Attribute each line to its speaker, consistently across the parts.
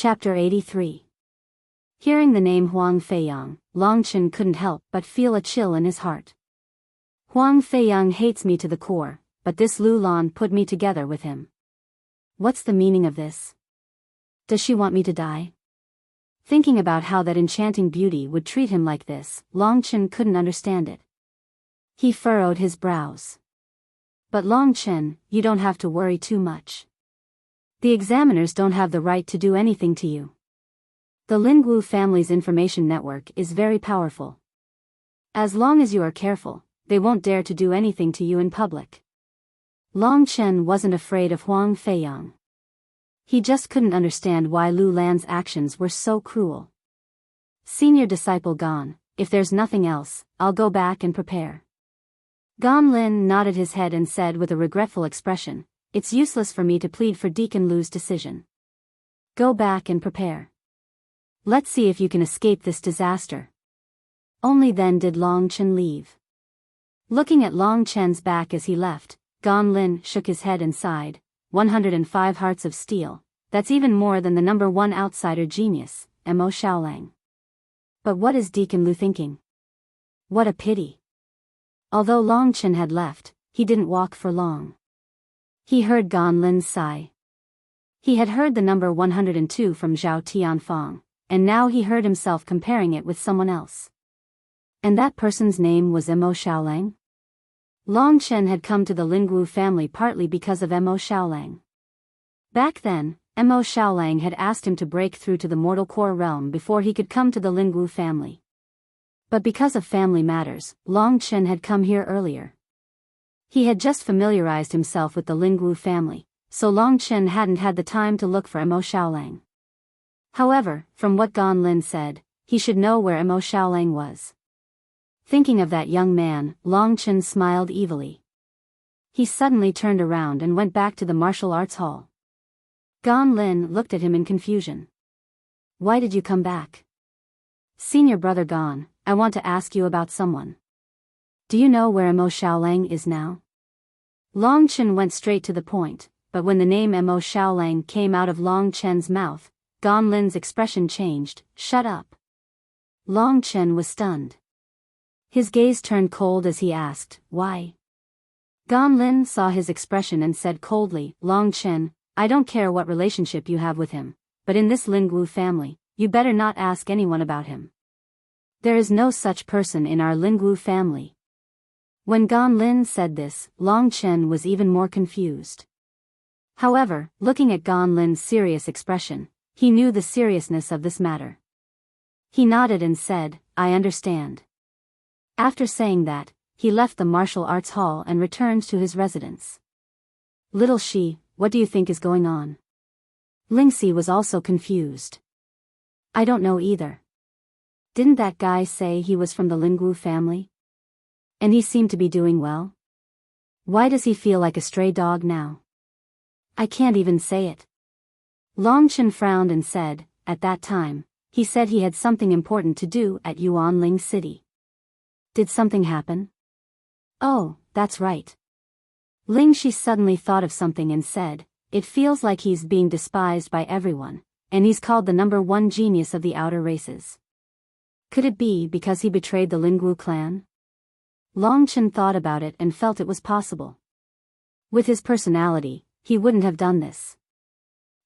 Speaker 1: Chapter 83. Hearing the name Huang Feiyang, Long Chen couldn't help but feel a chill in his heart. Huang Feiyang hates me to the core, but this Lu Lan put me together with him. What's the meaning of this? Does she want me to die? Thinking about how that enchanting beauty would treat him like this, Long Chen couldn't understand it. He furrowed his brows. But Long Chen, you don't have to worry too much. The examiners don't have the right to do anything to you. The Lingwu family's information network is very powerful. As long as you are careful, they won't dare to do anything to you in public. Long Chen wasn't afraid of Huang Feiyang. He just couldn't understand why Lu Lan's actions were so cruel. Senior disciple gone, if there's nothing else, I'll go back and prepare. Gan Lin nodded his head and said with a regretful expression, it's useless for me to plead for Deacon Lu's decision. Go back and prepare. Let's see if you can escape this disaster. Only then did Long Chen leave. Looking at Long Chen's back as he left, Gan Lin shook his head and sighed. 105 hearts of steel, that's even more than the number one outsider genius, Mo Xiaolang. But what is Deacon Lu thinking? What a pity. Although Long Chen had left, he didn't walk for long. He heard Gan Lin's sigh. He had heard the number 102 from Zhao Tianfang, and now he heard himself comparing it with someone else. And that person's name was Mo Xiaolang? Long Chen had come to the Lingwu family partly because of Mo Xiaolang. Back then, Mo Xiaolang had asked him to break through to the mortal core realm before he could come to the Lingwu family. But because of family matters, Long Chen had come here earlier. He had just familiarized himself with the Lingwu family, so Long Chen hadn't had the time to look for Mo Xiaolang. However, from what Gan Lin said, he should know where Mo Xiaolang was. Thinking of that young man, Long Chen smiled evilly. He suddenly turned around and went back to the martial arts hall. Gan Lin looked at him in confusion. Why did you come back? Senior brother Gan, I want to ask you about someone. Do you know where Mo Xiaolang is now? Long Chen went straight to the point, but when the name Mo Xiaolang came out of Long Chen's mouth, Gan Lin's expression changed. Shut up. Long Chen was stunned. His gaze turned cold as he asked, why? Gan Lin saw his expression and said coldly, Long Chen, I don't care what relationship you have with him, but in this Lingwu family, you better not ask anyone about him. There is no such person in our Lingwu family. When Gan Lin said this, Long Chen was even more confused. However, looking at Gan Lin's serious expression, he knew the seriousness of this matter. He nodded and said, I understand. After saying that, he left the martial arts hall and returned to his residence. Little Shi, what do you think is going on? Lingxi was also confused. I don't know either. Didn't that guy say he was from the Lingwu family? And he seemed to be doing well? Why does he feel like a stray dog now? I can't even say it. Long Chen frowned and said, at that time, he said he had something important to do at Yuanling City. Did something happen? Oh, that's right. Ling Shi suddenly thought of something and said, it feels like he's being despised by everyone, and he's called the number one genius of the outer races. Could it be because he betrayed the Lingwu clan? Long Chen thought about it and felt it was possible. With his personality, he wouldn't have done this.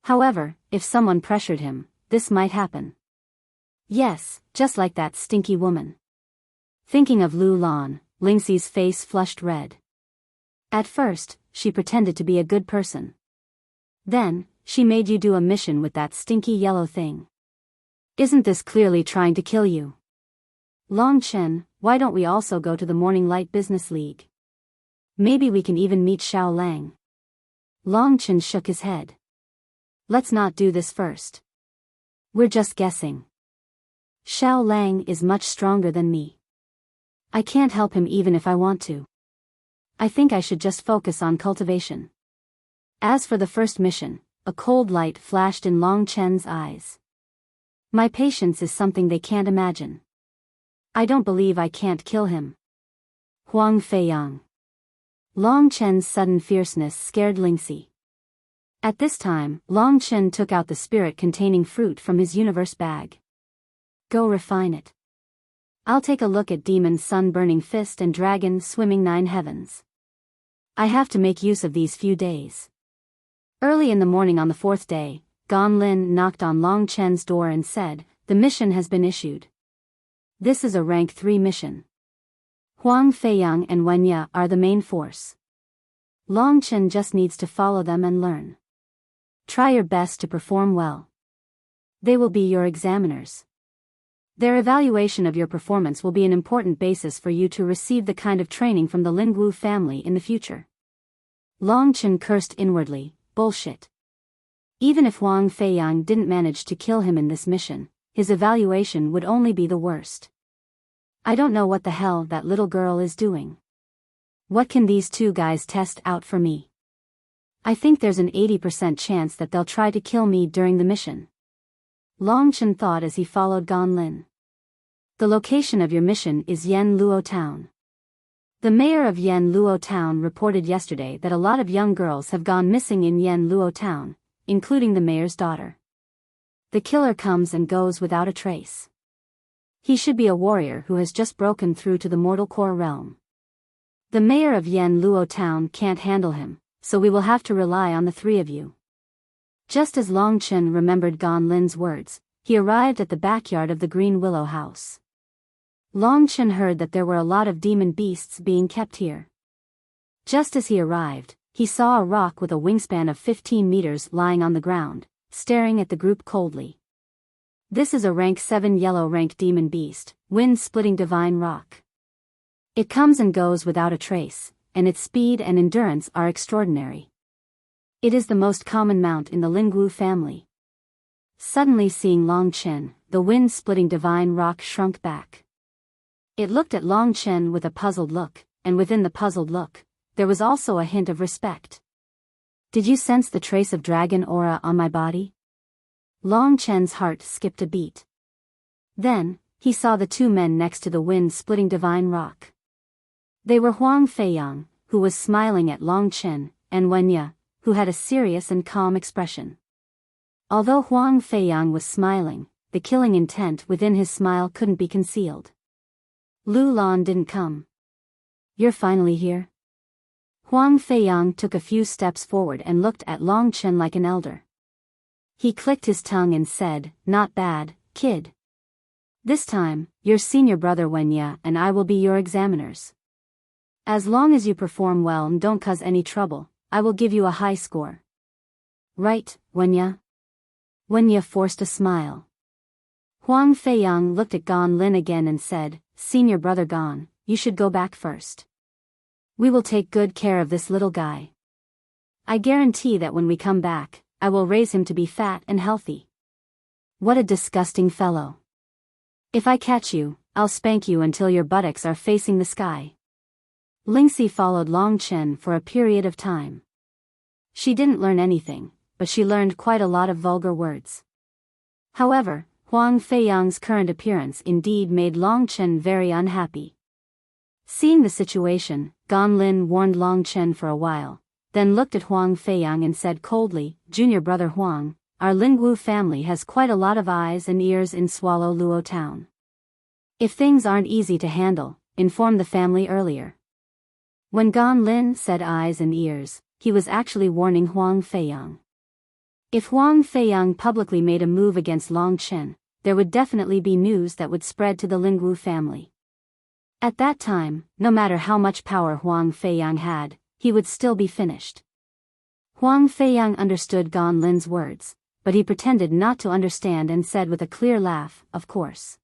Speaker 1: However, if someone pressured him, this might happen. Yes, just like that stinky woman. Thinking of Lu Lan, Lingxi's face flushed red. At first, she pretended to be a good person. Then, she made you do a mission with that stinky yellow thing. Isn't this clearly trying to kill you? Long Chen, why don't we also go to the Morning Light Business League? Maybe we can even meet Xiao Lang. Long Chen shook his head. Let's not do this first. We're just guessing. Xiao Lang is much stronger than me. I can't help him even if I want to. I think I should just focus on cultivation. As for the first mission, a cold light flashed in Long Chen's eyes. My patience is something they can't imagine. I don't believe I can't kill him. Huang Feiyang. Long Chen's sudden fierceness scared Lingxi. At this time, Long Chen took out the spirit-containing fruit from his universe bag. Go refine it. I'll take a look at Demon's sun-burning fist and Dragon swimming 9 heavens. I have to make use of these few days. Early in the morning on the 4th day, Gan Lin knocked on Long Chen's door and said, "The mission has been issued. This is a rank 3 mission. Huang Feiyang and Wen Ye are the main force. Long Chen just needs to follow them and learn. Try your best to perform well. They will be your examiners. Their evaluation of your performance will be an important basis for you to receive the kind of training from the Lingwu family in the future." Long Chen cursed inwardly, bullshit. Even if Huang Feiyang didn't manage to kill him in this mission, his evaluation would only be the worst. I don't know what the hell that little girl is doing. What can these 2 guys test out for me? I think there's an 80% chance that they'll try to kill me during the mission. Long Chen thought as he followed Gan Lin. The location of your mission is Yen Luo Town. The mayor of Yen Luo Town reported yesterday that a lot of young girls have gone missing in Yen Luo Town, including the mayor's daughter. The killer comes and goes without a trace. He should be a warrior who has just broken through to the mortal core realm. The mayor of Yen Luo Town can't handle him, so we will have to rely on the 3 of you. Just as Long Chen remembered Gan Lin's words, he arrived at the backyard of the Green Willow House. Long Chen heard that there were a lot of demon beasts being kept here. Just as he arrived, he saw a rock with a wingspan of 15 meters lying on the ground, staring at the group coldly. This is a rank 7 yellow rank demon beast, wind-splitting divine rock. It comes and goes without a trace, and its speed and endurance are extraordinary. It is the most common mount in the Lingwu family. Suddenly seeing Long Chen, the wind-splitting divine rock shrunk back. It looked at Long Chen with a puzzled look, and within the puzzled look, there was also a hint of respect. "Did you sense the trace of dragon aura on my body?" Long Chen's heart skipped a beat. Then, he saw the 2 men next to the wind-splitting divine rock. They were Huang Feiyang, who was smiling at Long Chen, and Wen Ye, who had a serious and calm expression. Although Huang Feiyang was smiling, the killing intent within his smile couldn't be concealed. "Lu Lan didn't come. You're finally here?" Huang Feiyang took a few steps forward and looked at Long Chen like an elder. He clicked his tongue and said, "Not bad, kid. This time, your senior brother Wen Ye and I will be your examiners. As long as you perform well and don't cause any trouble, I will give you a high score." "Right, Wen Ye?" Wen Ye forced a smile. Huang Feiyang looked at Gan Lin again and said, "Senior brother Gan, you should go back first. We will take good care of this little guy. I guarantee that when we come back, I will raise him to be fat and healthy." "What a disgusting fellow. If I catch you, I'll spank you until your buttocks are facing the sky." Lingxi followed Long Chen for a period of time. She didn't learn anything, but she learned quite a lot of vulgar words. However, Huang Feiyang's current appearance indeed made Long Chen very unhappy. Seeing the situation, Gan Lin warned Long Chen for a while, then looked at Huang Feiyang and said coldly, "Junior brother Huang, our Lingwu family has quite a lot of eyes and ears in Swallow Luo Town. If things aren't easy to handle, inform the family earlier." When Gan Lin said eyes and ears, he was actually warning Huang Feiyang. If Huang Feiyang publicly made a move against Long Chen, there would definitely be news that would spread to the Lingwu family. At that time, no matter how much power Huang Feiyang had, he would still be finished. Huang Feiyang understood Gan Lin's words, but he pretended not to understand and said with a clear laugh, "Of course.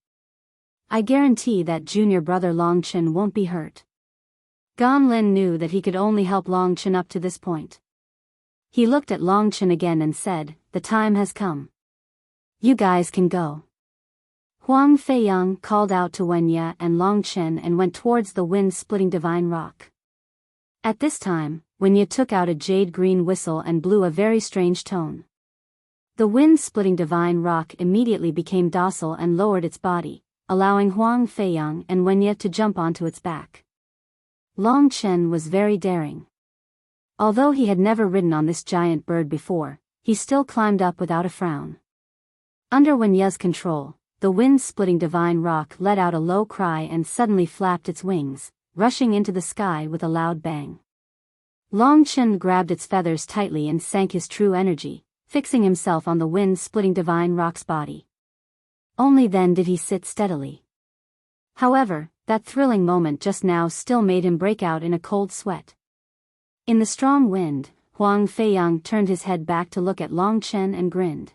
Speaker 1: I guarantee that junior brother Long Chen won't be hurt." Gan Lin knew that he could only help Long Chen up to this point. He looked at Long Chen again and said, "The time has come. You guys can go." Huang Feiyang called out to Wen Ye and Long Chen and went towards the wind-splitting divine rock. At this time, Wen Ye took out a jade-green whistle and blew a very strange tone. The wind-splitting divine rock immediately became docile and lowered its body, allowing Huang Feiyang and Wen Ye to jump onto its back. Long Chen was very daring. Although he had never ridden on this giant bird before, he still climbed up without a frown. Under Wenya's control, the wind-splitting divine rock let out a low cry and suddenly flapped its wings, rushing into the sky with a loud bang. Long Chen grabbed its feathers tightly and sank his true energy, fixing himself on the wind-splitting divine rock's body. Only then did he sit steadily. However, that thrilling moment just now still made him break out in a cold sweat. In the strong wind, Huang Feiyang turned his head back to look at Long Chen and grinned.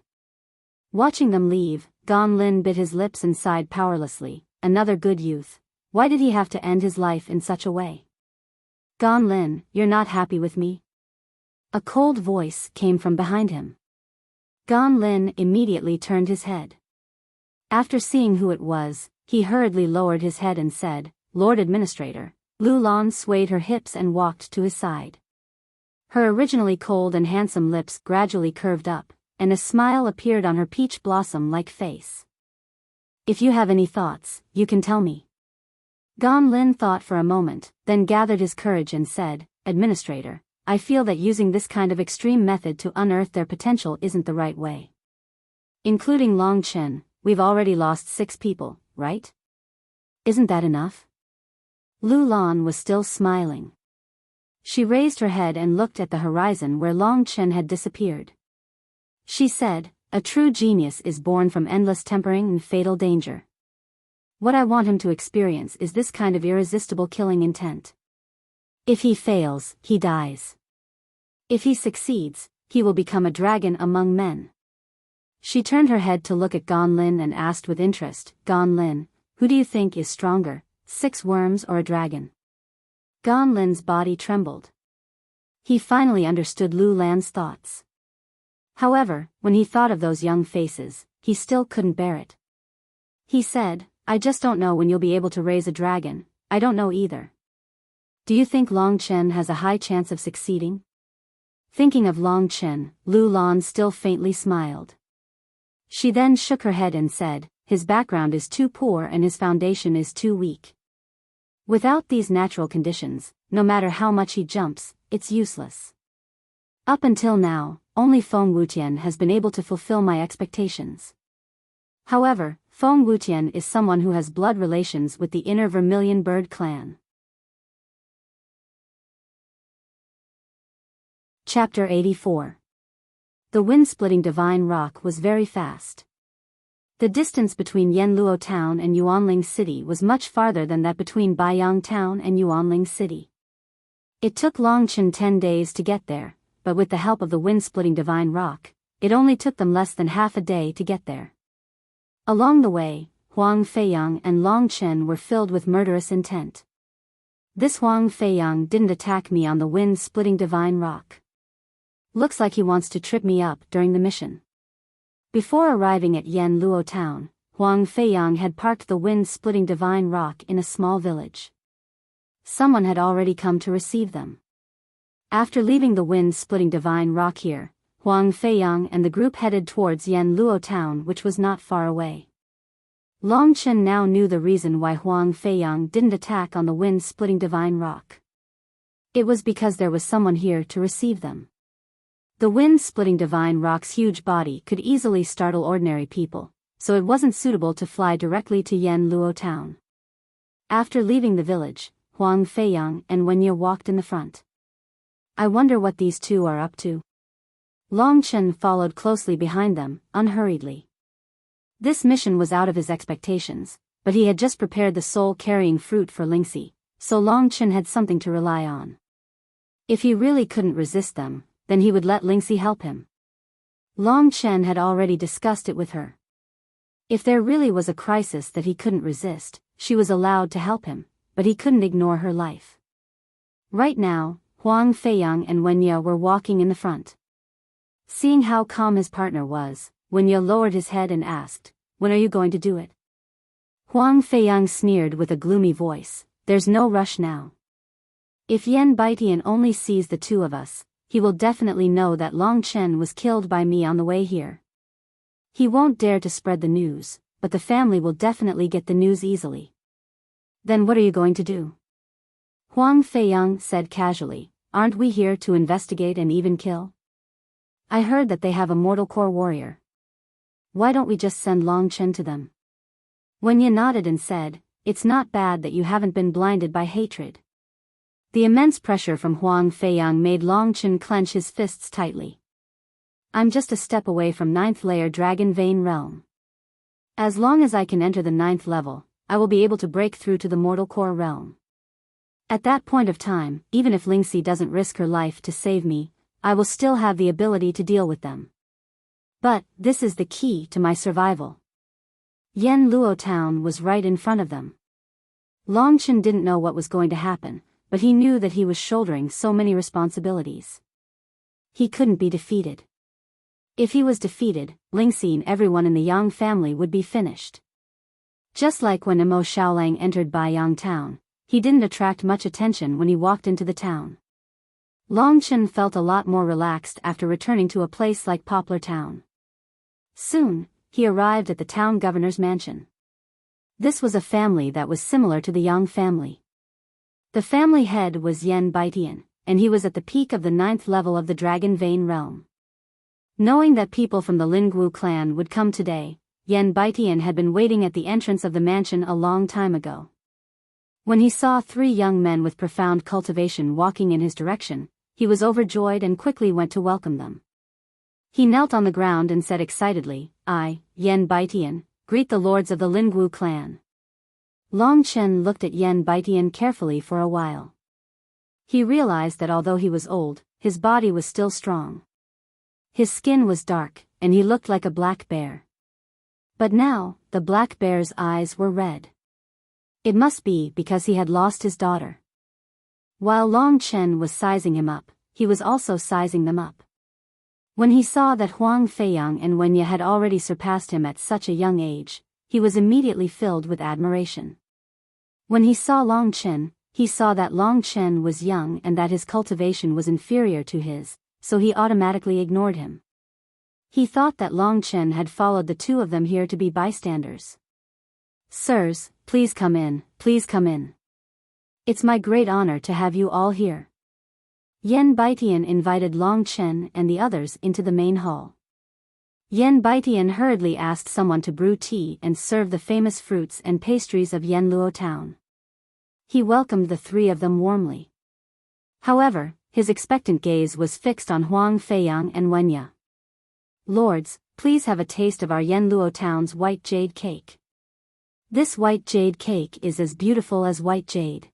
Speaker 1: Watching them leave, Gan Lin bit his lips and sighed powerlessly. Another good youth. Why did he have to end his life in such a way? Gan Lin, you're not happy with me? A cold voice came from behind him. Gan Lin immediately turned his head. After seeing who it was, he hurriedly lowered his head and said, Lord Administrator. Lu Lan swayed her hips and walked to his side. Her originally cold and handsome lips gradually curved up, and a smile appeared on her peach blossom-like face. If you have any thoughts, you can tell me. Gan Lin thought for a moment, then gathered his courage and said, Administrator, I feel that using this kind of extreme method to unearth their potential isn't the right way. Including Long Chen, we've already lost 6 people, right? Isn't that enough? Lu Lan was still smiling. She raised her head and looked at the horizon where Long Chen had disappeared. She said, a true genius is born from endless tempering and fatal danger. What I want him to experience is this kind of irresistible killing intent. If he fails, he dies. If he succeeds, he will become a dragon among men. She turned her head to look at Gan Lin and asked with interest, Gan Lin, who do you think is stronger, 6 worms or a dragon? Gan Lin's body trembled. He finally understood Lu Lan's thoughts. However, when he thought of those young faces, he still couldn't bear it. He said, I just don't know when you'll be able to raise a dragon. I don't know either. Do you think Long Chen has a high chance of succeeding? Thinking of Long Chen, Lu Lan still faintly smiled. She then shook her head and said, his background is too poor and his foundation is too weak. Without these natural conditions, no matter how much he jumps, it's useless. Up until now, only Feng Wutian has been able to fulfill my expectations. However, Feng Wutian is someone who has blood relations with the inner Vermilion Bird clan. Chapter 84. The wind-splitting divine rock was very fast. The distance between Yanluo town and Yuanling city was much farther than that between Biyao town and Yuanling city. It took Long Chen 10 days to get there, but with the help of the wind-splitting divine rock, it only took them less than half a day to get there. Along the way, Huang Feiyang and Long Chen were filled with murderous intent. This Huang Feiyang didn't attack me on the wind-splitting divine rock. Looks like he wants to trip me up during the mission. Before arriving at Yanluo town, Huang Feiyang had parked the wind-splitting divine rock in a small village. Someone had already come to receive them. After leaving the wind-splitting divine rock here, Huang Feiyang and the group headed towards Yanluo town, which was not far away. Long Chen now knew the reason why Huang Feiyang didn't attack on the wind-splitting divine rock. It was because there was someone here to receive them. The wind-splitting divine rock's huge body could easily startle ordinary people, so it wasn't suitable to fly directly to Yanluo town. After leaving the village, Huang Feiyang and Wenya walked in the front. I wonder what these two are up to. Long Chen followed closely behind them, unhurriedly. This mission was out of his expectations, but he had just prepared the soul-carrying fruit for Lingxi, so Long Chen had something to rely on. If he really couldn't resist them, then he would let Lingxi help him. Long Chen had already discussed it with her. If there really was a crisis that he couldn't resist, she was allowed to help him, but he couldn't ignore her life. Right now, Huang Feiyang and Wenya were walking in the front. Seeing how calm his partner was, Wenya lowered his head and asked, when are you going to do it? Huang Feiyang sneered with a gloomy voice, there's no rush now. If Yan Baitian only sees the two of us, he will definitely know that Long Chen was killed by me on the way here. He won't dare to spread the news, but the family will definitely get the news easily. Then what are you going to do? Huang Feiyang said casually, aren't we here to investigate and even kill? I heard that they have a mortal core warrior. Why don't we just send Long Chen to them? Wenye nodded and said, it's not bad that you haven't been blinded by hatred. The immense pressure from Huang Feiyang made Long Chen clench his fists tightly. I'm just a step away from 9th layer Dragon Vein Realm. As long as I can enter the 9th level, I will be able to break through to the mortal core realm. At that point of time, even if Lingxi doesn't risk her life to save me, I will still have the ability to deal with them. But, this is the key to my survival. Yen Luo Town was right in front of them. Long Chen didn't know what was going to happen, but he knew that he was shouldering so many responsibilities. He couldn't be defeated. If he was defeated, Lingxi and everyone in the Yang family would be finished. Just like when Imo Xiaolang entered Biyao Town, he didn't attract much attention when he walked into the town. Long Chen felt a lot more relaxed after returning to a place like Poplar Town. Soon, he arrived at the town governor's mansion. This was a family that was similar to the Yang family. The family head was Yen Baitian, and he was at the peak of the 9th level of the Dragon Vein Realm. Knowing that people from the Lingwu clan would come today, Yen Baitian had been waiting at the entrance of the mansion a long time ago. When he saw 3 young men with profound cultivation walking in his direction, he was overjoyed and quickly went to welcome them. He knelt on the ground and said excitedly, I, Yen Baitian, greet the lords of the Lingwu clan. Long Chen looked at Yen Baitian carefully for a while. He realized that although he was old, his body was still strong. His skin was dark, and he looked like a black bear. But now, the black bear's eyes were red. It must be because he had lost his daughter. While Long Chen was sizing him up, he was also sizing them up. When he saw that Huang Feiyang and Wenye had already surpassed him at such a young age, he was immediately filled with admiration. When he saw Long Chen, he saw that Long Chen was young and that his cultivation was inferior to his, so he automatically ignored him. He thought that Long Chen had followed the 2 of them here to be bystanders. Sirs, please come in, please come in. It's my great honor to have you all here. Yen Baitian invited Long Chen and the others into the main hall. Yen Baitian hurriedly asked someone to brew tea and serve the famous fruits and pastries of Yen Luo Town. He welcomed the 3 of them warmly. However, his expectant gaze was fixed on Huang Feiyang and Wenye. Lords, please have a taste of our Yen Luo Town's white jade cake. This white jade cake is as beautiful as white jade.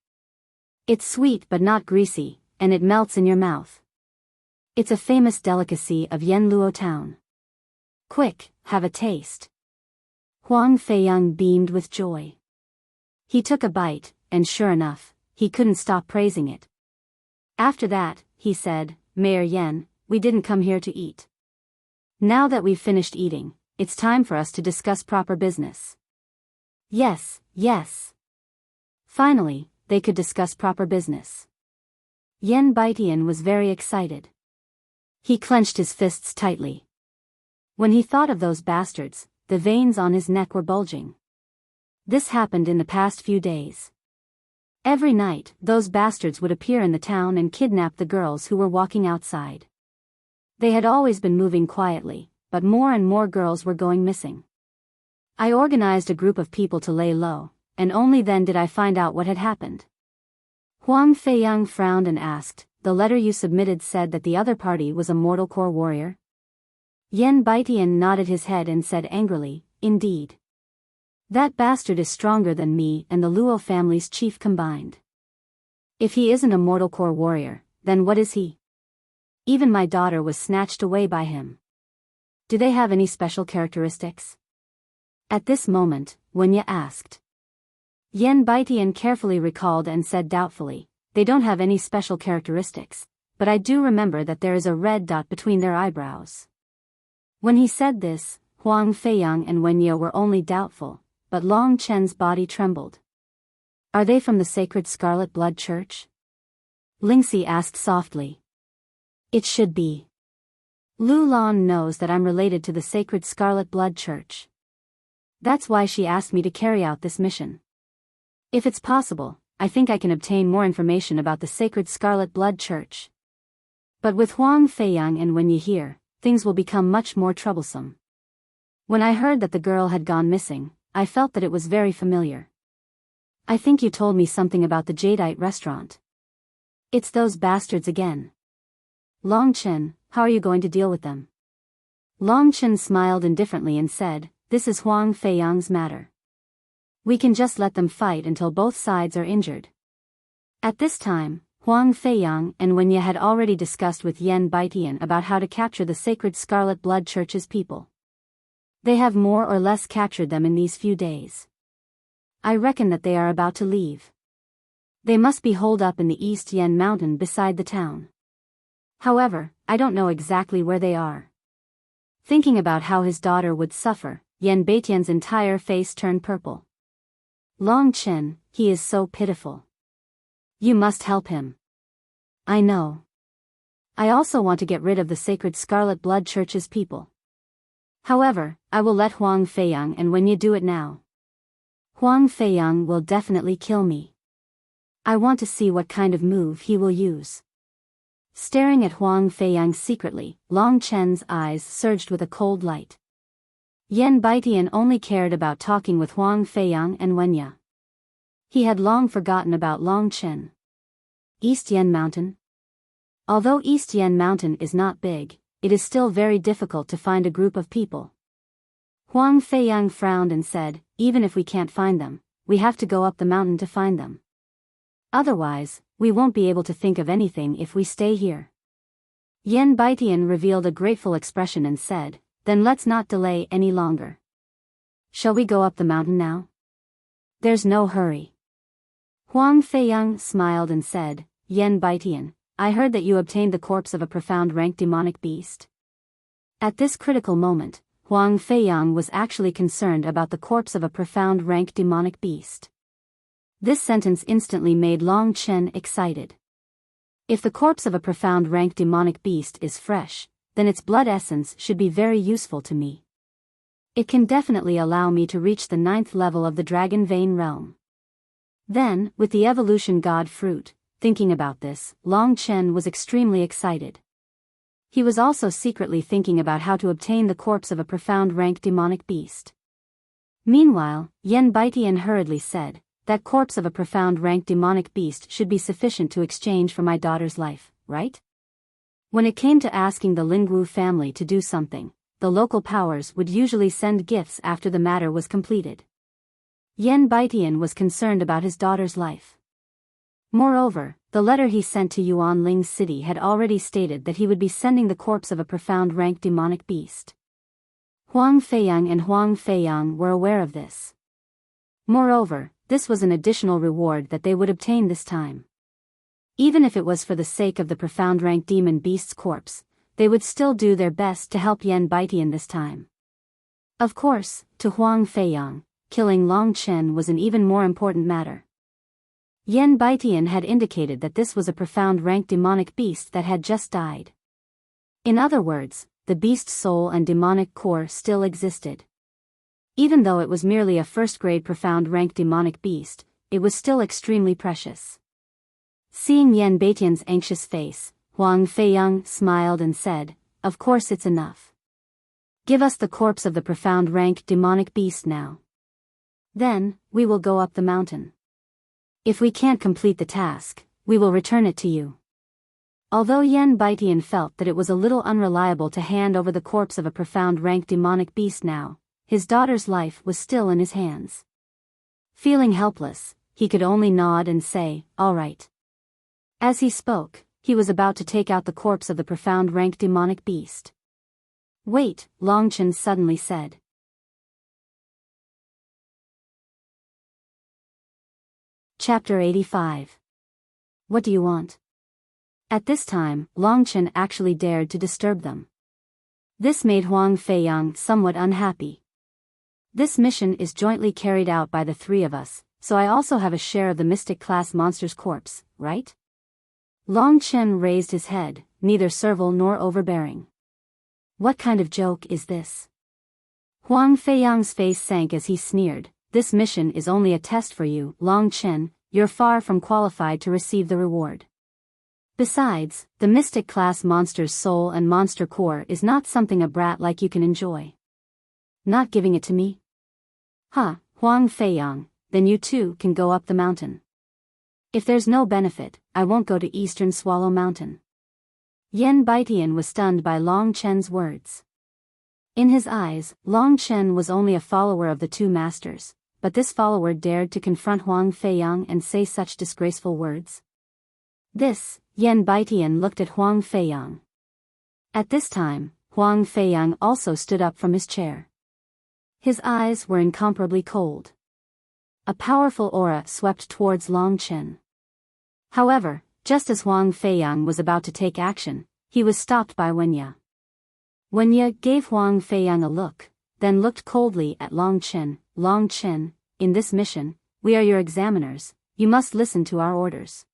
Speaker 1: It's sweet but not greasy, and it melts in your mouth. It's a famous delicacy of Yen Luo Town. Quick, have a taste. Huang Feiyang beamed with joy. He took a bite, and sure enough, he couldn't stop praising it. After that, he said, Mayor Yen, we didn't come here to eat. Now that we've finished eating, it's time for us to discuss proper business. Yes, yes. Finally, they could discuss proper business. Yen Baitian was very excited. He clenched his fists tightly. When he thought of those bastards, the veins on his neck were bulging. This happened in the past few days. Every night, those bastards would appear in the town and kidnap the girls who were walking outside. They had always been moving quietly, but more and more girls were going missing. I organized a group of people to lay low, and only then did I find out what had happened. Huang Feiyang frowned and asked, the letter you submitted said that the other party was a mortal core warrior? Yen Baitian nodded his head and said angrily, indeed. That bastard is stronger than me and the Luo family's chief combined. If he isn't a mortal core warrior, then what is he? Even my daughter was snatched away by him. Do they have any special characteristics? At this moment, Wenye asked. Yen Baitian carefully recalled and said doubtfully, they don't have any special characteristics, but I do remember that there is a red dot between their eyebrows. When he said this, Huang Feiyang and Wenye were only doubtful, but Long Chen's body trembled. Are they from the Sacred Scarlet Blood Church? Lingxi asked softly. It should be. Lu Lan knows that I'm related to the Sacred Scarlet Blood Church. That's why she asked me to carry out this mission. If it's possible, I think I can obtain more information about the Sacred Scarlet Blood Church. But with Huang Feiyang and Wenye here, things will become much more troublesome. When I heard that the girl had gone missing, I felt that it was very familiar. I think you told me something about the Jadeite restaurant. It's those bastards again. Long Chen, how are you going to deal with them? Long Chen smiled indifferently and said, this is Huang Feiyang's matter. We can just let them fight until both sides are injured. At this time, Huang Feiyang and Wenye had already discussed with Yan Baitian about how to capture the Sacred Scarlet Blood Church's people. They have more or less captured them in these few days. I reckon that they are about to leave. They must be holed up in the East Yan Mountain beside the town. However, I don't know exactly where they are. Thinking about how his daughter would suffer, Yan Baitian's entire face turned purple. Long Chen, he is so pitiful. You must help him. I know. I also want to get rid of the Sacred Scarlet Blood Church's people. However, I will let Huang Feiyang and Wenye do it now. Huang Feiyang will definitely kill me. I want to see what kind of move he will use. Staring at Huang Feiyang secretly, Long Chen's eyes surged with a cold light. Yan Baitian only cared about talking with Huang Feiyang and Wenye. He had long forgotten about Long Chen. East Yan Mountain? Although East Yan Mountain is not big, it is still very difficult to find a group of people. Huang Feiyang frowned and said, even if we can't find them, we have to go up the mountain to find them. Otherwise, we won't be able to think of anything if we stay here. Yan Baitian revealed a grateful expression and said, then let's not delay any longer. Shall we go up the mountain now? There's no hurry. Huang Feiyang smiled and said, Yan Baitian, I heard that you obtained the corpse of a profound rank demonic beast. At this critical moment, Huang Feiyang was actually concerned about the corpse of a profound rank demonic beast. This sentence instantly made Long Chen excited. If the corpse of a profound rank demonic beast is fresh, then its blood essence should be very useful to me. It can definitely allow me to reach the 9th level of the Dragon Vein realm. Then, with the evolution god fruit, thinking about this, Long Chen was extremely excited. He was also secretly thinking about how to obtain the corpse of a profound rank demonic beast. Meanwhile, Yan Baitian hurriedly said, that corpse of a profound rank demonic beast should be sufficient to exchange for my daughter's life, right? When it came to asking the Lingwu family to do something, the local powers would usually send gifts after the matter was completed. Yan Baitian was concerned about his daughter's life. Moreover, the letter he sent to Yuanling City had already stated that he would be sending the corpse of a profound rank demonic beast. Huang Feiyang and Huang Feiyang were aware of this. Moreover, this was an additional reward that they would obtain this time. Even if it was for the sake of the profound rank demon beast's corpse, they would still do their best to help Yan Baitian this time. Of course, to Huang Feiyang, killing Long Chen was an even more important matter. Yan Baitian had indicated that this was a profound rank demonic beast that had just died. In other words, the beast's soul and demonic core still existed. Even though it was merely a first-grade profound rank demonic beast, it was still extremely precious. Seeing Yan Baitian's anxious face, Huang Feiyang smiled and said, of course it's enough. Give us the corpse of the profound rank demonic beast now. Then, we will go up the mountain. If we can't complete the task, we will return it to you. Although Yan Baitian felt that it was a little unreliable to hand over the corpse of a profound rank demonic beast now, his daughter's life was still in his hands. Feeling helpless, he could only nod and say, all right. As he spoke, he was about to take out the corpse of the profound rank demonic beast. Wait, Long Chen suddenly said. Chapter 85. What do you want? At this time, Long Chen actually dared to disturb them. This made Huang Feiyang somewhat unhappy. This mission is jointly carried out by the three of us, so I also have a share of the mystic class monster's corpse, right? Long Chen raised his head, neither servile nor overbearing. What kind of joke is this? Huang Feiyang's face sank as he sneered, this mission is only a test for you, Long Chen, you're far from qualified to receive the reward. Besides, the mystic class monster's soul and monster core is not something a brat like you can enjoy. Not giving it to me? Huh, Huang Feiyang, then you too can go up the mountain. If there's no benefit, I won't go to Eastern Swallow Mountain. Yan Baitian was stunned by Long Chen's words. In his eyes, Long Chen was only a follower of the two masters, but this follower dared to confront Huang Feiyang and say such disgraceful words. This, Yan Baitian looked at Huang Feiyang. At this time, Huang Feiyang also stood up from his chair. His eyes were incomparably cold. A powerful aura swept towards Long Chen. However, just as Huang Feiyang was about to take action, he was stopped by Wenye. Wenye gave Huang Feiyang a look, then looked coldly at Long Chen. Long Chen, in this mission, we are your examiners, you must listen to our orders.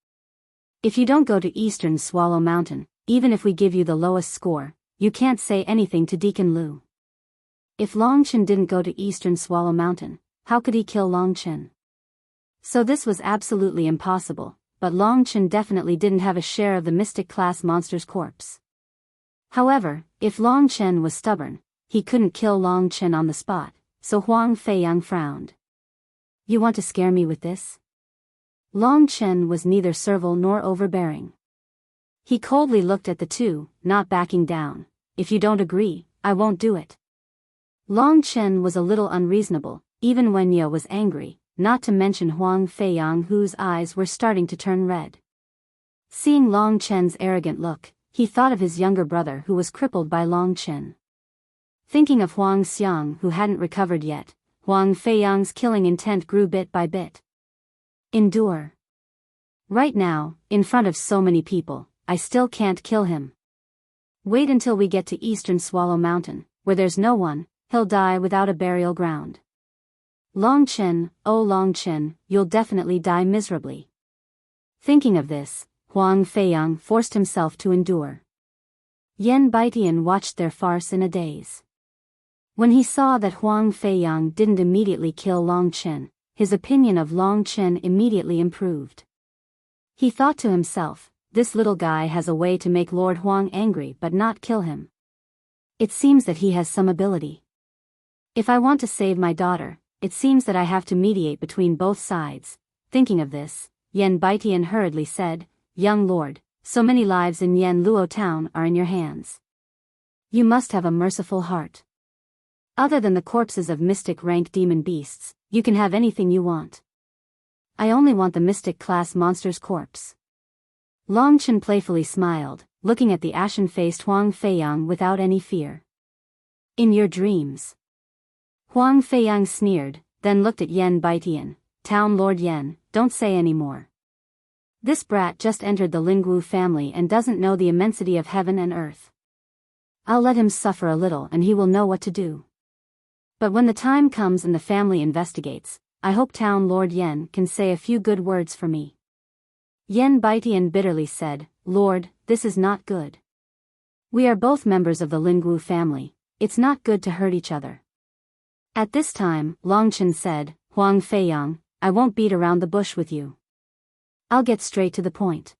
Speaker 1: If you don't go to Eastern Swallow Mountain, even if we give you the lowest score, you can't say anything to Deacon Lu. If Long Chen didn't go to Eastern Swallow Mountain, how could he kill Long Chen? So this was absolutely impossible, but Long Chen definitely didn't have a share of the mystic class monster's corpse. However, if Long Chen was stubborn, he couldn't kill Long Chen on the spot, so Huang Feiyang frowned. You want to scare me with this? Long Chen was neither servile nor overbearing. He coldly looked at the two, not backing down. If you don't agree, I won't do it. Long Chen was a little unreasonable, even Wenye was angry, not to mention Huang Feiyang, whose eyes were starting to turn red. Seeing Long Chen's arrogant look, he thought of his younger brother who was crippled by Long Chen. Thinking of Huang Xiang who hadn't recovered yet, Huang Feiyang's killing intent grew bit by bit. Endure. Right now, in front of so many people, I still can't kill him. Wait until we get to Eastern Swallow Mountain, where there's no one, he'll die without a burial ground. Long Chen, oh Long Chen, you'll definitely die miserably. Thinking of this, Huang Feiyang forced himself to endure. Yan Baitian watched their farce in a daze. When he saw that Huang Feiyang didn't immediately kill Long Chen, his opinion of Long Chen immediately improved. He thought to himself, this little guy has a way to make Lord Huang angry but not kill him. It seems that he has some ability. If I want to save my daughter, it seems that I have to mediate between both sides. Thinking of this, Yan Baitian hurriedly said, Young lord, so many lives in Yan Luo town are in your hands. You must have a merciful heart. Other than the corpses of mystic rank demon beasts, you can have anything you want. I only want the mystic class monster's corpse. Long Chen playfully smiled, looking at the ashen-faced Huang Feiyang without any fear. In your dreams. Huang Feiyang sneered, then looked at Yan Baitian. Town Lord Yan, don't say any more. This brat just entered the Lingwu family and doesn't know the immensity of heaven and earth. I'll let him suffer a little and he will know what to do. But when the time comes and the family investigates, I hope Town Lord Yan can say a few good words for me. Yan Baitian bitterly said, Lord, this is not good. We are both members of the Lingwu family, it's not good to hurt each other. At this time, Long Chen said, Huang Feiyang, I won't beat around the bush with you. I'll get straight to the point.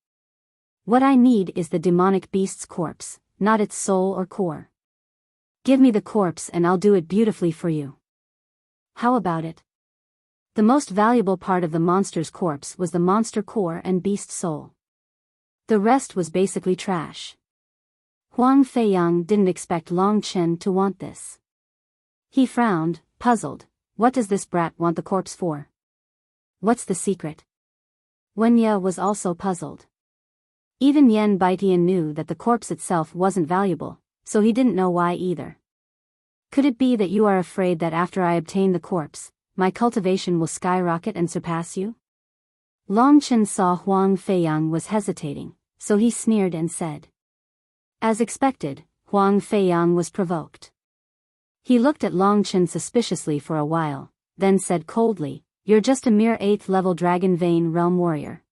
Speaker 1: What I need is the demonic beast's corpse, not its soul or core. Give me the corpse and I'll do it beautifully for you. How about it? The most valuable part of the monster's corpse was the monster core and beast soul. The rest was basically trash. Huang Feiyang didn't expect Long Chen to want this. He frowned, puzzled. What does this brat want the corpse for? What's the secret? Wenye was also puzzled. Even Yan Baitian knew that the corpse itself wasn't valuable, so he didn't know why either. Could it be that you are afraid that after I obtain the corpse, my cultivation will skyrocket and surpass you? Long Chen saw Huang Feiyang was hesitating, so he sneered and said. As expected, Huang Feiyang was provoked. He looked at Long Chen suspiciously for a while, then said coldly, You're just a mere 8th level Dragon Vein Realm warrior.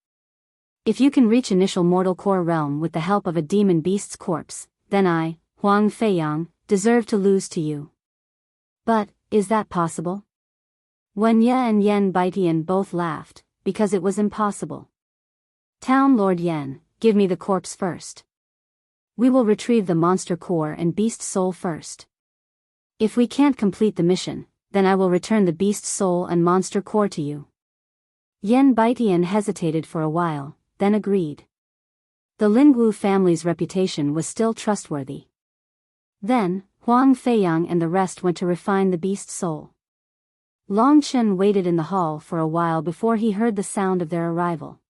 Speaker 1: If you can reach initial mortal core realm with the help of a demon beast's corpse, then I, Huang Feiyang, deserve to lose to you. But, is that possible? Wenye and Yan Baitian both laughed, because it was impossible. Town Lord Yen, give me the corpse first. We will retrieve the monster core and beast soul first. If we can't complete the mission, then I will return the beast soul and monster core to you. Yen Baitian hesitated for a while, then agreed. The Lingwu family's reputation was still trustworthy. Then, Huang Feiyang and the rest went to refine the beast soul. Long Chen waited in the hall for a while before he heard the sound of their arrival.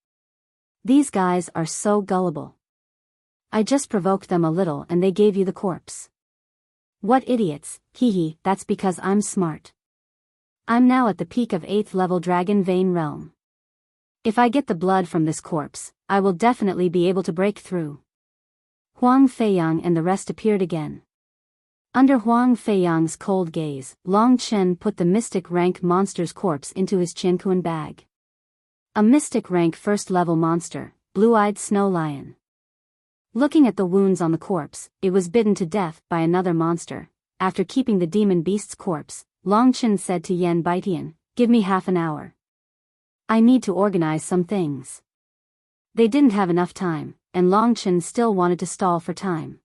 Speaker 1: These guys are so gullible. I just provoked them a little and they gave you the corpse. What idiots, hee, that's because I'm smart. I'm now at the peak of 8th level Dragon Vein Realm. If I get the blood from this corpse, I will definitely be able to break through. Huang Feiyang and the rest appeared again. Under Huang Feiyang's cold gaze, Long Chen put the mystic rank monster's corpse into his Qianquan bag. A mystic rank first level monster, blue-eyed snow lion. Looking at the wounds on the corpse, it was bitten to death by another monster. After keeping the demon beast's corpse, Long Chen said to Yen Baitian, give me half an hour. I need to organize some things. They didn't have enough time, and Long Chen still wanted to stall for time.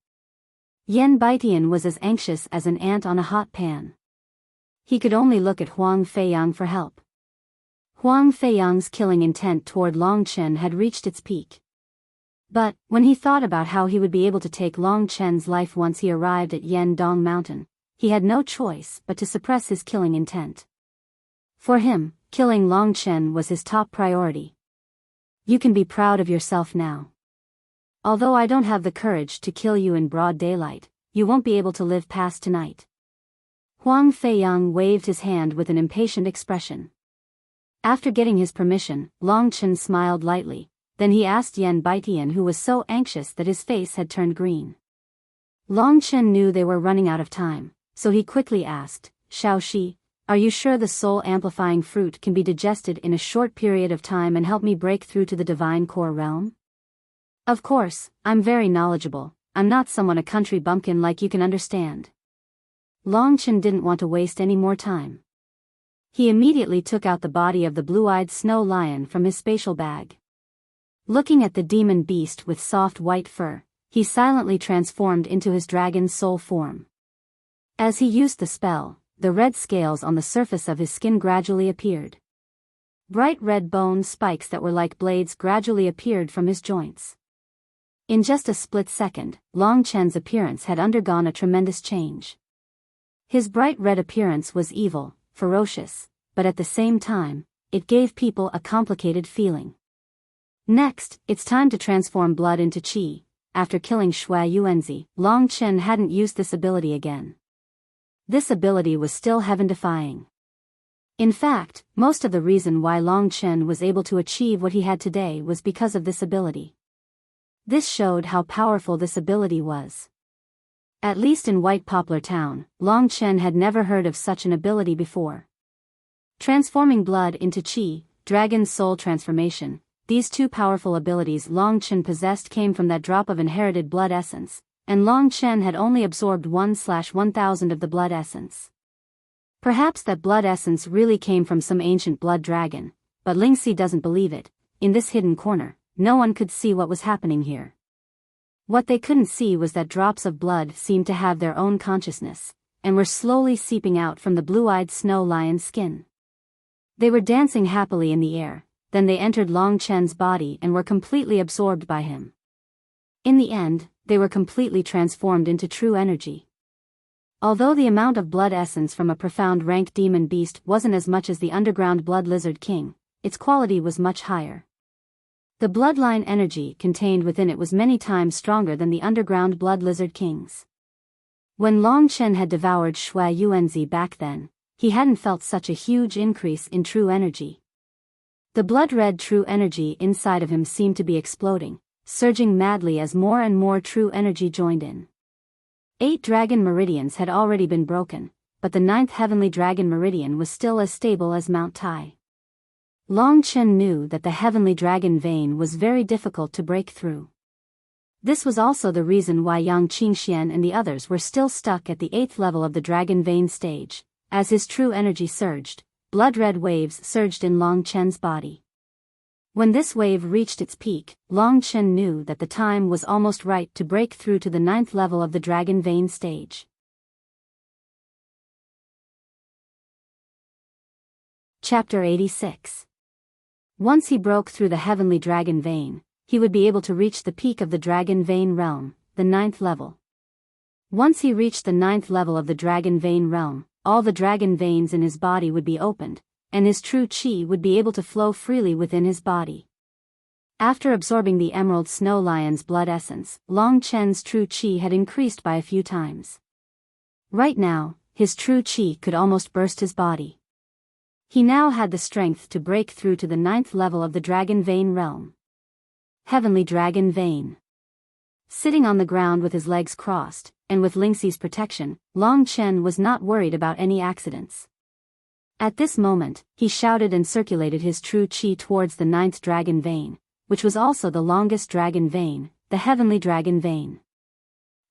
Speaker 1: Yen Baitian was as anxious as an ant on a hot pan. He could only look at Huang Feiyang for help. Huang Feiyang's killing intent toward Long Chen had reached its peak. But, when he thought about how he would be able to take Long Chen's life once he arrived at Yen Dong Mountain, he had no choice but to suppress his killing intent. For him, killing Long Chen was his top priority. You can be proud of yourself now. Although I don't have the courage to kill you in broad daylight, you won't be able to live past tonight. Huang Feiyang waved his hand with an impatient expression. After getting his permission, Long Chen smiled lightly, then he asked Yen Baitian, who was so anxious that his face had turned green. Long Chen knew they were running out of time, so he quickly asked, Shaoxi, are you sure the soul-amplifying fruit can be digested in a short period of time and help me break through to the divine core realm? Of course, I'm very knowledgeable. I'm not someone a country bumpkin like you can understand. Long Chen didn't want to waste any more time. He immediately took out the body of the blue-eyed snow lion from his spatial bag. Looking at the demon beast with soft white fur, he silently transformed into his dragon soul form. As he used the spell, the red scales on the surface of his skin gradually appeared. Bright red bone spikes that were like blades gradually appeared from his joints. In just a split second, Long Chen's appearance had undergone a tremendous change. His bright red appearance was evil, ferocious, but at the same time, it gave people a complicated feeling. Next, it's time to transform blood into qi. After killing Shui Yuanzi, Long Chen hadn't used this ability again. This ability was still heaven-defying. In fact, most of the reason why Long Chen was able to achieve what he had today was because of this ability. This showed how powerful this ability was. At least in White Poplar Town, Long Chen had never heard of such an ability before. Transforming blood into qi, dragon soul transformation, these two powerful abilities Long Chen possessed came from that drop of inherited blood essence, and Long Chen had only absorbed 1/1000 of the blood essence. Perhaps that blood essence really came from some ancient blood dragon, but Lingxi doesn't believe it. In this hidden corner, no one could see what was happening here. What they couldn't see was that drops of blood seemed to have their own consciousness, and were slowly seeping out from the blue-eyed snow lion's skin. They were dancing happily in the air, then they entered Long Chen's body and were completely absorbed by him. In the end, they were completely transformed into true energy. Although the amount of blood essence from a profound rank demon beast wasn't as much as the underground blood lizard king, its quality was much higher. The bloodline energy contained within it was many times stronger than the underground blood lizard king's. When Long Chen had devoured Shui Yuanzi back then, he hadn't felt such a huge increase in true energy. The blood-red true energy inside of him seemed to be exploding, surging madly as more and more true energy joined in. 8 dragon meridians had already been broken, but the 9th heavenly dragon meridian was still as stable as Mount Tai. Long Chen knew that the heavenly dragon vein was very difficult to break through. This was also the reason why Yang Qingxian and the others were still stuck at the 8th level of the dragon vein stage. As his true energy surged, blood-red waves surged in Long Chen's body. When this wave reached its peak, Long Chen knew that the time was almost right to break through to the 9th level of the Dragon Vein stage. Chapter 86. Once he broke through the heavenly Dragon Vein, he would be able to reach the peak of the Dragon Vein realm, the 9th level. Once he reached the 9th level of the Dragon Vein realm, all the dragon veins in his body would be opened, and his true qi would be able to flow freely within his body. After absorbing the Emerald Snow Lion's blood essence, Long Chen's true qi had increased by a few times. Right now, his true qi could almost burst his body. He now had the strength to break through to the 9th level of the Dragon Vein realm. Heavenly Dragon Vein. Sitting on the ground with his legs crossed, and with Lingxi's protection, Long Chen was not worried about any accidents. At this moment, he shouted and circulated his true qi towards the 9th Dragon Vein, which was also the longest dragon vein, the Heavenly Dragon Vein.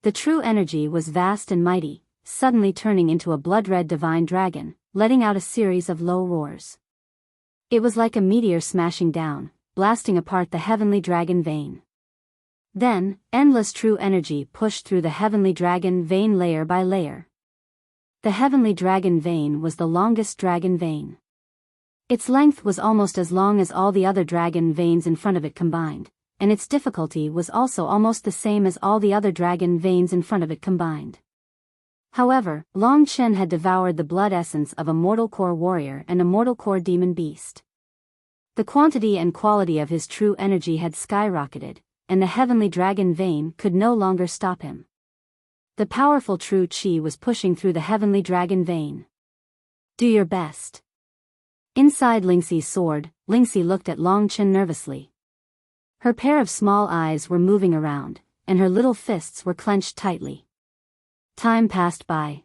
Speaker 1: The true energy was vast and mighty, suddenly turning into a blood-red divine dragon, letting out a series of low roars. It was like a meteor smashing down, blasting apart the Heavenly Dragon Vein. Then, endless true energy pushed through the Heavenly Dragon Vein layer by layer. The Heavenly Dragon Vein was the longest dragon vein. Its length was almost as long as all the other dragon veins in front of it combined, and its difficulty was also almost the same as all the other dragon veins in front of it combined. However, Long Chen had devoured the blood essence of a mortal core warrior and a mortal core demon beast. The quantity and quality of his true energy had skyrocketed, and the Heavenly Dragon Vein could no longer stop him. The powerful true qi was pushing through the Heavenly Dragon Vein. Do your best. Inside Lingxi's sword, Lingxi looked at Long Chen nervously. Her pair of small eyes were moving around, and her little fists were clenched tightly. Time passed by.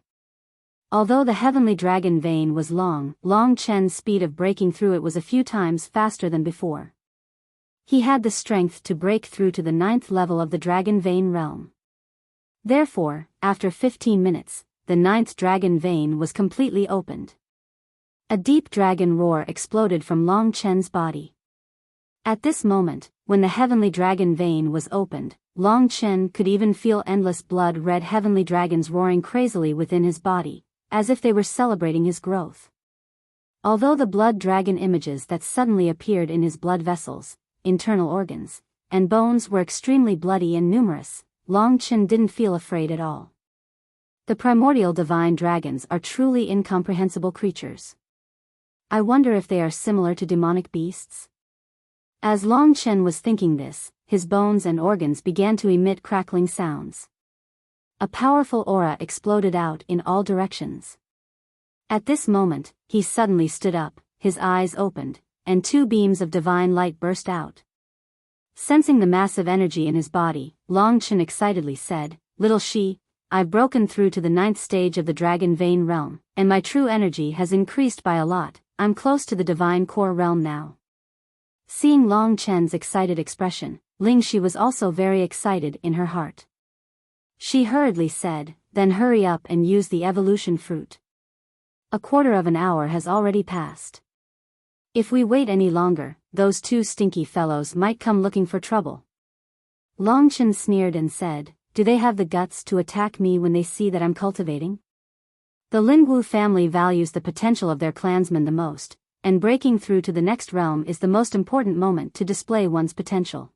Speaker 1: Although the Heavenly Dragon Vein was long, Long Chen's speed of breaking through it was a few times faster than before. He had the strength to break through to the 9th level of the Dragon Vein realm. Therefore, after 15 minutes, the 9th Dragon Vein was completely opened. A deep dragon roar exploded from Long Chen's body. At this moment, when the Heavenly Dragon Vein was opened, Long Chen could even feel endless blood-red heavenly dragons roaring crazily within his body, as if they were celebrating his growth. Although the blood dragon images that suddenly appeared in his blood vessels, internal organs, and bones were extremely bloody and numerous, Long Chen didn't feel afraid at all. The primordial divine dragons are truly incomprehensible creatures. I wonder if they are similar to demonic beasts? As Long Chen was thinking this, his bones and organs began to emit crackling sounds. A powerful aura exploded out in all directions. At this moment, he suddenly stood up, his eyes opened, and 2 beams of divine light burst out. Sensing the massive energy in his body, Long Chen excitedly said, "Little Shi, I've broken through to the 9th stage of the Dragon Vein realm, and my true energy has increased by a lot. I'm close to the divine core realm now." Seeing Long Chen's excited expression, Lingxi was also very excited in her heart. She hurriedly said, "Then hurry up and use the evolution fruit. A quarter of an hour has already passed. If we wait any longer, those 2 stinky fellows might come looking for trouble." Long Chen sneered and said, "Do they have the guts to attack me when they see that I'm cultivating? The Lingwu family values the potential of their clansmen the most, and breaking through to the next realm is the most important moment to display one's potential.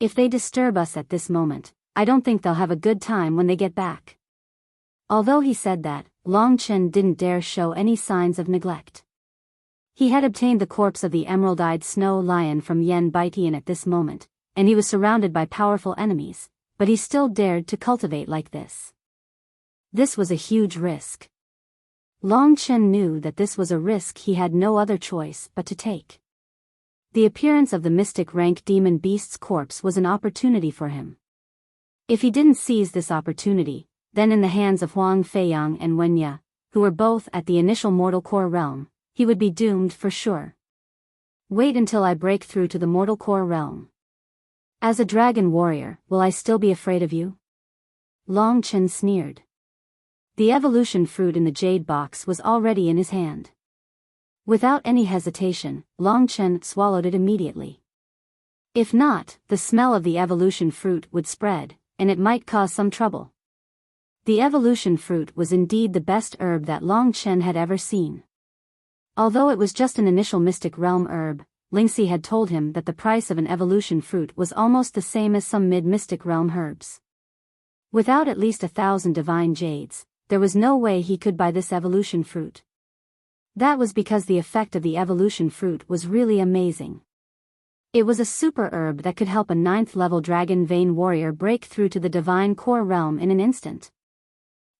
Speaker 1: If they disturb us at this moment, I don't think they'll have a good time when they get back." Although he said that, Long Chen didn't dare show any signs of neglect. He had obtained the corpse of the emerald-eyed snow lion from Yen Baitian at this moment, and he was surrounded by powerful enemies, but he still dared to cultivate like this. This was a huge risk. Long Chen knew that this was a risk he had no other choice but to take. The appearance of the mystic rank demon beast's corpse was an opportunity for him. If he didn't seize this opportunity, then in the hands of Huang Feiyang and Wenya, who were both at the initial mortal core realm, he would be doomed for sure. Wait until I break through to the mortal core realm. As a dragon warrior, will I still be afraid of you? Long Chen sneered. The evolution fruit in the jade box was already in his hand. Without any hesitation, Long Chen swallowed it immediately. If not, the smell of the evolution fruit would spread, and it might cause some trouble. The evolution fruit was indeed the best herb that Long Chen had ever seen. Although it was just an initial mystic realm herb, Lingxi had told him that the price of an evolution fruit was almost the same as some mid-mystic realm herbs. Without at least 1,000 divine jades, there was no way he could buy this evolution fruit. That was because the effect of the evolution fruit was really amazing. It was a super herb that could help a 9th-level dragon vein warrior break through to the divine core realm in an instant.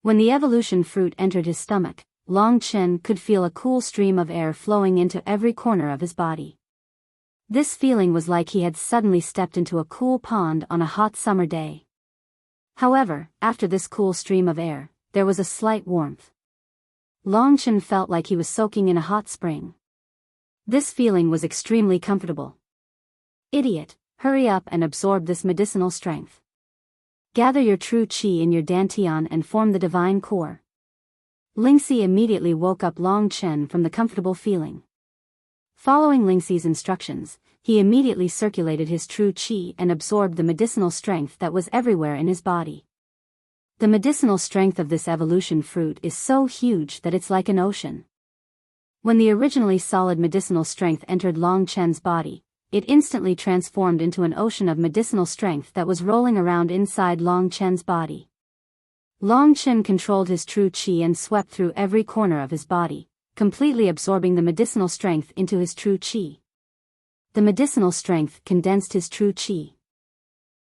Speaker 1: When the evolution fruit entered his stomach, Long Chen could feel a cool stream of air flowing into every corner of his body. This feeling was like he had suddenly stepped into a cool pond on a hot summer day. However, after this cool stream of air, there was a slight warmth. Long Chen felt like he was soaking in a hot spring. This feeling was extremely comfortable. Idiot, hurry up and absorb this medicinal strength. Gather your true qi in your dantian and form the divine core. Lingxi immediately woke up Long Chen from the comfortable feeling. Following Lingxi's instructions, he immediately circulated his true qi and absorbed the medicinal strength that was everywhere in his body. The medicinal strength of this evolution fruit is so huge that it's like an ocean. When the originally solid medicinal strength entered Long Chen's body, it instantly transformed into an ocean of medicinal strength that was rolling around inside Long Chen's body. Long Chen controlled his true qi and swept through every corner of his body, completely absorbing the medicinal strength into his true qi. The medicinal strength condensed his true qi.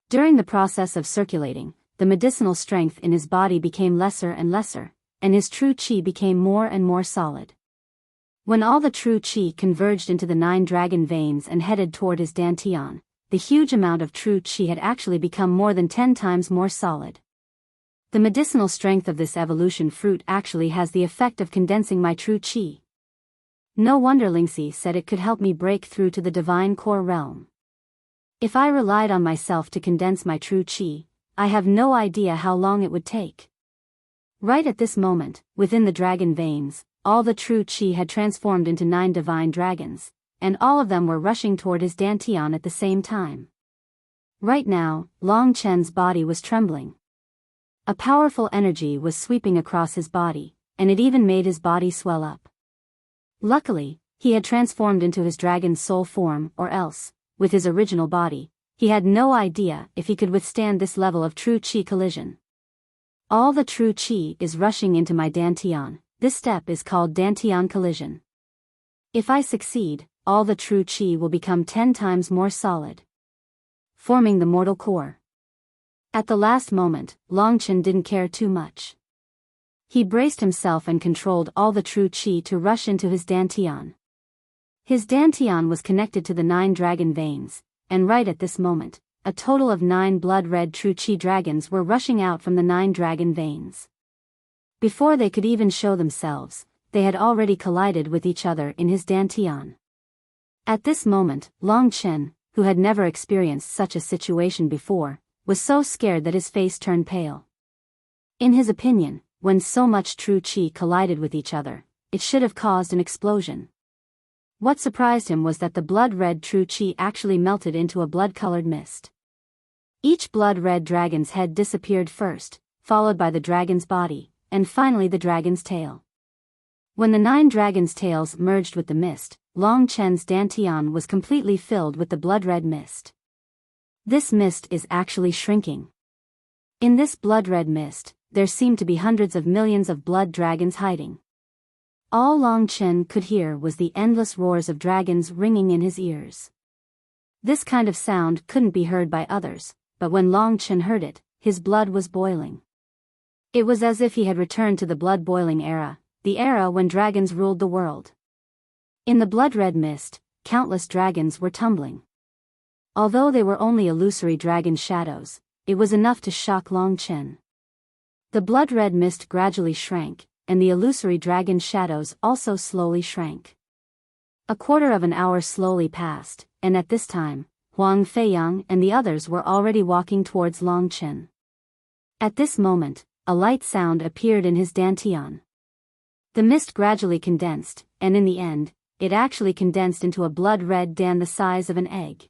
Speaker 1: During the process of circulating, the medicinal strength in his body became lesser and lesser, and his true qi became more and more solid. When all the true qi converged into the 9 dragon veins and headed toward his dantian, the huge amount of true qi had actually become more than 10 times more solid. The medicinal strength of this evolution fruit actually has the effect of condensing my true qi. No wonder Lingxi said it could help me break through to the divine core realm. If I relied on myself to condense my true qi, I have no idea how long it would take. Right at this moment, within the dragon veins, all the true qi had transformed into 9 divine dragons, and all of them were rushing toward his dantian at the same time. Right now, Long Chen's body was trembling. A powerful energy was sweeping across his body, and it even made his body swell up. Luckily, he had transformed into his dragon's soul form, or else, with his original body, he had no idea if he could withstand this level of true qi collision. All the true qi is rushing into my dantian. This step is called dantian collision. If I succeed, all the true qi will become 10 times more solid, forming the mortal core. At the last moment, Long Chen didn't care too much. He braced himself and controlled all the true qi to rush into his dantian. His dantian was connected to the 9 dragon veins, and right at this moment, a total of 9 blood-red true qi dragons were rushing out from the 9 dragon veins. Before they could even show themselves, they had already collided with each other in his dantian. At this moment, Long Chen, who had never experienced such a situation before, was so scared that his face turned pale. In his opinion, when so much true qi collided with each other, it should have caused an explosion. What surprised him was that the blood-red true qi actually melted into a blood-colored mist. Each blood-red dragon's head disappeared first, followed by the dragon's body, and finally the dragon's tail. When the 9 dragons' tails merged with the mist, Long Chen's dantian was completely filled with the blood-red mist. This mist is actually shrinking. In this blood-red mist, there seemed to be hundreds of millions of blood dragons hiding. All Long Chen could hear was the endless roars of dragons ringing in his ears. This kind of sound couldn't be heard by others, but when Long Chen heard it, his blood was boiling. It was as if he had returned to the blood-boiling era, the era when dragons ruled the world. In the blood-red mist, countless dragons were tumbling. Although they were only illusory dragon shadows, it was enough to shock Long Chen. The blood-red mist gradually shrank, and the illusory dragon shadows also slowly shrank. A quarter of an hour slowly passed, and at this time, Huang Feiyang and the others were already walking towards Long Chen. At this moment, a light sound appeared in his dantian. The mist gradually condensed, and in the end, it actually condensed into a blood-red Dan the size of an egg.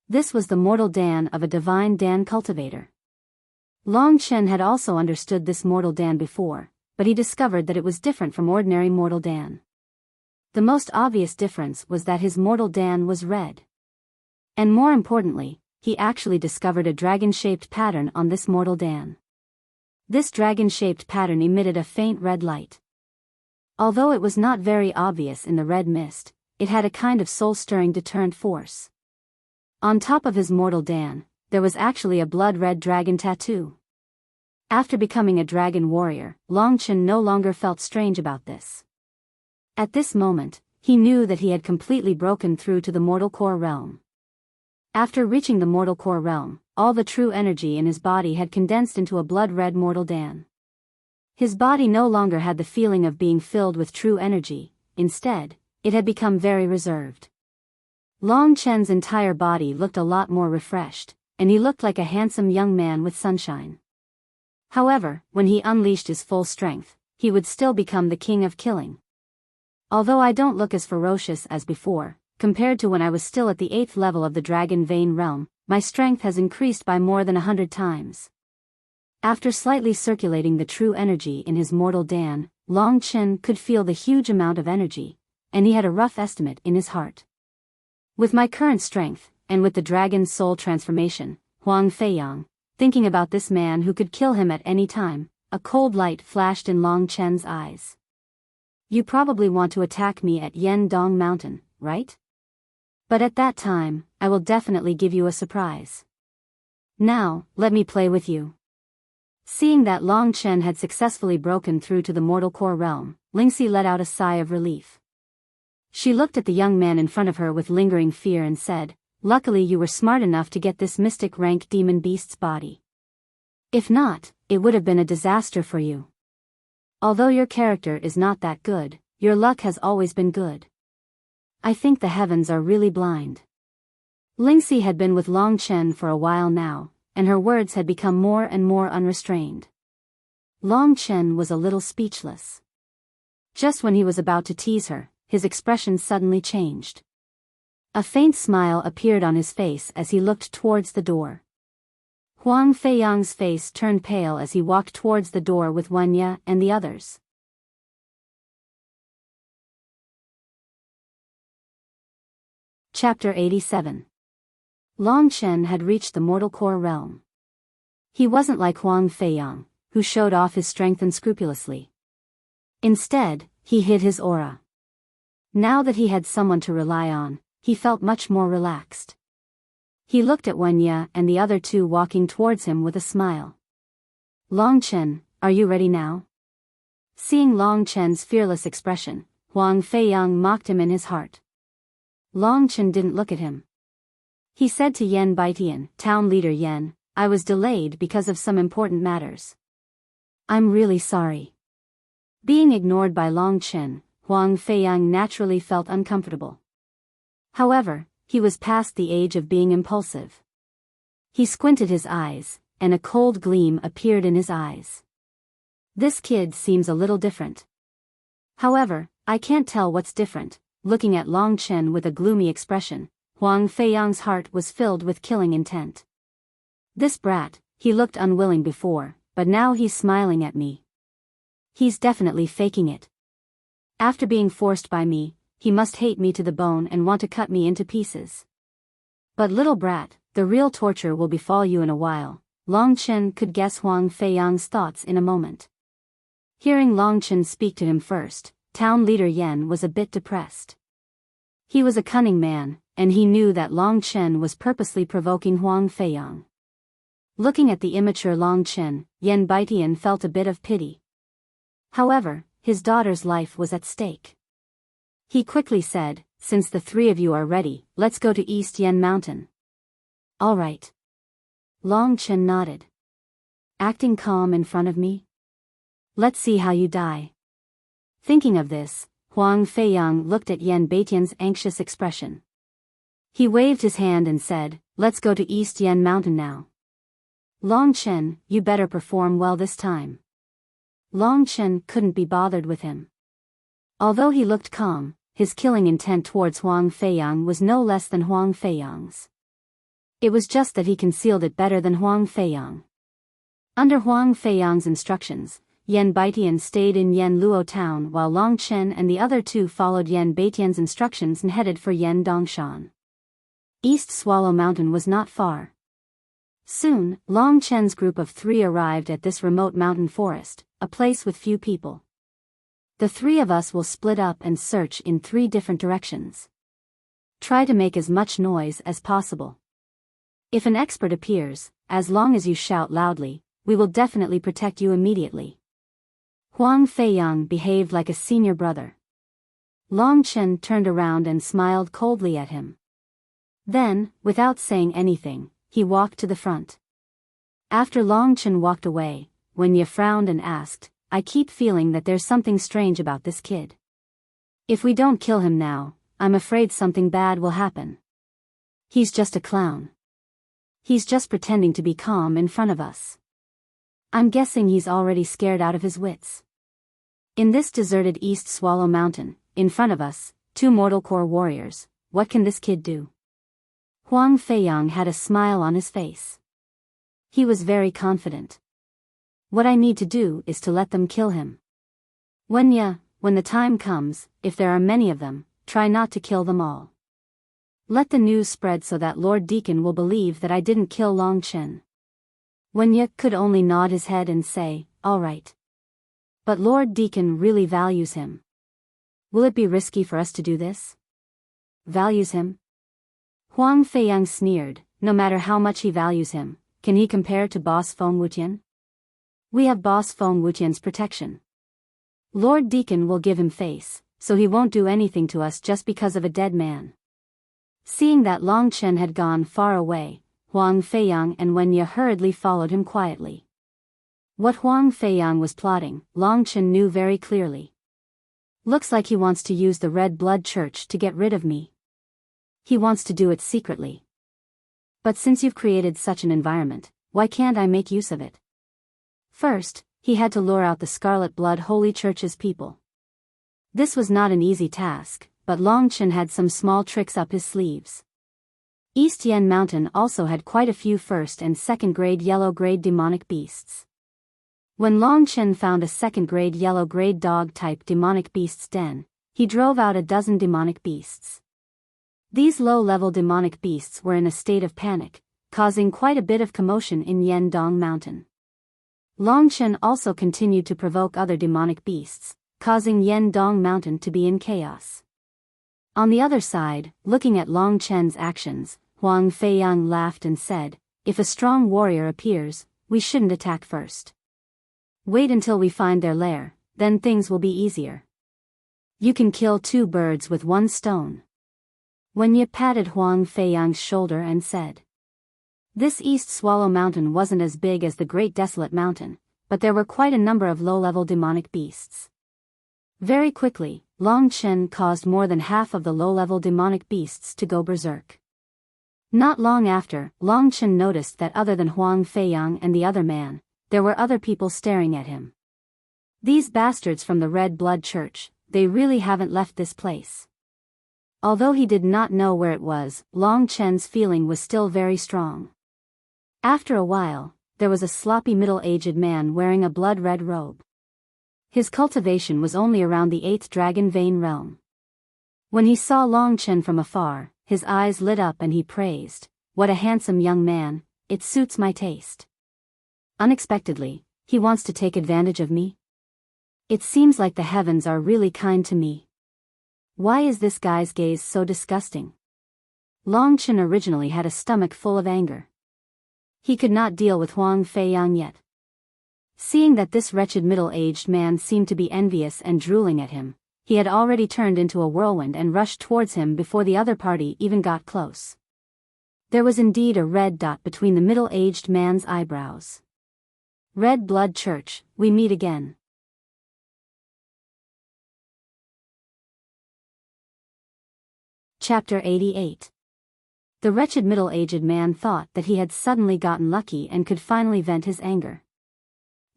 Speaker 1: This was the mortal Dan of a divine Dan cultivator. Long Chen had also understood this mortal Dan before, but he discovered that it was different from ordinary mortal Dan. The most obvious difference was that his mortal Dan was red. And more importantly, he actually discovered a dragon-shaped pattern on this mortal Dan. This dragon-shaped pattern emitted a faint red light. Although it was not very obvious in the red mist, it had a kind of soul-stirring deterrent force. On top of his mortal Dan, there was actually a blood-red dragon tattoo. After becoming a dragon warrior, Long Chen no longer felt strange about this. At this moment, he knew that he had completely broken through to the mortal core realm. After reaching the mortal core realm, all the true energy in his body had condensed into a blood-red mortal Dan. His body no longer had the feeling of being filled with true energy, instead, it had become very reserved. Long Chen's entire body looked a lot more refreshed, and he looked like a handsome young man with sunshine. However, when he unleashed his full strength, he would still become the king of killing. Although I don't look as ferocious as before, compared to when I was still at the 8th level of the Dragon Vein realm, my strength has increased by more than 100 times. After slightly circulating the true energy in his mortal Dan, Long Chen could feel the huge amount of energy, and he had a rough estimate in his heart. With my current strength, and with the dragon's soul transformation, Huang Feiyang, thinking about this man who could kill him at any time, a cold light flashed in Long Chen's eyes. You probably want to attack me at Yendong Mountain, right? But at that time, I will definitely give you a surprise. Now, let me play with you. Seeing that Long Chen had successfully broken through to the mortal core realm, Lingxi let out a sigh of relief. She looked at the young man in front of her with lingering fear and said, "Luckily you were smart enough to get this mystic rank demon beast's body. If not, it would have been a disaster for you. Although your character is not that good, your luck has always been good. I think the heavens are really blind." Lingxi had been with Long Chen for a while now, and her words had become more and more unrestrained. Long Chen was a little speechless. Just when he was about to tease her, his expression suddenly changed. A faint smile appeared on his face as he looked towards the door. Huang Feiyang's face turned pale as he walked towards the door with Wenya and the others. Chapter 87. Long Chen had reached the mortal core realm. He wasn't like Huang Feiyang, who showed off his strength unscrupulously. Instead, he hid his aura. Now that he had someone to rely on, he felt much more relaxed. He looked at Wenya and the other two walking towards him with a smile. "Long Chen, are you ready now?" Seeing Long Chen's fearless expression, Huang Feiyang mocked him in his heart. Long Chen didn't look at him. He said to Yan Baitian, "Town leader Yan, I was delayed because of some important matters. I'm really sorry." Being ignored by Long Chen, Huang Feiyang naturally felt uncomfortable. However, he was past the age of being impulsive. He squinted his eyes, and a cold gleam appeared in his eyes. This kid seems a little different. However, I can't tell what's different. Looking at Long Chen with a gloomy expression, Huang Feiyang's heart was filled with killing intent. This brat, he looked unwilling before, but now he's smiling at me. He's definitely faking it. After being forced by me, he must hate me to the bone and want to cut me into pieces. But little brat, the real torture will befall you in a while. Long Chen could guess Huang Feiyang's thoughts in a moment. Hearing Long Chen speak to him first, town leader Yan was a bit depressed. He was a cunning man, and he knew that Long Chen was purposely provoking Huang Feiyang. Looking at the immature Long Chen, Yan Baitian felt a bit of pity. However, his daughter's life was at stake. He quickly said, "Since the three of you are ready, let's go to East Yen Mountain." "All right." Long Chen nodded. "Acting calm in front of me? Let's see how you die." Thinking of this, Huang Feiyang looked at Yan Baitian's anxious expression. He waved his hand and said, "Let's go to East Yen Mountain now. Long Chen, you better perform well this time." Long Chen couldn't be bothered with him. Although he looked calm, his killing intent towards Huang Feiyang was no less than Huang Feiyang's. It was just that he concealed it better than Huang Feiyang. Under Huang Feiyang's instructions, Yan Baitian stayed in Yan Luo town while Long Chen and the other two followed Yan Baitian's instructions and headed for Yan Dongshan. East Swallow Mountain was not far. Soon, Long Chen's group of 3 arrived at this remote mountain forest, a place with few people. The 3 of us will split up and search in 3 different directions. Try to make as much noise as possible. If an expert appears, as long as you shout loudly, we will definitely protect you immediately. Huang Feiyang behaved like a senior brother. Long Chen turned around and smiled coldly at him. Then, without saying anything, he walked to the front. After Long Chen walked away, Wenye frowned and asked, I keep feeling that there's something strange about this kid. If we don't kill him now, I'm afraid something bad will happen. He's just a clown. He's just pretending to be calm in front of us. I'm guessing he's already scared out of his wits. In this deserted East Swallow Mountain, in front of us, 2 mortal core warriors, what can this kid do? Huang Feiyang had a smile on his face. He was very confident. What I need to do is to let them kill him. When the time comes, if there are many of them, try not to kill them all. Let the news spread so that Lord Deacon will believe that I didn't kill Long Chen. Wenye could only nod his head and say, all right. But Lord Deacon really values him. Will it be risky for us to do this? Values him? Huang Feiyang sneered, no matter how much he values him, can he compare to Boss Feng Wutian? We have Boss Feng Wutian's protection. Lord Deacon will give him face, so he won't do anything to us just because of a dead man. Seeing that Long Chen had gone far away, Huang Feiyang and Wenye hurriedly followed him quietly. What Huang Feiyang was plotting, Long Chen knew very clearly. Looks like he wants to use the Red Blood Church to get rid of me. He wants to do it secretly. But since you've created such an environment, why can't I make use of it? First, he had to lure out the Scarlet Blood Holy Church's people. This was not an easy task, but Long Chen had some small tricks up his sleeves. East Yen Mountain also had quite a few 1st and 2nd grade yellow-grade demonic beasts. When Long Chen found a 2nd grade yellow-grade dog-type demonic beast's den, he drove out a dozen demonic beasts. These low-level demonic beasts were in a state of panic, causing quite a bit of commotion in Yendong Mountain. Long Chen also continued to provoke other demonic beasts, causing Yendong Mountain to be in chaos. On the other side, looking at Long Chen's actions, Huang Feiyang laughed and said, if a strong warrior appears, we shouldn't attack first. Wait until we find their lair, then things will be easier. You can kill 2 birds with 1 stone. Wenye patted Huang Feiyang's shoulder and said. This East Swallow Mountain wasn't as big as the Great Desolate Mountain, but there were quite a number of low-level demonic beasts. Very quickly, Long Chen caused more than half of the low-level demonic beasts to go berserk. Not long after, Long Chen noticed that other than Huang Feiyang and the other man, there were other people staring at him. These bastards from the Red Blood Church, they really haven't left this place. Although he did not know where it was, Long Chen's feeling was still very strong. After a while, there was a sloppy middle-aged man wearing a blood-red robe. His cultivation was only around the 8th Dragon Vein realm. When he saw Long Chen from afar, his eyes lit up and he praised, what a handsome young man, it suits my taste. Unexpectedly, he wants to take advantage of me? It seems like the heavens are really kind to me. Why is this guy's gaze so disgusting? Long Chen originally had a stomach full of anger. He could not deal with Huang Feiyang yet. Seeing that this wretched middle-aged man seemed to be envious and drooling at him, he had already turned into a whirlwind and rushed towards him before the other party even got close. There was indeed a red dot between the middle-aged man's eyebrows. Red Blood Church, we meet again. Chapter 88. The wretched middle-aged man thought that he had suddenly gotten lucky and could finally vent his anger.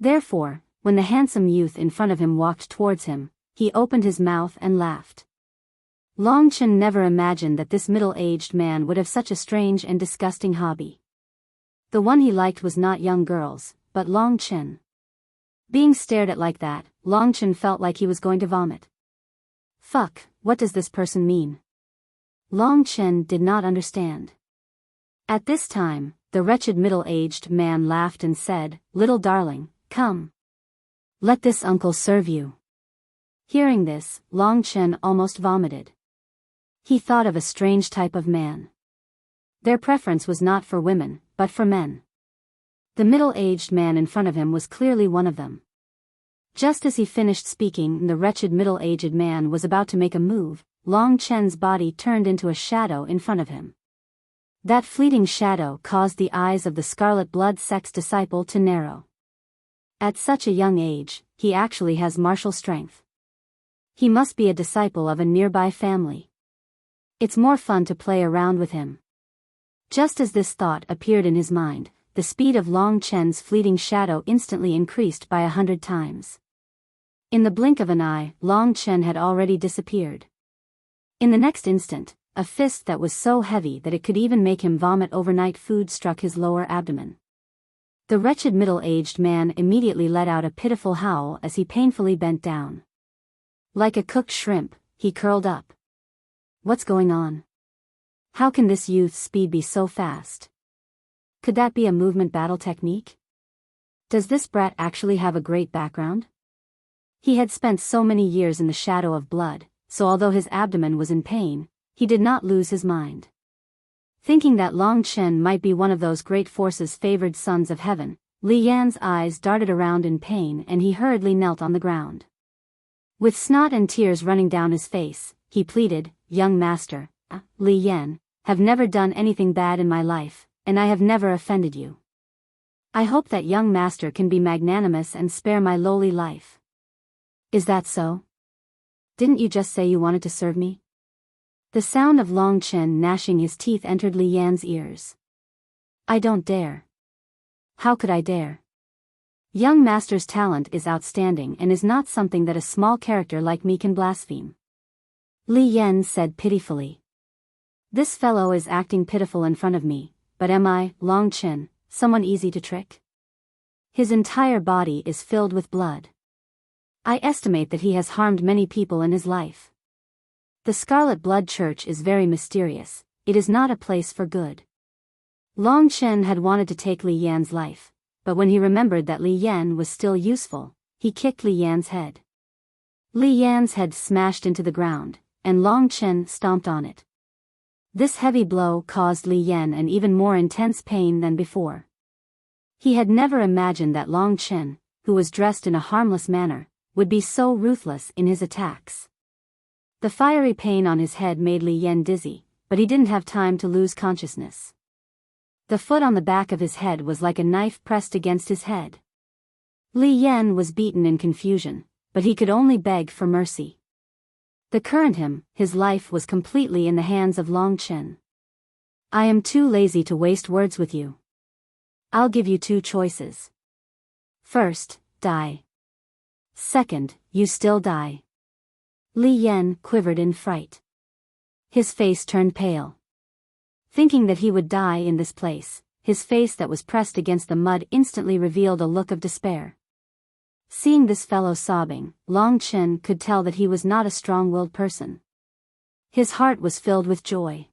Speaker 1: Therefore, when the handsome youth in front of him walked towards him, he opened his mouth and laughed. Long Chen never imagined that this middle-aged man would have such a strange and disgusting hobby. The one he liked was not young girls, but Long Chen. Being stared at like that, Long Chen felt like he was going to vomit. Fuck, what does this person mean? Long Chen did not understand. At this time, the wretched middle-aged man laughed and said, "Little darling, come. Let this uncle serve you." Hearing this, Long Chen almost vomited. He thought of a strange type of man. Their preference was not for women, but for men. The middle-aged man in front of him was clearly one of them. Just as he finished speaking, the wretched middle-aged man was about to make a move. Long Chen's body turned into a shadow in front of him. That fleeting shadow caused the eyes of the scarlet blood sex disciple to narrow. At such a young age, he actually has martial strength. He must be a disciple of a nearby family. It's more fun to play around with him. Just as this thought appeared in his mind, the speed of Long Chen's fleeting shadow instantly increased by 100 times. In the blink of an eye, Long Chen had already disappeared. In the next instant, a fist that was so heavy that it could even make him vomit overnight food struck his lower abdomen. The wretched middle-aged man immediately let out a pitiful howl as he painfully bent down. Like a cooked shrimp, he curled up. What's going on? How can this youth's speed be so fast? Could that be a movement battle technique? Does this brat actually have a great background? He had spent so many years in the shadow of blood, so although his abdomen was in pain, he did not lose his mind. Thinking that Long Chen might be one of those great forces favored sons of heaven, Li Yan's eyes darted around in pain and he hurriedly knelt on the ground. With snot and tears running down his face, he pleaded, "Young master, Li Yan, have never done anything bad in my life, and I have never offended you. I hope that young master can be magnanimous and spare my lowly life." "Is that so? Didn't you just say you wanted to serve me?" The sound of Long Chen gnashing his teeth entered Li Yan's ears. "I don't dare. How could I dare? Young master's talent is outstanding and is not something that a small character like me can blaspheme." Li Yan said pitifully. "This fellow is acting pitiful in front of me, but am I, Long Chen, someone easy to trick? His entire body is filled with blood. I estimate that he has harmed many people in his life. The Scarlet Blood Church is very mysterious, it is not a place for good." Long Chen had wanted to take Li Yan's life, but when he remembered that Li Yan was still useful, he kicked Li Yan's head. Li Yan's head smashed into the ground, and Long Chen stomped on it. This heavy blow caused Li Yan an even more intense pain than before. He had never imagined that Long Chen, who was dressed in a harmless manner, would be so ruthless in his attacks. The fiery pain on his head made Li Yan dizzy, but he didn't have time to lose consciousness. The foot on the back of his head was like a knife pressed against his head. Li Yan was beaten in confusion, but he could only beg for mercy. The current his life was completely in the hands of Long Chen. "I am too lazy to waste words with you. I'll give you two choices. First, die. Second, you still die." Li Yan quivered in fright. His face turned pale. Thinking that he would die in this place, his face that was pressed against the mud instantly revealed a look of despair. Seeing this fellow sobbing, Long Chen could tell that he was not a strong-willed person. His heart was filled with joy.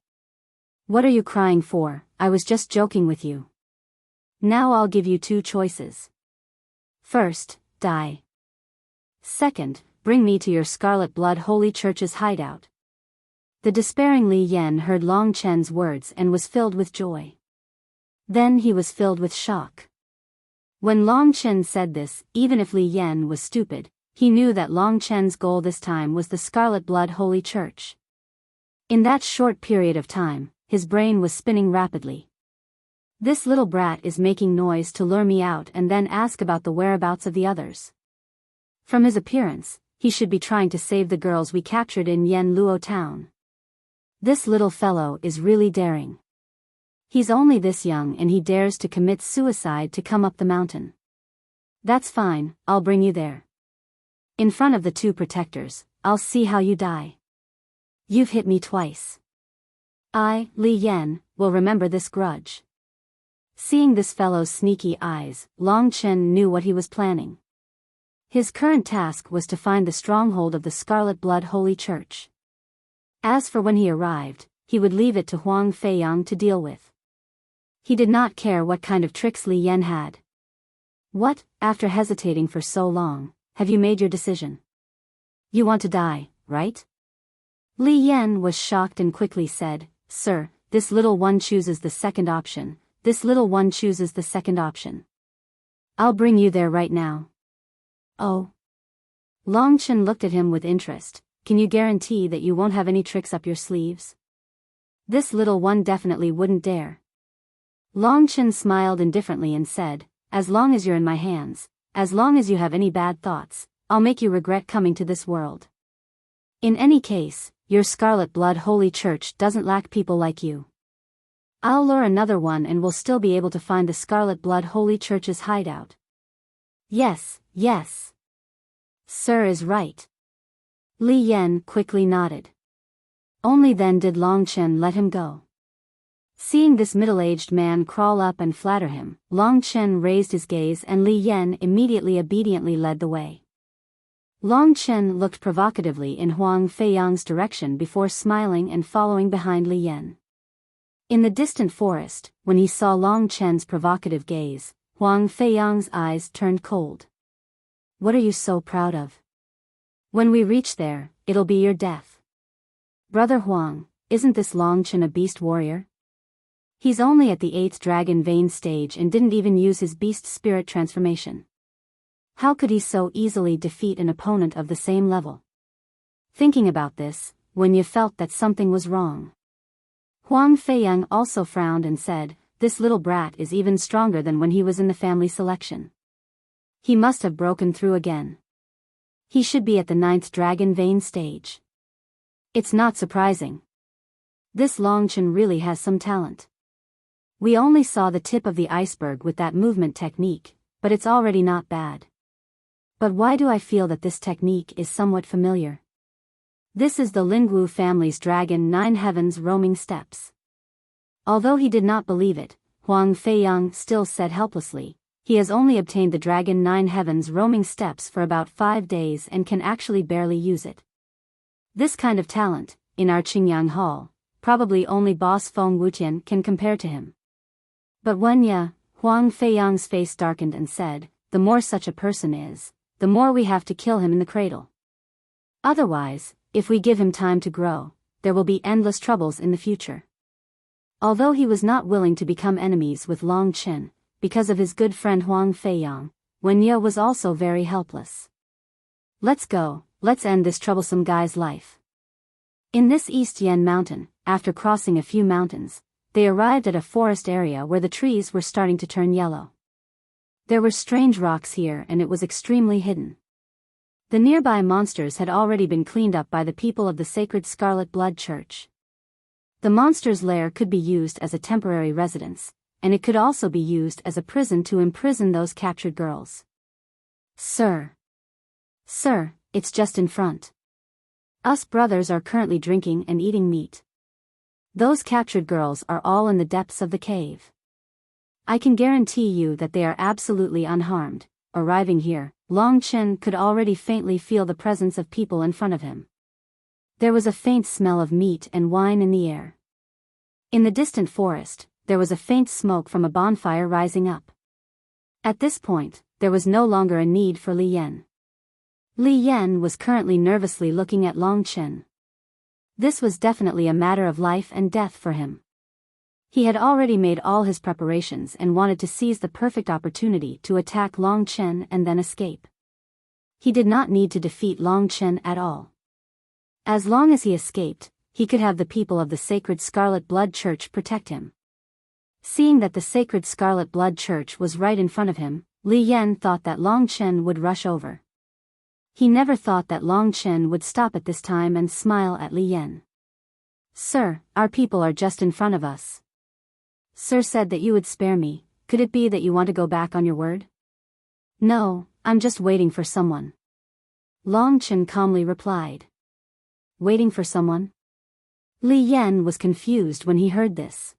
Speaker 1: "What are you crying for? I was just joking with you. Now I'll give you two choices. First, die. Second, bring me to your Scarlet Blood Holy Church's hideout." The despairing Li Yan heard Long Chen's words and was filled with joy. Then he was filled with shock. When Long Chen said this, even if Li Yan was stupid, he knew that Long Chen's goal this time was the Scarlet Blood Holy Church. In that short period of time, his brain was spinning rapidly. This little brat is making noise to lure me out and then ask about the whereabouts of the others. From his appearance, he should be trying to save the girls we captured in Yen Luo town. This little fellow is really daring. He's only this young and he dares to commit suicide to come up the mountain. That's fine, I'll bring you there. In front of the two protectors, I'll see how you die. You've hit me twice. I, Li Yan, will remember this grudge. Seeing this fellow's sneaky eyes, Long Chen knew what he was planning. His current task was to find the stronghold of the Scarlet Blood Holy Church. As for when he arrived, he would leave it to Huang Feiyang to deal with. He did not care what kind of tricks Li Yan had. What, after hesitating for so long, have you made your decision? You want to die, right? Li Yan was shocked and quickly said, Sir, this little one chooses the second option. This little one chooses the second option. I'll bring you there right now. Oh. Long Chen looked at him with interest. Can you guarantee that you won't have any tricks up your sleeves? This little one definitely wouldn't dare. Long Chen smiled indifferently and said, as long as you're in my hands, as long as you have any bad thoughts, I'll make you regret coming to this world. In any case, your Scarlet Blood Holy Church doesn't lack people like you. I'll lure another one and we'll still be able to find the Scarlet Blood Holy Church's hideout. Yes, yes. Sir is right. Li Yan quickly nodded. Only then did Long Chen let him go. Seeing this middle-aged man crawl up and flatter him, Long Chen raised his gaze and Li Yan immediately obediently led the way. Long Chen looked provocatively in Huang Feiyang's direction before smiling and following behind Li Yan. In the distant forest, when he saw Long Chen's provocative gaze, Huang Feiyang's eyes turned cold. What are you so proud of? When we reach there, it'll be your death. Brother Huang, isn't this Long Chen a beast warrior? He's only at the 8th dragon vein stage and didn't even use his beast spirit transformation. How could he so easily defeat an opponent of the same level? Thinking about this, Wunya felt that something was wrong. Huang Feiyang also frowned and said, this little brat is even stronger than when he was in the family selection. He must have broken through again. He should be at the 9th dragon vein stage. It's not surprising. This Long Chen really has some talent. We only saw the tip of the iceberg with that movement technique, but it's already not bad. But why do I feel that this technique is somewhat familiar? This is the Lingwu family's dragon 9 heavens roaming steps. Although he did not believe it, Huang Feiyang still said helplessly, he has only obtained the dragon 9 heavens roaming steps for about 5 days and can actually barely use it. This kind of talent, in our Qingyang Hall, probably only boss Feng Wutian can compare to him. But Wunya, Huang Feiyang's face darkened and said, the more such a person is, the more we have to kill him in the cradle. Otherwise, if we give him time to grow, there will be endless troubles in the future. Although he was not willing to become enemies with Long Chen, because of his good friend Huang Feiyang, Wunya was also very helpless. Let's go, let's end this troublesome guy's life. In this East Yen mountain, after crossing a few mountains, they arrived at a forest area where the trees were starting to turn yellow. There were strange rocks here and it was extremely hidden. The nearby monsters had already been cleaned up by the people of the Sacred Scarlet Blood Church. The monster's lair could be used as a temporary residence, and it could also be used as a prison to imprison those captured girls. Sir, it's just in front. Us brothers are currently drinking and eating meat. Those captured girls are all in the depths of the cave. I can guarantee you that they are absolutely unharmed. Arriving here, Long Chen could already faintly feel the presence of people in front of him. There was a faint smell of meat and wine in the air. In the distant forest, there was a faint smoke from a bonfire rising up. At this point, there was no longer a need for Li Yan. Li Yan was currently nervously looking at Long Chen. This was definitely a matter of life and death for him. He had already made all his preparations and wanted to seize the perfect opportunity to attack Long Chen and then escape. He did not need to defeat Long Chen at all. As long as he escaped, he could have the people of the Sacred Scarlet Blood Church protect him. Seeing that the Sacred Scarlet Blood Church was right in front of him, Li Yan thought that Long Chen would rush over. He never thought that Long Chen would stop at this time and smile at Li Yan. Sir, our people are just in front of us. Sir said that you would spare me. Could it be that you want to go back on your word? No, I'm just waiting for someone. Long Chen calmly replied. Waiting for someone? Li Yan was confused when he heard this.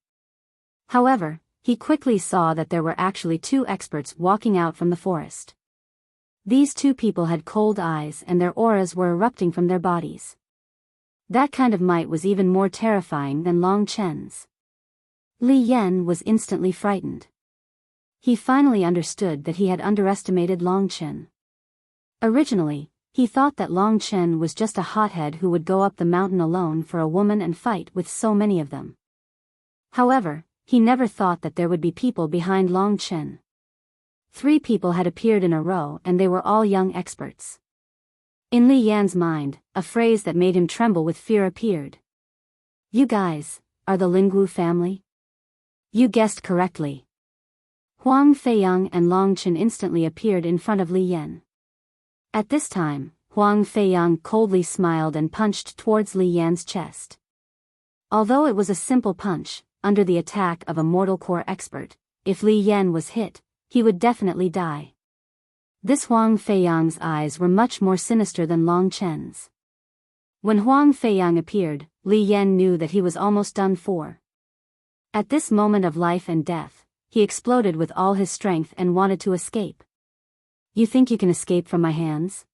Speaker 1: However, he quickly saw that there were actually two experts walking out from the forest. These two people had cold eyes and their auras were erupting from their bodies. That kind of might was even more terrifying than Long Chen's. Li Yan was instantly frightened. He finally understood that he had underestimated Long Chen. Originally, he thought that Long Chen was just a hothead who would go up the mountain alone for a woman and fight with so many of them. However, he never thought that there would be people behind Long Chen. 3 people had appeared in a row and they were all young experts. In Li Yan's mind, a phrase that made him tremble with fear appeared. "You guys, are the Lingwu family?" "You guessed correctly." Huang Feiyang and Long Chen instantly appeared in front of Li Yan. At this time, Huang Feiyang coldly smiled and punched towards Li Yan's chest. Although it was a simple punch, under the attack of a mortal core expert, if Li Yan was hit, he would definitely die. This Huang Feiyang's eyes were much more sinister than Long Chen's. When Huang Feiyang appeared, Li Yan knew that he was almost done for. At this moment of life and death, he exploded with all his strength and wanted to escape. "You think you can escape from my hands?"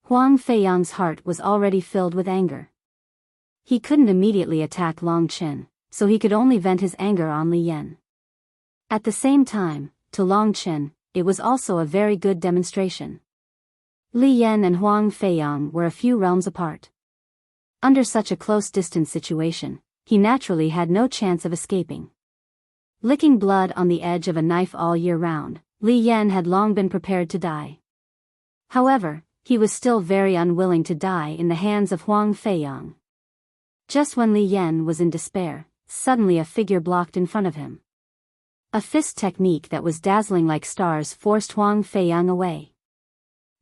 Speaker 1: Huang Feiyang's heart was already filled with anger. He couldn't immediately attack Long Chen, so he could only vent his anger on Li Yan. At the same time, to Long Chen, it was also a very good demonstration. Li Yan and Huang Feiyang were a few realms apart. Under such a close-distance situation, he naturally had no chance of escaping. Licking blood on the edge of a knife all year round, Li Yan had long been prepared to die. However, he was still very unwilling to die in the hands of Huang Feiyang. Just when Li Yan was in despair, suddenly a figure blocked in front of him. A fist technique that was dazzling like stars forced Huang Feiyang away.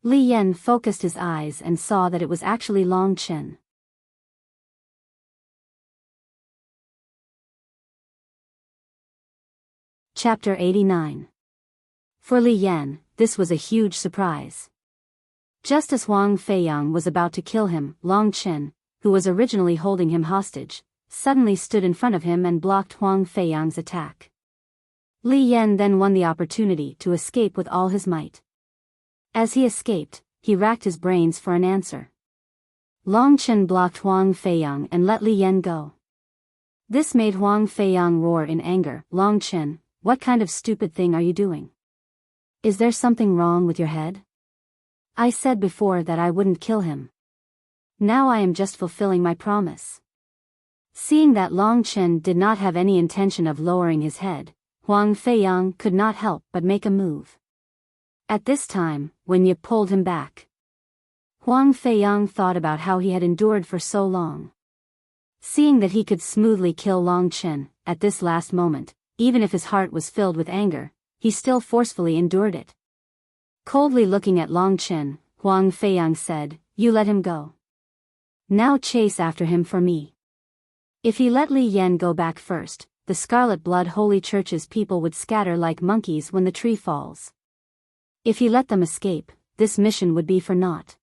Speaker 1: Li Yan focused his eyes and saw that it was actually Long Chen. Chapter 89. For Li Yan, this was a huge surprise. Just as Huang Feiyang was about to kill him, Long Chen, who was originally holding him hostage, suddenly stood in front of him and blocked Huang Feiyang's attack. Li Yan then won the opportunity to escape with all his might. As he escaped, he racked his brains for an answer. Long Chen blocked Huang Feiyang and let Li Yan go. This made Huang Feiyang roar in anger. "Long Chen, what kind of stupid thing are you doing? Is there something wrong with your head? I said before that I wouldn't kill him. Now I am just fulfilling my promise." Seeing that Long Chen did not have any intention of lowering his head, Huang Feiyang could not help but make a move. At this time, Wen Yi pulled him back. Huang Feiyang thought about how he had endured for so long. Seeing that he could smoothly kill Long Chen, at this last moment, even if his heart was filled with anger, he still forcefully endured it. Coldly looking at Long Chen, Huang Feiyang said, "You let him go. Now chase after him for me." If he let Li Yan go back first, the Scarlet Blood Holy Church's people would scatter like monkeys when the tree falls. If he let them escape, this mission would be for naught.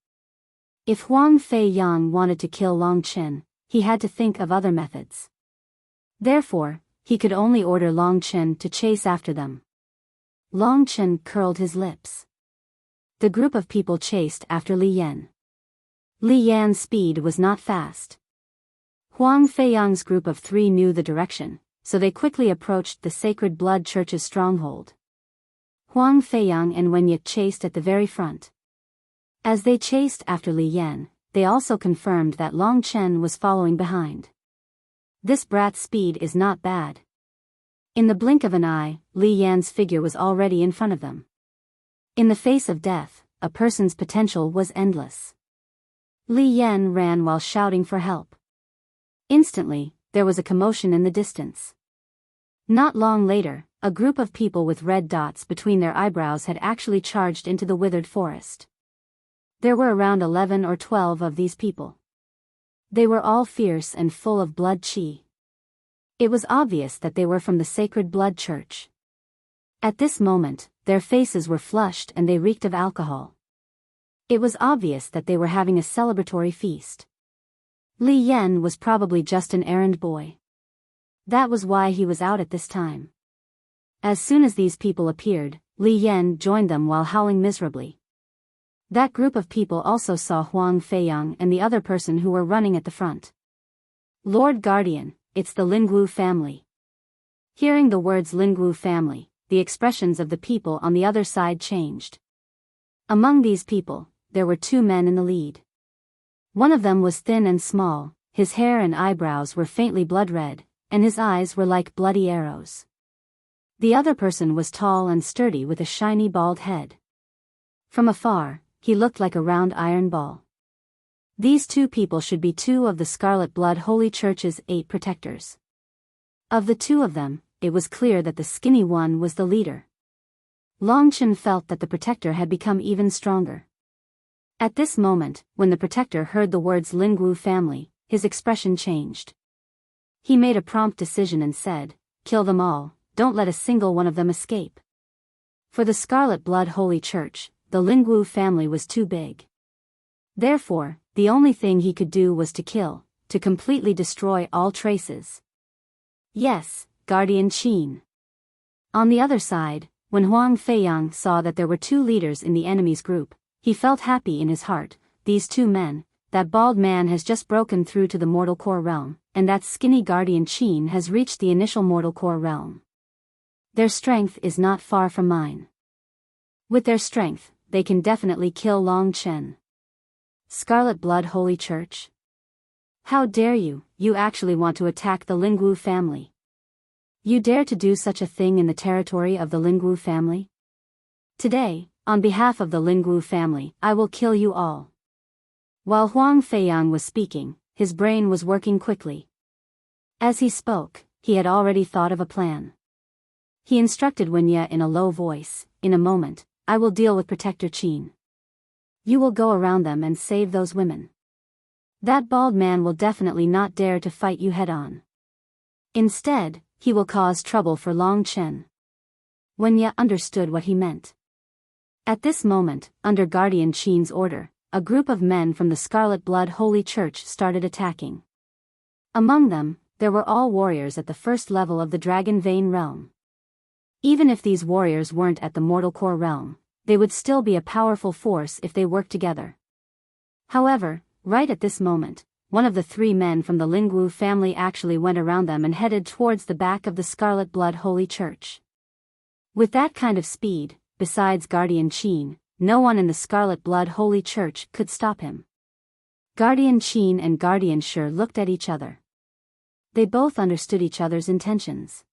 Speaker 1: If Huang Feiyang wanted to kill Long Chen, he had to think of other methods. Therefore, he could only order Long Chen to chase after them. Long Chen curled his lips. The group of people chased after Li Yan. Li Yan's speed was not fast. Huang Feiyang's group of 3 knew the direction, so they quickly approached the Sacred Blood Church's stronghold. Huang Feiyang and Wen Yi chased at the very front. As they chased after Li Yan, they also confirmed that Long Chen was following behind. This brat's speed is not bad. In the blink of an eye, Li Yan's figure was already in front of them. In the face of death, a person's potential was endless. Li Yan ran while shouting for help. Instantly, there was a commotion in the distance. Not long later, a group of people with red dots between their eyebrows had actually charged into the withered forest. There were around 11 or 12 of these people. They were all fierce and full of blood qi. It was obvious that they were from the Sacred Blood Church. At this moment, their faces were flushed and they reeked of alcohol. It was obvious that they were having a celebratory feast. Li Yan was probably just an errand boy. That was why he was out at this time. As soon as these people appeared, Li Yan joined them while howling miserably. That group of people also saw Huang Feiyang and the other person who were running at the front. Lord Guardian, it's the Lingwu family. Hearing the words Lingwu family, the expressions of the people on the other side changed. Among these people, there were two men in the lead. One of them was thin and small, his hair and eyebrows were faintly blood red, and his eyes were like bloody arrows. The other person was tall and sturdy with a shiny bald head. From afar, he looked like a round iron ball. These two people should be two of the Scarlet Blood Holy Church's 8 protectors. Of the two of them, it was clear that the skinny one was the leader. Longchen felt that the protector had become even stronger. At this moment, when the protector heard the words Lingwu family, his expression changed. He made a prompt decision and said, "Kill them all, don't let a single one of them escape." For the Scarlet Blood Holy Church, the Lingwu family was too big. Therefore, the only thing he could do was to kill, to completely destroy all traces. Yes, Guardian Qin. On the other side, when Huang Feiyang saw that there were two leaders in the enemy's group, he felt happy in his heart. These two men, that bald man has just broken through to the mortal core realm, and that skinny Guardian Qin has reached the initial mortal core realm. Their strength is not far from mine. With their strength, they can definitely kill Long Chen. Scarlet Blood Holy Church? How dare you, you actually want to attack the Lingwu family? You dare to do such a thing in the territory of the Lingwu family? Today, on behalf of the Lingwu family, I will kill you all. While Huang Feiyang was speaking, his brain was working quickly. As he spoke, he had already thought of a plan. He instructed Wunya in a low voice, "In a moment, I will deal with Protector Qin. You will go around them and save those women. That bald man will definitely not dare to fight you head-on. Instead, he will cause trouble for Long Chen." Wunya understood what he meant. At this moment, under Guardian Qin's order, a group of men from the Scarlet Blood Holy Church started attacking. Among them, there were all warriors at the first level of the Dragon Vein realm. Even if these warriors weren't at the Mortal Core realm, they would still be a powerful force if they worked together. However, right at this moment, one of the 3 men from the Lingwu family actually went around them and headed towards the back of the Scarlet Blood Holy Church. With that kind of speed, besides Guardian Qin, no one in the Scarlet Blood Holy Church could stop him. Guardian Qin and Guardian Shi looked at each other. They both understood each other's intentions.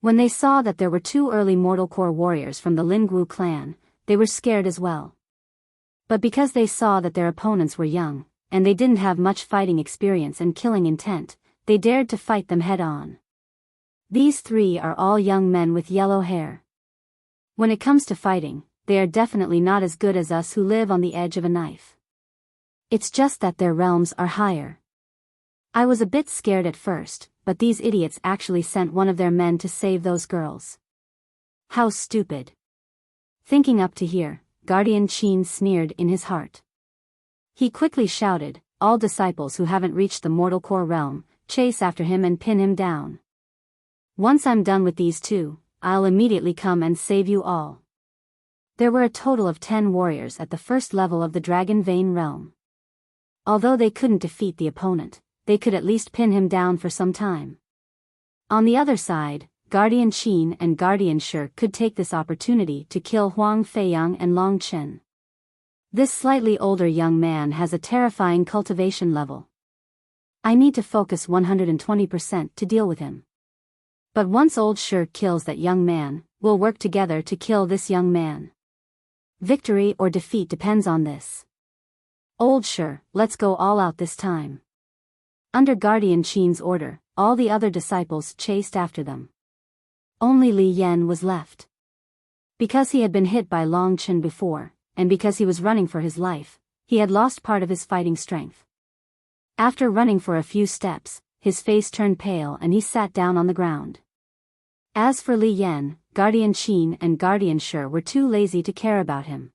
Speaker 1: When they saw that there were 2 early Mortal Core warriors from the Lingwu clan, they were scared as well. But because they saw that their opponents were young, and they didn't have much fighting experience and killing intent, they dared to fight them head-on. These 3 are all young men with yellow hair. When it comes to fighting, they are definitely not as good as us who live on the edge of a knife. It's just that their realms are higher. I was a bit scared at first, but these idiots actually sent one of their men to save those girls. How stupid. Thinking up to here, Guardian Qin sneered in his heart. He quickly shouted, "All disciples who haven't reached the Mortal Core realm, chase after him and pin him down. Once I'm done with these 2, I'll immediately come and save you all." There were a total of 10 warriors at the first level of the Dragon Vein realm. Although they couldn't defeat the opponent, they could at least pin him down for some time. On the other side, Guardian Qin and Guardian Shi could take this opportunity to kill Huang Feiyang and Long Chen. This slightly older young man has a terrifying cultivation level. I need to focus 120% to deal with him. But once old Shi kills that young man, we'll work together to kill this young man. Victory or defeat depends on this. Old Shi, let's go all out this time. Under Guardian Qin's order, all the other disciples chased after them. Only Li Yan was left. Because he had been hit by Long Chen before, and because he was running for his life, he had lost part of his fighting strength. After running for a few steps, his face turned pale and he sat down on the ground. As for Li Yan, Guardian Qin and Guardian Shi were too lazy to care about him.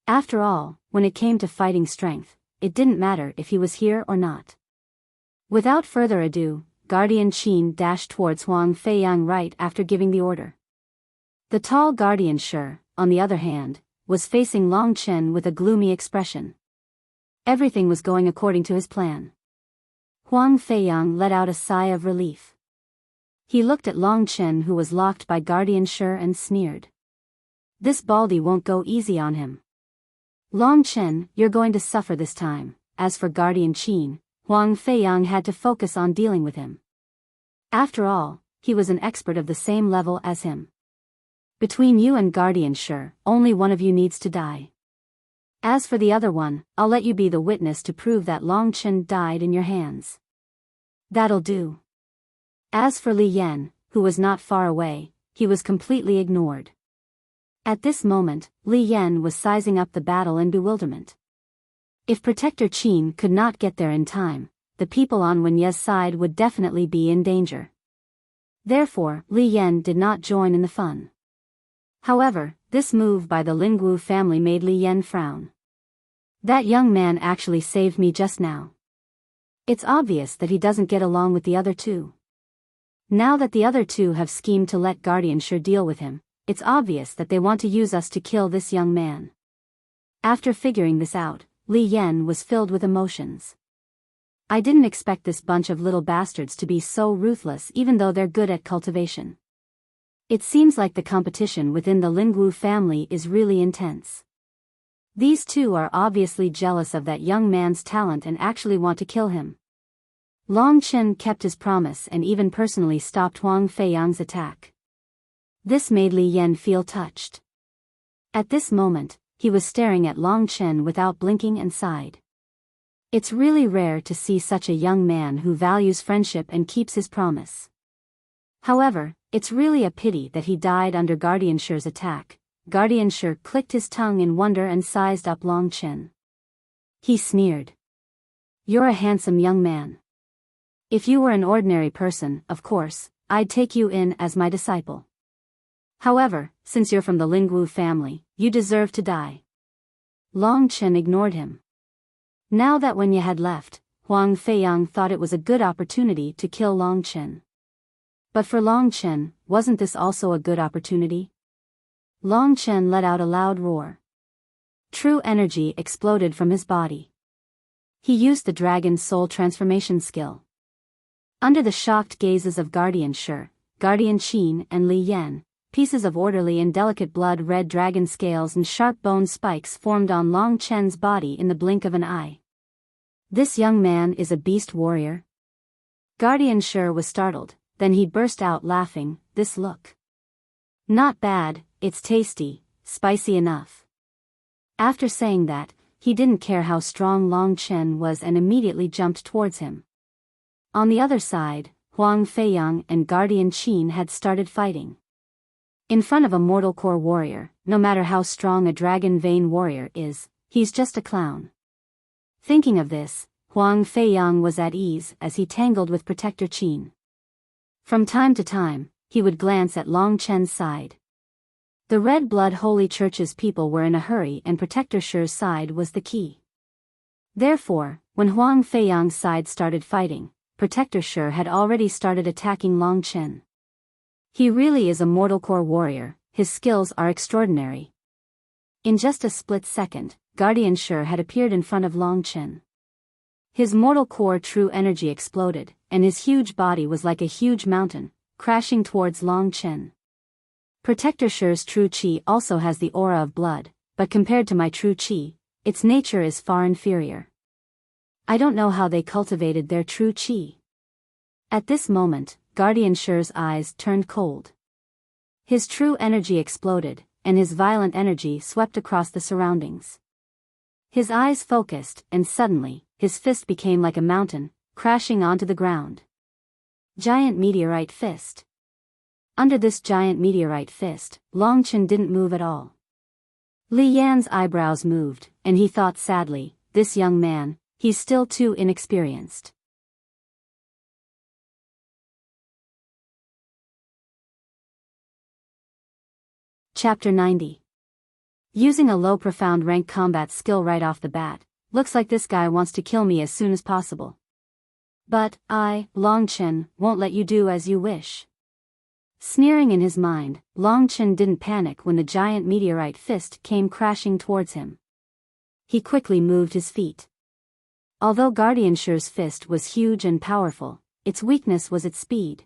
Speaker 1: After all, when it came to fighting strength, it didn't matter if he was here or not. Without further ado, Guardian Qin dashed towards Huang Feiyang right after giving the order. The tall Guardian Shi, on the other hand, was facing Long Chen with a gloomy expression. Everything was going according to his plan. Huang Feiyang let out a sigh of relief. He looked at Long Chen, who was locked by Guardian Shi, and sneered. This baldy won't go easy on him. Long Chen, you're going to suffer this time. As for Guardian Qin, Huang Feiyang had to focus on dealing with him. After all, he was an expert of the same level as him. Between you and Guardian Shi, only one of you needs to die. As for the other one, I'll let you be the witness to prove that Long Chen died in your hands. That'll do. As for Li Yan, who was not far away, he was completely ignored. At this moment, Li Yan was sizing up the battle in bewilderment. If Protector Qin could not get there in time, the people on Wenye's side would definitely be in danger. Therefore, Li Yan did not join in the fun. However, this move by the Lingwu family made Li Yan frown. That young man actually saved me just now. It's obvious that he doesn't get along with the other two. Now that the other two have schemed to let Guardian Shi deal with him, it's obvious that they want to use us to kill this young man. After figuring this out, Li Yan was filled with emotions. I didn't expect this bunch of little bastards to be so ruthless, even though they're good at cultivation. It seems like the competition within the Lingwu family is really intense. These two are obviously jealous of that young man's talent and actually want to kill him. Long Chen kept his promise and even personally stopped Huang Feiyang's attack. This made Li Yan feel touched. At this moment, he was staring at Long Chen without blinking and sighed. It's really rare to see such a young man who values friendship and keeps his promise. However, it's really a pity that he died under Guardian Shi's attack. Guardian Shi clicked his tongue in wonder and sized up Long Chen. He sneered. You're a handsome young man. If you were an ordinary person, of course, I'd take you in as my disciple. However, since you're from the Lingwu family, you deserve to die. Long Chen ignored him. Now that Wenye had left, Huang Feiyang thought it was a good opportunity to kill Long Chen. But for Long Chen, wasn't this also a good opportunity? Long Chen let out a loud roar. True energy exploded from his body. He used the Dragon Soul transformation skill. Under the shocked gazes of Guardian Shi, Guardian Qin and Li Yan, pieces of orderly and delicate blood-red dragon scales and sharp bone spikes formed on Long Chen's body in the blink of an eye. This young man is a beast warrior? Guardian Shi was startled, then he burst out laughing. This look. Not bad, it's tasty, spicy enough. After saying that, he didn't care how strong Long Chen was and immediately jumped towards him. On the other side, Huang Feiyang and Guardian Qin had started fighting. In front of a mortal core warrior, no matter how strong a dragon vein warrior is, he's just a clown. Thinking of this, Huang Feiyang was at ease as he tangled with Protector Qin. From time to time, he would glance at Long Chen's side. The Red Blood Holy Church's people were in a hurry and Protector Shi's side was the key. Therefore, when Huang Feiyang's side started fighting, Protector Shi had already started attacking Long Chen. He really is a mortal core warrior, his skills are extraordinary. In just a split second, Guardian Shi had appeared in front of Long Chen. His mortal core true energy exploded, and his huge body was like a huge mountain, crashing towards Long Chen. Protector Shi's true chi also has the aura of blood, but compared to my true chi, its nature is far inferior. I don't know how they cultivated their true chi. At this moment, Guardian Shi's eyes turned cold. His true energy exploded, and his violent energy swept across the surroundings. His eyes focused, and suddenly, his fist became like a mountain, crashing onto the ground. Giant meteorite fist. Under this giant meteorite fist, Long Chen didn't move at all. Li Yan's eyebrows moved, and he thought sadly, this young man, he's still too inexperienced. Chapter 90. Using a low profound rank combat skill right off the bat, looks like this guy wants to kill me as soon as possible. But I, Long Chen, won't let you do as you wish. Sneering in his mind, Long Chen didn't panic when the giant meteorite fist came crashing towards him. He quickly moved his feet. Although Guardian Shi's fist was huge and powerful, its weakness was its speed.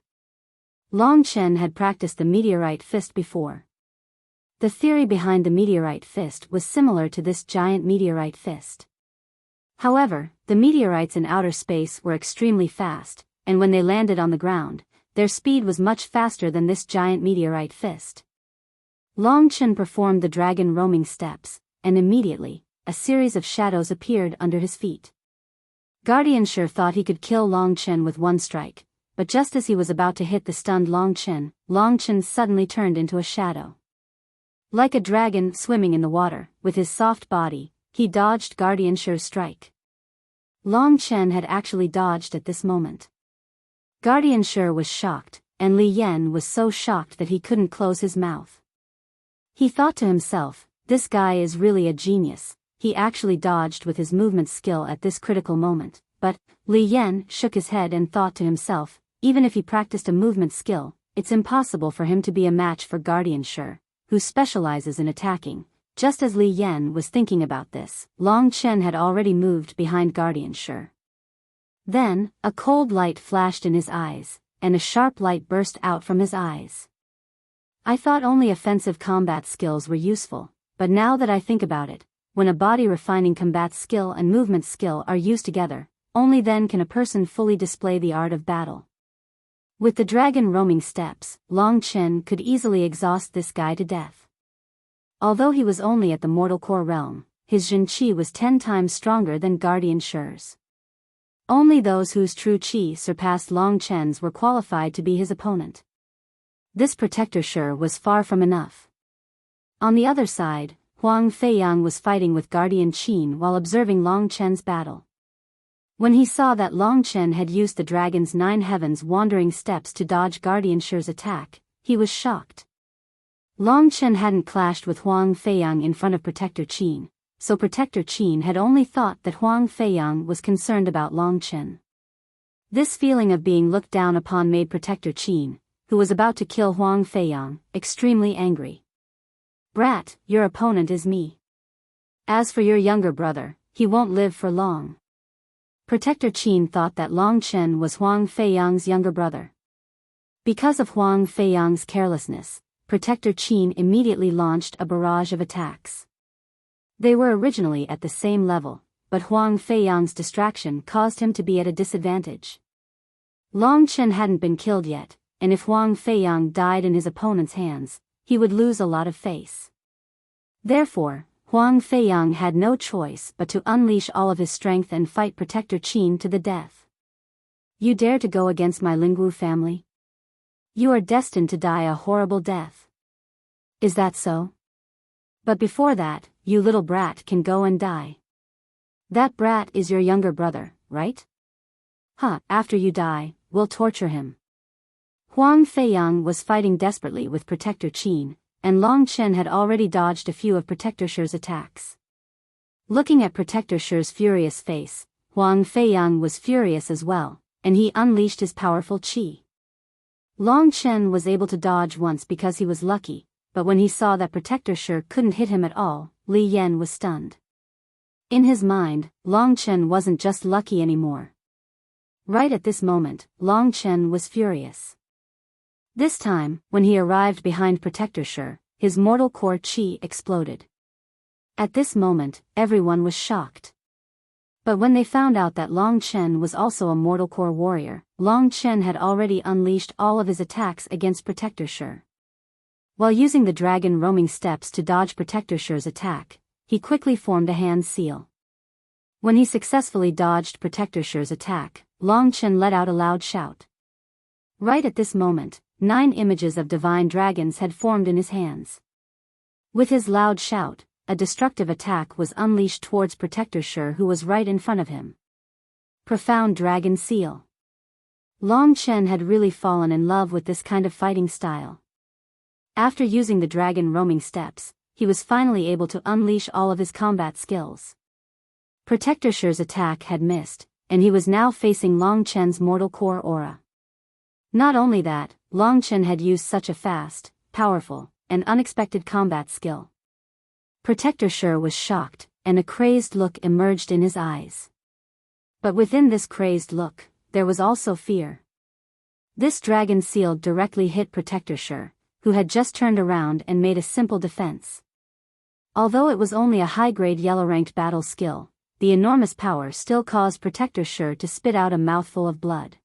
Speaker 1: Long Chen had practiced the meteorite fist before. The theory behind the meteorite fist was similar to this giant meteorite fist. However, the meteorites in outer space were extremely fast, and when they landed on the ground, their speed was much faster than this giant meteorite fist. Long Chen performed the dragon roaming steps, and immediately, a series of shadows appeared under his feet. Guardian Shi thought he could kill Long Chen with one strike, but just as he was about to hit the stunned Long Chen suddenly turned into a shadow. Like a dragon swimming in the water, with his soft body, he dodged Guardian Shi's strike. Long Chen had actually dodged at this moment. Guardian Shi was shocked, and Li Yan was so shocked that he couldn't close his mouth. He thought to himself, this guy is really a genius. He actually dodged with his movement skill at this critical moment, but Li Yan shook his head and thought to himself, even if he practiced a movement skill, it's impossible for him to be a match for Guardian Shi, who specializes in attacking. Just as Li Yan was thinking about this, Long Chen had already moved behind Guardian Shi. Then, a cold light flashed in his eyes, and a sharp light burst out from his eyes. I thought only offensive combat skills were useful, but now that I think about it, when a body-refining combat skill and movement skill are used together, only then can a person fully display the art of battle. With the dragon roaming steps, Long Chen could easily exhaust this guy to death. Although he was only at the mortal core realm, his Jin Qi was 10 times stronger than Guardian Shi's. Only those whose true Qi surpassed Long Chen's were qualified to be his opponent. This Protector Shi was far from enough. On the other side, Huang Feiyang was fighting with Guardian Qin while observing Long Chen's battle. When he saw that Long Chen had used the dragon's 9 heavens wandering steps to dodge Guardian Shi's attack, he was shocked. Long Chen hadn't clashed with Huang Feiyang in front of Protector Qin, so Protector Qin had only thought that Huang Feiyang was concerned about Long Chen. This feeling of being looked down upon made Protector Qin, who was about to kill Huang Feiyang, extremely angry. Brat, your opponent is me. As for your younger brother, he won't live for long. Protector Qin thought that Long Chen was Huang Feiyang's younger brother. Because of Huang Feiyang's carelessness, Protector Qin immediately launched a barrage of attacks. They were originally at the same level, but Huang Feiyang's distraction caused him to be at a disadvantage. Long Chen hadn't been killed yet, and if Huang Feiyang died in his opponent's hands, he would lose a lot of face. Therefore, Huang Feiyang had no choice but to unleash all of his strength and fight Protector Qin to the death. You dare to go against my Lingwu family? You are destined to die a horrible death. Is that so? But before that, you little brat can go and die. That brat is your younger brother, right? After you die, we'll torture him. Huang Feiyang was fighting desperately with Protector Qin, and Long Chen had already dodged a few of Protector Shi's attacks. Looking at Protector Shi's furious face, Huang Feiyang was furious as well, and he unleashed his powerful qi. Long Chen was able to dodge once because he was lucky, but when he saw that Protector Shi couldn't hit him at all, Li Yan was stunned. In his mind, Long Chen wasn't just lucky anymore. Right at this moment, Long Chen was furious. This time, when he arrived behind Protector Shi, his mortal core qi exploded. At this moment, everyone was shocked. But when they found out that Long Chen was also a mortal core warrior, Long Chen had already unleashed all of his attacks against Protector Shi. While using the dragon roaming steps to dodge Protector Shi's attack, he quickly formed a hand seal. When he successfully dodged Protector Shi's attack, Long Chen let out a loud shout. Right at this moment, 9 images of divine dragons had formed in his hands. With his loud shout, a destructive attack was unleashed towards Protector Shi, who was right in front of him. Profound Dragon Seal. Long Chen had really fallen in love with this kind of fighting style. After using the dragon roaming steps, he was finally able to unleash all of his combat skills. Protector Shi's attack had missed, and he was now facing Long Chen's mortal core aura. Not only that, Long Chen had used such a fast, powerful, and unexpected combat skill. Protector Shi was shocked, and a crazed look emerged in his eyes. But within this crazed look, there was also fear. This dragon seal directly hit Protector Shi, who had just turned around and made a simple defense. Although it was only a high-grade yellow-ranked battle skill, the enormous power still caused Protector Shi to spit out a mouthful of blood.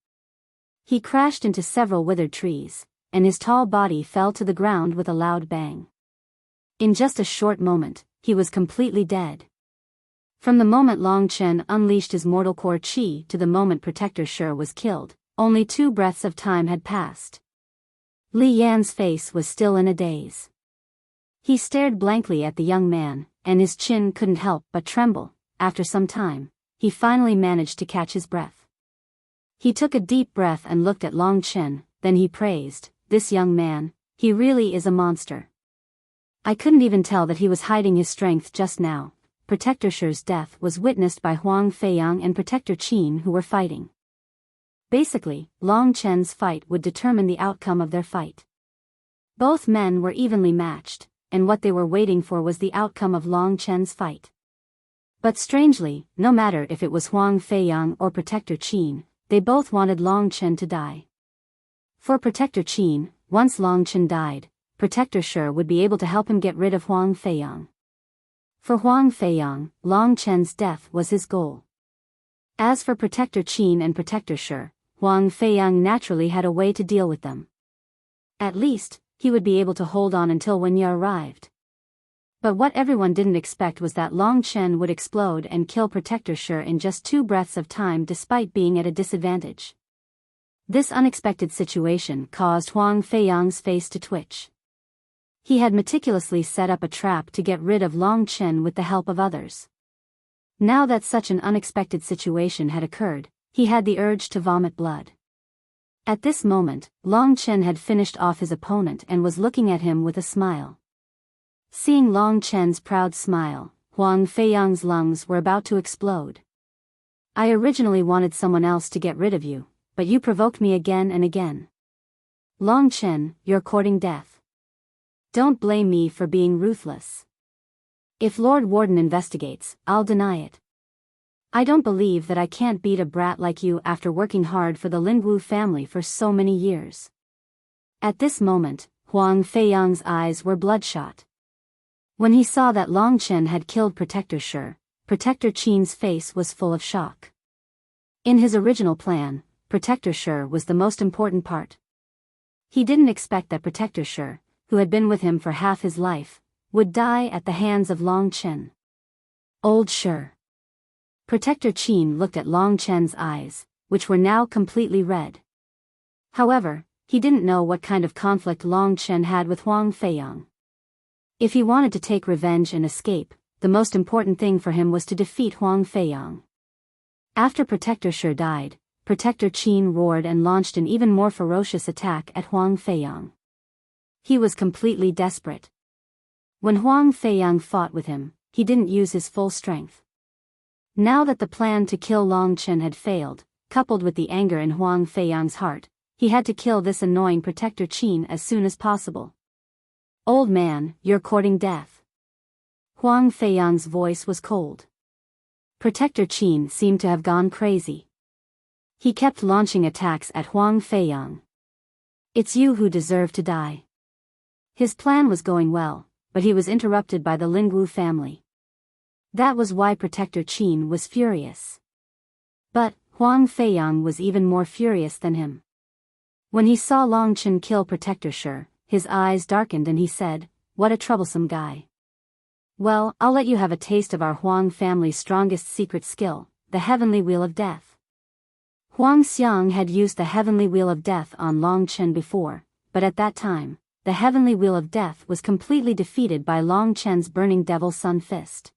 Speaker 1: He crashed into several withered trees, and his tall body fell to the ground with a loud bang. In just a short moment, he was completely dead. From the moment Long Chen unleashed his mortal core chi to the moment Protector Shi was killed, only 2 breaths of time had passed. Li Yan's face was still in a daze. He stared blankly at the young man, and his chin couldn't help but tremble. After some time, he finally managed to catch his breath. He took a deep breath and looked at Long Chen, then he praised, "This young man, he really is a monster. I couldn't even tell that he was hiding his strength just now." Protector Shi's death was witnessed by Huang Feiyang and Protector Qin, who were fighting. Basically, Long Chen's fight would determine the outcome of their fight. Both men were evenly matched, and what they were waiting for was the outcome of Long Chen's fight. But strangely, no matter if it was Huang Feiyang or Protector Qin, they both wanted Long Chen to die. For Protector Qin, once Long Chen died, Protector Shi would be able to help him get rid of Huang Feiyang. For Huang Feiyang, Long Chen's death was his goal. As for Protector Qin and Protector Shi, Huang Feiyang naturally had a way to deal with them. At least, he would be able to hold on until when Ye arrived. But what everyone didn't expect was that Long Chen would explode and kill Protector Shi in just 2 breaths of time despite being at a disadvantage. This unexpected situation caused Huang Feiyang's face to twitch. He had meticulously set up a trap to get rid of Long Chen with the help of others. Now that such an unexpected situation had occurred, he had the urge to vomit blood. At this moment, Long Chen had finished off his opponent and was looking at him with a smile. Seeing Long Chen's proud smile, Huang Feiyang's lungs were about to explode. "I originally wanted someone else to get rid of you, but you provoked me again and again. Long Chen, you're courting death. Don't blame me for being ruthless. If Lord Warden investigates, I'll deny it. I don't believe that I can't beat a brat like you after working hard for the Lingwu family for so many years." At this moment, Huang Feiyang's eyes were bloodshot. When he saw that Long Chen had killed Protector Shi, Protector Qin's face was full of shock. In his original plan, Protector Shi was the most important part. He didn't expect that Protector Shi, who had been with him for half his life, would die at the hands of Long Chen. Old Shi. Protector Qin looked at Long Chen's eyes, which were now completely red. However, he didn't know what kind of conflict Long Chen had with Huang Feiyang. If he wanted to take revenge and escape, the most important thing for him was to defeat Huang Feiyang. After Protector Shi died, Protector Qin roared and launched an even more ferocious attack at Huang Feiyang. He was completely desperate. When Huang Feiyang fought with him, he didn't use his full strength. Now that the plan to kill Long Chen had failed, coupled with the anger in Huang Feiyang's heart, he had to kill this annoying Protector Qin as soon as possible. "Old man, you're courting death." Huang Feiyang's voice was cold. Protector Qin seemed to have gone crazy. He kept launching attacks at Huang Feiyang. "It's you who deserve to die." His plan was going well, but he was interrupted by the Lingwu family. That was why Protector Qin was furious. But Huang Feiyang was even more furious than him. When he saw Long Chen kill Protector Shi, his eyes darkened and he said, "What a troublesome guy. Well, I'll let you have a taste of our Huang family's strongest secret skill, the Heavenly Wheel of Death." Huang Xiang had used the Heavenly Wheel of Death on Long Chen before, but at that time, the Heavenly Wheel of Death was completely defeated by Long Chen's Burning Devil Sun Fist.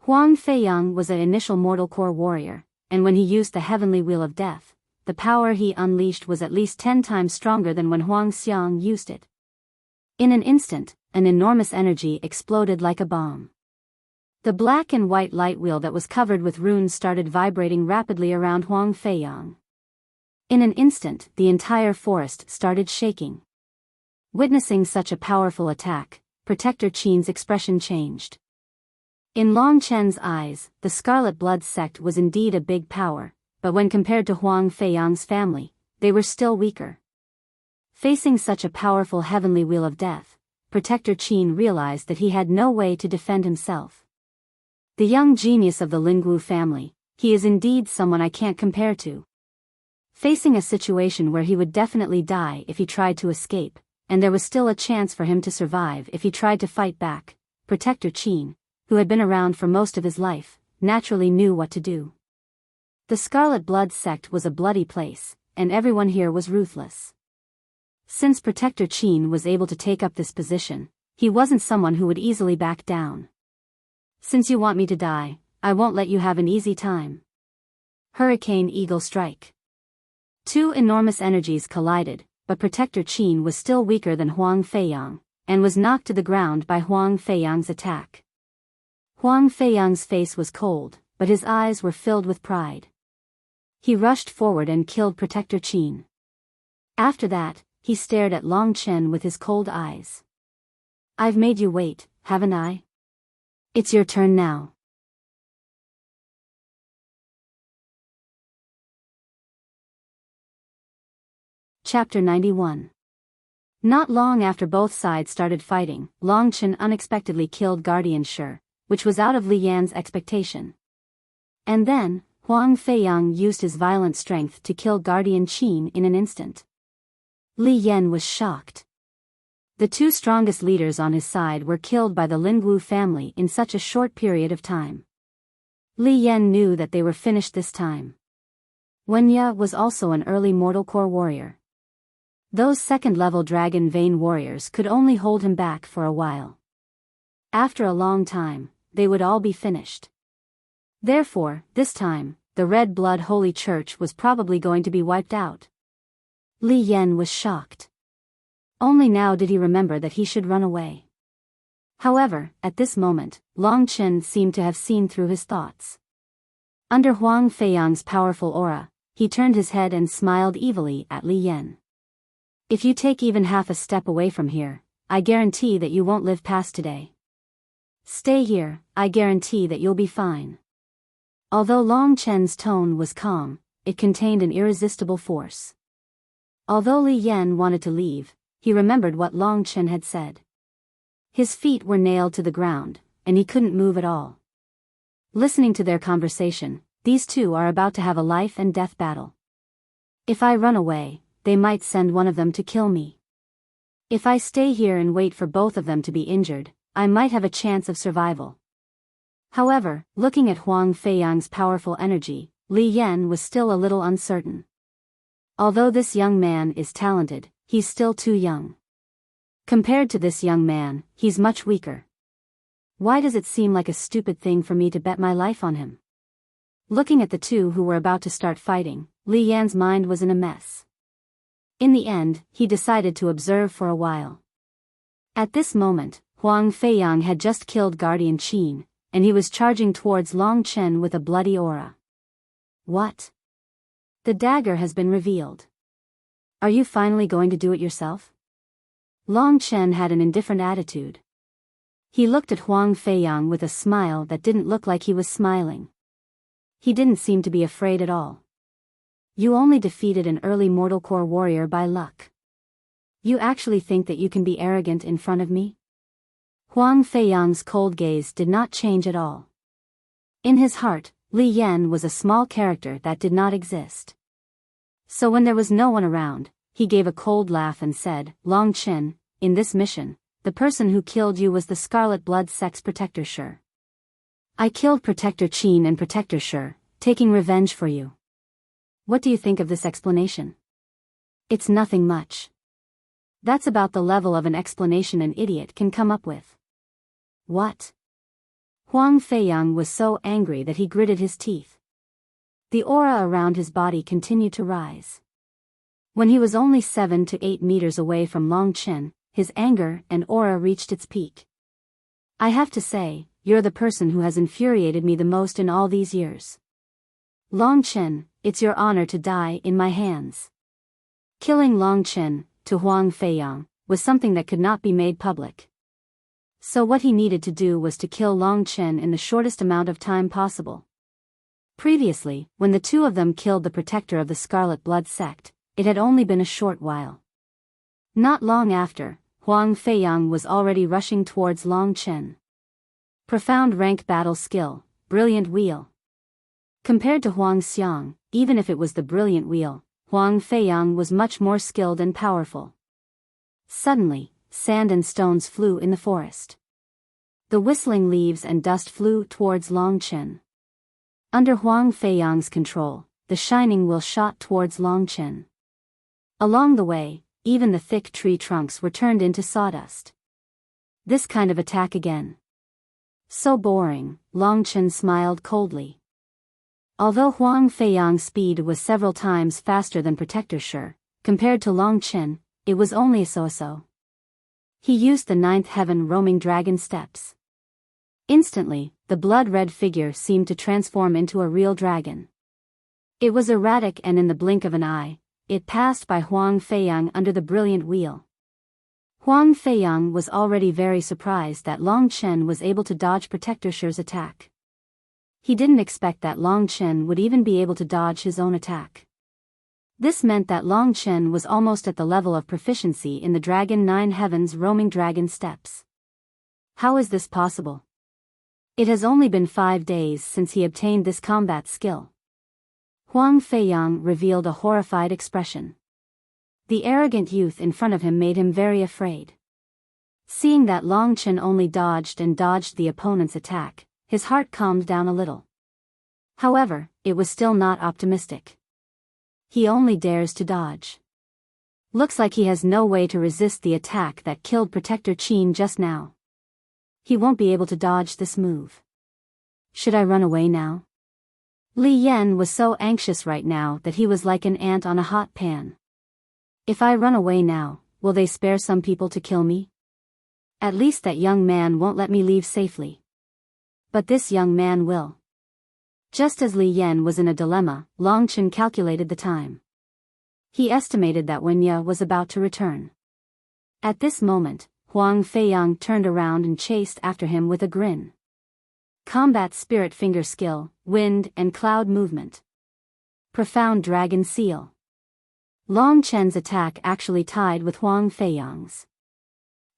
Speaker 1: Huang Feiyang was an initial mortal core warrior, and when he used the Heavenly Wheel of Death, the power he unleashed was at least 10 times stronger than when Huang Xiang used it. In an instant, an enormous energy exploded like a bomb. The black and white light wheel that was covered with runes started vibrating rapidly around Huang Feiyang. In an instant, the entire forest started shaking. Witnessing such a powerful attack, Protector Qin's expression changed. In Long Chen's eyes, the Scarlet Blood sect was indeed a big power, but when compared to Huang Feiyang's family, they were still weaker. Facing such a powerful heavenly wheel of death, Protector Qin realized that he had no way to defend himself. The young genius of the Lingwu family, he is indeed someone I can't compare to. Facing a situation where he would definitely die if he tried to escape, and there was still a chance for him to survive if he tried to fight back, Protector Qin, who had been around for most of his life, naturally knew what to do. The Scarlet Blood sect was a bloody place, and everyone here was ruthless. Since Protector Qin was able to take up this position, he wasn't someone who would easily back down. Since you want me to die, I won't let you have an easy time. Hurricane Eagle Strike. Two enormous energies collided, but Protector Qin was still weaker than Huang Feiyang, and was knocked to the ground by Huang Feiyang's attack. Huang Feiyang's face was cold, but his eyes were filled with pride. He rushed forward and killed Protector Qin. After that, he stared at Long Chen with his cold eyes. I've made you wait, haven't I? It's your turn now. Chapter 91. Not long after both sides started fighting, Long Chen unexpectedly killed Guardian Shi, which was out of Li Yan's expectation. And then, Huang Feiyang used his violent strength to kill Guardian Qin in an instant. Li Yan was shocked. The two strongest leaders on his side were killed by the Lingwu family in such a short period of time. Li Yan knew that they were finished this time. Wenya was also an early Mortal Core warrior. Those second-level Dragon Vein warriors could only hold him back for a while. After a long time, they would all be finished. Therefore, this time, the Red Blood Holy Church was probably going to be wiped out. Li Yan was shocked. Only now did he remember that he should run away. However, at this moment, Long Chen seemed to have seen through his thoughts. Under Huang Feiyang's powerful aura, he turned his head and smiled evilly at Li Yan. If you take even half a step away from here, I guarantee that you won't live past today. Stay here, I guarantee that you'll be fine. Although Long Chen's tone was calm, it contained an irresistible force. Although Li Yan wanted to leave, he remembered what Long Chen had said. His feet were nailed to the ground, and he couldn't move at all. Listening to their conversation, these two are about to have a life and death battle. If I run away, they might send one of them to kill me. If I stay here and wait for both of them to be injured, I might have a chance of survival. However, looking at Huang Feiyang's powerful energy, Li Yan was still a little uncertain. Although this young man is talented, he's still too young. Compared to this young man, he's much weaker. Why does it seem like a stupid thing for me to bet my life on him? Looking at the two who were about to start fighting, Li Yan's mind was in a mess. In the end, he decided to observe for a while. At this moment, Huang Feiyang had just killed Guardian Qin, and he was charging towards Long Chen with a bloody aura. What? The dagger has been revealed. Are you finally going to do it yourself? Long Chen had an indifferent attitude. He looked at Huang Feiyang with a smile that didn't look like he was smiling. He didn't seem to be afraid at all. You only defeated an early Mortal Core warrior by luck. You actually think that you can be arrogant in front of me? Huang Feiyang's cold gaze did not change at all. In his heart, Li Yan was a small character that did not exist. So when there was no one around, he gave a cold laugh and said, Long Chen, in this mission, the person who killed you was the Scarlet Blood sect's Protector Shi. I killed Protector Qin and Protector Shi, taking revenge for you. What do you think of this explanation? It's nothing much. That's about the level of an explanation an idiot can come up with. What? Huang Feiyang was so angry that he gritted his teeth. The aura around his body continued to rise. When he was only 7 to 8 meters away from Long Chen, his anger and aura reached its peak. I have to say, you're the person who has infuriated me the most in all these years. Long Chen, it's your honor to die in my hands. Killing Long Chen, to Huang Feiyang, was something that could not be made public. So what he needed to do was to kill Long Chen in the shortest amount of time possible. Previously, when the two of them killed the protector of the Scarlet Blood sect, it had only been a short while. Not long after, Huang Feiyang was already rushing towards Long Chen. Profound rank battle skill, brilliant wheel. Compared to Huang Xiang, even if it was the brilliant wheel, Huang Feiyang was much more skilled and powerful. Suddenly, sand and stones flew in the forest. The whistling leaves and dust flew towards Long Chen. Under Huang Feiyang's control, the shining wheel shot towards Long Chen. Along the way, even the thick tree trunks were turned into sawdust. This kind of attack again. So boring, Long Chen smiled coldly. Although Huang Feiyang's speed was several times faster than Protector Shi, compared to Long Chen, it was only a so-so. He used the ninth heaven roaming dragon steps. Instantly, the blood-red figure seemed to transform into a real dragon. It was erratic, and in the blink of an eye, it passed by Huang Feiyang under the brilliant wheel. Huang Feiyang was already very surprised that Long Chen was able to dodge Protector Shi's attack. He didn't expect that Long Chen would even be able to dodge his own attack. This meant that Long Chen was almost at the level of proficiency in the Dragon Nine Heavens roaming dragon steps. How is this possible? It has only been 5 days since he obtained this combat skill. Huang Feiyang revealed a horrified expression. The arrogant youth in front of him made him very afraid. Seeing that Long Chen only dodged and dodged the opponent's attack, his heart calmed down a little. However, it was still not optimistic. He only dares to dodge. Looks like he has no way to resist the attack that killed Protector Qin just now. He won't be able to dodge this move. Should I run away now? Li Yan was so anxious right now that he was like an ant on a hot pan. If I run away now, will they spare some people to kill me? At least that young man won't let me leave safely. But this young man will. Just as Li Yan was in a dilemma, Long Chen calculated the time. He estimated that Wenya was about to return. At this moment, Huang Feiyang turned around and chased after him with a grin. Combat Spirit Finger Skill, Wind and Cloud Movement. Profound Dragon Seal. Long Chen's attack actually tied with Huang Feiyang's.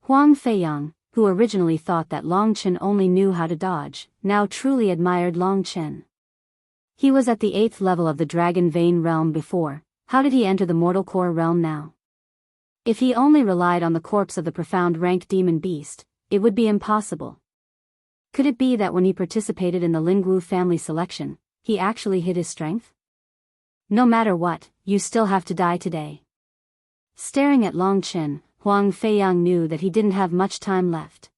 Speaker 1: Huang Feiyang, who originally thought that Long Chen only knew how to dodge, now truly admired Long Chen. He was at the 8th level of the Dragon Vein realm before. How did he enter the Mortal Core realm now? If he only relied on the corpse of the profound rank demon beast, it would be impossible. Could it be that when he participated in the Lingwu family selection, he actually hid his strength? No matter what, you still have to die today. Staring at Long Chen, Huang Feiyang knew that he didn't have much time left.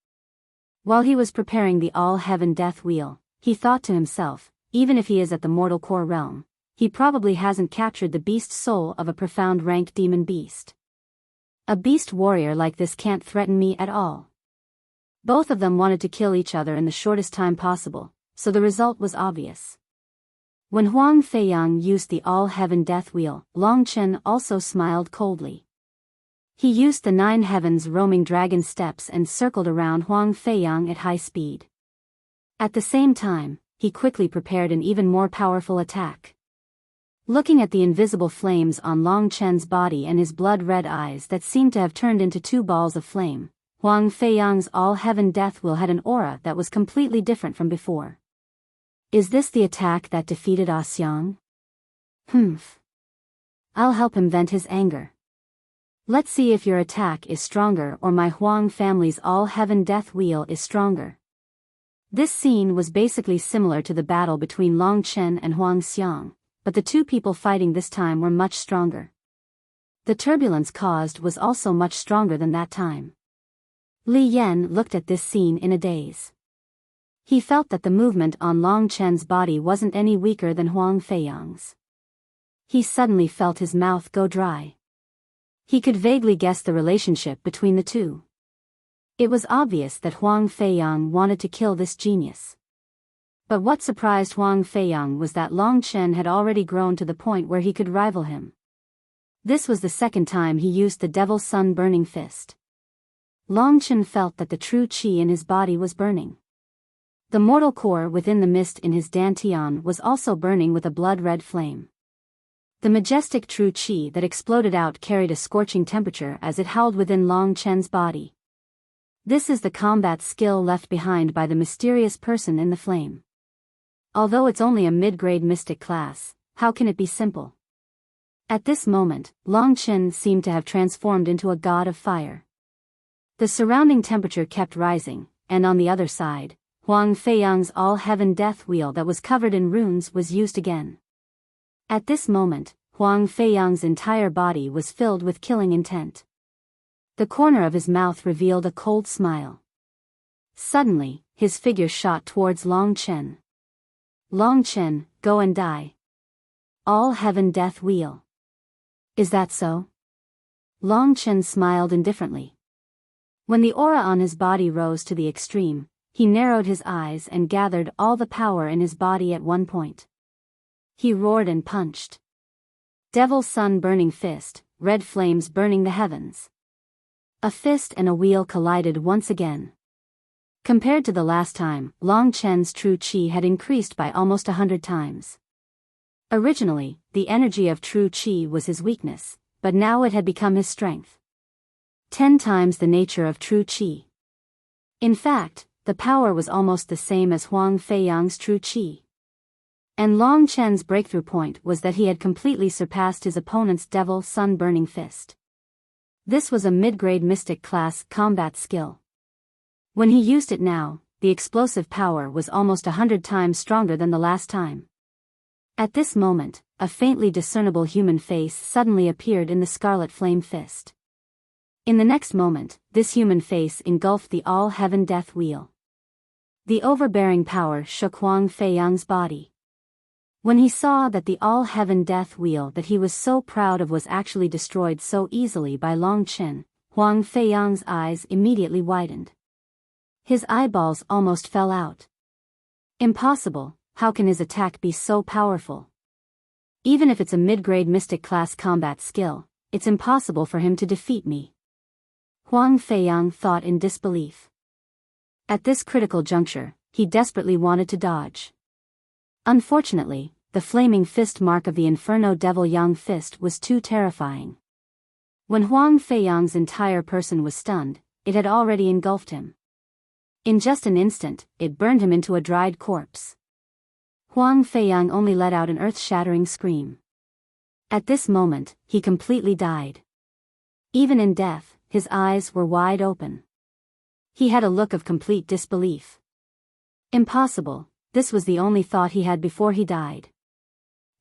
Speaker 1: While he was preparing the all-heaven death wheel, he thought to himself, even if he is at the Mortal Core realm, he probably hasn't captured the beast soul of a profound rank demon beast. A beast warrior like this can't threaten me at all. Both of them wanted to kill each other in the shortest time possible, so the result was obvious. When Huang Feiyang used the all-heaven death wheel, Long Chen also smiled coldly. He used the 9 heavens roaming dragon steps and circled around Huang Feiyang at high speed. At the same time, he quickly prepared an even more powerful attack. Looking at the invisible flames on Long Chen's body and his blood-red eyes that seemed to have turned into 2 balls of flame, Huang Feiyang's all-heaven death wheel had an aura that was completely different from before. Is this the attack that defeated Xiang? Humph. I'll help him vent his anger. Let's see if your attack is stronger or my Huang family's all-heaven death wheel is stronger. This scene was basically similar to the battle between Long Chen and Huang Xiang, but the two people fighting this time were much stronger. The turbulence caused was also much stronger than that time. Li Yan looked at this scene in a daze. He felt that the movement on Long Chen's body wasn't any weaker than Huang Feiyang's. He suddenly felt his mouth go dry. He could vaguely guess the relationship between the two. It was obvious that Huang Feiyang wanted to kill this genius. But what surprised Huang Feiyang was that Long Chen had already grown to the point where he could rival him. This was the second time he used the Devil's Sun burning fist. Long Chen felt that the true qi in his body was burning. The mortal core within the mist in his dantian was also burning with a blood-red flame. The majestic true qi that exploded out carried a scorching temperature as it howled within Long Chen's body. This is the combat skill left behind by the mysterious person in the flame. Although it's only a mid-grade mystic class, how can it be simple? At this moment, Long Chen seemed to have transformed into a god of fire. The surrounding temperature kept rising, and on the other side, Huang Feiyang's all-heaven death wheel that was covered in runes was used again. At this moment, Huang Feiyang's entire body was filled with killing intent. The corner of his mouth revealed a cold smile. Suddenly, his figure shot towards Long Chen. Long Chen, go and die. All heaven death wheel. Is that so? Long Chen smiled indifferently. When the aura on his body rose to the extreme, he narrowed his eyes and gathered all the power in his body at one point. He roared and punched. Devil's Sun burning fist, red flames burning the heavens. A fist and a wheel collided once again. Compared to the last time, Long Chen's true qi had increased by almost 100 times. Originally, the energy of true qi was his weakness, but now it had become his strength. 10 times the nature of true qi. In fact, the power was almost the same as Huang Feiyang's true qi. And Long Chen's breakthrough point was that he had completely surpassed his opponent's Devil Sun burning fist. This was a mid-grade mystic class combat skill. When he used it now, the explosive power was almost 100 times stronger than the last time. At this moment, a faintly discernible human face suddenly appeared in the scarlet flame fist. In the next moment, this human face engulfed the all-heaven death wheel. The overbearing power shook Huang Feiyang's body. When he saw that the all-heaven death wheel that he was so proud of was actually destroyed so easily by Long Chen, Huang Feiyang's eyes immediately widened. His eyeballs almost fell out. Impossible, how can his attack be so powerful? Even if it's a mid-grade mystic class combat skill, it's impossible for him to defeat me. Huang Feiyang thought in disbelief. At this critical juncture, he desperately wanted to dodge. Unfortunately, the flaming fist mark of the Inferno Devil Yang fist was too terrifying. When Huang Feiyang's entire person was stunned, it had already engulfed him. In just an instant, it burned him into a dried corpse. Huang Feiyang only let out an earth-shattering scream. At this moment, he completely died. Even in death, his eyes were wide open. He had a look of complete disbelief. Impossible, this was the only thought he had before he died.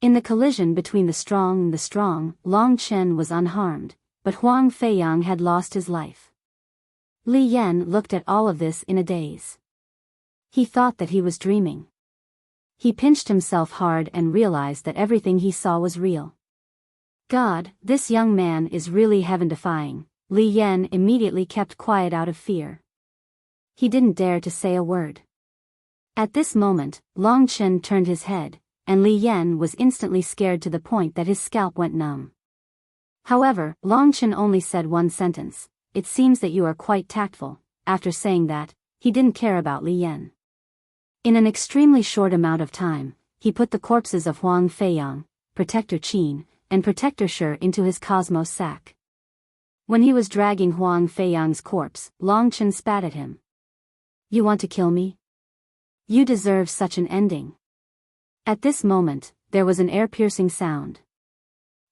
Speaker 1: In the collision between the strong and the strong, Long Chen was unharmed, but Huang Feiyang had lost his life. Li Yan looked at all of this in a daze. He thought that he was dreaming. He pinched himself hard and realized that everything he saw was real. God, this young man is really heaven-defying. Li Yan immediately kept quiet out of fear. He didn't dare to say a word. At this moment, Long Chen turned his head, and Li Yan was instantly scared to the point that his scalp went numb. However, Long Chen only said one sentence, "It seems that you are quite tactful." After saying that, he didn't care about Li Yan. In an extremely short amount of time, he put the corpses of Huang Feiyang, Protector Qin, and Protector Shi into his cosmos sack. When he was dragging Huang Feiyang's corpse, Long Chen spat at him. "You want to kill me? You deserve such an ending." At this moment, there was an air-piercing sound.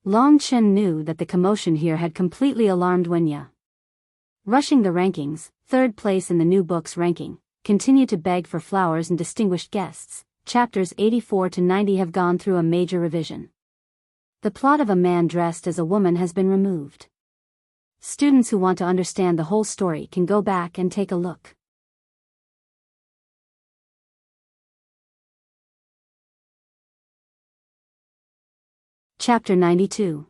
Speaker 1: Long Chen knew that the commotion here had completely alarmed Wenya. Rushing the rankings, third place in the new book's ranking, continue to beg for flowers and distinguished guests. Chapters 84 to 90 have gone through a major revision. The plot of a man dressed as a woman has been removed. Students who want to understand the whole story can go back and take a look. Chapter 92.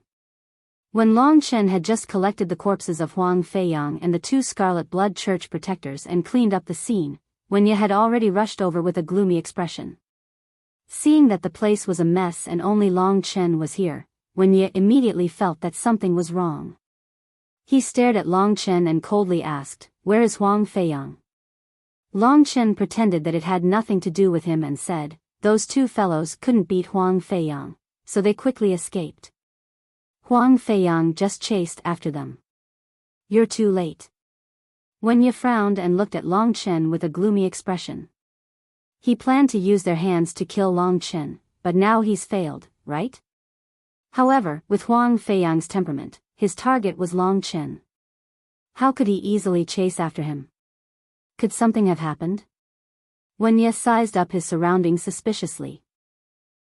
Speaker 1: When Long Chen had just collected the corpses of Huang Feiyang and the 2 Scarlet Blood Church protectors and cleaned up the scene, Wen Ye had already rushed over with a gloomy expression. Seeing that the place was a mess and only Long Chen was here, Wen Ye immediately felt that something was wrong. He stared at Long Chen and coldly asked, "Where is Huang Feiyang?" Long Chen pretended that it had nothing to do with him and said, "Those 2 fellows couldn't beat Huang Feiyang, so they quickly escaped. Huang Feiyang just chased after them. You're too late." Wen Ye frowned and looked at Long Chen with a gloomy expression. He planned to use their hands to kill Long Chen, but now he's failed, right? However, with Huang Feiyang's temperament, his target was Long Chen. How could he easily chase after him? Could something have happened? Wen Ye sized up his surroundings suspiciously.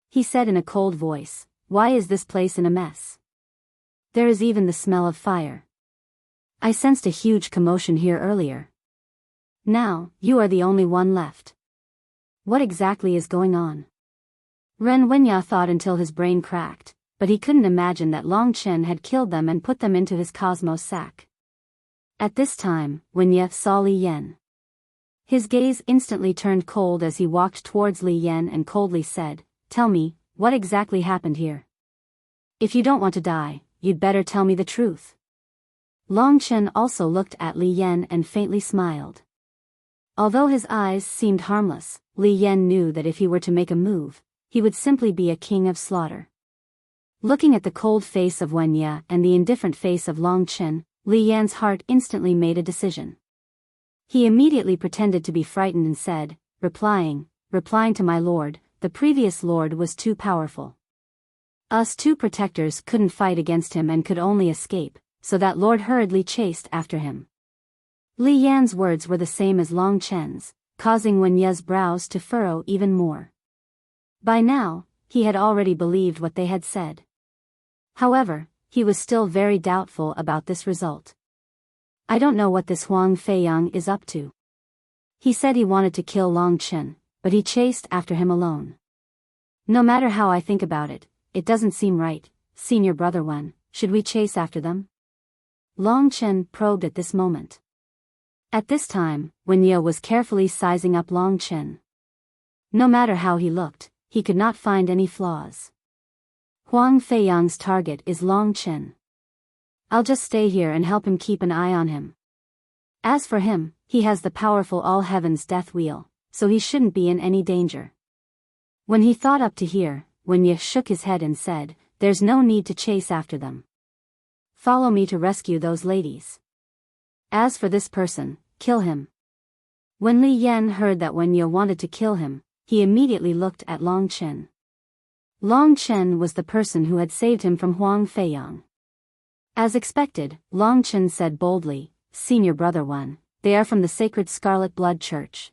Speaker 1: He said in a cold voice, "Why is this place in a mess? There is even the smell of fire. I sensed a huge commotion here earlier. Now, you are the only one left. What exactly is going on?" Ren Wenya thought until his brain cracked, but he couldn't imagine that Long Chen had killed them and put them into his cosmos sack. At this time, Wenye saw Li Yan. His gaze instantly turned cold as he walked towards Li Yan and coldly said, "Tell me, what exactly happened here? If you don't want to die, you'd better tell me the truth." Long Chen also looked at Li Yan and faintly smiled. Although his eyes seemed harmless, Li Yan knew that if he were to make a move, he would simply be a king of slaughter. Looking at the cold face of Wen Ye and the indifferent face of Long Chen, Li Yan's heart instantly made a decision. He immediately pretended to be frightened and said, replying to my lord, "The previous lord was too powerful. Us 2 protectors couldn't fight against him and could only escape, so that lord hurriedly chased after him." Li Yan's words were the same as Long Chen's, causing Wen Ye's brows to furrow even more. By now, he had already believed what they had said. However, he was still very doubtful about this result. "I don't know what this Huang Feiyang is up to. He said he wanted to kill Long Chen, but he chased after him alone. No matter how I think about it, it doesn't seem right. Senior brother Wen, should we chase after them?" Long Chen probed at this moment. At this time, Wen Ye was carefully sizing up Long Chen. No matter how he looked, he could not find any flaws. Huang Feiyang's target is Long Chen. I'll just stay here and help him keep an eye on him. As for him, he has the powerful All Heaven's death wheel, so he shouldn't be in any danger. When he thought up to here, Wen Ye shook his head and said, "There's no need to chase after them. Follow me to rescue those ladies. As for this person, kill him." When Li Yan heard that Wen Ye wanted to kill him, he immediately looked at Long Chen. Long Chen was the person who had saved him from Huang Feiyang. As expected, Long Chen said boldly, "Senior brother Wen, they are from the Sacred Scarlet Blood Church.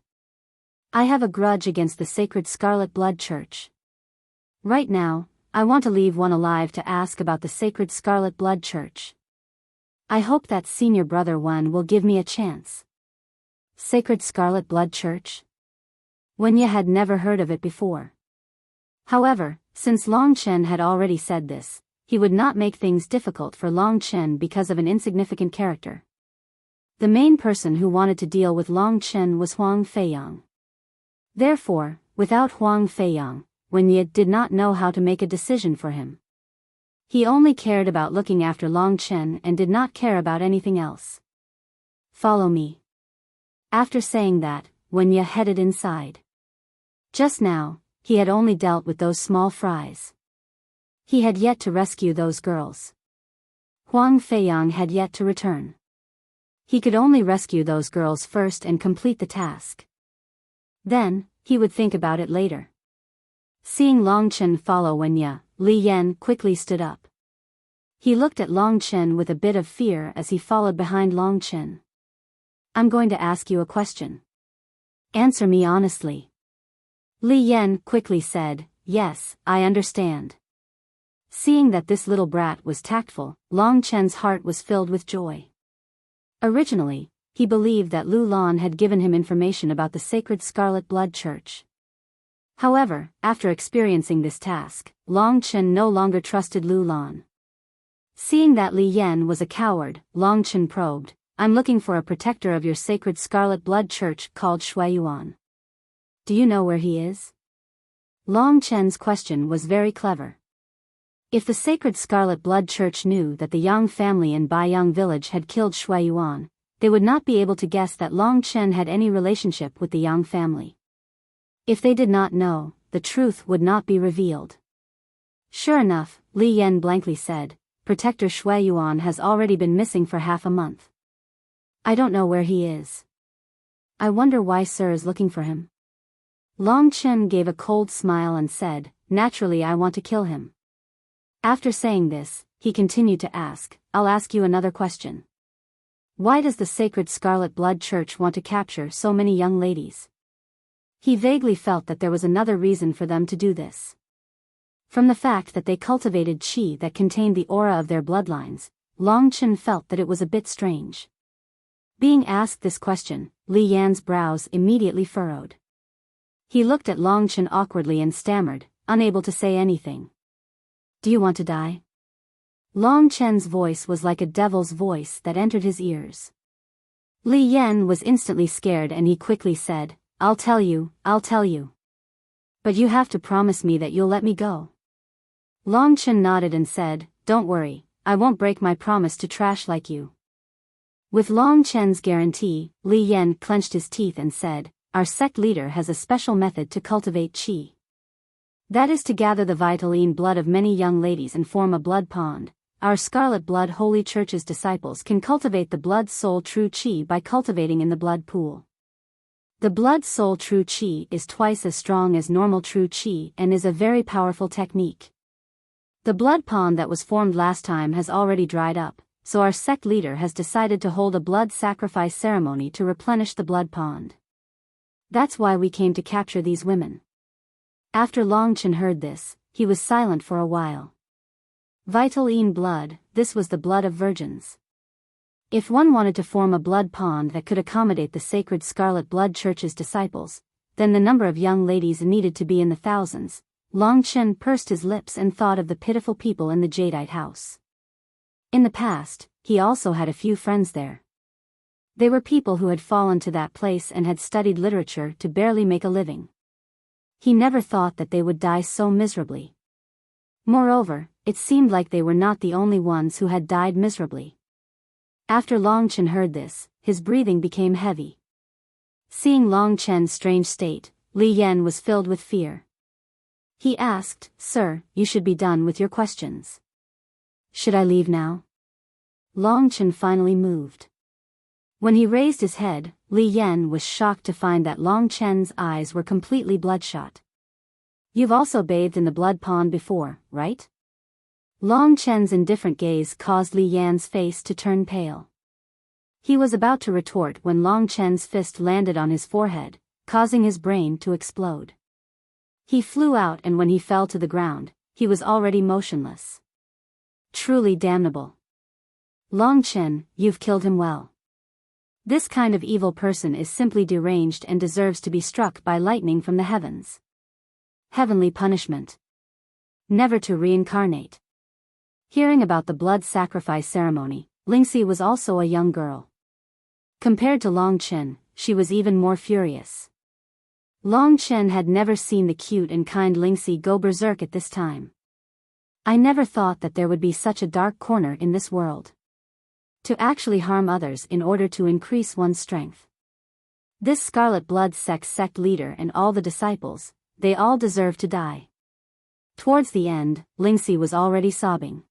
Speaker 1: I have a grudge against the Sacred Scarlet Blood Church. Right now, I want to leave one alive to ask about the Sacred Scarlet Blood Church. I hope that senior brother Wen will give me a chance." Sacred Scarlet Blood Church? Wen Ye had never heard of it before. However, since Long Chen had already said this, he would not make things difficult for Long Chen because of an insignificant character. The main person who wanted to deal with Long Chen was Huang Feiyang. Therefore, without Huang Feiyang, Wen Ye did not know how to make a decision for him. He only cared about looking after Long Chen and did not care about anything else. "Follow me." After saying that, Wen Ye headed inside. Just now, he had only dealt with those small fries. He had yet to rescue those girls. Huang Feiyang had yet to return. He could only rescue those girls first and complete the task. Then, he would think about it later. Seeing Long Chen follow Wen Ye, Li Yan quickly stood up. He looked at Long Chen with a bit of fear as he followed behind Long Chen. "I'm going to ask you a question. Answer me honestly." Li Yan quickly said, "Yes, I understand." Seeing that this little brat was tactful, Long Chen's heart was filled with joy. Originally, he believed that Lu Lan had given him information about the Sacred Scarlet Blood Church. However, after experiencing this task, Long Chen no longer trusted Lu Lan. Seeing that Li Yan was a coward, Long Chen probed, I'm looking for a protector of your sacred scarlet blood church called Shuiyuan. Do you know where he is? Long Chen's question was very clever. If the sacred scarlet blood church knew that the Yang family in Biyao village had killed Shuiyuan, they would not be able to guess that Long Chen had any relationship with the Yang family. If they did not know, the truth would not be revealed. Sure enough, Li Yan blankly said, Protector Shuiyuan has already been missing for half a month. I don't know where he is. I wonder why Sir is looking for him. Long Chen gave a cold smile and said, Naturally I want to kill him. After saying this, he continued to ask, I'll ask you another question. Why does the sacred scarlet blood church want to capture so many young ladies? He vaguely felt that there was another reason for them to do this. From the fact that they cultivated qi that contained the aura of their bloodlines, Long Chen felt that it was a bit strange. Being asked this question, Li Yan's brows immediately furrowed. He looked at Long Chen awkwardly and stammered, unable to say anything. Do you want to die? Long Chen's voice was like a devil's voice that entered his ears. Li Yan was instantly scared and he quickly said, I'll tell you. But you have to promise me that you'll let me go. Long Chen nodded and said, Don't worry, I won't break my promise to trash like you. With Long Chen's guarantee, Li Yan clenched his teeth and said, Our sect leader has a special method to cultivate qi. That is to gather the vitaline blood of many young ladies and form a blood pond. Our Scarlet Blood Holy Church's disciples can cultivate the blood soul true qi by cultivating in the blood pool. The blood soul true qi is twice as strong as normal true qi and is a very powerful technique. The blood pond that was formed last time has already dried up, so our sect leader has decided to hold a blood sacrifice ceremony to replenish the blood pond. That's why we came to capture these women. After Long Chen heard this, he was silent for a while. Vitaline blood, this was the blood of virgins. If one wanted to form a blood pond that could accommodate the sacred Scarlet Blood Church's disciples, then the number of young ladies needed to be in the thousands. Long Chen pursed his lips and thought of the pitiful people in the Jadeite house. In the past, he also had a few friends there. They were people who had fallen to that place and had studied literature to barely make a living. He never thought that they would die so miserably. Moreover, it seemed like they were not the only ones who had died miserably. After Long Chen heard this, his breathing became heavy. Seeing Long Chen's strange state, Li Yan was filled with fear. He asked, Sir, you should be done with your questions. Should I leave now? Long Chen finally moved. When he raised his head, Li Yan was shocked to find that Long Chen's eyes were completely bloodshot. You've also bathed in the blood pond before, right? Long Chen's indifferent gaze caused Li Yan's face to turn pale. He was about to retort when Long Chen's fist landed on his forehead, causing his brain to explode. He flew out and when he fell to the ground, he was already motionless. Truly damnable. Long Chen, you've killed him well. This kind of evil person is simply deranged and deserves to be struck by lightning from the heavens. Heavenly punishment. Never to reincarnate. Hearing about the blood sacrifice ceremony, Lingxi was also a young girl. Compared to Long Chen, she was even more furious. Long Chen had never seen the cute and kind Lingxi go berserk at this time. I never thought that there would be such a dark corner in this world. To actually harm others in order to increase one's strength. This Scarlet Blood sect leader and all the disciples, they all deserve to die. Towards the end, Lingxi was already sobbing.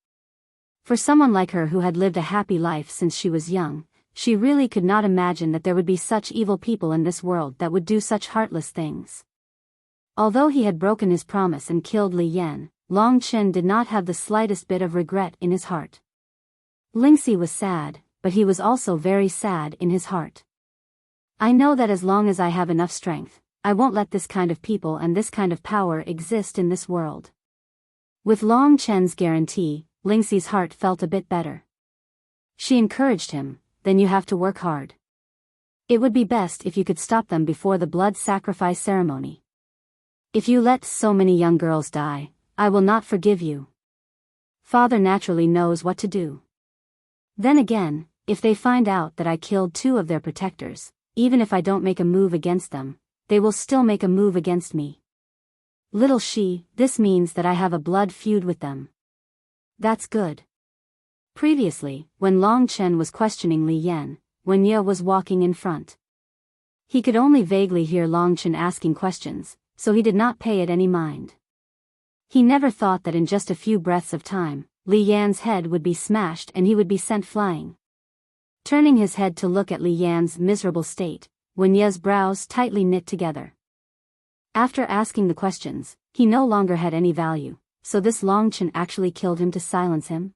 Speaker 1: For someone like her who had lived a happy life since she was young, she really could not imagine that there would be such evil people in this world that would do such heartless things. Although he had broken his promise and killed Li Yan, Long Chen did not have the slightest bit of regret in his heart. Lingxi was sad, but he was also very sad in his heart. I know that as long as I have enough strength, I won't let this kind of people and this kind of power exist in this world. With Long Chen's guarantee, Lingxi's heart felt a bit better. She encouraged him, then you have to work hard. It would be best if you could stop them before the blood sacrifice ceremony. If you let so many young girls die, I will not forgive you. Father naturally knows what to do. Then again, if they find out that I killed 2 of their protectors, even if I don't make a move against them, they will still make a move against me. Little she, this means that I have a blood feud with them. That's good. Previously, when Long Chen was questioning Li Yan, Wen Ye was walking in front. He could only vaguely hear Long Chen asking questions, so he did not pay it any mind. He never thought that in just a few breaths of time, Li Yan's head would be smashed and he would be sent flying. Turning his head to look at Li Yan's miserable state, Wen Ye's brows tightly knit together. After asking the questions, he no longer had any value, so this Long Chen actually killed him to silence him?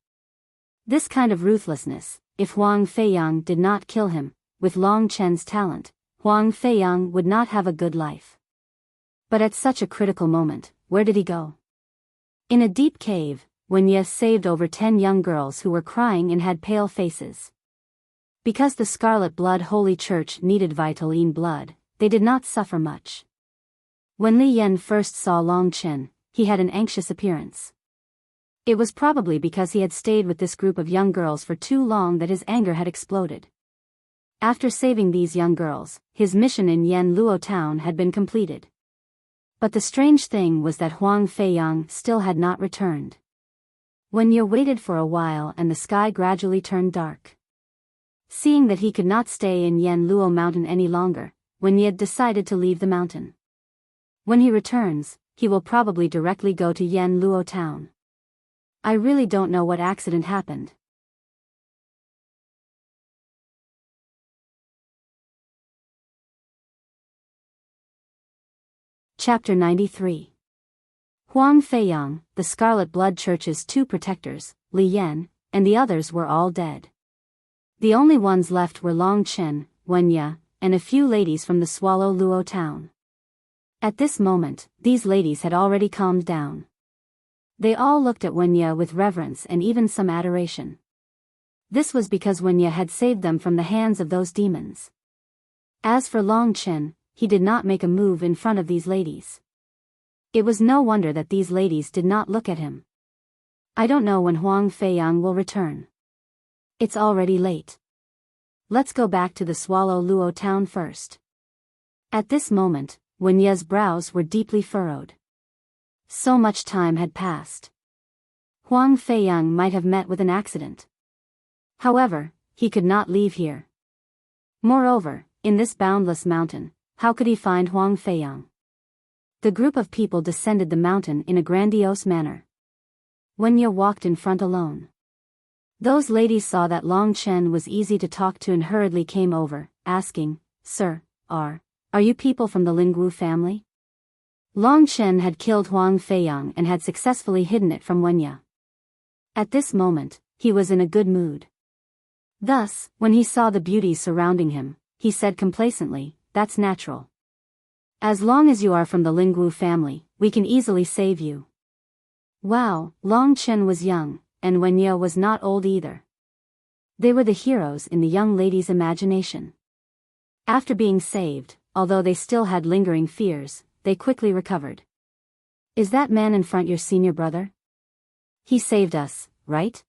Speaker 1: This kind of ruthlessness, if Huang Feiyang did not kill him, with Long Chen's talent, Huang Feiyang would not have a good life. But at such a critical moment, where did he go? In a deep cave, Wen Ye saved over 10 young girls who were crying and had pale faces. Because the Scarlet Blood Holy Church needed Vitaline blood, they did not suffer much. When Li Yan first saw Long Chen, he had an anxious appearance. It was probably because he had stayed with this group of young girls for too long that his anger had exploded. After saving these young girls, his mission in Yan Luo town had been completed. But the strange thing was that Huang Feiyang still had not returned. Wen Ye waited for a while and the sky gradually turned dark. Seeing that he could not stay in Yan Luo mountain any longer, Wen Ye decided to leave the mountain. When he returns, he will probably directly go to Yan Luo town. I really don't know what accident happened. Chapter 93. Huang Feiyang, the Scarlet Blood Church's 2 protectors, Li Yan, and the others were all dead. The only ones left were Long Chen, Wen Ye, and a few ladies from the Swallow Luo town. At this moment, these ladies had already calmed down. They all looked at Wen Ye with reverence and even some adoration. This was because Wen Ye had saved them from the hands of those demons. As for Long Chen, he did not make a move in front of these ladies. It was no wonder that these ladies did not look at him. I don't know when Huang Feiyang will return. It's already late. Let's go back to the Swallow Luo town first. At this moment, Wen Ye's brows were deeply furrowed. So much time had passed. Huang Feiyang might have met with an accident. However, he could not leave here. Moreover, in this boundless mountain, how could he find Huang Feiyang? The group of people descended the mountain in a grandiose manner. Wen Ye walked in front alone. Those ladies saw that Long Chen was easy to talk to and hurriedly came over, asking, "Sir, are you people from the Lingwu family?" Long Chen had killed Huang Feiyang and had successfully hidden it from Wen Ye. At this moment, he was in a good mood. Thus, when he saw the beauties surrounding him, he said complacently, "That's natural. As long as you are from the Lingwu family, we can easily save you." Wow, Long Chen was young, and Wen Ye was not old either. They were the heroes in the young lady's imagination. After being saved, although they still had lingering fears, they quickly recovered. "Is that man in front your senior brother? He saved us, right?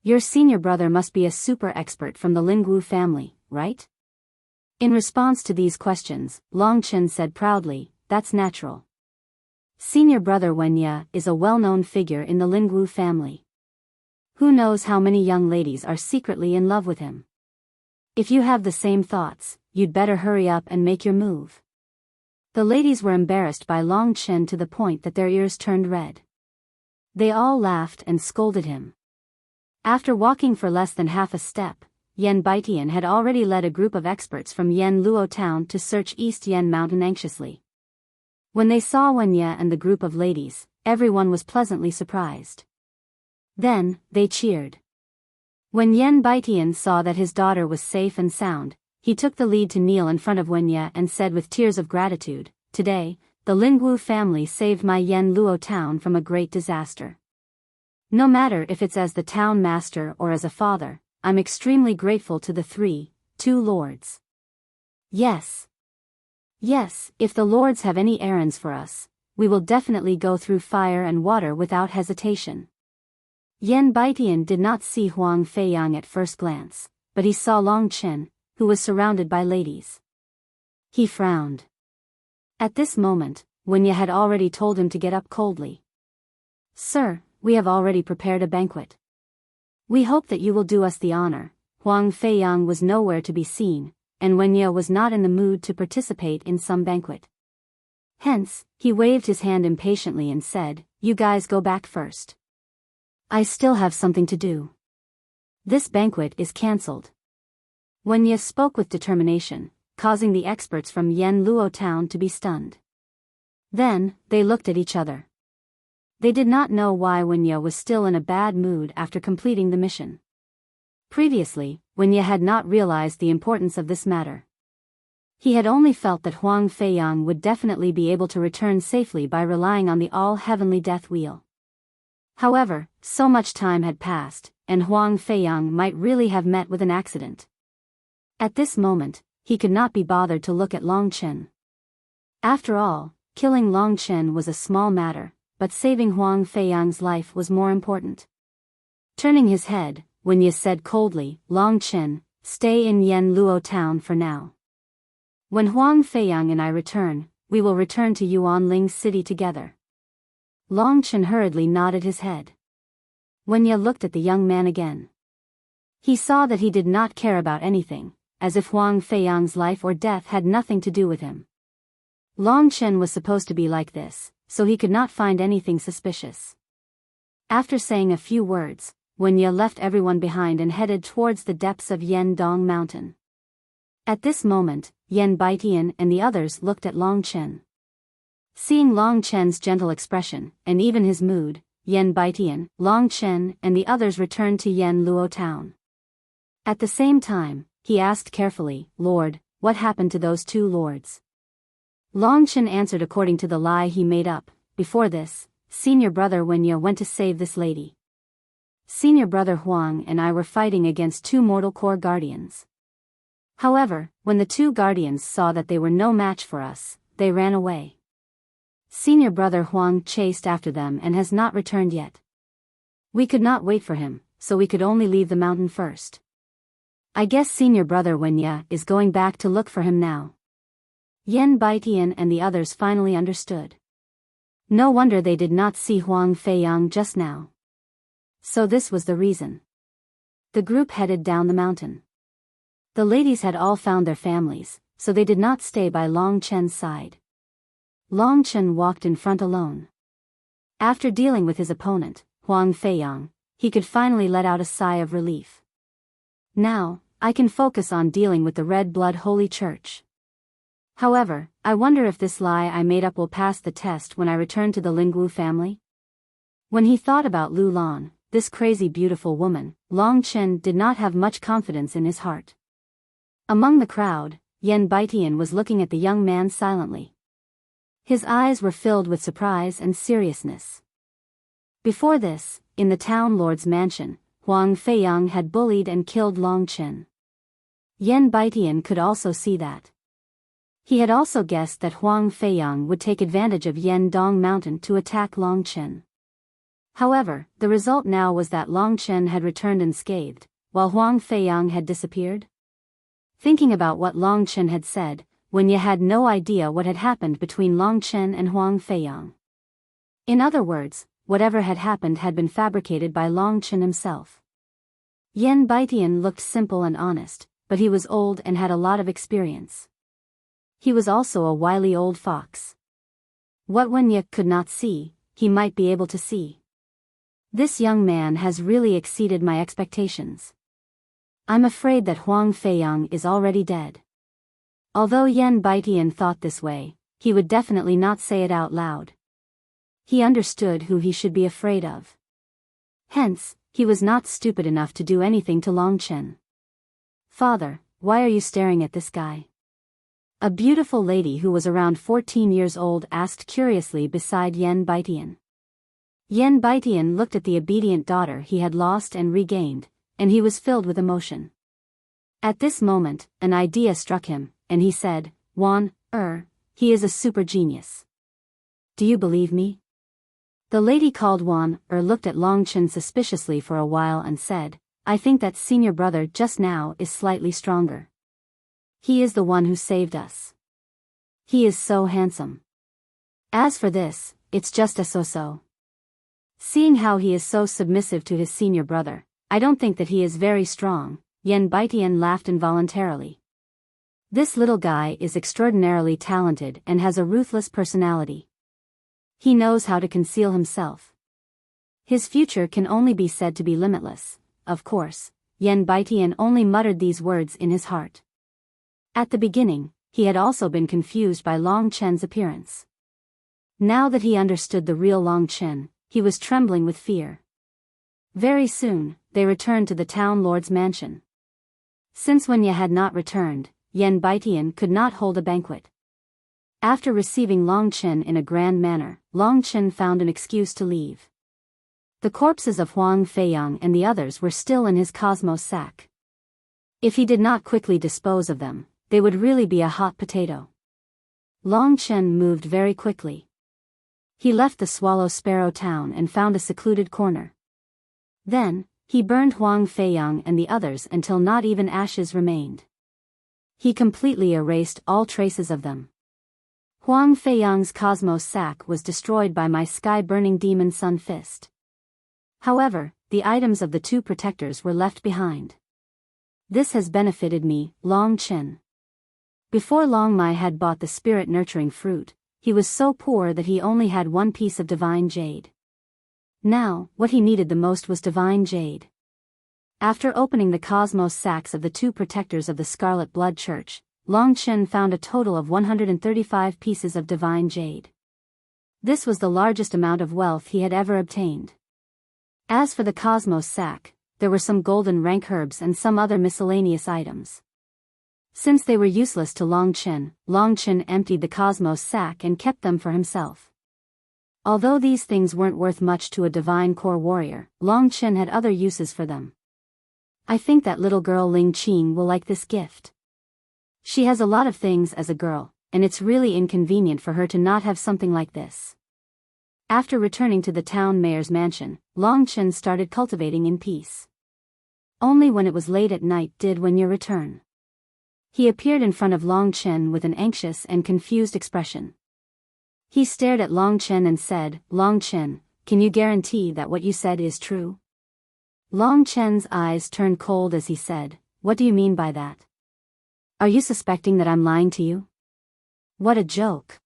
Speaker 1: Your senior brother must be a super expert from the Lingwu family, right?" In response to these questions, Long Chen said proudly, "That's natural. Senior brother Wen Ye is a well-known figure in the Lingwu family. Who knows how many young ladies are secretly in love with him? If you have the same thoughts, you'd better hurry up and make your move." The ladies were embarrassed by Long Chen to the point that their ears turned red. They all laughed and scolded him. After walking for less than half a step, Yan Baitian had already led a group of experts from Yan Luo town to search East Yan Mountain anxiously. When they saw Wen Ye and the group of ladies, everyone was pleasantly surprised. Then, they cheered. When Yan Baitian saw that his daughter was safe and sound, he took the lead to kneel in front of Wen Ye and said with tears of gratitude, "Today, the Lingwu family saved my Yan Luo town from a great disaster. No matter if it's as the town master or as a father, I'm extremely grateful to the two lords. Yes, if the lords have any errands for us, we will definitely go through fire and water without hesitation. Yan Baitian did not see Huang Feiyang at first glance, but he saw Long Chen, who was surrounded by ladies. He frowned. At this moment, Wunya had already told him to get up coldly. "Sir, we have already prepared a banquet. We hope that you will do us the honor." Huang Feiyang was nowhere to be seen, and Wunya was not in the mood to participate in some banquet. Hence, he waved his hand impatiently and said, "You guys go back first. I still have something to do. This banquet is cancelled." Wunya spoke with determination, causing the experts from Yen Luo town to be stunned. Then, they looked at each other. They did not know why Wunya was still in a bad mood after completing the mission. Previously, Wunya had not realized the importance of this matter. He had only felt that Huang Feiyang would definitely be able to return safely by relying on the all-heavenly death wheel. However, so much time had passed, and Huang Feiyang might really have met with an accident. At this moment, he could not be bothered to look at Long Chen. After all, killing Long Chen was a small matter, but saving Huang Feiyang's life was more important. Turning his head, Wunya said coldly, "Long Chen, stay in Yen Luo town for now. When Huang Feiyang and I return, we will return to Yuanling City together." Long Chen hurriedly nodded his head. Wunya looked at the young man again. He saw that he did not care about anything, as if Huang Feiyang's life or death had nothing to do with him. Long Chen was supposed to be like this, so he could not find anything suspicious. After saying a few words, Wunya left everyone behind and headed towards the depths of Yen Dong Mountain. At this moment, Yan Baitian and the others looked at Long Chen. Seeing Long Chen's gentle expression, and even his mood, Yan Baitian, Long Chen and the others returned to Yen Luo town. At the same time, he asked carefully, "Lord, what happened to those two lords?" Long Chen answered according to the lie he made up. "Before this, senior brother Wunya went to save this lady. Senior brother Huang and I were fighting against two mortal core guardians. However, when the two guardians saw that they were no match for us, they ran away. Senior brother Huang chased after them and has not returned yet. We could not wait for him, so we could only leave the mountain first. I guess senior brother Wunya is going back to look for him now." Yan Baitian and the others finally understood. No wonder they did not see Huang Feiyang just now. So this was the reason. The group headed down the mountain. The ladies had all found their families, so they did not stay by Long Chen's side. Long Chen walked in front alone. After dealing with his opponent, Huang Feiyang, he could finally let out a sigh of relief. "Now, I can focus on dealing with the Red Blood Holy Church. However, I wonder if this lie I made up will pass the test when I return to the Lingwu family?" When he thought about Lu Lan, this crazy beautiful woman, Long Chen did not have much confidence in his heart. Among the crowd, Yan Baitian was looking at the young man silently. His eyes were filled with surprise and seriousness. Before this, in the town lord's mansion, Huang Feiyang had bullied and killed Long Chen. Yan Baitian could also see that. He had also guessed that Huang Feiyang would take advantage of Yen Dong Mountain to attack Long Chen. However, the result now was that Long Chen had returned unscathed, while Huang Feiyang had disappeared. Thinking about what Long Chen had said, Wunya had no idea what had happened between Long Chen and Huang Feiyang. In other words, whatever had happened had been fabricated by Long Chen himself. Yan Baitian looked simple and honest, but he was old and had a lot of experience. He was also a wily old fox. What Wunya could not see, he might be able to see. This young man has really exceeded my expectations. I'm afraid that Huang Feiyang is already dead. Although Yan Baitian thought this way, he would definitely not say it out loud. He understood who he should be afraid of. Hence, he was not stupid enough to do anything to Long Chen. "Father, why are you staring at this guy?" A beautiful lady who was around 14 years old asked curiously beside Yan Baitian. Yan Baitian looked at the obedient daughter he had lost and regained, and he was filled with emotion. At this moment, an idea struck him, and he said, he is a super genius. Do you believe me?" The lady called Wan looked at Longchen suspiciously for a while and said, I think that senior brother just now is slightly stronger. He is the one who saved us. He is so handsome. As for this, it's just a so-so. Seeing how he is so submissive to his senior brother, I don't think that he is very strong. Yan Baitian laughed involuntarily. This little guy is extraordinarily talented and has a ruthless personality. He knows how to conceal himself. His future can only be said to be limitless, of course. Yan Baitian only muttered these words in his heart. At the beginning, he had also been confused by Long Chen's appearance. Now that he understood the real Long Chen, he was trembling with fear. Very soon, they returned to the town lord's mansion. Since when Ye had not returned, Yan Baitian could not hold a banquet. After receiving Long Chen in a grand manner, Long Chen found an excuse to leave. The corpses of Huang Feiyang and the others were still in his cosmos sack. If he did not quickly dispose of them, they would really be a hot potato. Long Chen moved very quickly. He left the Swallow Sparrow town and found a secluded corner. Then, he burned Huang Feiyang and the others until not even ashes remained. He completely erased all traces of them. Huang Feiyang's cosmos sack was destroyed by my sky-burning demon sun fist. However, the items of the two protectors were left behind. This has benefited me, Long Chen. Before Long Mai had bought the spirit-nurturing fruit, he was so poor that he only had one piece of divine jade. Now, what he needed the most was divine jade. After opening the cosmos sacks of the two protectors of the Scarlet Blood Church, Long Chen found a total of 135 pieces of divine jade. This was the largest amount of wealth he had ever obtained. As for the cosmos sack, there were some golden rank herbs and some other miscellaneous items. Since they were useless to Long Chen emptied the cosmos sack and kept them for himself. Although these things weren't worth much to a divine core warrior, Long Chen had other uses for them. I think that little girl Ling Qing will like this gift. She has a lot of things as a girl, and it's really inconvenient for her to not have something like this. After returning to the town mayor's mansion, Long Chen started cultivating in peace. Only when it was late at night did Wenye return. He appeared in front of Long Chen with an anxious and confused expression. He stared at Long Chen and said, Long Chen, can you guarantee that what you said is true? Long Chen's eyes turned cold as he said, what do you mean by that? Are you suspecting that I'm lying to you? What a joke.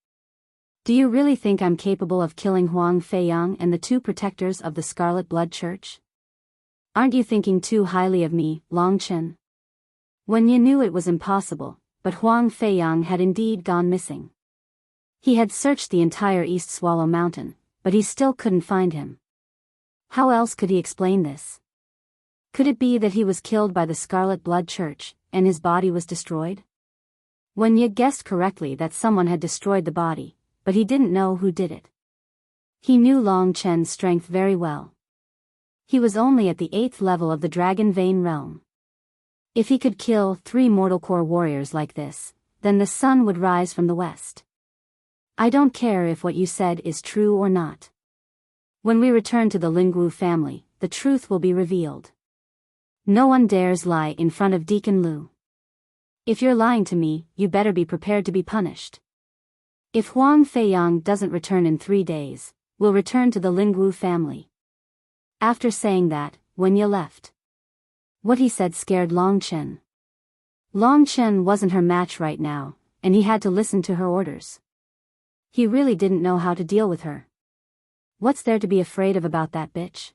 Speaker 1: Do you really think I'm capable of killing Huang Feiyang and the two protectors of the Scarlet Blood Church? Aren't you thinking too highly of me, Long Chen? Wenye knew it was impossible, but Huang Feiyang had indeed gone missing. He had searched the entire East Swallow Mountain, but he still couldn't find him. How else could he explain this? Could it be that he was killed by the Scarlet Blood Church, and his body was destroyed? Wenye guessed correctly that someone had destroyed the body, but he didn't know who did it. He knew Long Chen's strength very well. He was only at the 8th level of the Dragon Vein realm. If he could kill 3 mortal core warriors like this, then the sun would rise from the west. I don't care if what you said is true or not. When we return to the Lingwu family, the truth will be revealed. No one dares lie in front of Deacon Lu. If you're lying to me, you better be prepared to be punished. If Huang Feiyang doesn't return in 3 days, we'll return to the Lingwu family. After saying that, Wenye left. What he said scared Long Chen. Long Chen wasn't her match right now, and he had to listen to her orders. He really didn't know how to deal with her. What's there to be afraid of about that bitch?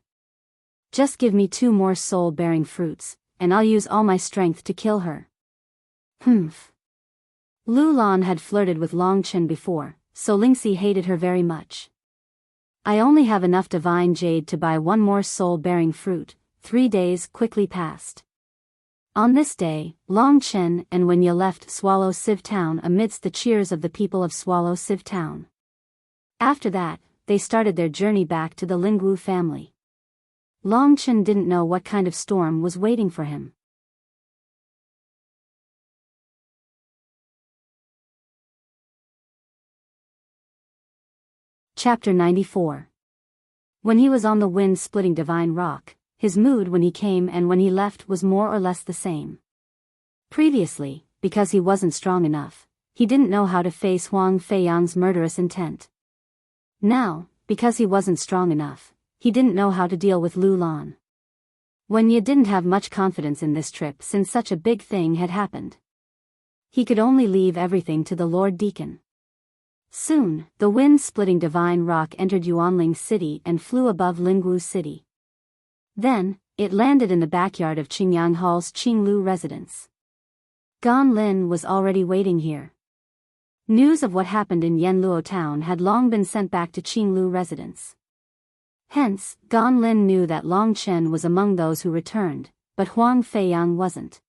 Speaker 1: Just give me 2 more soul-bearing fruits, and I'll use all my strength to kill her. Humph. Lu Lan had flirted with Long Chen before, so Lingxi hated her very much. I only have enough divine jade to buy 1 more soul-bearing fruit. 3 days quickly passed. On this day, Long Chen and Wenye left Swallow Siv Town amidst the cheers of the people of Swallow Siv Town. After that, they started their journey back to the Lingwu family. Long Chen didn't know what kind of storm was waiting for him. Chapter 94. When he was on the wind-splitting divine rock, his mood when he came and when he left was more or less the same. Previously, because he wasn't strong enough, he didn't know how to face Huang Feiyang's murderous intent. Now, because he wasn't strong enough, he didn't know how to deal with Lu Lan. Wen Ye didn't have much confidence in this trip since such a big thing had happened. He could only leave everything to the Lord Deacon. Soon, the wind-splitting divine rock entered Yuanling City and flew above Lingwu City. Then, it landed in the backyard of Qingyang Hall's Qinglu residence. Gan Lin was already waiting here. News of what happened in Yanluo town had long been sent back to Qinglu residence. Hence, Gan Lin knew that Long Chen was among those who returned, but Huang Feiyang wasn't.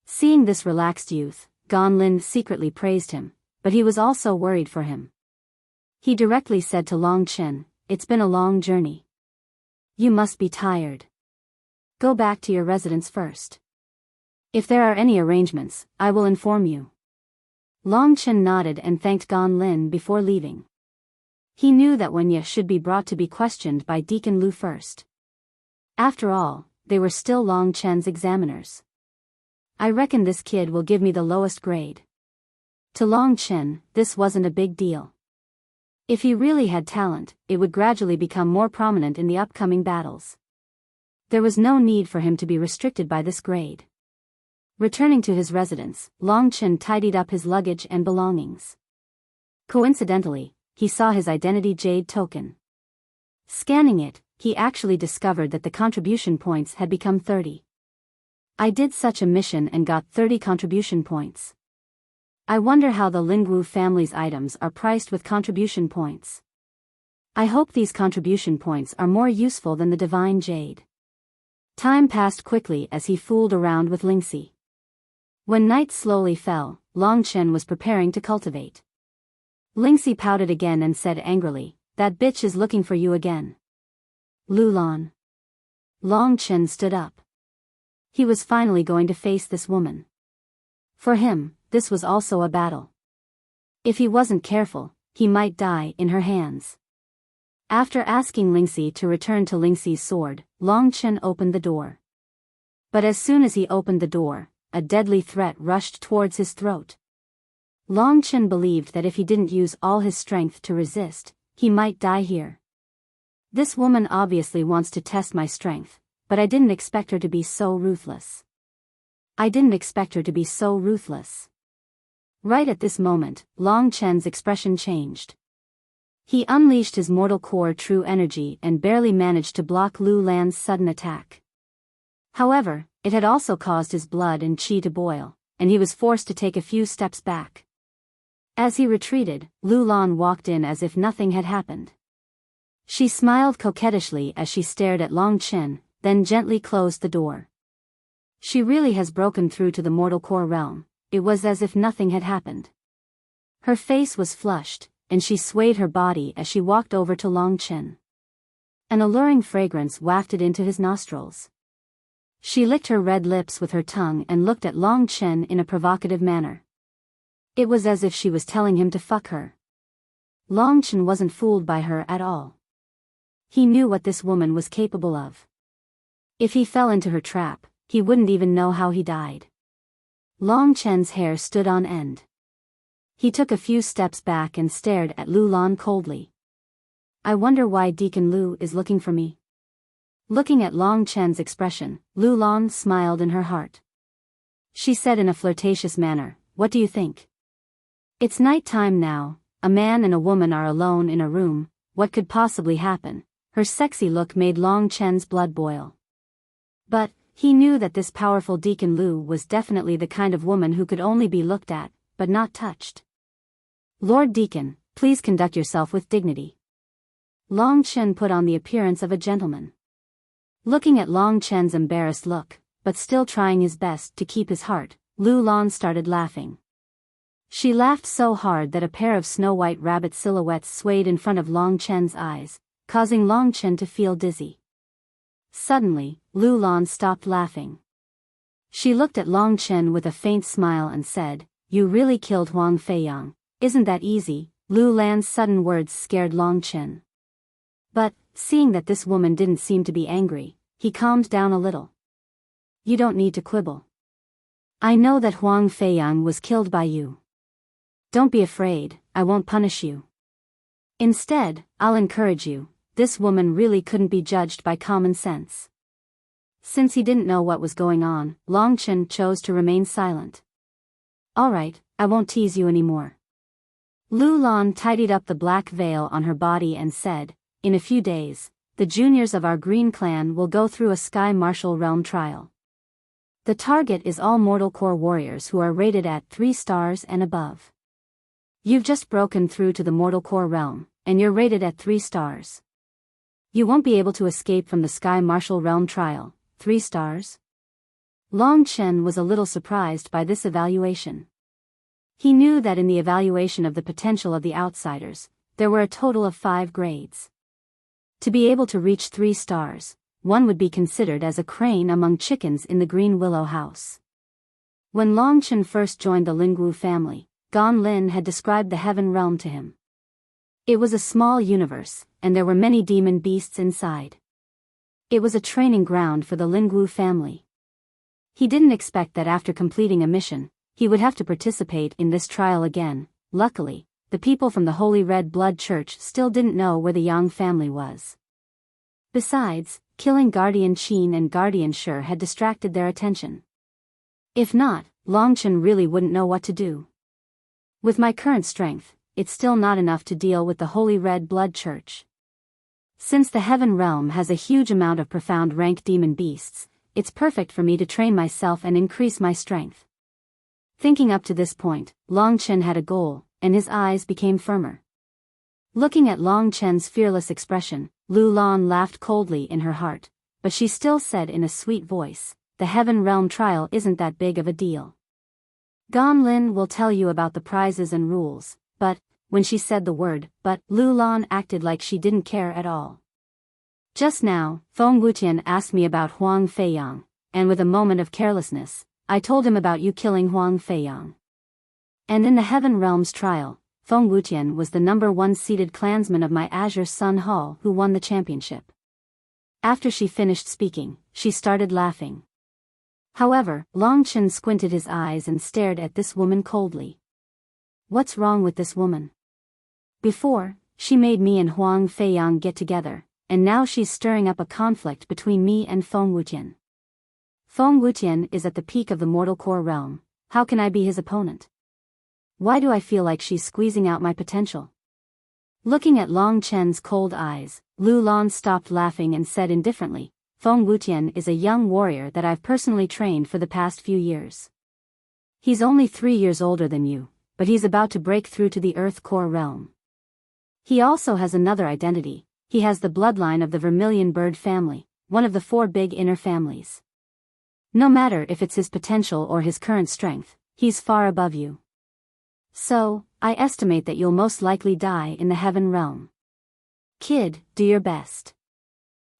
Speaker 1: Seeing this relaxed youth, Gan Lin secretly praised him, but he was also worried for him. He directly said to Long Chen, "It's been a long journey. You must be tired. Go back to your residence first. If there are any arrangements, I will inform you." Long Chen nodded and thanked Gan Lin before leaving. He knew that Wen Ye should be brought to be questioned by Deacon Lu first. After all, they were still Long Chen's examiners. "I reckon this kid will give me the lowest grade." To Long Chen, this wasn't a big deal. If he really had talent, it would gradually become more prominent in the upcoming battles. There was no need for him to be restricted by this grade. Returning to his residence, Long Chen tidied up his luggage and belongings. Coincidentally, he saw his identity jade token. Scanning it, he actually discovered that the contribution points had become 30. I did such a mission and got 30 contribution points. I wonder how the Lingwu family's items are priced with contribution points. I hope these contribution points are more useful than the divine jade. Time passed quickly as he fooled around with Lingxi. When night slowly fell, Long Chen was preparing to cultivate. Lingxi pouted again and said angrily, "That bitch is looking for you again." Lu Lan. Long Chen stood up. He was finally going to face this woman. For him, this was also a battle. If he wasn't careful, he might die in her hands. After asking Lingxi to return to Lingxi's sword, Long Chen opened the door. But as soon as he opened the door, a deadly threat rushed towards his throat. Long Chen believed that if he didn't use all his strength to resist, he might die here. This woman obviously wants to test my strength, but I didn't expect her to be so ruthless. I didn't expect her to be so ruthless. Right at this moment, Long Chen's expression changed. He unleashed his mortal core true energy and barely managed to block Lu Lan's sudden attack. However, it had also caused his blood and qi to boil, and he was forced to take a few steps back. As he retreated, Lu Lan walked in as if nothing had happened. She smiled coquettishly as she stared at Long Chen, then gently closed the door. She really has broken through to the mortal core realm. It was as if nothing had happened. Her face was flushed, and she swayed her body as she walked over to Long Chen. An alluring fragrance wafted into his nostrils. She licked her red lips with her tongue and looked at Long Chen in a provocative manner. It was as if she was telling him to fuck her. Long Chen wasn't fooled by her at all. He knew what this woman was capable of. If he fell into her trap, he wouldn't even know how he died. Long Chen's hair stood on end. He took a few steps back and stared at Lu Lan coldly. "I wonder why Deacon Lu is looking for me." Looking at Long Chen's expression, Lu Lan smiled in her heart. She said in a flirtatious manner, "What do you think? It's night time now, a man and a woman are alone in a room, what could possibly happen?" Her sexy look made Long Chen's blood boil. But he knew that this powerful Deacon Lu was definitely the kind of woman who could only be looked at, but not touched. "Lord Deacon, please conduct yourself with dignity." Long Chen put on the appearance of a gentleman. Looking at Long Chen's embarrassed look, but still trying his best to keep his heart, Lu Lan started laughing. She laughed so hard that a pair of snow-white rabbit silhouettes swayed in front of Long Chen's eyes, causing Long Chen to feel dizzy. Suddenly, Lu Lan stopped laughing. She looked at Long Chen with a faint smile and said, "You really killed Huang Feiyang, isn't that easy?" Lu Lan's sudden words scared Long Chen. But seeing that this woman didn't seem to be angry, he calmed down a little. You don't need to quibble. I know that Huang Feiyang was killed by you. Don't be afraid, I won't punish you. Instead, I'll encourage you. This woman really couldn't be judged by common sense. Since he didn't know what was going on, Longchen chose to remain silent. Alright, I won't tease you anymore. Lu Lan tidied up the black veil on her body and said, in a few days, the juniors of our Green Clan will go through a Sky Martial Realm trial. The target is all Mortal Core warriors who are rated at 3 stars and above. You've just broken through to the Mortal Core realm, and you're rated at 3 stars. You won't be able to escape from the Sky Martial Realm trial. 3 stars? Long Chen was a little surprised by this evaluation. He knew that in the evaluation of the potential of the outsiders, there were a total of 5 grades. To be able to reach 3 stars, one would be considered as a crane among chickens in the Green Willow House. When Long Chen first joined the Lingwu family, Gan Lin had described the Heaven Realm to him. It was a small universe, and there were many demon beasts inside. It was a training ground for the Lingwu family. He didn't expect that after completing a mission, he would have to participate in this trial again. Luckily, the people from the Holy Red Blood Church still didn't know where the Yang family was. Besides, killing Guardian Qin and Guardian Shi had distracted their attention. If not, Longchen really wouldn't know what to do. With my current strength, it's still not enough to deal with the Holy Red Blood Church. Since the Heaven Realm has a huge amount of profound rank demon beasts, it's perfect for me to train myself and increase my strength. Thinking up to this point, Longchen had a goal, and his eyes became firmer. Looking at Longchen's fearless expression, Lu Lan laughed coldly in her heart, but she still said in a sweet voice, the Heaven Realm trial isn't that big of a deal. Gan Lin will tell you about the prizes and rules, but, when she said the word, but, Lu Lan acted like she didn't care at all. Just now, Feng Wutian asked me about Huang Feiyang, and with a moment of carelessness, I told him about you killing Huang Feiyang. And in the Heaven Realm's trial, Feng Wutian was the number 1 seeded clansman of my Azure Sun Hall who won the championship. After she finished speaking, she started laughing. However, Longchen squinted his eyes and stared at this woman coldly. What's wrong with this woman? Before, she made me and Huang Feiyang get together, and now she's stirring up a conflict between me and Feng Wutian. Feng Wutian is at the peak of the Mortal Core realm. How can I be his opponent? Why do I feel like she's squeezing out my potential? Looking at Long Chen's cold eyes, Lu Lan stopped laughing and said indifferently, Feng Wutian is a young warrior that I've personally trained for the past few years. He's only 3 years older than you, but he's about to break through to the Earth Core realm. He also has another identity. He has the bloodline of the Vermilion Bird family, one of the 4 big inner families. No matter if it's his potential or his current strength, he's far above you. So, I estimate that you'll most likely die in the Heaven Realm. Kid, do your best.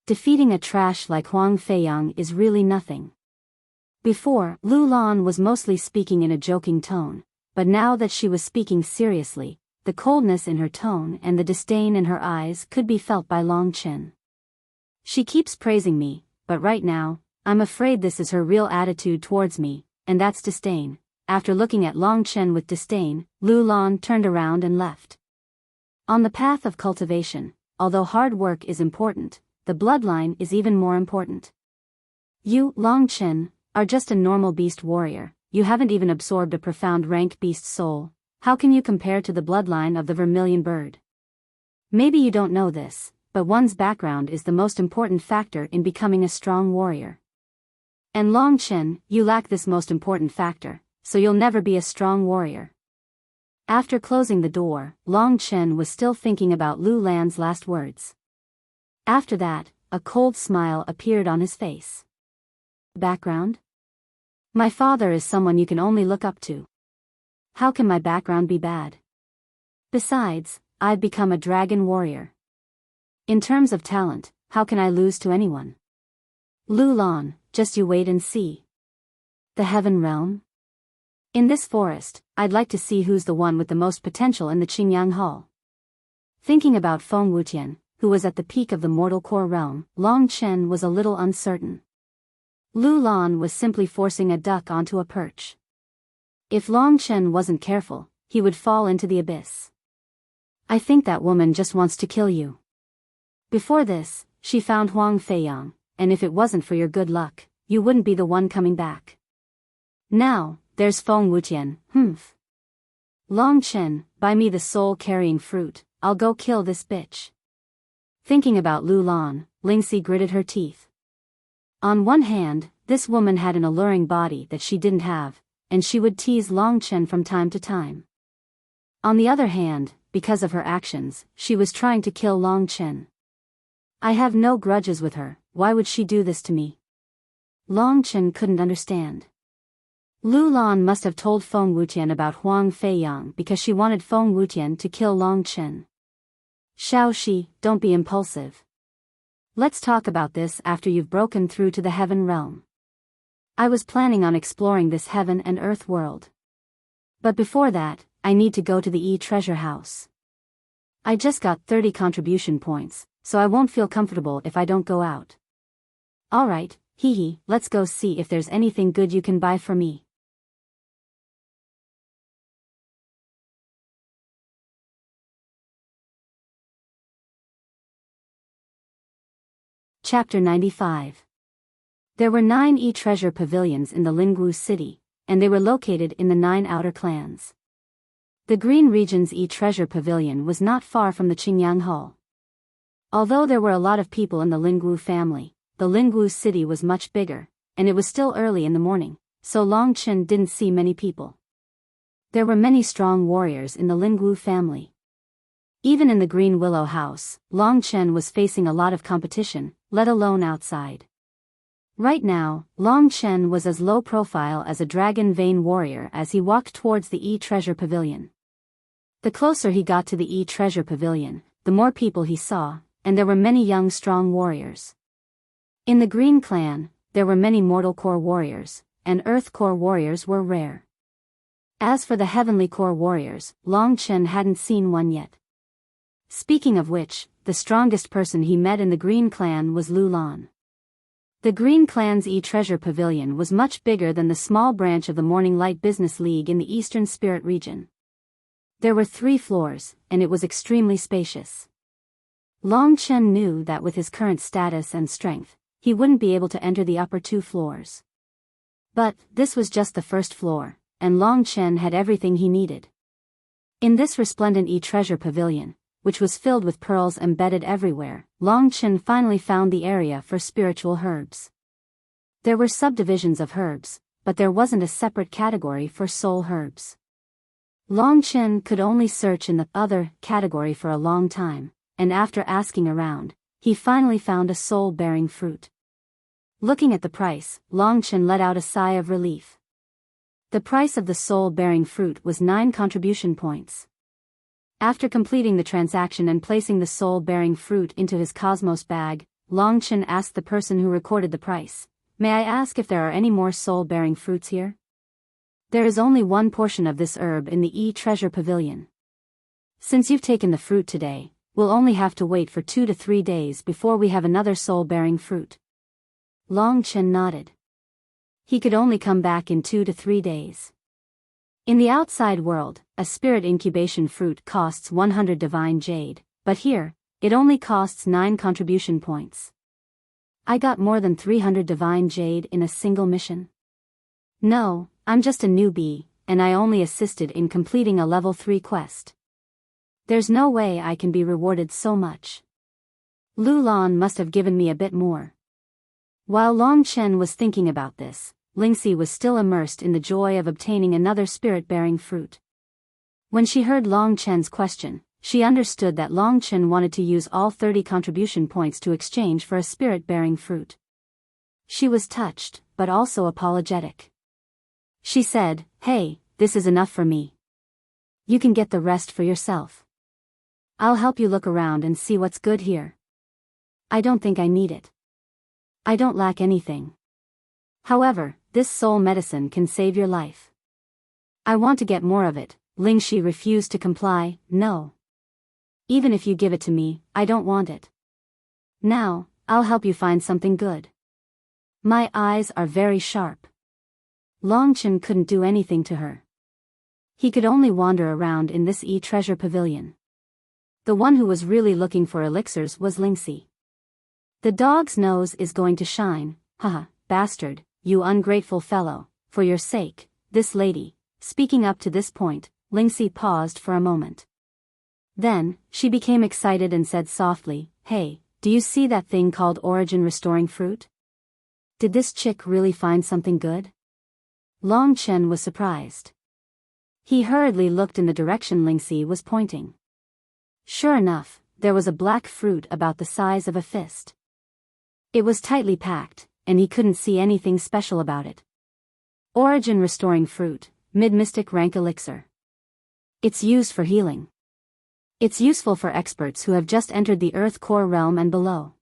Speaker 1: Defeating a trash like Huang Feiyang is really nothing. Before, Lu Lan was mostly speaking in a joking tone, but now that she was speaking seriously, the coldness in her tone and the disdain in her eyes could be felt by Long Chen. She keeps praising me, but right now, I'm afraid this is her real attitude towards me, and that's disdain. After looking at Long Chen with disdain, Lu Lan turned around and left. On the path of cultivation, although hard work is important, the bloodline is even more important. You, Long Chen, are just a normal beast warrior. You haven't even absorbed a profound rank beast soul. How can you compare to the bloodline of the Vermilion Bird? Maybe you don't know this, but one's background is the most important factor in becoming a strong warrior. And Long Chen, you lack this most important factor, so you'll never be a strong warrior. After closing the door, Long Chen was still thinking about Lu Lan's last words. After that, a cold smile appeared on his face. Background? My father is someone you can only look up to. How can my background be bad? Besides, I've become a dragon warrior. In terms of talent, how can I lose to anyone? Lu Lan, just you wait and see. The Heaven Realm? In this forest, I'd like to see who's the one with the most potential in the Qingyang Hall. Thinking about Feng Wutian, who was at the peak of the mortal core realm, Long Chen was a little uncertain. Lu Lan was simply forcing a duck onto a perch. If Long Chen wasn't careful, he would fall into the abyss. I think that woman just wants to kill you. Before this, she found Huang Feiyang, and if it wasn't for your good luck, you wouldn't be the one coming back. Now, there's Feng Wutian, humph. Long Chen, buy me the soul-carrying fruit, I'll go kill this bitch. Thinking about Lu Lan, Lingxi gritted her teeth. On one hand, this woman had an alluring body that she didn't have, and she would tease Long Chen from time to time. On the other hand, because of her actions, she was trying to kill Long Chen. I have no grudges with her, why would she do this to me? Long Chen couldn't understand. Lu Lan must have told Feng Wutian about Huang Feiyang because she wanted Feng Wutian to kill Long Chen. Xiaoxi, don't be impulsive. Let's talk about this after you've broken through to the heaven realm. I was planning on exploring this heaven and earth world. But before that, I need to go to the treasure house. I just got 30 contribution points, so I won't feel comfortable if I don't go out. Alright, hee, let's go see if there's anything good you can buy for me. Chapter 95. There were 9 treasure pavilions in the Lingwu city, and they were located in the 9 outer clans. The Green Region's treasure pavilion was not far from the Qingyang Hall. Although there were a lot of people in the Lingwu family, the Lingwu city was much bigger, and it was still early in the morning, so Long Chen didn't see many people. There were many strong warriors in the Lingwu family. Even in the Green Willow House, Long Chen was facing a lot of competition, let alone outside. Right now, Long Chen was as low profile as a dragon vein warrior as he walked towards the treasure pavilion. The closer he got to the treasure pavilion, the more people he saw, and there were many young strong warriors. In the Green Clan, there were many mortal core warriors, and earth core warriors were rare. As for the heavenly core warriors, Long Chen hadn't seen one yet. Speaking of which, the strongest person he met in the Green Clan was Lu Lan. The Green Clan's treasure pavilion was much bigger than the small branch of the Morning Light Business League in the Eastern Spirit region. There were 3 floors, and it was extremely spacious. Long Chen knew that with his current status and strength, he wouldn't be able to enter the upper 2 floors. But this was just the first floor, and Long Chen had everything he needed. In this resplendent treasure pavilion, which was filled with pearls embedded everywhere, Long Chen finally found the area for spiritual herbs. There were subdivisions of herbs, but there wasn't a separate category for soul herbs. Long Chen could only search in the other category for a long time, and after asking around, he finally found a soul-bearing fruit. Looking at the price, Long Chen let out a sigh of relief. The price of the soul-bearing fruit was 9 contribution points. After completing the transaction and placing the soul-bearing fruit into his cosmos bag, Long Chen asked the person who recorded the price, "May I ask if there are any more soul-bearing fruits here?" "There is only 1 portion of this herb in the treasure pavilion. Since you've taken the fruit today, we'll only have to wait for 2 to 3 days before we have another soul-bearing fruit." Long Chen nodded. He could only come back in 2 to 3 days. In the outside world, a spirit incubation fruit costs 100 divine jade, but here, it only costs 9 contribution points. I got more than 300 divine jade in a single mission. No, I'm just a newbie, and I only assisted in completing a level 3 quest. There's no way I can be rewarded so much. Lu Lan must have given me a bit more. While Long Chen was thinking about this, Lingxi was still immersed in the joy of obtaining another spirit-bearing fruit. When she heard Long Chen's question, she understood that Long Chen wanted to use all 30 contribution points to exchange for a spirit-bearing fruit. She was touched, but also apologetic. She said, "Hey, this is enough for me. You can get the rest for yourself. I'll help you look around and see what's good here. I don't think I need it. I don't lack anything. However, this soul medicine can save your life. I want to get more of it." Lingxi refused to comply. "No. Even if you give it to me, I don't want it. Now, I'll help you find something good. My eyes are very sharp. Longchen couldn't do anything to her. He could only wander around in this treasure pavilion. The one who was really looking for elixirs was Lingxi. The dog's nose is going to shine, haha, bastard, you ungrateful fellow, for your sake, this lady. Speaking up to this point, Lingxi paused for a moment. Then, she became excited and said softly, hey, do you see that thing called origin restoring fruit? Did this chick really find something good? Longchen was surprised. He hurriedly looked in the direction Lingxi was pointing. Sure enough, there was a black fruit about the size of a fist. It was tightly packed, and he couldn't see anything special about it. Origin restoring fruit, mid-mystic rank elixir. It's used for healing. It's useful for experts who have just entered the Earth core realm and below.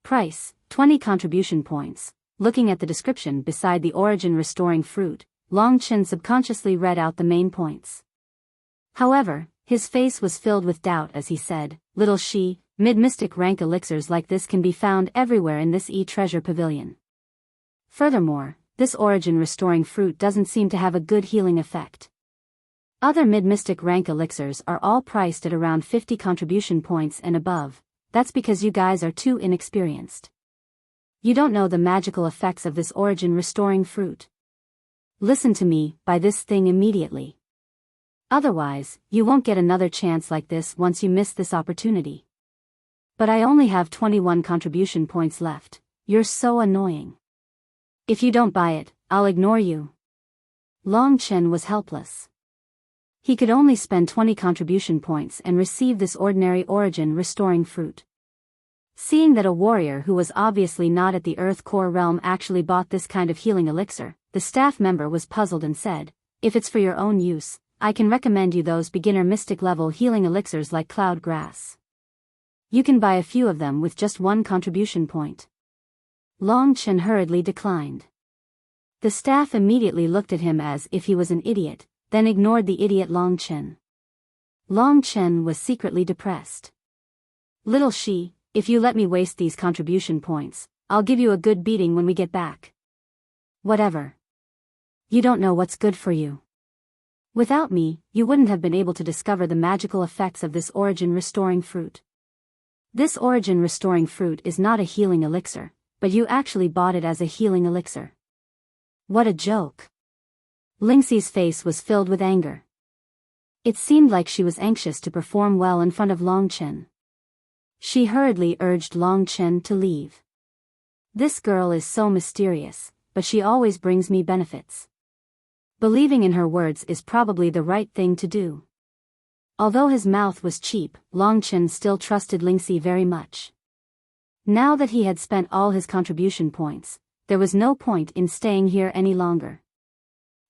Speaker 1: Price, 20 contribution points. Looking at the description beside the origin restoring fruit, Longchen subconsciously read out the main points. However, his face was filled with doubt as he said, little she, mid-mystic rank elixirs like this can be found everywhere in this treasure pavilion. Furthermore, this origin restoring fruit doesn't seem to have a good healing effect. Other mid-mystic rank elixirs are all priced at around 50 contribution points and above. That's because you guys are too inexperienced. You don't know the magical effects of this origin restoring fruit. Listen to me, buy this thing immediately. Otherwise, you won't get another chance like this once you miss this opportunity. But I only have 21 contribution points left. You're so annoying. If you don't buy it, I'll ignore you. Longchen was helpless. He could only spend 20 contribution points and receive this ordinary origin restoring fruit. Seeing that a warrior who was obviously not at the Earth core realm actually bought this kind of healing elixir, the staff member was puzzled and said, if it's for your own use, I can recommend you those beginner mystic level healing elixirs like cloud grass. You can buy a few of them with just 1 contribution point. Longchen hurriedly declined. The staff immediately looked at him as if he was an idiot, then ignored the idiot Longchen. Longchen was secretly depressed. Little she, if you let me waste these contribution points, I'll give you a good beating when we get back. Whatever. You don't know what's good for you. Without me, you wouldn't have been able to discover the magical effects of this origin restoring fruit. This origin restoring fruit is not a healing elixir, but you actually bought it as a healing elixir. What a joke. Lingxi's face was filled with anger. It seemed like she was anxious to perform well in front of Longchen. She hurriedly urged Longchen to leave. This girl is so mysterious, but she always brings me benefits. Believing in her words is probably the right thing to do. Although his mouth was cheap, Longchen still trusted Lingxi very much. Now that he had spent all his contribution points, there was no point in staying here any longer.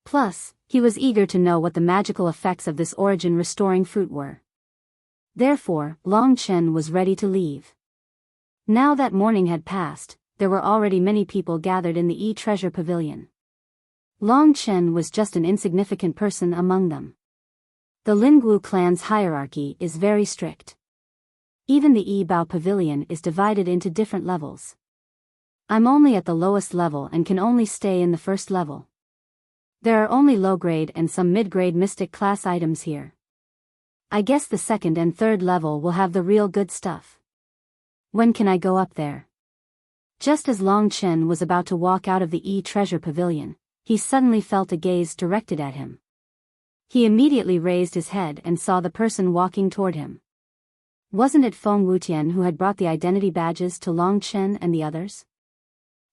Speaker 1: Plus, he was eager to know what the magical effects of this origin restoring fruit were. Therefore, Longchen was ready to leave. Now that morning had passed, there were already many people gathered in the treasure pavilion. Longchen was just an insignificant person among them. The Lingwu clan's hierarchy is very strict. Even the Biyao pavilion is divided into different levels. I'm only at the lowest level and can only stay in the first level. There are only low-grade and some mid-grade mystic class items here. I guess the second and third level will have the real good stuff. When can I go up there? Just as Longchen was about to walk out of the treasure pavilion, he suddenly felt a gaze directed at him. He immediately raised his head and saw the person walking toward him. Wasn't it Feng Wutian who had brought the identity badges to Longchen and the others?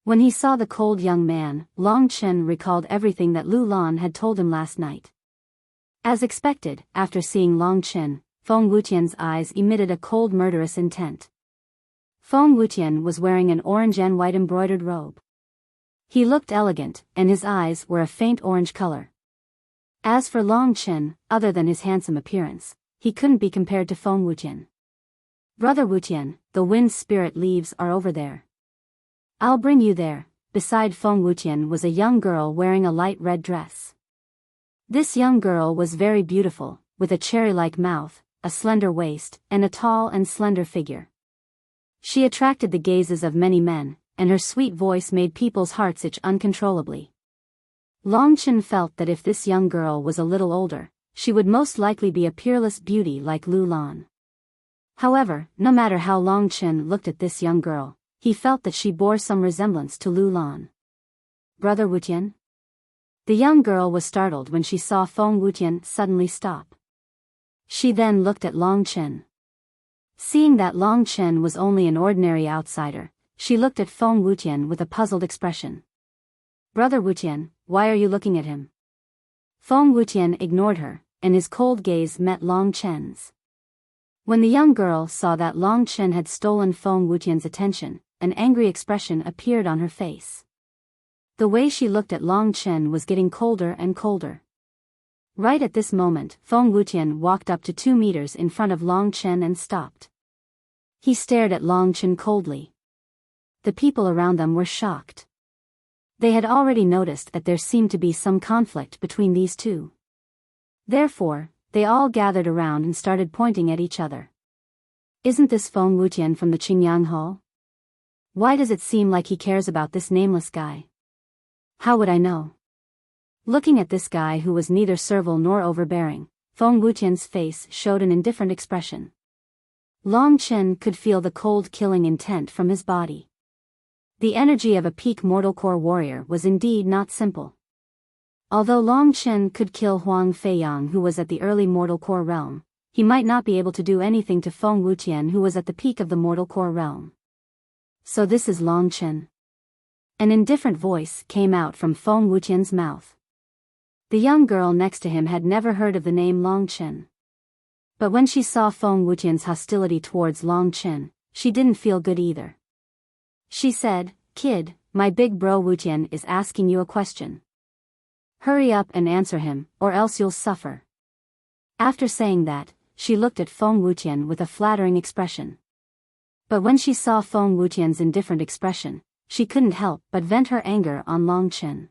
Speaker 1: When he saw the cold young man, Longchen recalled everything that Lu Lan had told him last night. As expected, after seeing Longchen, Feng Wutian's eyes emitted a cold murderous intent. Feng Wutian was wearing an orange and white embroidered robe. He looked elegant, and his eyes were a faint orange color. As for Longchen, other than his handsome appearance, he couldn't be compared to Feng Wutian. Brother Wutian, the wind spirit leaves are over there. I'll bring you there. Beside Feng Wutian was a young girl wearing a light red dress. This young girl was very beautiful, with a cherry-like mouth, a slender waist, and a tall and slender figure. She attracted the gazes of many men, and her sweet voice made people's hearts itch uncontrollably. Longchen felt that if this young girl was a little older, she would most likely be a peerless beauty like Lu Lan. However, no matter how Longchen looked at this young girl, he felt that she bore some resemblance to Lu Lan. "Brother Wutian?" The young girl was startled when she saw Feng Wutian suddenly stop. She then looked at Longchen. Seeing that Longchen was only an ordinary outsider, she looked at Feng Wutian with a puzzled expression. "Brother Wutian, why are you looking at him?" Feng Wutian ignored her, and his cold gaze met Longchen's. When the young girl saw that Longchen had stolen Feng Wutian's attention, an angry expression appeared on her face. The way she looked at Longchen was getting colder and colder. Right at this moment, Feng Wutian walked up to 2 meters in front of Longchen and stopped. He stared at Longchen coldly. The people around them were shocked. They had already noticed that there seemed to be some conflict between these two. Therefore, they all gathered around and started pointing at each other. "Isn't this Feng Wutian from the Qingyang Hall? Why does it seem like he cares about this nameless guy? How would I know?" Looking at this guy who was neither servile nor overbearing, Feng Wutian's face showed an indifferent expression. Longchen could feel the cold killing intent from his body. The energy of a peak mortal core warrior was indeed not simple. Although Longchen could kill Huang Feiyang who was at the early mortal core realm, he might not be able to do anything to Feng Wutian who was at the peak of the mortal core realm. "So this is Longchen?" An indifferent voice came out from Feng Wutian's mouth. The young girl next to him had never heard of the name Longchen. But when she saw Feng Wutian's hostility towards Longchen, she didn't feel good either. She said, "Kid, my big bro Wutian is asking you a question. Hurry up and answer him, or else you'll suffer." After saying that, she looked at Feng Wutian with a flattering expression. But when she saw Feng Wutian's indifferent expression, she couldn't help but vent her anger on Longchen.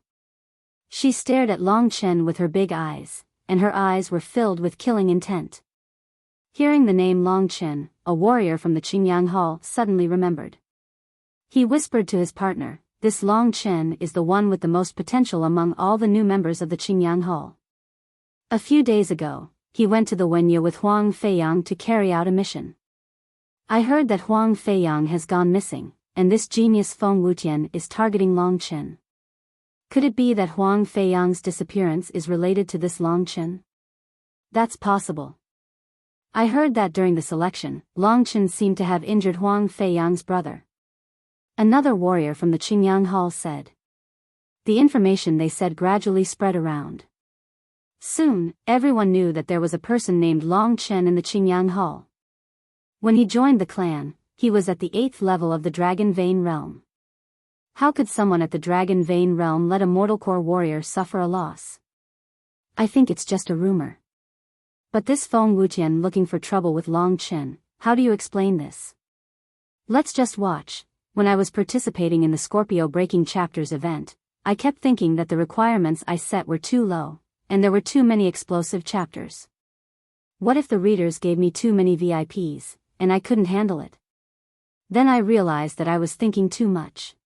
Speaker 1: She stared at Longchen with her big eyes, and her eyes were filled with killing intent. Hearing the name Longchen, a warrior from the Qingyang Hall suddenly remembered. He whispered to his partner, "This Longchen is the one with the most potential among all the new members of the Qingyang Hall. A few days ago, he went to the Wenye with Huang Feiyang to carry out a mission. I heard that Huang Feiyang has gone missing, and this genius Feng Wutian is targeting Longchen. Could it be that Huang Feiyang's disappearance is related to this Longchen? That's possible. I heard that during the selection, Longchen seemed to have injured Huang Feiyang's brother." Another warrior from the Qingyang Hall said. The information they said gradually spread around. Soon, everyone knew that there was a person named Longchen in the Qingyang Hall. When he joined the clan, he was at the 8th level of the Dragon Vein realm. How could someone at the Dragon Vein realm let a mortal core warrior suffer a loss? I think it's just a rumor. But this Feng Wutian looking for trouble with Longchen, how do you explain this? Let's just watch. When I was participating in the Scorpio Breaking Chapters event, I kept thinking that the requirements I set were too low, and there were too many explosive chapters. What if the readers gave me too many VIPs, and I couldn't handle it? Then I realized that I was thinking too much.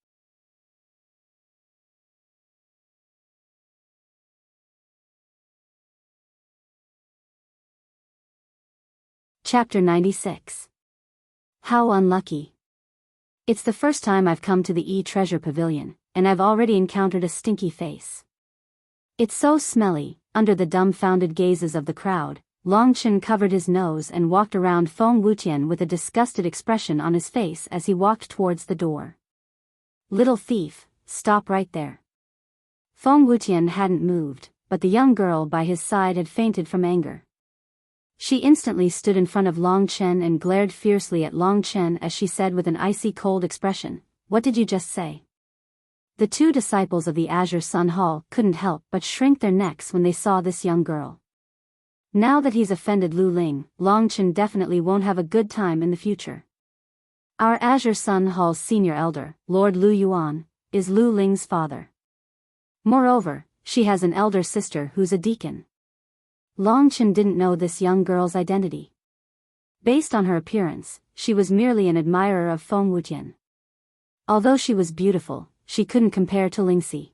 Speaker 1: Chapter 96. How unlucky. It's the first time I've come to the E-Treasure Pavilion, and I've already encountered a stinky face. It's so smelly. Under the dumbfounded gazes of the crowd, Longchen covered his nose and walked around Feng Wutian with a disgusted expression on his face as he walked towards the door. "Little thief, stop right there." Feng Wutian hadn't moved, but the young girl by his side had fainted from anger. She instantly stood in front of Longchen and glared fiercely at Longchen as she said with an icy cold expression, "What did you just say?" The two disciples of the Azure Sun Hall couldn't help but shrink their necks when they saw this young girl. Now that he's offended Lu Ling, Longchen definitely won't have a good time in the future. Our Azure Sun Hall's senior elder, Lord Lu Yuan, is Lu Ling's father. Moreover, she has an elder sister who's a deacon. Longchen didn't know this young girl's identity. Based on her appearance, she was merely an admirer of Feng Wutian. Although she was beautiful, she couldn't compare to Lingxi.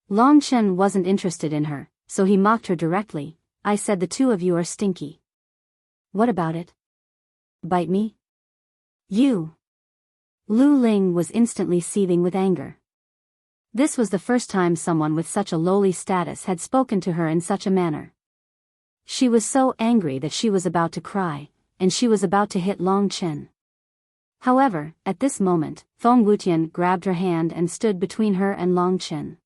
Speaker 1: Long Chen wasn't interested in her, so he mocked her directly. I said the two of you are stinky. What about it? Bite me? You. Lu Ling was instantly seething with anger. This was the first time someone with such a lowly status had spoken to her in such a manner. She was so angry that she was about to cry, and she was about to hit Long Chen. However, at this moment, Feng Wutian grabbed her hand and stood between her and Long Chen.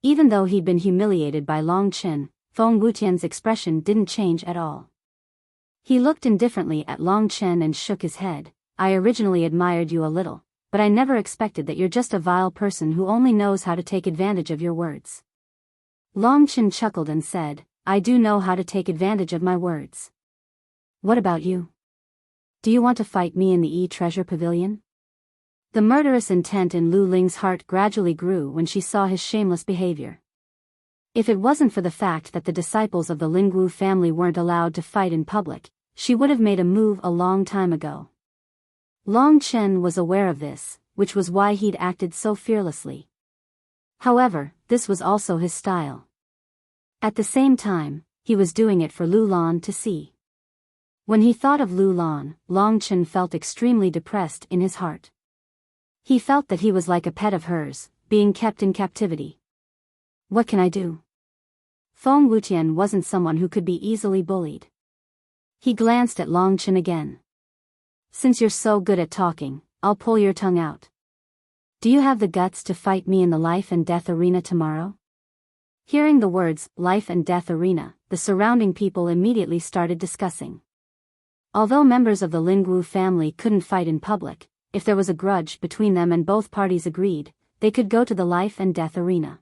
Speaker 1: Even though he'd been humiliated by Long Chen, Feng Wutian's expression didn't change at all. He looked indifferently at Long Chen and shook his head. I originally admired you a little, but I never expected that you're just a vile person who only knows how to take advantage of your words. Long Chen chuckled and said, I do know how to take advantage of my words. What about you? Do you want to fight me in the treasure pavilion? The murderous intent in Lu Ling's heart gradually grew when she saw his shameless behavior. If it wasn't for the fact that the disciples of the Lingwu family weren't allowed to fight in public, she would have made a move a long time ago. Long Chen was aware of this, which was why he'd acted so fearlessly. However, this was also his style. At the same time, he was doing it for Lu Lan to see. When he thought of Lu Lan, Long Chen felt extremely depressed in his heart. He felt that he was like a pet of hers, being kept in captivity. What can I do? Feng Wutian wasn't someone who could be easily bullied. He glanced at Long Chen again. Since you're so good at talking, I'll pull your tongue out. Do you have the guts to fight me in the life and death arena tomorrow? Hearing the words, life and death arena, the surrounding people immediately started discussing. Although members of the Lingwu family couldn't fight in public, if there was a grudge between them and both parties agreed, they could go to the life and death arena.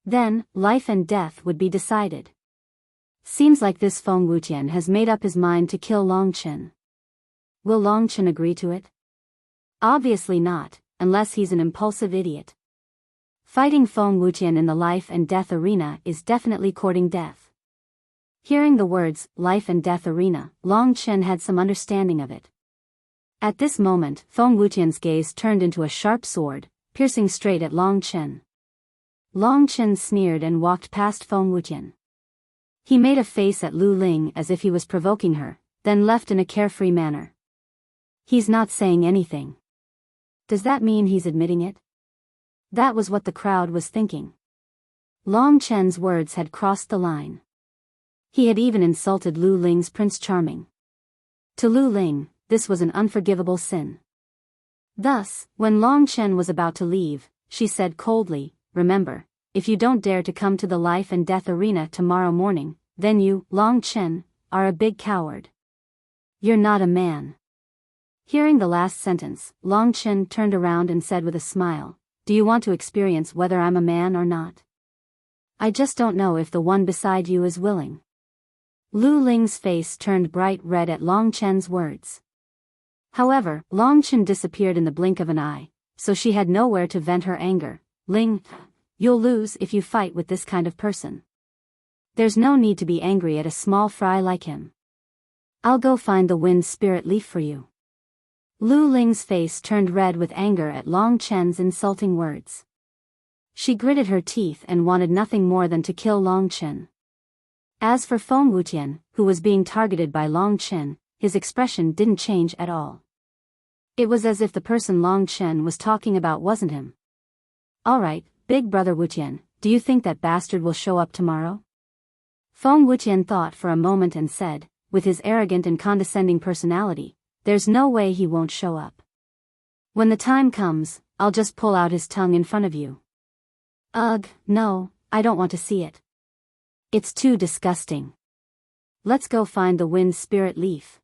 Speaker 1: Then, life and death would be decided. Seems like this Feng Wutian has made up his mind to kill Long Chen. Will Long Chen agree to it? Obviously not, unless he's an impulsive idiot. Fighting Feng Wutian in the life and death arena is definitely courting death. Hearing the words, life and death arena, Long Chen had some understanding of it. At this moment, Feng Wutian's gaze turned into a sharp sword, piercing straight at Long Chen. Long Chen sneered and walked past Feng Wutian. He made a face at Lu Ling as if he was provoking her, then left in a carefree manner. He's not saying anything. Does that mean he's admitting it? That was what the crowd was thinking. Long Chen's words had crossed the line. He had even insulted Lu Ling's Prince Charming. To Lu Ling, this was an unforgivable sin. Thus, when Long Chen was about to leave, she said coldly, remember, if you don't dare to come to the life and death arena tomorrow morning, then you, Long Chen, are a big coward. You're not a man. Hearing the last sentence, Long Chen turned around and said with a smile, do you want to experience whether I'm a man or not? I just don't know if the one beside you is willing. Lu Ling's face turned bright red at Long Chen's words. However, Long Chen disappeared in the blink of an eye, so she had nowhere to vent her anger. Ling, you'll lose if you fight with this kind of person. There's no need to be angry at a small fry like him. I'll go find the wind spirit leaf for you. Lu Ling's face turned red with anger at Long Chen's insulting words. She gritted her teeth and wanted nothing more than to kill Long Chen. As for Feng Wutian, who was being targeted by Long Chen, his expression didn't change at all. It was as if the person Long Chen was talking about wasn't him. Alright, big brother Wutian, do you think that bastard will show up tomorrow? Feng Wutian thought for a moment and said, with his arrogant and condescending personality, there's no way he won't show up. When the time comes, I'll just pull out his tongue in front of you. Ugh, no, I don't want to see it. It's too disgusting. Let's go find the wind spirit leaf.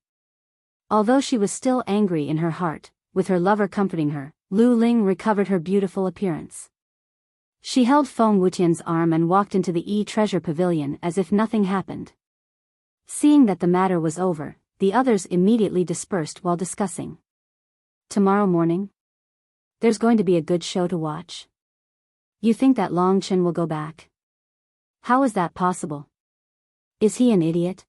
Speaker 1: Although she was still angry in her heart, with her lover comforting her, Lu Ling recovered her beautiful appearance. She held Feng Wutian's arm and walked into the treasure pavilion as if nothing happened. Seeing that the matter was over, the others immediately dispersed while discussing. Tomorrow morning? There's going to be a good show to watch. You think that Long Chen will go back? How is that possible? Is he an idiot?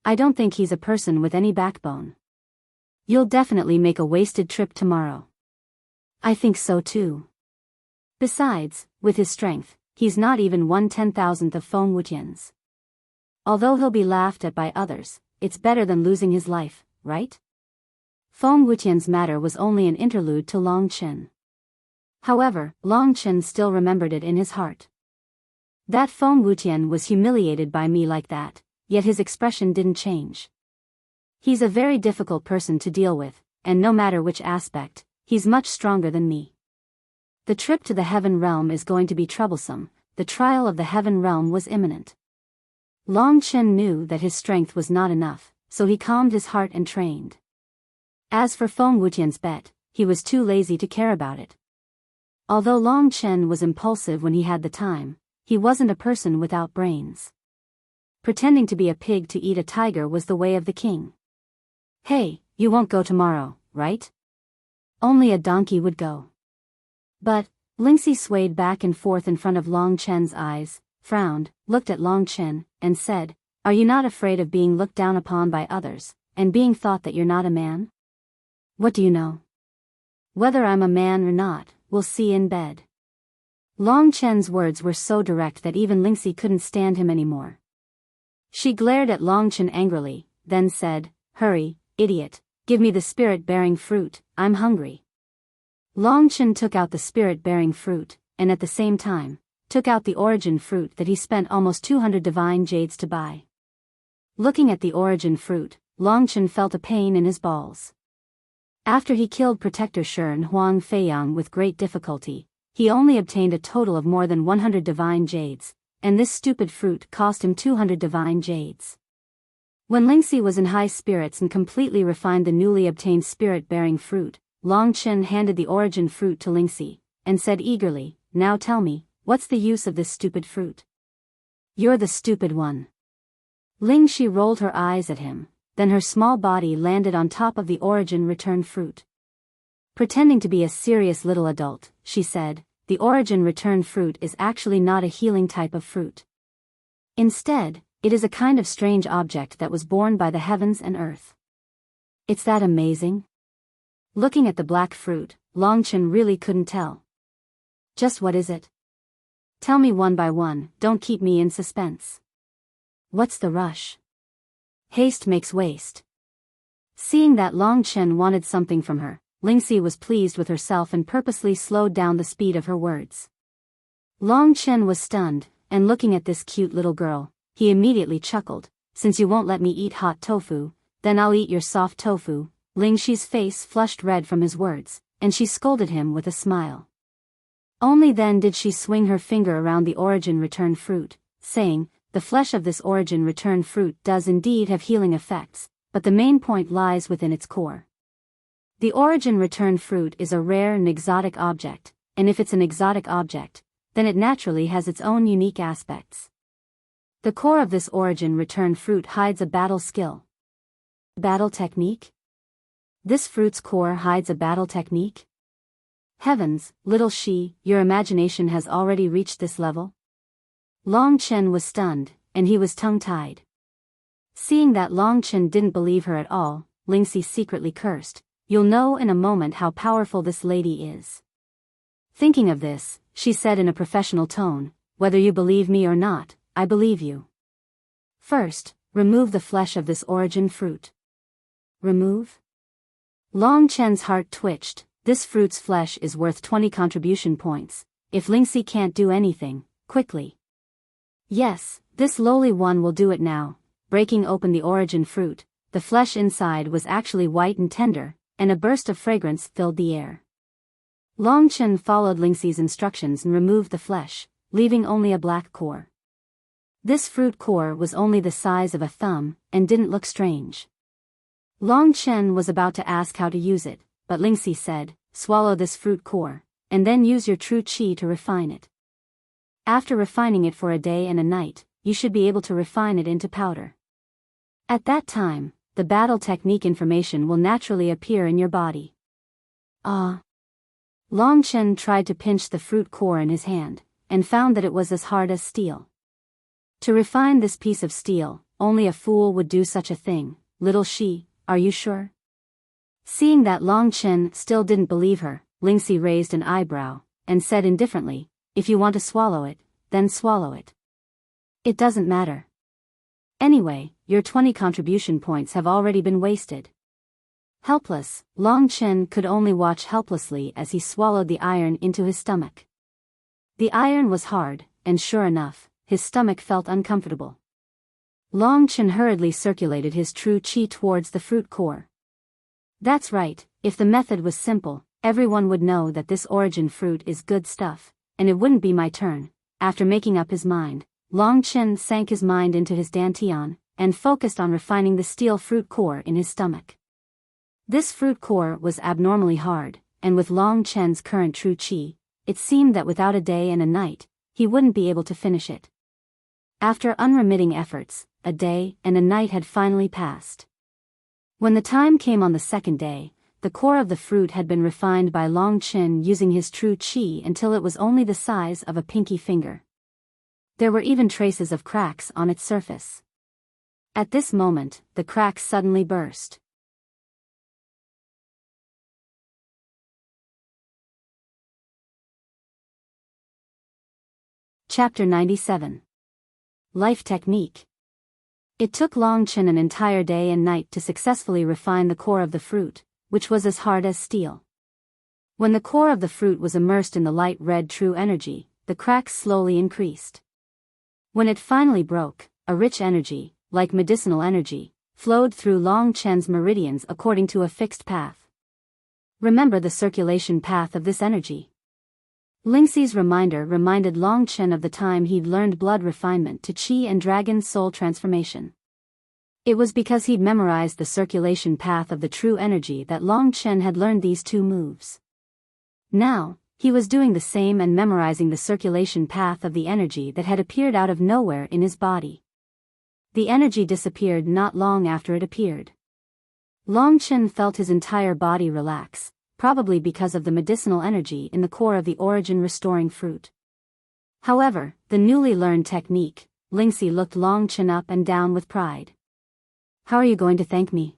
Speaker 1: I don't think he's a person with any backbone. You'll definitely make a wasted trip tomorrow. I think so too. Besides, with his strength, he's not even 1/10,000th of Feng Wutian's. Although he'll be laughed at by others, it's better than losing his life, right? Feng Wutian's matter was only an interlude to Long Chen. However, Long Chen still remembered it in his heart. That Feng Wutian was humiliated by me like that, yet his expression didn't change. He's a very difficult person to deal with, and no matter which aspect, he's much stronger than me. The trip to the Heaven Realm is going to be troublesome. The trial of the Heaven Realm was imminent. Long Chen knew that his strength was not enough, so he calmed his heart and trained. As for Feng Wutian's bet, he was too lazy to care about it. Although Long Chen was impulsive when he had the time, he wasn't a person without brains. Pretending to be a pig to eat a tiger was the way of the king. Hey, you won't go tomorrow, right? Only a donkey would go. But, Lingxi swayed back and forth in front of Long Chen's eyes, frowned, looked at Long Chen, and said, "Are you not afraid of being looked down upon by others, and being thought that you're not a man?" "What do you know?" "Whether I'm a man or not, we'll see in bed." Long Chen's words were so direct that even Lingxi couldn't stand him anymore. She glared at Long Chen angrily, then said, "Hurry, idiot, give me the spirit-bearing fruit, I'm hungry." Long Chen took out the spirit-bearing fruit, and at the same time, took out the origin fruit that he spent almost 200 divine jades to buy. Looking at the origin fruit, Long Chen felt a pain in his balls. After he killed Protector Shern Huang Feiyang with great difficulty, he only obtained a total of more than 100 divine jades, and this stupid fruit cost him 200 divine jades. When Lingxi was in high spirits and completely refined the newly obtained spirit-bearing fruit, Long Chen handed the origin fruit to Lingxi, and said eagerly, "Now tell me, what's the use of this stupid fruit?" "You're the stupid one." Lingxi rolled her eyes at him, then her small body landed on top of the origin return fruit. Pretending to be a serious little adult, she said, "The origin return fruit is actually not a healing type of fruit. Instead, it is a kind of strange object that was born by the heavens and earth." "It's that amazing?" Looking at the black fruit, Long Chen really couldn't tell. "Just what is it? Tell me one by one, don't keep me in suspense." "What's the rush? Haste makes waste." Seeing that Long Chen wanted something from her, Lingxi was pleased with herself and purposely slowed down the speed of her words. Long Chen was stunned, and looking at this cute little girl, he immediately chuckled, "Since you won't let me eat hot tofu, then I'll eat your soft tofu." Lingxi's face flushed red from his words, and she scolded him with a smile. Only then did she swing her finger around the origin return fruit, saying, "The flesh of this origin return fruit does indeed have healing effects, but the main point lies within its core. The origin return fruit is a rare and exotic object, and if it's an exotic object, then it naturally has its own unique aspects. The core of this origin return fruit hides a battle skill." "Battle technique? This fruit's core hides a battle technique? Heavens, little she, your imagination has already reached this level?" Long Chen was stunned, and he was tongue-tied. Seeing that Long Chen didn't believe her at all, Lingxi secretly cursed, "You'll know in a moment how powerful this lady is." Thinking of this, she said in a professional tone, "Whether you believe me or not, I believe you. First, remove the flesh of this origin fruit." "Remove?" Long Chen's heart twitched. This fruit's flesh is worth 20 contribution points, if Lingxi can't do anything, quickly. "Yes, this lowly one will do it now." Breaking open the origin fruit, the flesh inside was actually white and tender, and a burst of fragrance filled the air. Long Chen followed Lingxi's instructions and removed the flesh, leaving only a black core. This fruit core was only the size of a thumb, and didn't look strange. Long Chen was about to ask how to use it, but Lingxi said, "Swallow this fruit core, and then use your true qi to refine it. After refining it for a day and a night, you should be able to refine it into powder. At that time, the battle technique information will naturally appear in your body." "Ah." Long Chen tried to pinch the fruit core in his hand, and found that it was as hard as steel. To refine this piece of steel, only a fool would do such a thing. Little she, are you sure? Seeing that Long Chen still didn't believe her, Lingxi raised an eyebrow, and said indifferently, if you want to swallow it, then swallow it. It doesn't matter. Anyway, your 20 contribution points have already been wasted. Helpless, Long Chen could only watch helplessly as he swallowed the iron into his stomach. The iron was hard, and sure enough, his stomach felt uncomfortable. Long Chen hurriedly circulated his true qi towards the fruit core. That's right, if the method was simple, everyone would know that this origin fruit is good stuff, and it wouldn't be my turn. After making up his mind, Long Chen sank his mind into his dantian, and focused on refining the steel fruit core in his stomach. This fruit core was abnormally hard, and with Long Chen's current true qi, it seemed that without a day and a night, he wouldn't be able to finish it. After unremitting efforts, a day and a night had finally passed. When the time came on the second day, the core of the fruit had been refined by Long Chen using his true qi until it was only the size of a pinky finger. There were even traces of cracks on its surface. At this moment, the cracks suddenly burst. Chapter 97. Life Technique. It took Long Chen an entire day and night to successfully refine the core of the fruit, which was as hard as steel. When the core of the fruit was immersed in the light red true energy, the cracks slowly increased. When it finally broke, a rich energy, like medicinal energy, flowed through Long Chen's meridians according to a fixed path. Remember the circulation path of this energy. Lingxi's reminder reminded Long Chen of the time he'd learned blood refinement to qi and dragon soul transformation. It was because he'd memorized the circulation path of the true energy that Long Chen had learned these two moves. Now, he was doing the same and memorizing the circulation path of the energy that had appeared out of nowhere in his body. The energy disappeared not long after it appeared. Long Chen felt his entire body relax, probably because of the medicinal energy in the core of the origin restoring fruit. However, the newly learned technique, Lingxi looked Long Chen up and down with pride. How are you going to thank me?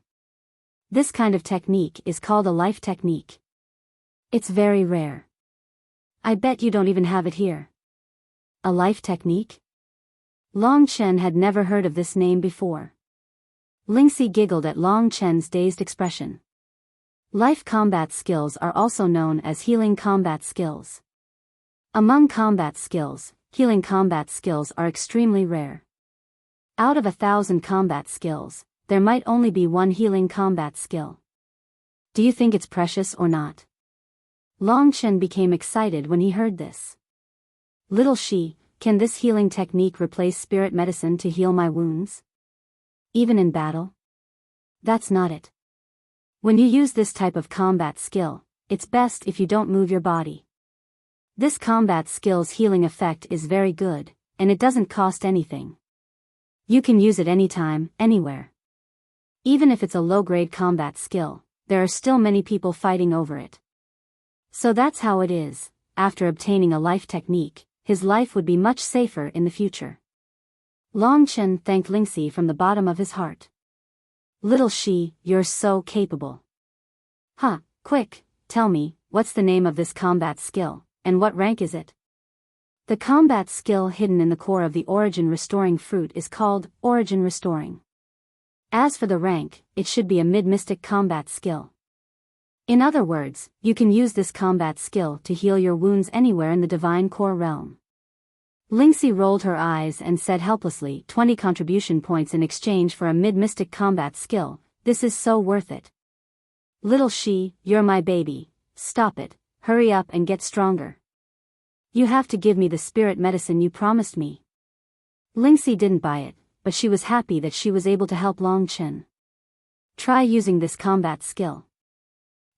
Speaker 1: This kind of technique is called a life technique. It's very rare. I bet you don't even have it here. A life technique? Long Chen had never heard of this name before. Lingxi giggled at Long Chen's dazed expression. Life combat skills are also known as healing combat skills. Among combat skills, healing combat skills are extremely rare. Out of 1,000 combat skills, there might only be one healing combat skill. Do you think it's precious or not? Long Chen became excited when he heard this. Little she, can this healing technique replace spirit medicine to heal my wounds? Even in battle? That's not it. When you use this type of combat skill, it's best if you don't move your body. This combat skill's healing effect is very good, and it doesn't cost anything. You can use it anytime, anywhere. Even if it's a low-grade combat skill, there are still many people fighting over it. So that's how it is, after obtaining a life technique, his life would be much safer in the future. Long Chen thanked Lingxi from the bottom of his heart. Little she, you're so capable. Quick, tell me, what's the name of this combat skill, and what rank is it? The combat skill hidden in the core of the origin restoring fruit is called origin restoring. As for the rank, it should be a mid-mystic combat skill. In other words, you can use this combat skill to heal your wounds anywhere in the divine core realm. Lingxi rolled her eyes and said helplessly, 20 contribution points in exchange for a mid-mystic combat skill, this is so worth it. Little she, you're my baby, stop it, hurry up and get stronger. You have to give me the spirit medicine you promised me. Lingxi didn't buy it, but she was happy that she was able to help Long Chen. Try using this combat skill.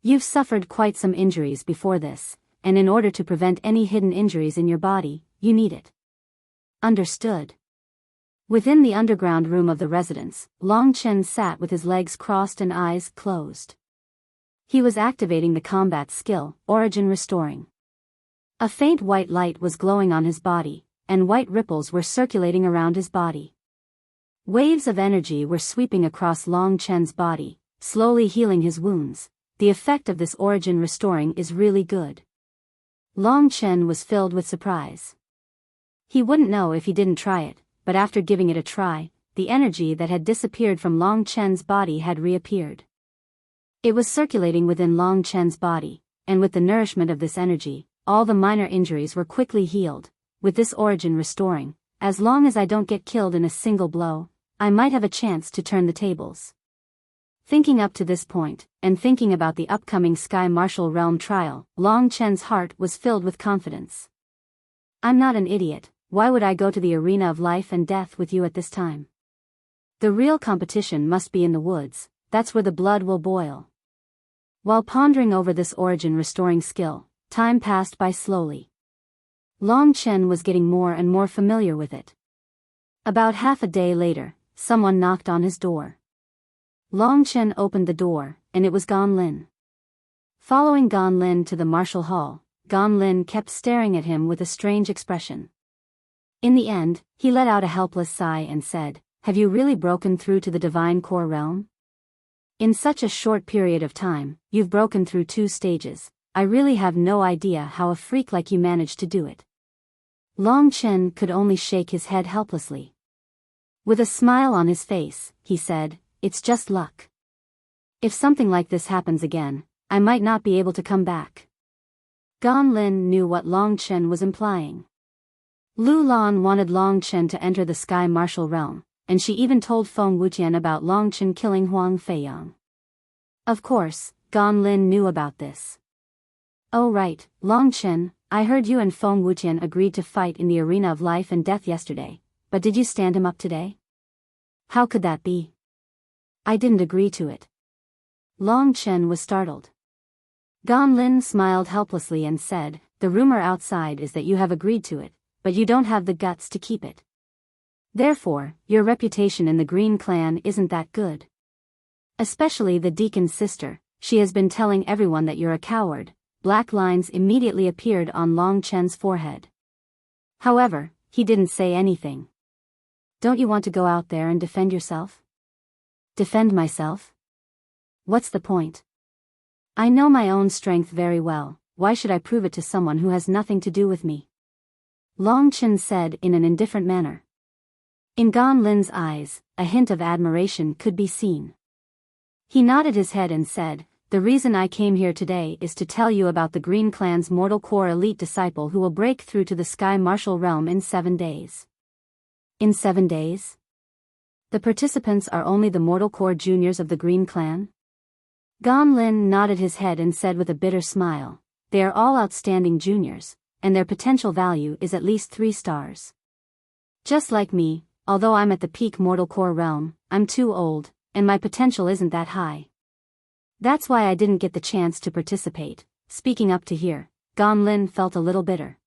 Speaker 1: You've suffered quite some injuries before this, and in order to prevent any hidden injuries in your body, you need it. Understood. Within the underground room of the residence, Long Chen sat with his legs crossed and eyes closed. He was activating the combat skill, Origin Restoring. A faint white light was glowing on his body, and white ripples were circulating around his body. Waves of energy were sweeping across Long Chen's body, slowly healing his wounds. The effect of this origin restoring is really good. Long Chen was filled with surprise. He wouldn't know if he didn't try it, but after giving it a try, the energy that had disappeared from Long Chen's body had reappeared. It was circulating within Long Chen's body, and with the nourishment of this energy, all the minor injuries were quickly healed. With this origin restoring, as long as I don't get killed in a single blow, I might have a chance to turn the tables. Thinking up to this point, and thinking about the upcoming Sky Martial Realm trial, Long Chen's heart was filled with confidence. I'm not an idiot. Why would I go to the arena of life and death with you at this time? The real competition must be in the woods, that's where the blood will boil. While pondering over this origin restoring skill, time passed by slowly. Long Chen was getting more and more familiar with it. About half a day later, someone knocked on his door. Long Chen opened the door, and it was Gan Lin. Following Gan Lin to the martial hall, Gan Lin kept staring at him with a strange expression. In the end, he let out a helpless sigh and said, "Have you really broken through to the divine core realm? In such a short period of time, you've broken through 2 stages. I really have no idea how a freak like you managed to do it." Long Chen could only shake his head helplessly. With a smile on his face, he said, "It's just luck. If something like this happens again, I might not be able to come back." Gan Lin knew what Long Chen was implying. Lu Lan wanted Long Chen to enter the Sky Martial Realm, and she even told Feng Wuqian about Long Chen killing Huang Feiyang. Of course, Gan Lin knew about this. "Oh right, Long Chen, I heard you and Feng Wuqian agreed to fight in the arena of life and death yesterday, but did you stand him up today?" "How could that be? I didn't agree to it." Long Chen was startled. Gan Lin smiled helplessly and said, "The rumor outside is that you have agreed to it, but you don't have the guts to keep it. Therefore, your reputation in the Green Clan isn't that good. Especially the deacon's sister, she has been telling everyone that you're a coward." Black lines immediately appeared on Long Chen's forehead. However, he didn't say anything. "Don't you want to go out there and defend yourself?" "Defend myself? What's the point? I know my own strength very well. Why should I prove it to someone who has nothing to do with me?" Long Chen said in an indifferent manner. In Gan Lin's eyes, a hint of admiration could be seen. He nodded his head and said, "The reason I came here today is to tell you about the Green Clan's Mortal Core elite disciple who will break through to the Sky Martial Realm in 7 days. In 7 days? The participants are only the Mortal Core juniors of the Green Clan?" Gan Lin nodded his head and said with a bitter smile, "They are all outstanding juniors, and their potential value is at least 3 stars. Just like me, although I'm at the peak Mortal Core realm, I'm too old, and my potential isn't that high. That's why I didn't get the chance to participate." Speaking up to here, Gan Lin felt a little bitter.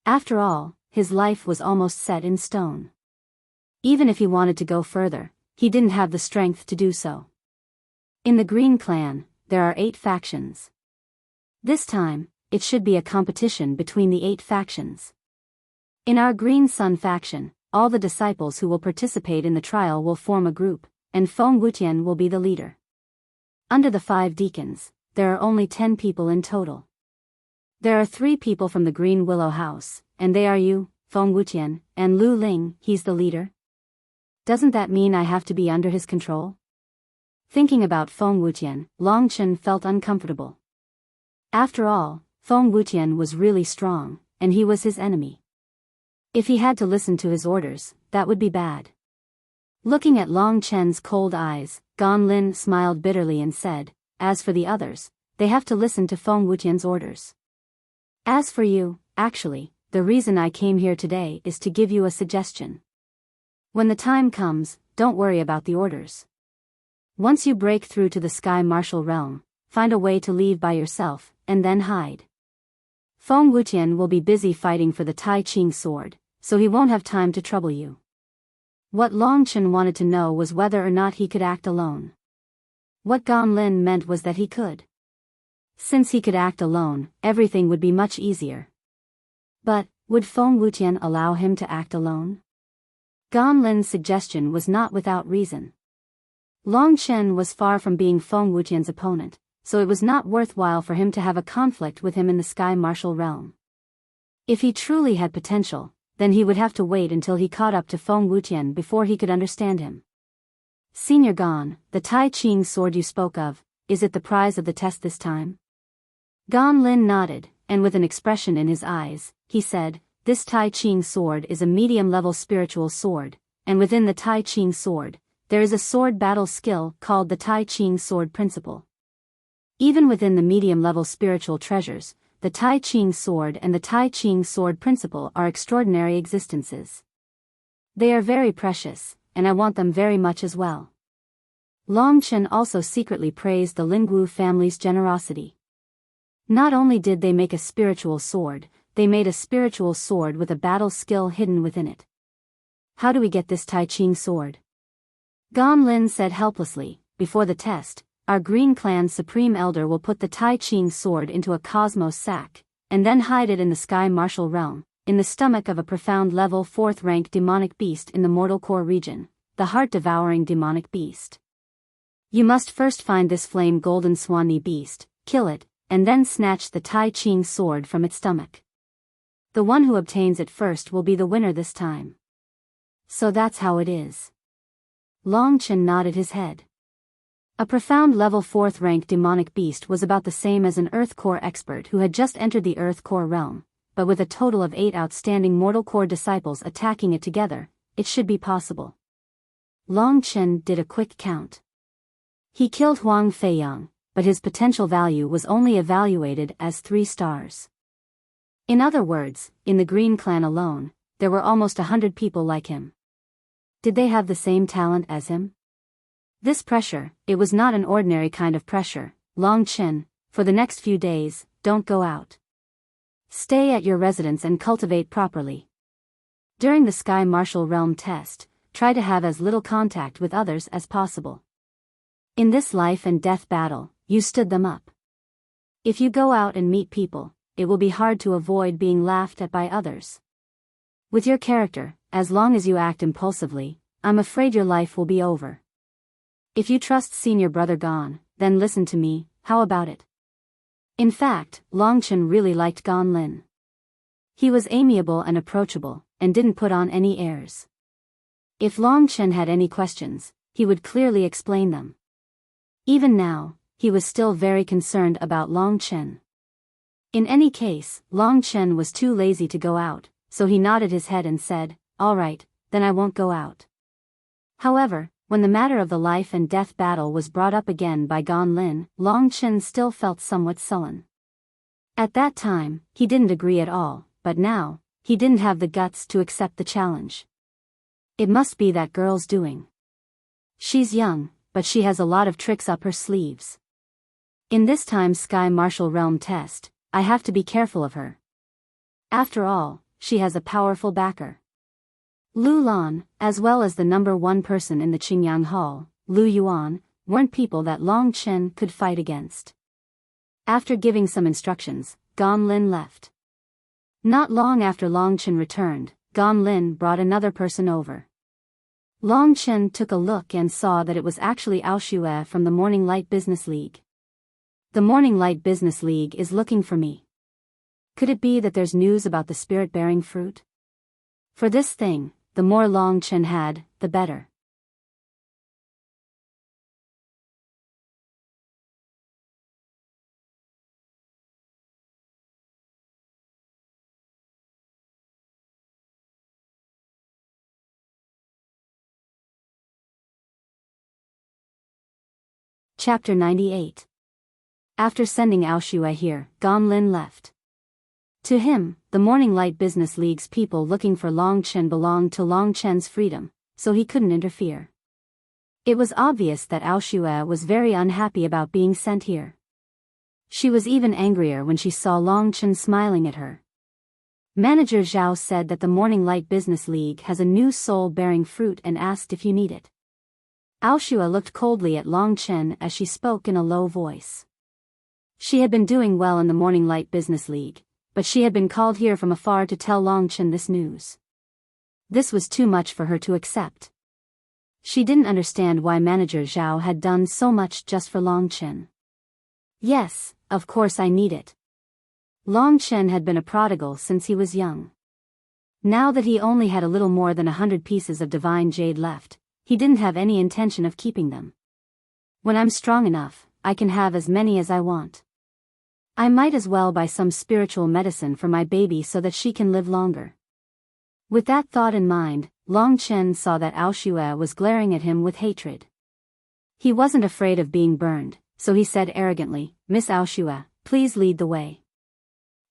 Speaker 1: After all, his life was almost set in stone. Even if he wanted to go further, he didn't have the strength to do so. In the Green Clan, there are 8 factions. This time, it should be a competition between the 8 factions. In our Green Sun faction, all the disciples who will participate in the trial will form a group, and Feng Wuqian will be the leader. Under the 5 deacons, there are only 10 people in total. There are 3 people from the Green Willow House, and they are you, Feng Wuqian, and Lu Ling. He's the leader. Doesn't that mean I have to be under his control? Thinking about Feng Wuqian, Long Chen felt uncomfortable. After all, Feng Wuqian was really strong, and he was his enemy. If he had to listen to his orders, that would be bad. Looking at Long Chen's cold eyes, Gan Lin smiled bitterly and said, "As for the others, they have to listen to Feng Wuqian's orders. As for you, actually, the reason I came here today is to give you a suggestion. When the time comes, don't worry about the orders. Once you break through to the Sky Martial Realm, find a way to leave by yourself, and then hide. Feng Wuqian will be busy fighting for the Tai Ching sword, so he won't have time to trouble you." What Long Chen wanted to know was whether or not he could act alone. What Gan Lin meant was that he could. Since he could act alone, everything would be much easier. But, would Feng Wuqian allow him to act alone? Gan Lin's suggestion was not without reason. Long Chen was far from being Feng Wutian's opponent, so it was not worthwhile for him to have a conflict with him in the Sky Martial realm. If he truly had potential, then he would have to wait until he caught up to Feng Wutian before he could understand him. Senior Gan, the Tai Ching sword you spoke of, is it the prize of the test this time? Gan Lin nodded, and with an expression in his eyes, he said, this Tai Ching sword is a medium-level spiritual sword, and within the Tai Ching sword, there is a sword battle skill called the Tai Ching sword principle. Even within the medium-level spiritual treasures, the Tai Ching sword and the Tai Ching sword principle are extraordinary existences. They are very precious, and I want them very much as well. Long Chen also secretly praised the Lingwu family's generosity. Not only did they make a spiritual sword, they made a spiritual sword with a battle skill hidden within it. How do we get this Tai Ching sword? Gan Lin said helplessly, before the test, our Green Clan's Supreme Elder will put the Tai Ching sword into a cosmos sack, and then hide it in the Sky Martial realm, in the stomach of a profound level 4th rank demonic beast in the mortal core region, the heart-devouring demonic beast. You must first find this flame golden swanny beast, kill it, and then snatch the Tai Ching sword from its stomach. The one who obtains it first will be the winner this time. So that's how it is. Long Chen nodded his head. A profound level 4th rank demonic beast was about the same as an Earth Core expert who had just entered the Earth Core realm, but with a total of 8 outstanding Mortal Core disciples attacking it together, it should be possible. Long Chen did a quick count. He killed Huang Feiyang, but his potential value was only evaluated as 3 stars. In other words, in the Green Clan alone, there were almost 100 people like him. Did they have the same talent as him? This pressure, it was not an ordinary kind of pressure. Long Chen, for the next few days, don't go out. Stay at your residence and cultivate properly. During the Sky Martial Realm test, try to have as little contact with others as possible. In this life and death battle, you stood them up. If you go out and meet people, it will be hard to avoid being laughed at by others. With your character, as long as you act impulsively, I'm afraid your life will be over. If you trust senior brother Gan, then listen to me, how about it? In fact, Long Chen really liked Gan Lin. He was amiable and approachable, and didn't put on any airs. If Long Chen had any questions, he would clearly explain them. Even now, he was still very concerned about Long Chen. In any case, Long Chen was too lazy to go out, so he nodded his head and said, all right, then I won't go out. However, when the matter of the life and death battle was brought up again by Gan Lin, Long Chen still felt somewhat sullen. At that time, he didn't agree at all, but now, he didn't have the guts to accept the challenge. It must be that girl's doing. She's young, but she has a lot of tricks up her sleeves. In this time's Sky Martial Realm test, I have to be careful of her. After all, she has a powerful backer. Lu Lan, as well as the #1 person in the Qingyang Hall, Lu Yuan, weren't people that Long Chen could fight against. After giving some instructions, Gan Lin left. Not long after Long Chen returned, Gan Lin brought another person over. Long Chen took a look and saw that it was actually Ao Xue from the Morning Light Business League. The Morning Light Business League is looking for me. Could it be that there's news about the spirit-bearing fruit? For this thing, the more Long Chen had, the better. Chapter 98. After sending Ao Xue here, Gan Lin left. To him, the Morning Light Business League's people looking for Long Chen belonged to Long Chen's freedom, so he couldn't interfere. It was obvious that Ao Xue was very unhappy about being sent here. She was even angrier when she saw Long Chen smiling at her. Manager Zhao said that the Morning Light Business League has a new soul-bearing fruit and asked if you need it. Ao Xue looked coldly at Long Chen as she spoke in a low voice. She had been doing well in the Morning Light Business League, but she had been called here from afar to tell Long Chen this news. This was too much for her to accept. She didn't understand why Manager Zhao had done so much just for Long Chen. Yes, of course I need it. Long Chen had been a prodigal since he was young. Now that he only had a little more than 100 pieces of divine jade left, he didn't have any intention of keeping them. When I'm strong enough, I can have as many as I want. I might as well buy some spiritual medicine for my baby so that she can live longer. With that thought in mind, Long Chen saw that Ao Shue was glaring at him with hatred. He wasn't afraid of being burned, so he said arrogantly, "Miss Ao Shue, please lead the way."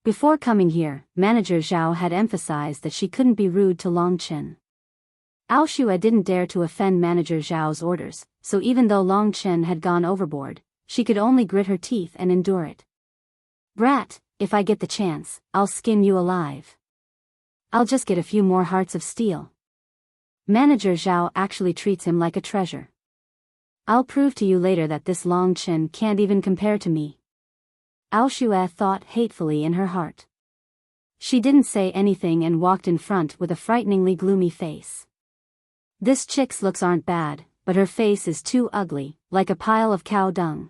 Speaker 1: Before coming here, Manager Zhao had emphasized that she couldn't be rude to Long Chen. Ao Shue didn't dare to offend Manager Zhao's orders, so even though Long Chen had gone overboard, she could only grit her teeth and endure it. "Brat, if I get the chance, I'll skin you alive. I'll just get a few more hearts of steel." Manager Zhao actually treats him like a treasure. "I'll prove to you later that this Long Chen can't even compare to me." Ao Shue thought hatefully in her heart. She didn't say anything and walked in front with a frighteningly gloomy face. This chick's looks aren't bad, but her face is too ugly, like a pile of cow dung.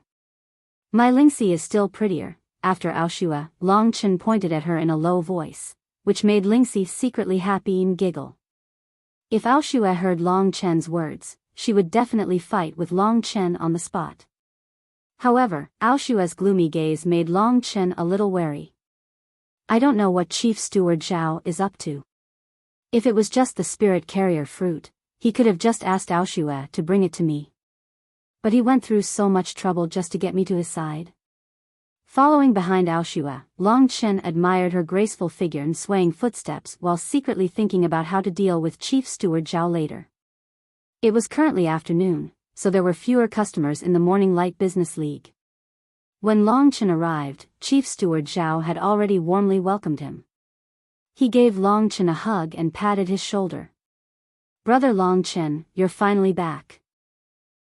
Speaker 1: "My Lingxi is still prettier." After Ao Shue, Long Chen pointed at her in a low voice, which made Lingxi secretly happy and giggle. If Ao Shue heard Long Chen's words, she would definitely fight with Long Chen on the spot. However, Ao Shue's gloomy gaze made Long Chen a little wary. "I don't know what Chief Steward Zhao is up to. If it was just the spirit carrier fruit, he could have just asked Ao Shue to bring it to me. But he went through so much trouble just to get me to his side." Following behind Ao Shue, Long Chen admired her graceful figure and swaying footsteps while secretly thinking about how to deal with Chief Steward Zhao later. It was currently afternoon, so there were fewer customers in the Morning Light Business League. When Long Chen arrived, Chief Steward Zhao had already warmly welcomed him. He gave Long Chen a hug and patted his shoulder. "Brother Long Chen, you're finally back.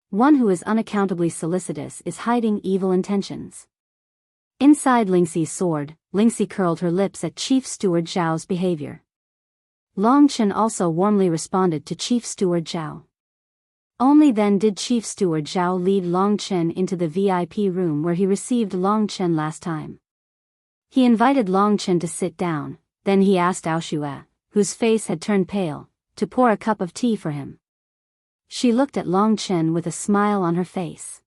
Speaker 1: One who is unaccountably solicitous is hiding evil intentions." Inside Lingxi's sword, Lingxi curled her lips at Chief Steward Zhao's behavior. Long Chen also warmly responded to Chief Steward Zhao. Only then did Chief Steward Zhao lead Long Chen into the VIP room where he received Long Chen last time. He invited Long Chen to sit down, then he asked Ao Shue, whose face had turned pale, to pour a cup of tea for him. She looked at Long Chen with a smile on her face.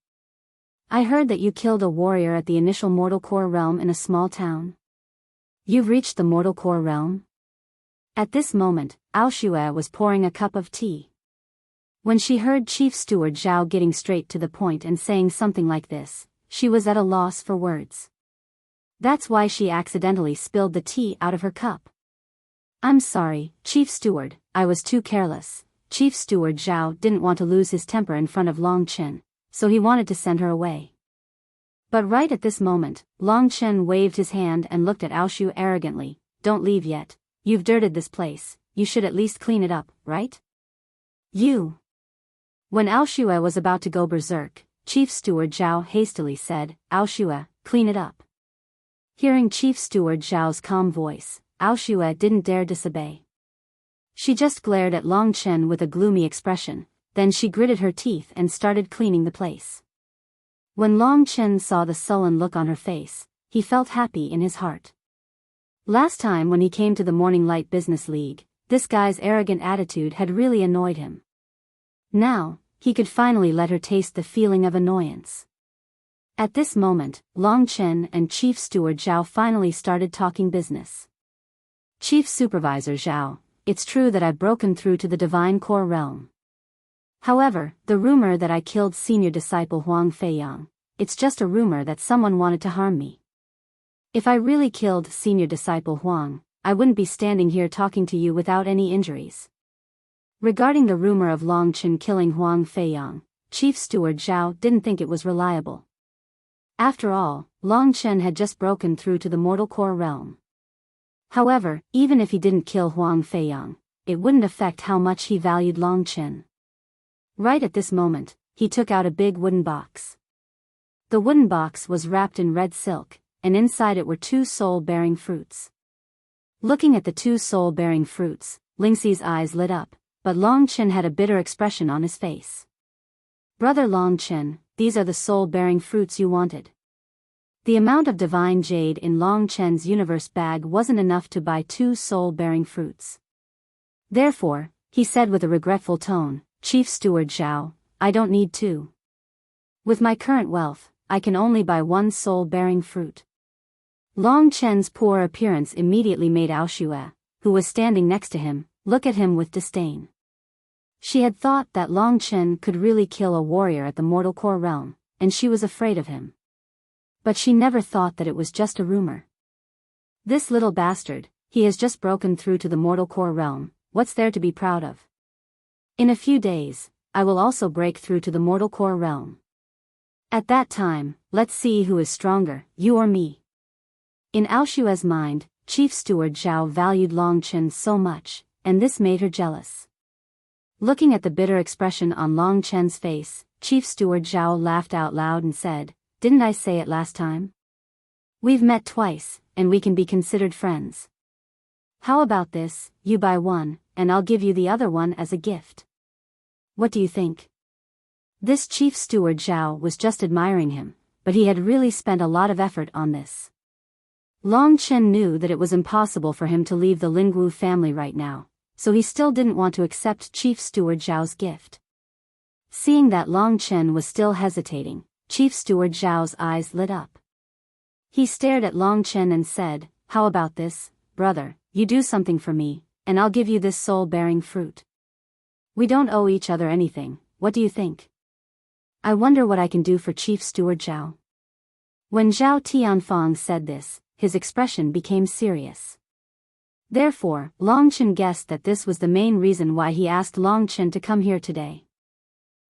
Speaker 1: "I heard that you killed a warrior at the initial Mortal Core realm in a small town. You've reached the Mortal Core realm?" At this moment, Ao Shue was pouring a cup of tea. When she heard Chief Steward Zhao getting straight to the point and saying something like this, she was at a loss for words. That's why she accidentally spilled the tea out of her cup. "I'm sorry, Chief Steward, I was too careless." Chief Steward Zhao didn't want to lose his temper in front of Long Chen, so he wanted to send her away. But right at this moment, Long Chen waved his hand and looked at Ao Shue arrogantly. "Don't leave yet. You've dirted this place, you should at least clean it up, right? You." When Ao Shue was about to go berserk, Chief Steward Zhao hastily said, "Ao Shue, clean it up." Hearing Chief Steward Zhao's calm voice, Ao Shue didn't dare disobey. She just glared at Long Chen with a gloomy expression, then she gritted her teeth and started cleaning the place. When Long Chen saw the sullen look on her face, he felt happy in his heart. Last time when he came to the Morning Light Business League, this guy's arrogant attitude had really annoyed him. Now, he could finally let her taste the feeling of annoyance. At this moment, Long Chen and Chief Steward Zhao finally started talking business. "Chief Supervisor Zhao, it's true that I've broken through to the Divine Core realm. However, the rumor that I killed senior disciple Huang Feiyang, it's just a rumor that someone wanted to harm me. If I really killed senior disciple Huang, I wouldn't be standing here talking to you without any injuries." Regarding the rumor of Long Chen killing Huang Feiyang, Chief Steward Zhao didn't think it was reliable. After all, Long Chen had just broken through to the Mortal Core realm. However, even if he didn't kill Huang Feiyang, it wouldn't affect how much he valued Long Chen. Right at this moment, he took out a big wooden box. The wooden box was wrapped in red silk, and inside it were 2 soul-bearing fruits. Looking at the 2 soul-bearing fruits, Lingxi's eyes lit up, but Long Chen had a bitter expression on his face. Brother Long Chen, these are the soul-bearing fruits you wanted. The amount of divine jade in Long Chen's universe bag wasn't enough to buy 2 soul-bearing fruits. Therefore, he said with a regretful tone, Chief Steward Zhao, I don't need 2. With my current wealth, I can only buy 1 soul-bearing fruit. Long Chen's poor appearance immediately made Aoshue, who was standing next to him, look at him with disdain. She had thought that Long Chen could really kill a warrior at the mortal core realm, and she was afraid of him. But she never thought that it was just a rumor. This little bastard, he has just broken through to the mortal core realm, what's there to be proud of? In a few days, I will also break through to the mortal core realm. At that time, let's see who is stronger, you or me. In Aoshue's mind, Chief Steward Zhao valued Long Chen so much, and this made her jealous. Looking at the bitter expression on Long Chen's face, Chief Steward Zhao laughed out loud and said, didn't I say it last time? We've met twice, and we can be considered friends. How about this, you buy 1, and I'll give you the other one as a gift. What do you think? This Chief Steward Zhao was just admiring him, but he had really spent a lot of effort on this. Long Chen knew that it was impossible for him to leave the Lingwu family right now, so he still didn't want to accept Chief Steward Zhao's gift. Seeing that Long Chen was still hesitating, Chief Steward Zhao's eyes lit up. He stared at Long Chen and said, how about this, brother, you do something for me, and I'll give you this soul-bearing fruit. We don't owe each other anything, what do you think? I wonder what I can do for Chief Steward Zhao. When Zhao Tianfang said this, his expression became serious. Therefore, Long Chen guessed that this was the main reason why he asked Long Chen to come here today.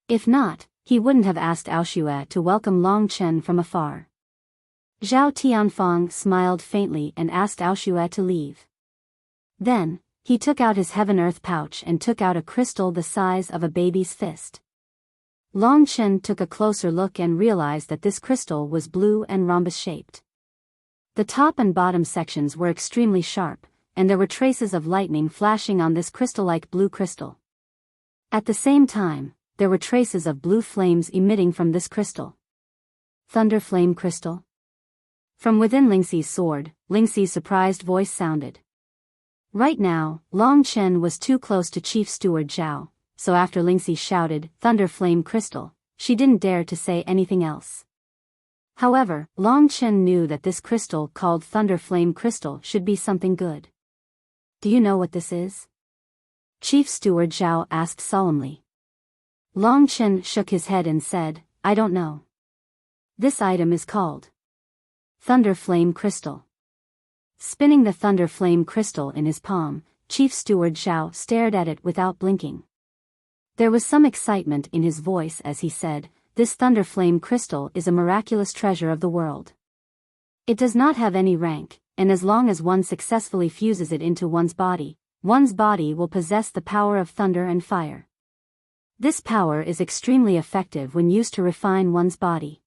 Speaker 1: If not, he wouldn't have asked Aoshue to welcome Long Chen from afar. Zhao Tianfang smiled faintly and asked Aoshue to leave. Then, he took out his heaven-earth pouch and took out a crystal the size of a baby's fist. Long Chen took a closer look and realized that this crystal was blue and rhombus-shaped. The top and bottom sections were extremely sharp, and there were traces of lightning flashing on this crystal-like blue crystal. At the same time, there were traces of blue flames emitting from this crystal. Thunder flame crystal? From within Lingxi's sword, Lingxi's surprised voice sounded. Right now, Long Chen was too close to Chief Steward Zhao, so after Lingxi shouted, Thunder flame crystal, she didn't dare to say anything else. However, Long Chen knew that this crystal called Thunder flame crystal should be something good. Do you know what this is? Chief Steward Zhao asked solemnly. Long Chen shook his head and said, I don't know. This item is called Thunder Flame Crystal. Spinning the Thunder Flame Crystal in his palm, Chief Steward Zhao stared at it without blinking. There was some excitement in his voice as he said, this Thunder Flame Crystal is a miraculous treasure of the world. It does not have any rank, and as long as one successfully fuses it into one's body will possess the power of thunder and fire. This power is extremely effective when used to refine one's body.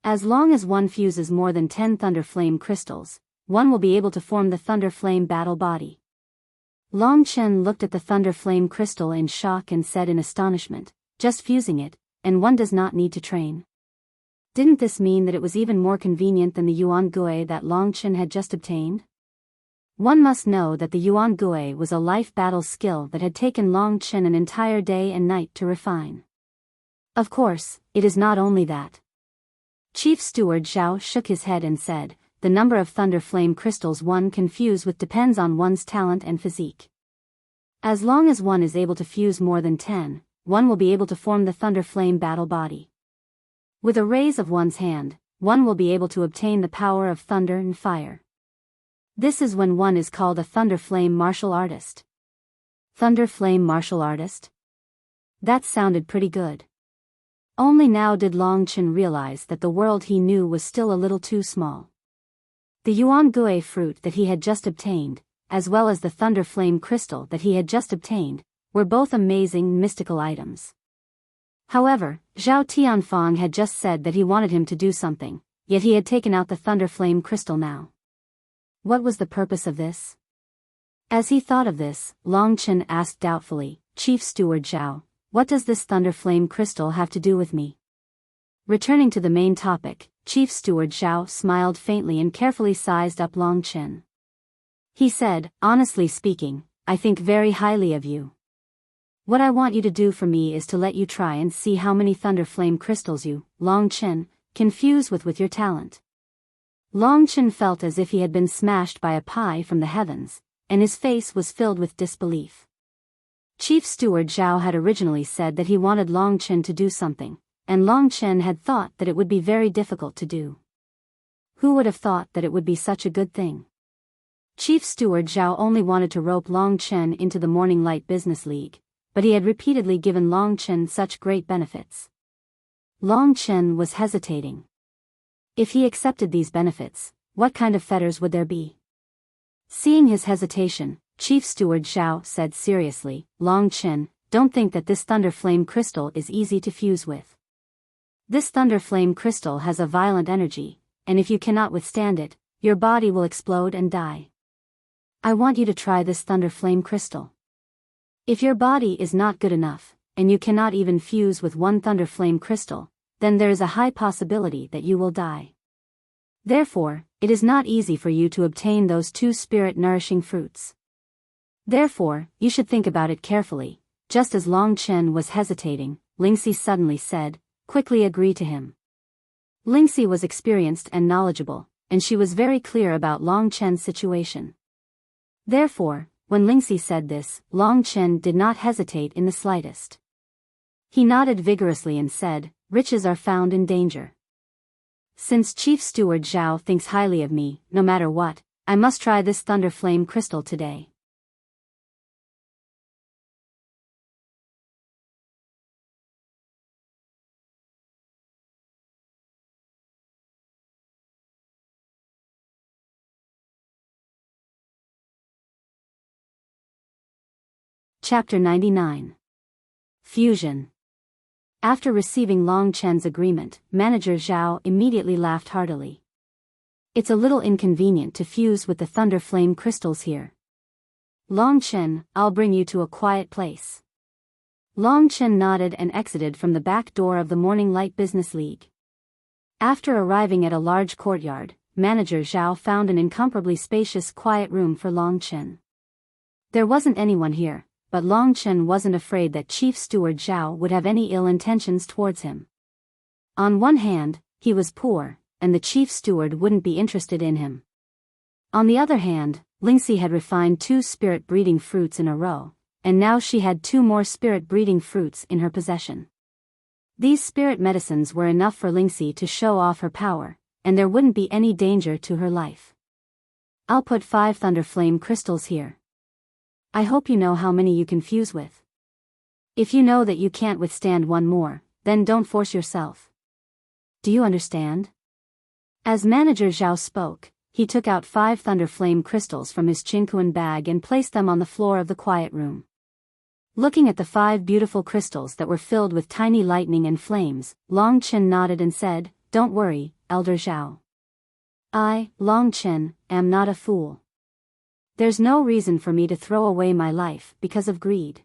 Speaker 1: As long as one fuses more than 10 Thunder Flame crystals, one will be able to form the Thunder Flame battle body. Long Chen looked at the Thunder Flame crystal in shock and said in astonishment, just fusing it, and one does not need to train. Didn't this mean that it was even more convenient than the Yuan Gui that Long Chen had just obtained? One must know that the Yuan Gui was a life battle skill that had taken Long Chen an entire day and night to refine. Of course, it is not only that. Chief Steward Zhao shook his head and said, the number of Thunder Flame crystals one can fuse with depends on one's talent and physique. As long as one is able to fuse more than 10, one will be able to form the Thunder Flame battle body. With a raise of one's hand, one will be able to obtain the power of thunder and fire. This is when one is called a Thunder Flame martial artist. Thunder Flame martial artist? That sounded pretty good. Only now did Long Chen realize that the world he knew was still a little too small. The Yuan Gui fruit that he had just obtained, as well as the Thunder Flame crystal that he had just obtained, were both amazing mystical items. However, Zhao Tianfang had just said that he wanted him to do something, yet he had taken out the Thunder Flame crystal now. What was the purpose of this? As he thought of this, Long Chen asked doubtfully, Chief Steward Zhao, what does this thunder flame crystal have to do with me? Returning to the main topic, Chief Steward Zhao smiled faintly and carefully sized up Long Chen. He said, honestly speaking, I think very highly of you. What I want you to do for me is to let you try and see how many thunder flame crystals you, Long Chen, can fuse with your talent. Long Chen felt as if he had been smashed by a pie from the heavens, and his face was filled with disbelief. Chief Steward Zhao had originally said that he wanted Long Chen to do something, and Long Chen had thought that it would be very difficult to do. Who would have thought that it would be such a good thing? Chief Steward Zhao only wanted to rope Long Chen into the Morning Light Business League, but he had repeatedly given Long Chen such great benefits. Long Chen was hesitating. If he accepted these benefits, what kind of fetters would there be? Seeing his hesitation, Chief Steward Zhao said seriously, Long Chen, don't think that this thunder flame crystal is easy to fuse with. This thunder flame crystal has a violent energy, and if you cannot withstand it, your body will explode and die. I want you to try this thunder flame crystal. If your body is not good enough, and you cannot even fuse with one thunder flame crystal, then there is a high possibility that you will die. Therefore, it is not easy for you to obtain those two spirit-nourishing fruits. Therefore, you should think about it carefully. Just as Long Chen was hesitating, Lingxi suddenly said, quickly agree to him. Lingxi was experienced and knowledgeable, and she was very clear about Long Chen's situation. Therefore, when Lingxi said this, Long Chen did not hesitate in the slightest. He nodded vigorously and said, riches are found in danger. Since Chief Steward Zhao thinks highly of me, no matter what, I must try this thunder flame crystal today. Chapter 99. Fusion. After receiving Long Chen's agreement, Manager Zhao immediately laughed heartily. It's a little inconvenient to fuse with the thunder flame crystals here. Long Chen, I'll bring you to a quiet place. Long Chen nodded and exited from the back door of the Morning Light Business League. After arriving at a large courtyard, Manager Zhao found an incomparably spacious quiet room for Long Chen. There wasn't anyone here, but Long Chen wasn't afraid that Chief Steward Zhao would have any ill intentions towards him. On one hand, he was poor, and the Chief Steward wouldn't be interested in him. On the other hand, Lingxi had refined 2 spirit-breeding fruits in a row, and now she had 2 more spirit-breeding fruits in her possession. These spirit medicines were enough for Lingxi to show off her power, and there wouldn't be any danger to her life. I'll put 5 thunder flame crystals here. I hope you know how many you can fuse with. If you know that you can't withstand one more, then don't force yourself. Do you understand? As Manager Zhao spoke, he took out 5 thunder flame crystals from his chinkuan bag and placed them on the floor of the quiet room. Looking at the 5 beautiful crystals that were filled with tiny lightning and flames, Long Chen nodded and said, don't worry, Elder Zhao. I, Long Chen, am not a fool. There's no reason for me to throw away my life because of greed.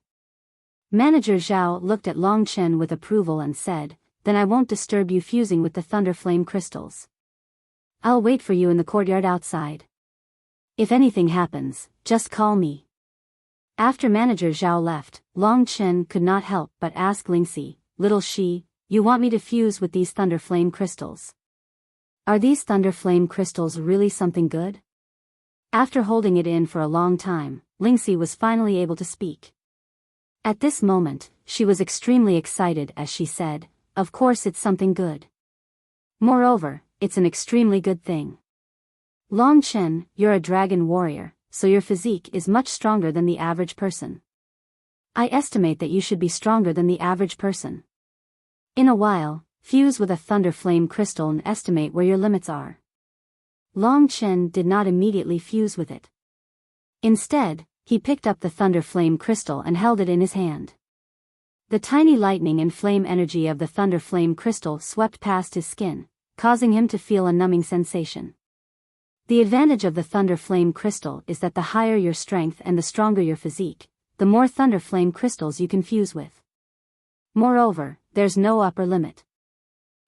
Speaker 1: Manager Zhao looked at Long Chen with approval and said, then I won't disturb you fusing with the thunder flame crystals. I'll wait for you in the courtyard outside. If anything happens, just call me. After Manager Zhao left, Long Chen could not help but ask Lingxi, little she, you want me to fuse with these thunder flame crystals? Are these thunder flame crystals really something good? After holding it in for a long time, Lingxi was finally able to speak. At this moment, she was extremely excited as she said, of course it's something good. Moreover, it's an extremely good thing. Long Chen, you're a dragon warrior, so your physique is much stronger than the average person. I estimate that you should be stronger than the average person. In a while, fuse with a thunder flame crystal and estimate where your limits are. Long Chen did not immediately fuse with it. Instead, he picked up the thunder flame crystal and held it in his hand. The tiny lightning and flame energy of the thunder flame crystal swept past his skin, causing him to feel a numbing sensation. The advantage of the Thunder Flame Crystal is that the higher your strength and the stronger your physique, the more Thunder Flame Crystals you can fuse with. Moreover, there's no upper limit.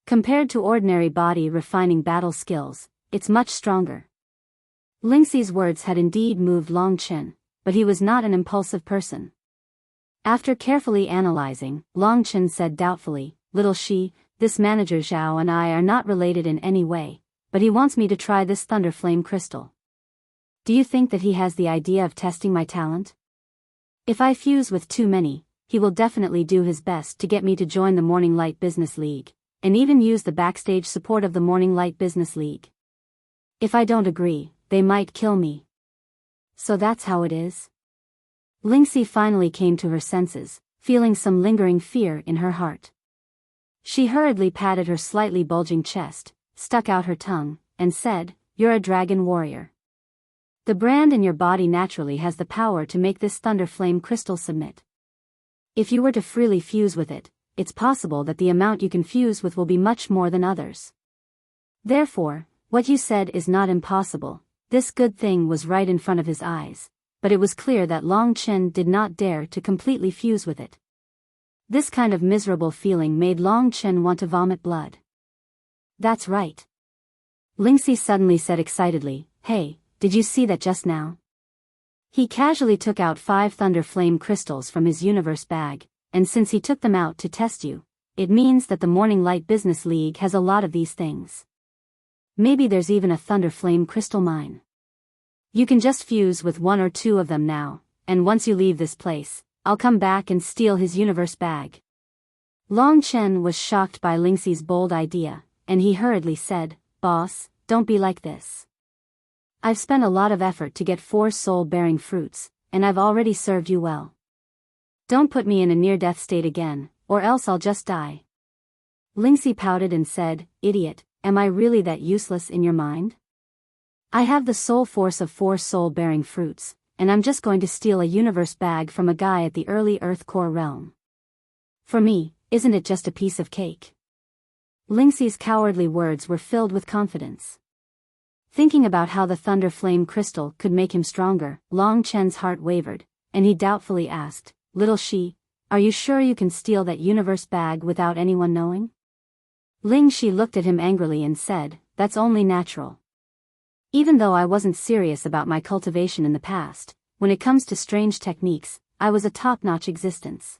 Speaker 1: Compared to ordinary body refining battle skills, it's much stronger. Lingxi's words had indeed moved Long Chen, but he was not an impulsive person. After carefully analyzing, Long Chen said doubtfully, "Little Shi, this manager Zhao and I are not related in any way, but he wants me to try this Thunder Flame Crystal. Do you think that he has the idea of testing my talent? If I fuse with too many, he will definitely do his best to get me to join the Morning Light Business League, and even use the backstage support of the Morning Light Business League. If I don't agree, they might kill me. So that's how it is?" Lingxi finally came to her senses, feeling some lingering fear in her heart. She hurriedly patted her slightly bulging chest, stuck out her tongue, and said, "You're a dragon warrior. The brand in your body naturally has the power to make this Thunder Flame Crystal submit. If you were to freely fuse with it, it's possible that the amount you can fuse with will be much more than others. Therefore, what you said is not impossible." This good thing was right in front of his eyes, but it was clear that Long Chen did not dare to completely fuse with it. This kind of miserable feeling made Long Chen want to vomit blood. "That's right," Lingxi suddenly said excitedly. "Hey, did you see that just now?" He casually took out 5 Thunder Flame Crystals from his universe bag, and since he took them out to test you, it means that the Morning Light Business League has a lot of these things. Maybe there's even a Thunder Flame Crystal mine. You can just fuse with 1 or 2 of them now, and once you leave this place, I'll come back and steal his universe bag." Long Chen was shocked by Lingxi's bold idea, and he hurriedly said, "Boss, don't be like this. I've spent a lot of effort to get 4 soul-bearing fruits, and I've already served you well. Don't put me in a near-death state again, or else I'll just die." Lingxi pouted and said, "Idiot, am I really that useless in your mind? I have the soul force of 4 soul-bearing fruits, and I'm just going to steal a universe bag from a guy at the early Earth Core realm. For me, isn't it just a piece of cake?" Lingxi's cowardly words were filled with confidence. Thinking about how the Thunder Flame Crystal could make him stronger, Long Chen's heart wavered, and he doubtfully asked, "Little Shi, are you sure you can steal that universe bag without anyone knowing?" Lingxi looked at him angrily and said, "That's only natural. Even though I wasn't serious about my cultivation in the past, when it comes to strange techniques, I was a top-notch existence.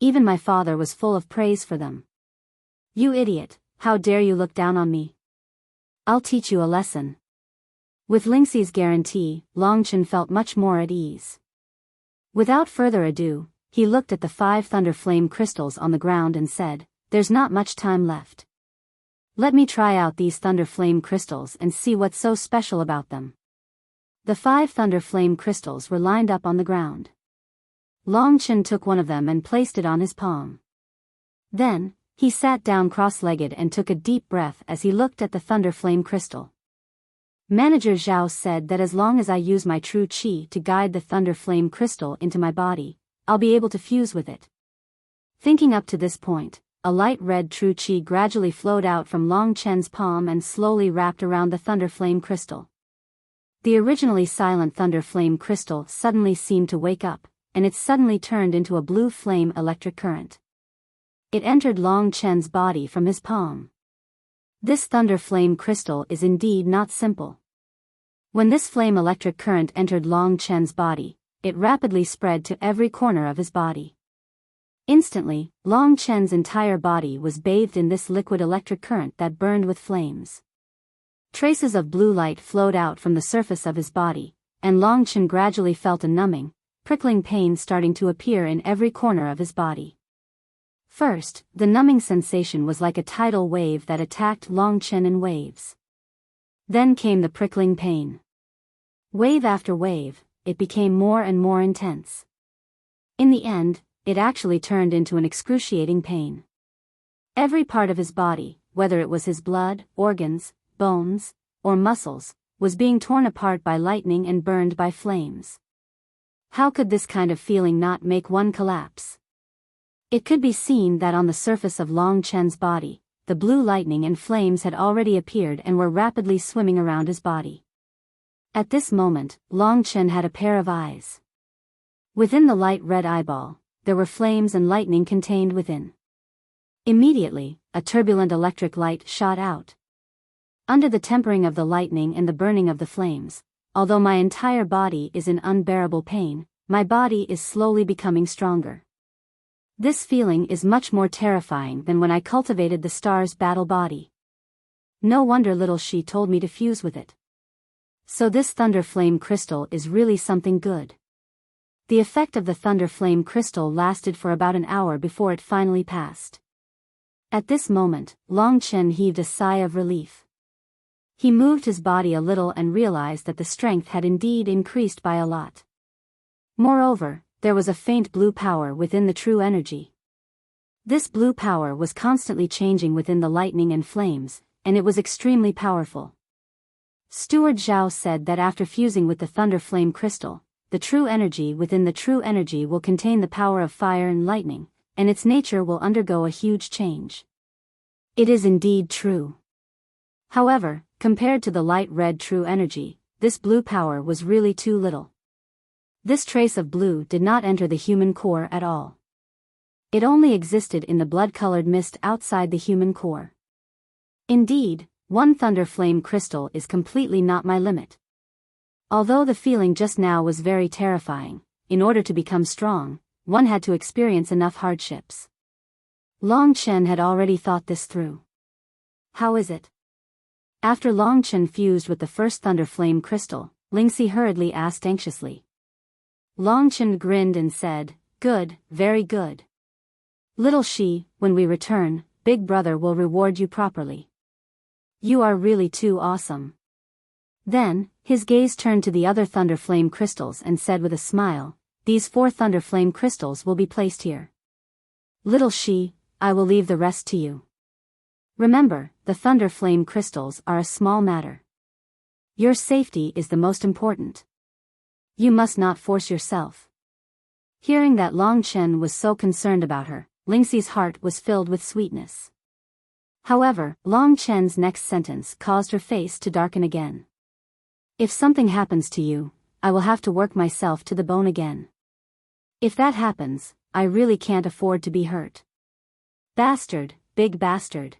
Speaker 1: Even my father was full of praise for them. You idiot, how dare you look down on me? I'll teach you a lesson." With Lingxi's guarantee, Long Chen felt much more at ease. Without further ado, he looked at the 5 Thunder Flame Crystals on the ground and said, "There's not much time left. Let me try out these Thunder Flame Crystals and see what's so special about them." The 5 Thunder Flame Crystals were lined up on the ground. Long Chen took one of them and placed it on his palm. Then, he sat down cross-legged and took a deep breath as he looked at the Thunder Flame Crystal. Manager Zhao said that as long as I use my true qi to guide the Thunder Flame Crystal into my body, I'll be able to fuse with it. Thinking up to this point, a light red true qi gradually flowed out from Long Chen's palm and slowly wrapped around the Thunder Flame Crystal. The originally silent Thunder Flame Crystal suddenly seemed to wake up, and it suddenly turned into a blue flame electric current. It entered Long Chen's body from his palm. This Thunder Flame Crystal is indeed not simple. When this flame electric current entered Long Chen's body, it rapidly spread to every corner of his body. Instantly, Long Chen's entire body was bathed in this liquid electric current that burned with flames. Traces of blue light flowed out from the surface of his body, and Long Chen gradually felt a numbing, prickling pain starting to appear in every corner of his body. First, the numbing sensation was like a tidal wave that attacked Long Chen in waves. Then came the prickling pain. Wave after wave, it became more and more intense. In the end, it actually turned into an excruciating pain. Every part of his body, whether it was his blood, organs, bones, or muscles, was being torn apart by lightning and burned by flames. How could this kind of feeling not make one collapse? It could be seen that on the surface of Long Chen's body, the the blue lightning and flames had already appeared and were rapidly swimming around his body. At this moment, Long Chen had a pair of eyes. Within the light red eyeball, there were flames and lightning contained within. Immediately, a turbulent electric light shot out. Under the tempering of the lightning and the burning of the flames, although my entire body is in unbearable pain, my body is slowly becoming stronger. This feeling is much more terrifying than when I cultivated the star's battle body. No wonder little she told me to fuse with it. So this thunder flame crystal is really something good. The effect of the thunder flame crystal lasted for about an hour before it finally passed. At this moment, Long Chen heaved a sigh of relief. He moved his body a little and realized that the strength had indeed increased by a lot. Moreover, there was a faint blue power within the true energy. This blue power was constantly changing within the lightning and flames, and it was extremely powerful. Steward Zhao said that after fusing with the thunder flame crystal, the true energy within the true energy will contain the power of fire and lightning, and its nature will undergo a huge change. It is indeed true. However, compared to the light red true energy, this blue power was really too little. This trace of blue did not enter the human core at all. It only existed in the blood-colored mist outside the human core. Indeed, one thunder flame crystal is completely not my limit. Although the feeling just now was very terrifying, in order to become strong, one had to experience enough hardships. Long Chen had already thought this through. How is it? After Long Chen fused with the first thunder flame crystal, Lingxi hurriedly asked anxiously. Long Chen grinned and said, "Good, very good. Little she, when we return, Big Brother will reward you properly. You are really too awesome." Then, his gaze turned to the other thunder flame crystals and said with a smile, "These 4 thunder flame crystals will be placed here. Little she, I will leave the rest to you. Remember, the thunder flame crystals are a small matter. Your safety is the most important. You must not force yourself." Hearing that Long Chen was so concerned about her, Lingxi's heart was filled with sweetness. However, Long Chen's next sentence caused her face to darken again. "If something happens to you, I will have to work myself to the bone again. If that happens, I really can't afford to be hurt. Bastard, big bastard."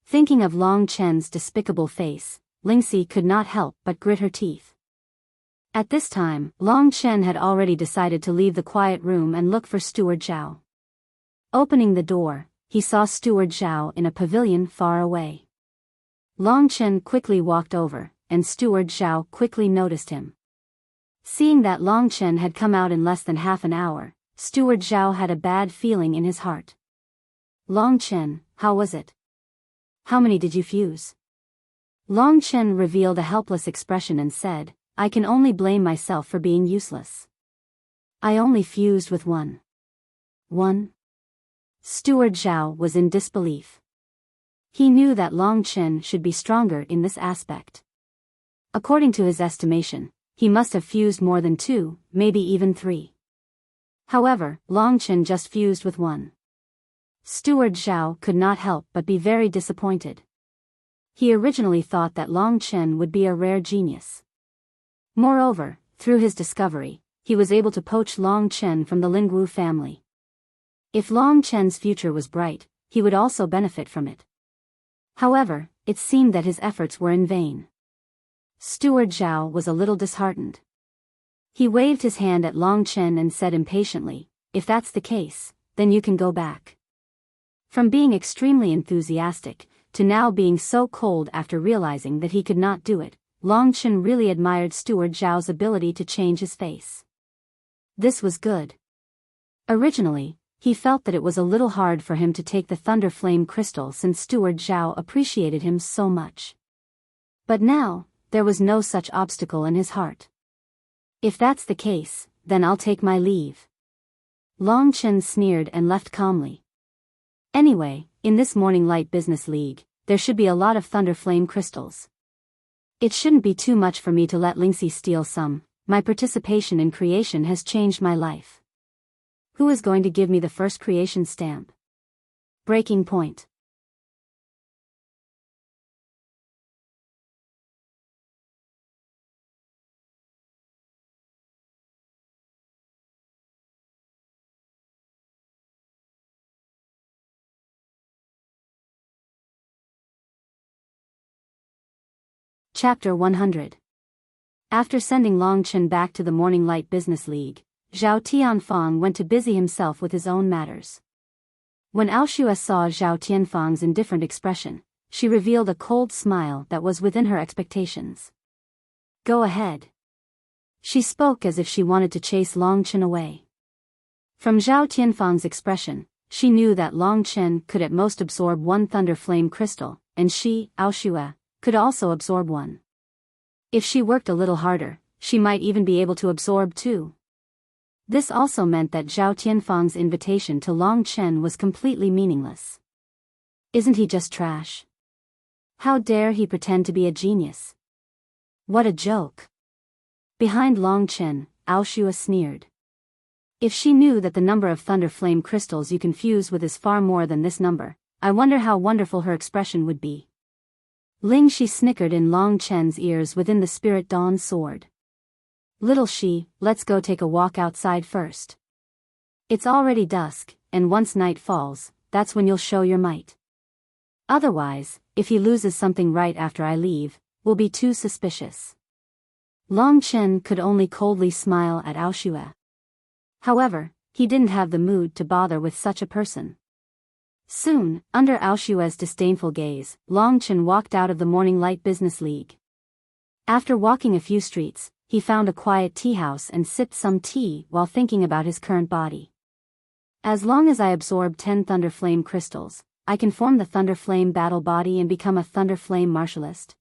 Speaker 1: Thinking of Long Chen's despicable face, Lingxi could not help but grit her teeth. At this time, Long Chen had already decided to leave the quiet room and look for Steward Zhao. Opening the door, he saw Steward Zhao in a pavilion far away. Long Chen quickly walked over, and Steward Zhao quickly noticed him. Seeing that Long Chen had come out in less than half an hour, Steward Zhao had a bad feeling in his heart. "Long Chen, how was it? How many did you fuse?" Long Chen revealed a helpless expression and said, "I can only blame myself for being useless. I only fused with one." "One?" Steward Zhao was in disbelief. He knew that Long Chen should be stronger in this aspect. According to his estimation, he must have fused more than 2, maybe even 3. However, Long Chen just fused with 1. Steward Zhao could not help but be very disappointed. He originally thought that Long Chen would be a rare genius. Moreover, through his discovery, he was able to poach Long Chen from the Lingwu family. If Long Chen's future was bright, he would also benefit from it. However, it seemed that his efforts were in vain. Steward Zhao was a little disheartened. He waved his hand at Long Chen and said impatiently, "If that's the case, then you can go back." From being extremely enthusiastic, to now being so cold after realizing that he could not do it, Long Chen really admired Steward Zhao's ability to change his face. This was good. Originally, he felt that it was a little hard for him to take the Thunder Flame Crystal since Steward Zhao appreciated him so much. But now, there was no such obstacle in his heart. "If that's the case, then I'll take my leave." Long Chen sneered and left calmly. Anyway, in this Morning Light Business League, there should be a lot of Thunder Flame Crystals. It shouldn't be too much for me to let Lingxi steal some. My participation in creation has changed my life. Who is going to give me the first creation stamp? Breaking point. Chapter 100. After sending Long Chen back to the Morning Light Business League, Zhao Tianfang went to busy himself with his own matters. When Aoshue saw Zhao Tianfang's indifferent expression, she revealed a cold smile that was within her expectations. Go ahead. She spoke as if she wanted to chase Long Chen away. From Zhao Tianfang's expression, she knew that Long Chen could at most absorb one thunder flame crystal, and she, Aoshue, could also absorb one. If she worked a little harder, she might even be able to absorb two. This also meant that Zhao Tianfang's invitation to Long Chen was completely meaningless. Isn't he just trash? How dare he pretend to be a genius? What a joke. Behind Long Chen, Aoshue sneered. If she knew that the number of thunder flame crystals you can fuse with is far more than this number, I wonder how wonderful her expression would be. Ling Shi snickered in Long Chen's ears within the Spirit Dawn sword. Little Shi, let's go take a walk outside first. It's already dusk, and once night falls, that's when you'll show your might. Otherwise, if he loses something right after I leave, we'll be too suspicious. Long Chen could only coldly smile at Aoshue. However, he didn't have the mood to bother with such a person. Soon, under Aoshue's disdainful gaze, Long Chen walked out of the Morning Light Business League. After walking a few streets, he found a quiet tea house and sipped some tea while thinking about his current body. As long as I absorb 10 Thunder Flame crystals, I can form the Thunder Flame battle body and become a Thunder Flame martialist.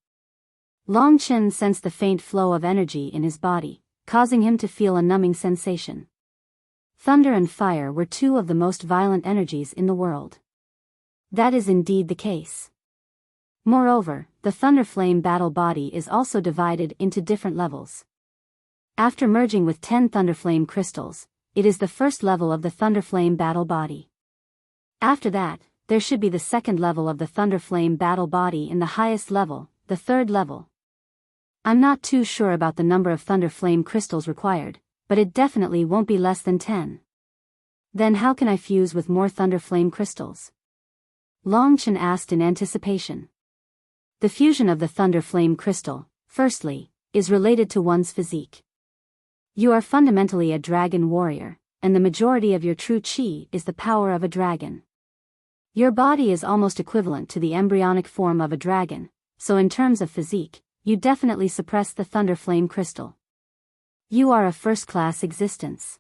Speaker 1: Long Chen sensed the faint flow of energy in his body, causing him to feel a numbing sensation. Thunder and fire were two of the most violent energies in the world. That is indeed the case. Moreover, the Thunder Flame battle body is also divided into different levels. After merging with 10 Thunder Flame crystals, it is the first level of the Thunder Flame battle body. After that, there should be the second level of the Thunder Flame battle body in the highest level, the third level. I'm not too sure about the number of Thunder Flame crystals required, but it definitely won't be less than 10. Then how can I fuse with more Thunder Flame crystals? Long Chen asked in anticipation. The fusion of the Thunder Flame crystal, firstly, is related to one's physique. You are fundamentally a dragon warrior, and the majority of your true chi is the power of a dragon. Your body is almost equivalent to the embryonic form of a dragon, so in terms of physique, you definitely suppress the Thunder Flame crystal. You are a first-class existence.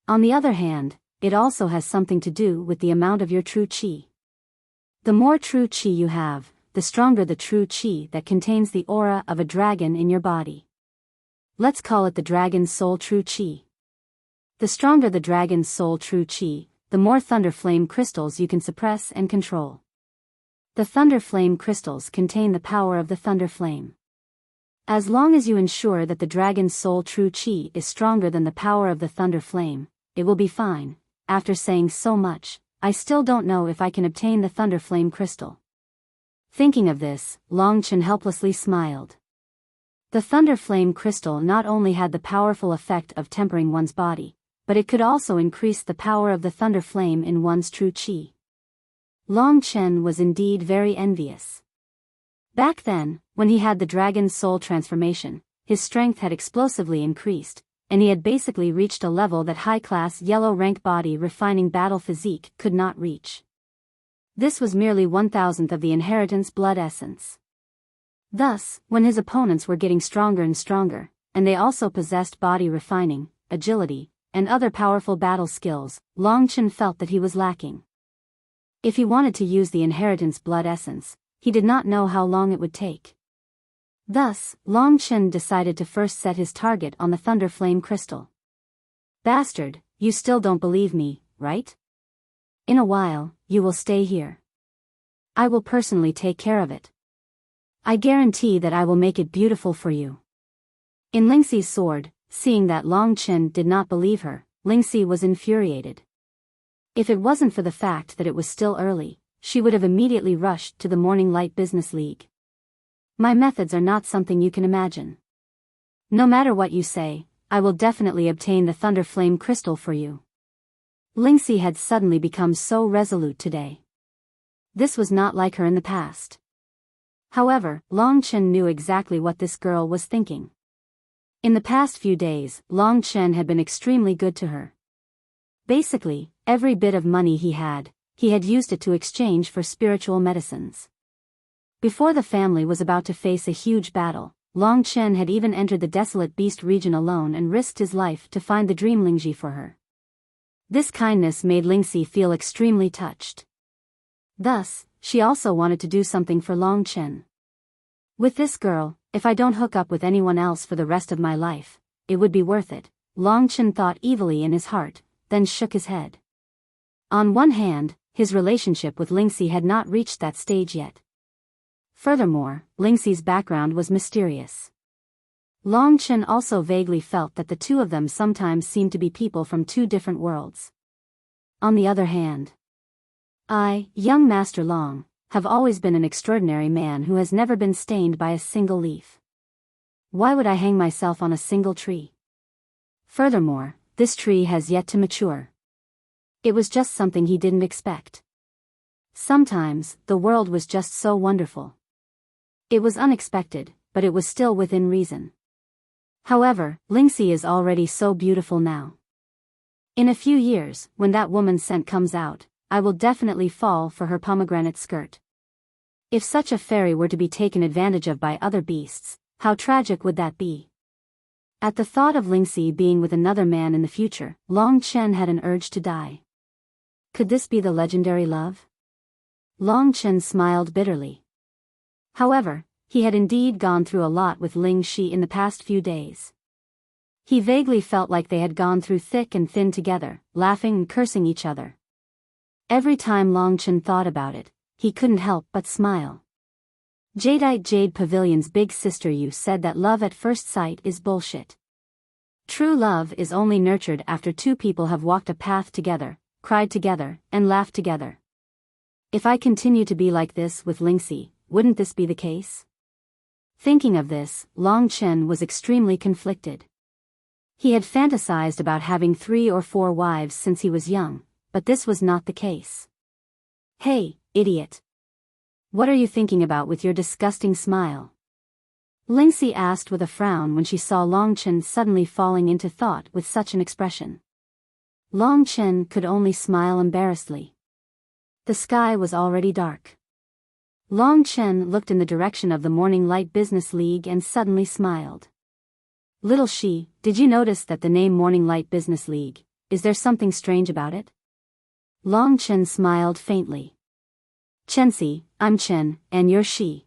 Speaker 1: On the other hand, it also has something to do with the amount of your true chi. The more true chi you have, the stronger the true chi that contains the aura of a dragon in your body. Let's call it the dragon's soul true chi. The stronger the dragon's soul true chi, the more Thunder Flame crystals you can suppress and control. The Thunder Flame crystals contain the power of the Thunder Flame. As long as you ensure that the dragon's soul true chi is stronger than the power of the Thunder Flame, it will be fine. After saying so much, I still don't know if I can obtain the Thunder Flame crystal. Thinking of this, Long Chen helplessly smiled. The Thunder Flame crystal not only had the powerful effect of tempering one's body, but it could also increase the power of the Thunder Flame in one's true chi. Long Chen was indeed very envious. Back then, when he had the dragon's soul transformation, his strength had explosively increased, and he had basically reached a level that high-class yellow rank body refining battle physique could not reach. This was merely 1,000th of the inheritance blood essence. Thus, when his opponents were getting stronger and stronger, and they also possessed body refining, agility, and other powerful battle skills, Long Chen felt that he was lacking. If he wanted to use the inheritance blood essence, he did not know how long it would take. Thus, Long Chen decided to first set his target on the Thunder Flame crystal. Bastard, you still don't believe me, right? In a while, you will stay here. I will personally take care of it. I guarantee that I will make it beautiful for you. In Lingxi's sword, seeing that Long Chen did not believe her, Lingxi was infuriated. If it wasn't for the fact that it was still early, she would have immediately rushed to the Morning Light Business League. My methods are not something you can imagine. No matter what you say, I will definitely obtain the Thunder Flame crystal for you. Lingxi had suddenly become so resolute today. This was not like her in the past. However, Long Chen knew exactly what this girl was thinking. In the past few days, Long Chen had been extremely good to her. Basically, every bit of money he had used it to exchange for spiritual medicines. Before the family was about to face a huge battle, Long Chen had even entered the desolate beast region alone and risked his life to find the dream Lingji for her. This kindness made Lingxi feel extremely touched. Thus, she also wanted to do something for Long Chen. With this girl, if I don't hook up with anyone else for the rest of my life, it would be worth it, Long Chen thought evilly in his heart, then shook his head. On one hand, his relationship with Lingxi had not reached that stage yet. Furthermore, Lingxi's background was mysterious. Long Chen also vaguely felt that the two of them sometimes seemed to be people from two different worlds. On the other hand, I, young Master Long, have always been an extraordinary man who has never been stained by a single leaf. Why would I hang myself on a single tree? Furthermore, this tree has yet to mature. It was just something he didn't expect. Sometimes, the world was just so wonderful. It was unexpected, but it was still within reason. However, Lingxi is already so beautiful now. In a few years, when that woman's scent comes out, I will definitely fall for her pomegranate skirt. If such a fairy were to be taken advantage of by other beasts, how tragic would that be? At the thought of Lingxi being with another man in the future, Long Chen had an urge to die. Could this be the legendary love? Long Chen smiled bitterly. However, he had indeed gone through a lot with Lingxi in the past few days. He vaguely felt like they had gone through thick and thin together, laughing and cursing each other. Every time Long Chen thought about it, he couldn't help but smile. Jadeite Jade Pavilion's big sister Yu said that love at first sight is bullshit. True love is only nurtured after two people have walked a path together, cried together, and laughed together. If I continue to be like this with Lingxi, wouldn't this be the case? Thinking of this, Long Chen was extremely conflicted. He had fantasized about having 3 or 4 wives since he was young, but this was not the case. Hey, idiot! What are you thinking about with your disgusting smile? Lingxi asked with a frown when she saw Long Chen suddenly falling into thought with such an expression. Long Chen could only smile embarrassedly. The sky was already dark. Long Chen looked in the direction of the Morning Light Business League and suddenly smiled. Little Shi, did you notice that the name Morning Light Business League, is there something strange about it? Long Chen smiled faintly. Chenxi, I'm Chen, and you're Shi.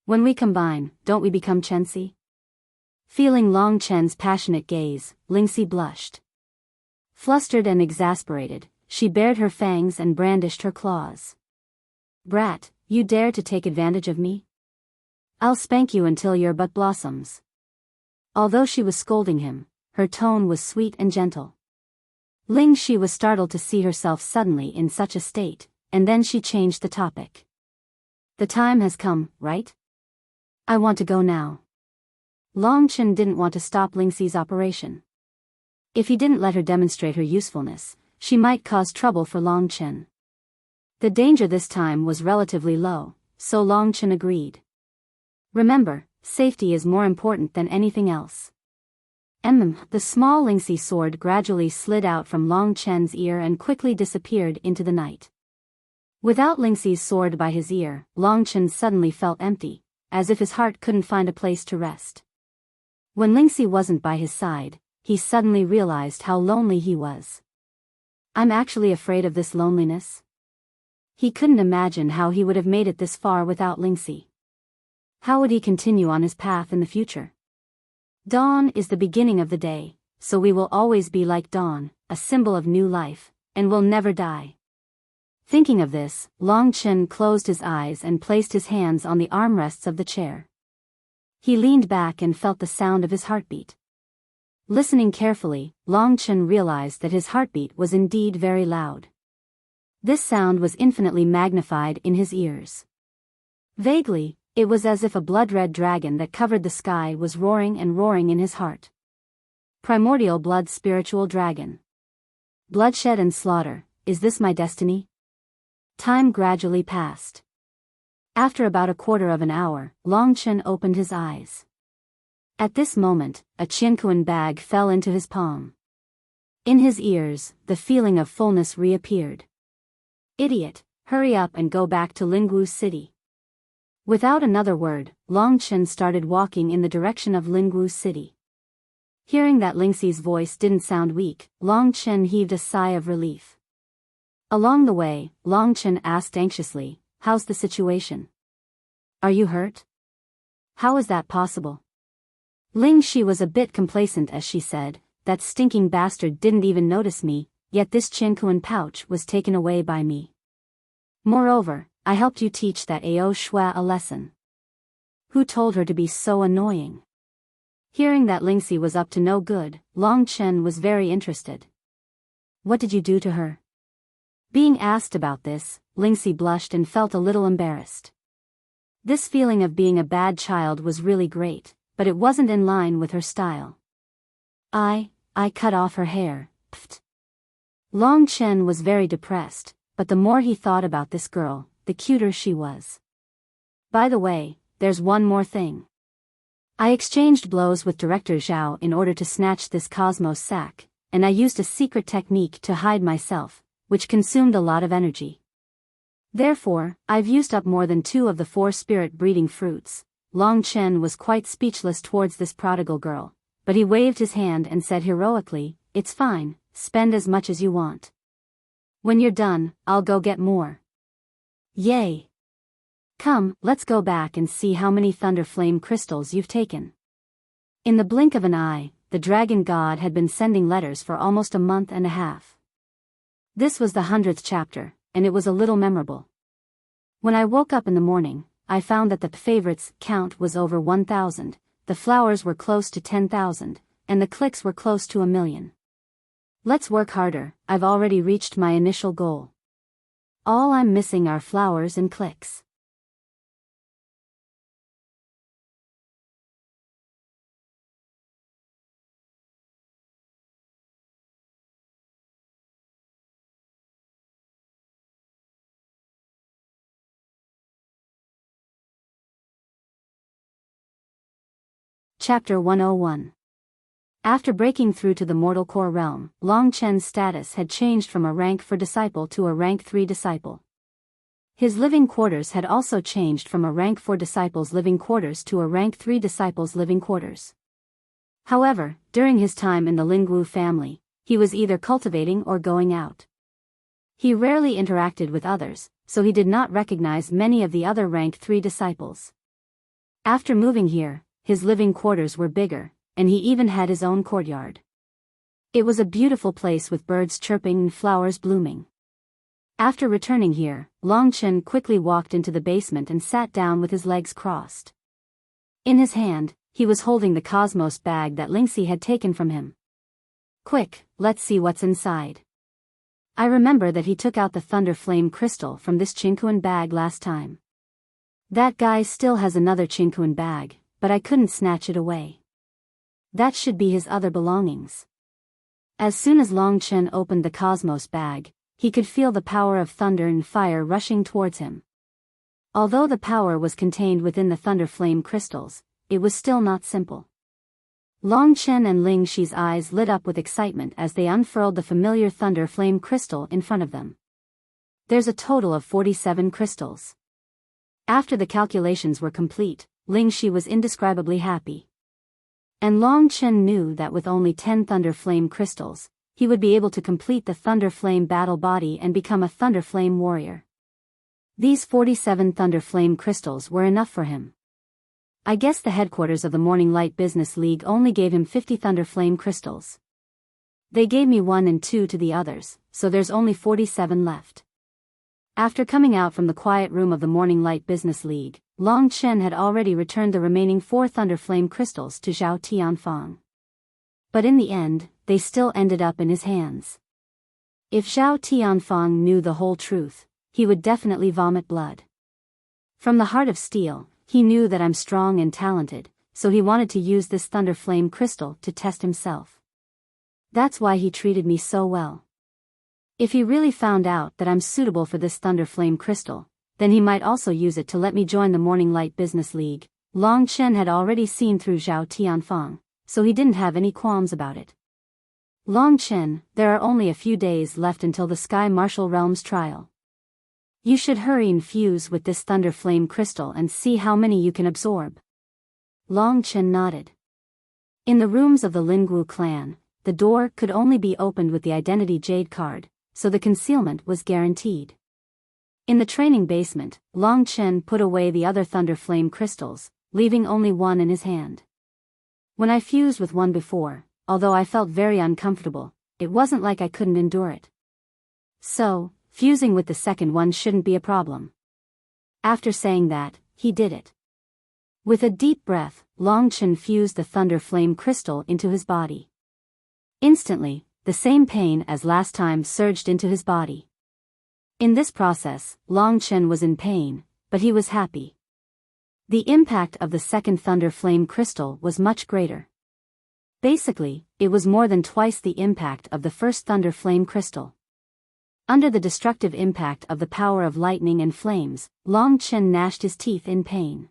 Speaker 1: When we combine, don't we become Chenxi? Feeling Long Chen's passionate gaze, Lingxi blushed. Flustered and exasperated, she bared her fangs and brandished her claws. Brat, you dare to take advantage of me? I'll spank you until your butt blossoms. Although she was scolding him, her tone was sweet and gentle. Lingxi was startled to see herself suddenly in such a state, and then she changed the topic. The time has come, right? I want to go now. Long Chen didn't want to stop Lingxi's operation. If he didn't let her demonstrate her usefulness, she might cause trouble for Long Chen. The danger this time was relatively low, so Long Chen agreed. Remember, safety is more important than anything else. The small Lingxi sword gradually slid out from Long Chen's ear and quickly disappeared into the night. Without Lingxi's sword by his ear, Long Chen suddenly felt empty, as if his heart couldn't find a place to rest. When Lingxi wasn't by his side, he suddenly realized how lonely he was. I'm actually afraid of this loneliness. He couldn't imagine how he would have made it this far without Lingxi. How would he continue on his path in the future? Dawn is the beginning of the day, so we will always be like dawn, a symbol of new life, and will never die. Thinking of this, Long Chen closed his eyes and placed his hands on the armrests of the chair. He leaned back and felt the sound of his heartbeat. Listening carefully, Long Chen realized that his heartbeat was indeed very loud. This sound was infinitely magnified in his ears. Vaguely, it was as if a blood-red dragon that covered the sky was roaring and roaring in his heart. Primordial blood spiritual dragon. Bloodshed and slaughter, is this my destiny? Time gradually passed. After about a quarter of an hour, Longchen opened his eyes. At this moment, a Qianquan bag fell into his palm. In his ears, the feeling of fullness reappeared. Idiot, hurry up and go back to Lingwu City. Without another word, Longchen started walking in the direction of Lingwu City. Hearing that Lingxi's voice didn't sound weak, Longchen heaved a sigh of relief. Along the way, Longchen asked anxiously, "How's the situation? Are you hurt? How is that possible?" Lingxi was a bit complacent as she said, "That stinking bastard didn't even notice me, yet this Qianquan pouch was taken away by me. Moreover, I helped you teach that Ao Shui a lesson. Who told her to be so annoying?" Hearing that Lingxi was up to no good, Longchen was very interested. "What did you do to her?" Being asked about this, Lingxi blushed and felt a little embarrassed. This feeling of being a bad child was really great, but it wasn't in line with her style. I cut off her hair, pfft." Longchen was very depressed, but the more he thought about this girl, the cuter she was. "By the way, there's one more thing. I exchanged blows with Director Zhao in order to snatch this Cosmos sack, and I used a secret technique to hide myself, which consumed a lot of energy. Therefore, I've used up more than 2 of the 4 spirit-breeding fruits." Longchen was quite speechless towards this prodigal girl, but he waved his hand and said heroically, "It's fine, spend as much as you want. When you're done, I'll go get more." "Yay! Come, let's go back and see how many thunder flame crystals you've taken." In the blink of an eye, the dragon god had been sending letters for almost a month and a half. This was the 100th chapter, and it was a little memorable. When I woke up in the morning, I found that the favorites count was over 1,000, the flowers were close to 10,000, and the clicks were close to 1,000,000. Let's work harder, I've already reached my initial goal. All I'm missing are flowers and clicks. Chapter 101. After breaking through to the mortal core realm, Longchen's status had changed from a rank 4 disciple to a rank 3 disciple. His living quarters had also changed from a rank 4 disciple's living quarters to a rank 3 disciple's living quarters. However, during his time in the Lingwu family, he was either cultivating or going out. He rarely interacted with others, so he did not recognize many of the other rank 3 disciples. After moving here, his living quarters were bigger, and he even had his own courtyard. It was a beautiful place with birds chirping and flowers blooming. After returning here, Longchen quickly walked into the basement and sat down with his legs crossed. In his hand, he was holding the Cosmos bag that Lingxi had taken from him. "Quick, let's see what's inside." I remember that he took out the Thunder Flame crystal from this Qianquan bag last time. That guy still has another Qianquan bag, but I couldn't snatch it away. That should be his other belongings. As soon as Longchen opened the Cosmos bag, he could feel the power of thunder and fire rushing towards him. Although the power was contained within the Thunder Flame crystals, it was still not simple. Longchen and Lingxi's eyes lit up with excitement as they unfurled the familiar Thunder Flame crystal in front of them. There's a total of 47 crystals. After the calculations were complete, Lingxi was indescribably happy. And Longchen knew that with only 10 Thunder Flame crystals, he would be able to complete the Thunder Flame battle body and become a Thunder Flame warrior. These 47 Thunder Flame crystals were enough for him. I guess the headquarters of the Morning Light Business League only gave him 50 Thunder Flame crystals. They gave me 1 and 2 to the others, so there's only 47 left. After coming out from the quiet room of the Morning Light Business League, Longchen had already returned the remaining 4 Thunder Flame crystals to Zhao Tianfang. But in the end, they still ended up in his hands. If Zhao Tianfang knew the whole truth, he would definitely vomit blood. From the heart of steel, he knew that I'm strong and talented, so he wanted to use this Thunder Flame crystal to test himself. That's why he treated me so well. If he really found out that I'm suitable for this Thunder Flame crystal, then he might also use it to let me join the Morning Light Business League. Long Chen had already seen through Zhao Tianfang, so he didn't have any qualms about it. Long Chen, there are only a few days left until the Sky Martial Realm's trial. You should hurry and fuse with this Thunder Flame Crystal and see how many you can absorb. Long Chen nodded. In the rooms of the Lingwu clan, the door could only be opened with the Identity Jade card, so the concealment was guaranteed. In the training basement, Long Chen put away the other Thunder Flame crystals, leaving only one in his hand. When I fused with one before, although I felt very uncomfortable, it wasn't like I couldn't endure it. So, fusing with the second one shouldn't be a problem. After saying that, he did it. With a deep breath, Long Chen fused the Thunder Flame crystal into his body. Instantly, the same pain as last time surged into his body. In this process, Long Chen was in pain, but he was happy. The impact of the second Thunder Flame crystal was much greater. Basically, it was more than twice the impact of the first Thunder Flame crystal. Under the destructive impact of the power of lightning and flames, Long Chen gnashed his teeth in pain.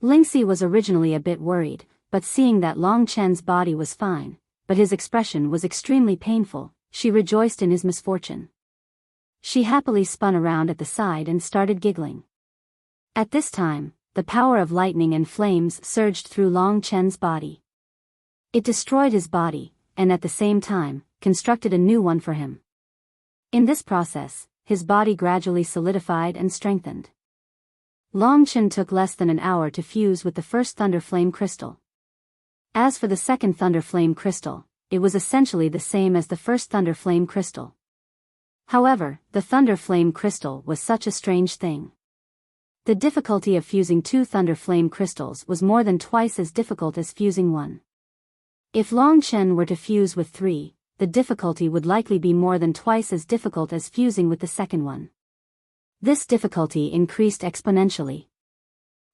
Speaker 1: Lingxi was originally a bit worried, but seeing that Long Chen's body was fine, but his expression was extremely painful, she rejoiced in his misfortune. She happily spun around at the side and started giggling. At this time, the power of lightning and flames surged through Long Chen's body. It destroyed his body, and at the same time, constructed a new one for him. In this process, his body gradually solidified and strengthened. Long Chen took less than an hour to fuse with the first Thunder Flame crystal. As for the second Thunder Flame crystal, it was essentially the same as the first Thunder Flame crystal. However, the Thunder Flame crystal was such a strange thing. The difficulty of fusing two Thunder Flame crystals was more than twice as difficult as fusing one. If Long Chen were to fuse with three, the difficulty would likely be more than twice as difficult as fusing with the second one. This difficulty increased exponentially.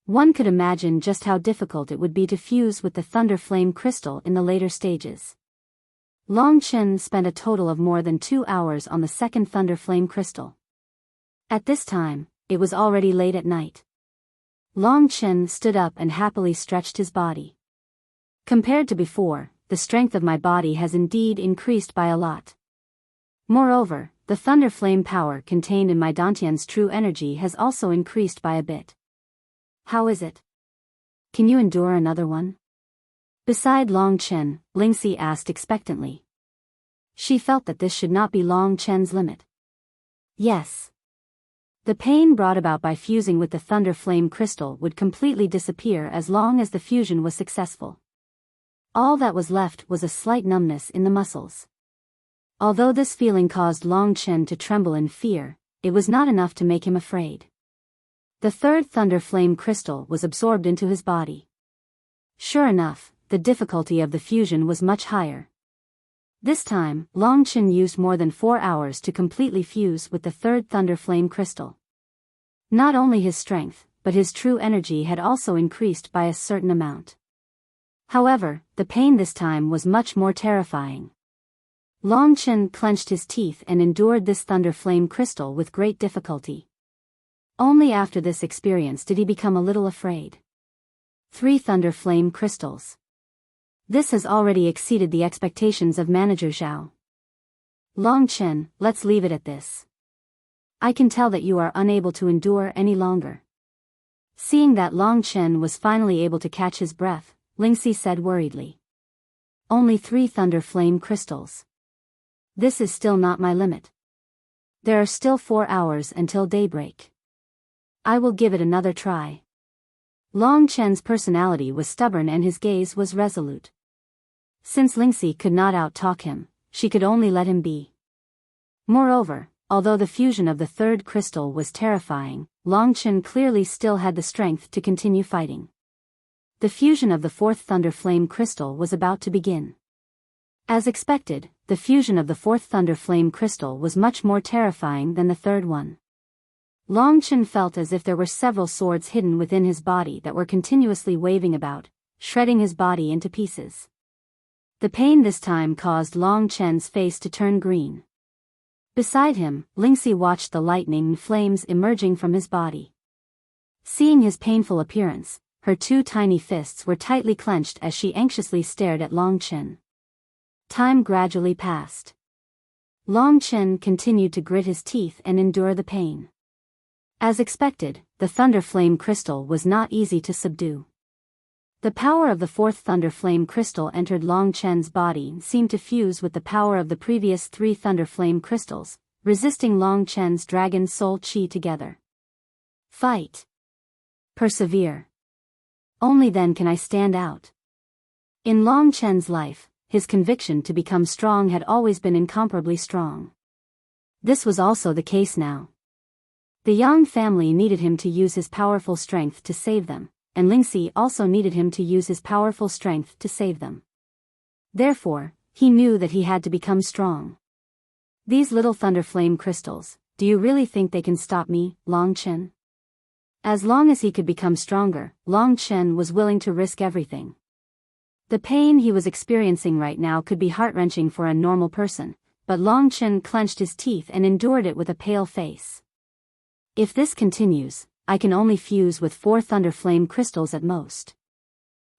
Speaker 1: One could imagine just how difficult it would be to fuse with the Thunder Flame crystal in the later stages. Long Chen spent a total of more than 2 hours on the second Thunder Flame crystal. At this time, it was already late at night. Long Chen stood up and happily stretched his body. Compared to before, the strength of my body has indeed increased by a lot. Moreover, the Thunder Flame power contained in my Dantian's true energy has also increased by a bit. How is it? Can you endure another one? Beside Long Chen, Lingxi asked expectantly. She felt that this should not be Long Chen's limit. Yes. The pain brought about by fusing with the Thunder Flame crystal would completely disappear as long as the fusion was successful. All that was left was a slight numbness in the muscles. Although this feeling caused Long Chen to tremble in fear, it was not enough to make him afraid. The third Thunder Flame crystal was absorbed into his body. Sure enough, the difficulty of the fusion was much higher. This time, Long Chen used more than 4 hours to completely fuse with the third Thunder Flame crystal. Not only his strength, but his true energy had also increased by a certain amount. However, the pain this time was much more terrifying. Long Chen clenched his teeth and endured this Thunder Flame crystal with great difficulty. Only after this experience did he become a little afraid. 3 Thunder Flame crystals. This has already exceeded the expectations of Manager Zhao. Long Chen, let's leave it at this. I can tell that you are unable to endure any longer. Seeing that Long Chen was finally able to catch his breath, Lingxi said worriedly. Only 3 Thunder Flame crystals. This is still not my limit. There are still 4 hours until daybreak. I will give it another try. Long Chen's personality was stubborn and his gaze was resolute. Since Lingxi could not out-talk him, she could only let him be. Moreover, although the fusion of the third crystal was terrifying, Long Chen clearly still had the strength to continue fighting. The fusion of the fourth Thunder Flame crystal was about to begin. As expected, the fusion of the fourth Thunder Flame crystal was much more terrifying than the third one. Long Chen felt as if there were several swords hidden within his body that were continuously waving about, shredding his body into pieces. The pain this time caused Long Chen's face to turn green. Beside him, Lingxi watched the lightning flames emerging from his body. Seeing his painful appearance, her two tiny fists were tightly clenched as she anxiously stared at Long Chen. Time gradually passed. Long Chen continued to grit his teeth and endure the pain. As expected, the Thunder Flame Crystal was not easy to subdue. The power of the fourth Thunder Flame Crystal entered Long Chen's body and seemed to fuse with the power of the previous three Thunder Flame Crystals, resisting Long Chen's Dragon Soul Qi together. Fight. Persevere. Only then can I stand out. In Long Chen's life, his conviction to become strong had always been incomparably strong. This was also the case now. The Yang family needed him to use his powerful strength to save them, and Lingxi also needed him to use his powerful strength to save them. Therefore, he knew that he had to become strong. These little Thunder Flame Crystals, do you really think they can stop me, Long Chen? As long as he could become stronger, Long Chen was willing to risk everything. The pain he was experiencing right now could be heart-wrenching for a normal person, but Long Chen clenched his teeth and endured it with a pale face. If this continues, I can only fuse with 4 Thunder Flame Crystals at most.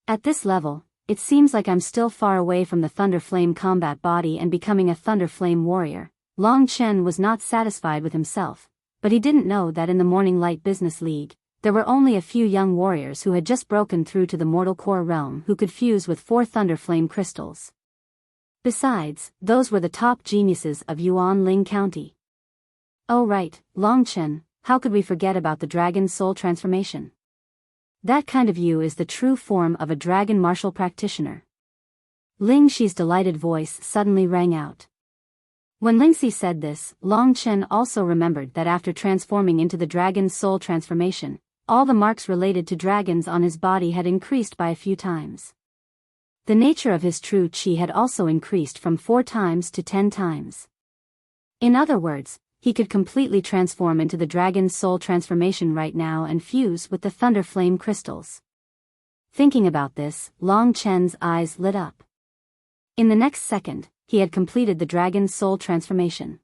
Speaker 1: At this level, it seems like I'm still far away from the Thunder Flame combat body and becoming a Thunder Flame warrior. Long Chen was not satisfied with himself, but he didn't know that in the Morning Light Business League, there were only a few young warriors who had just broken through to the Mortal Core realm who could fuse with 4 Thunder Flame Crystals. Besides, those were the top geniuses of Yuanling County. Oh right, Long Chen, how could we forget about the Dragon Soul transformation? That kind of you is the true form of a dragon martial practitioner. Ling Xi's delighted voice suddenly rang out. When Lingxi said this, Long Chen also remembered that after transforming into the Dragon Soul transformation, all the marks related to dragons on his body had increased by a few times. The nature of his true qi had also increased from 4 times to 10 times. In other words, he could completely transform into the Dragon Soul transformation right now and fuse with the Thunder Flame Crystals. Thinking about this, Long Chen's eyes lit up. In the next second, he had completed the Dragon Soul transformation.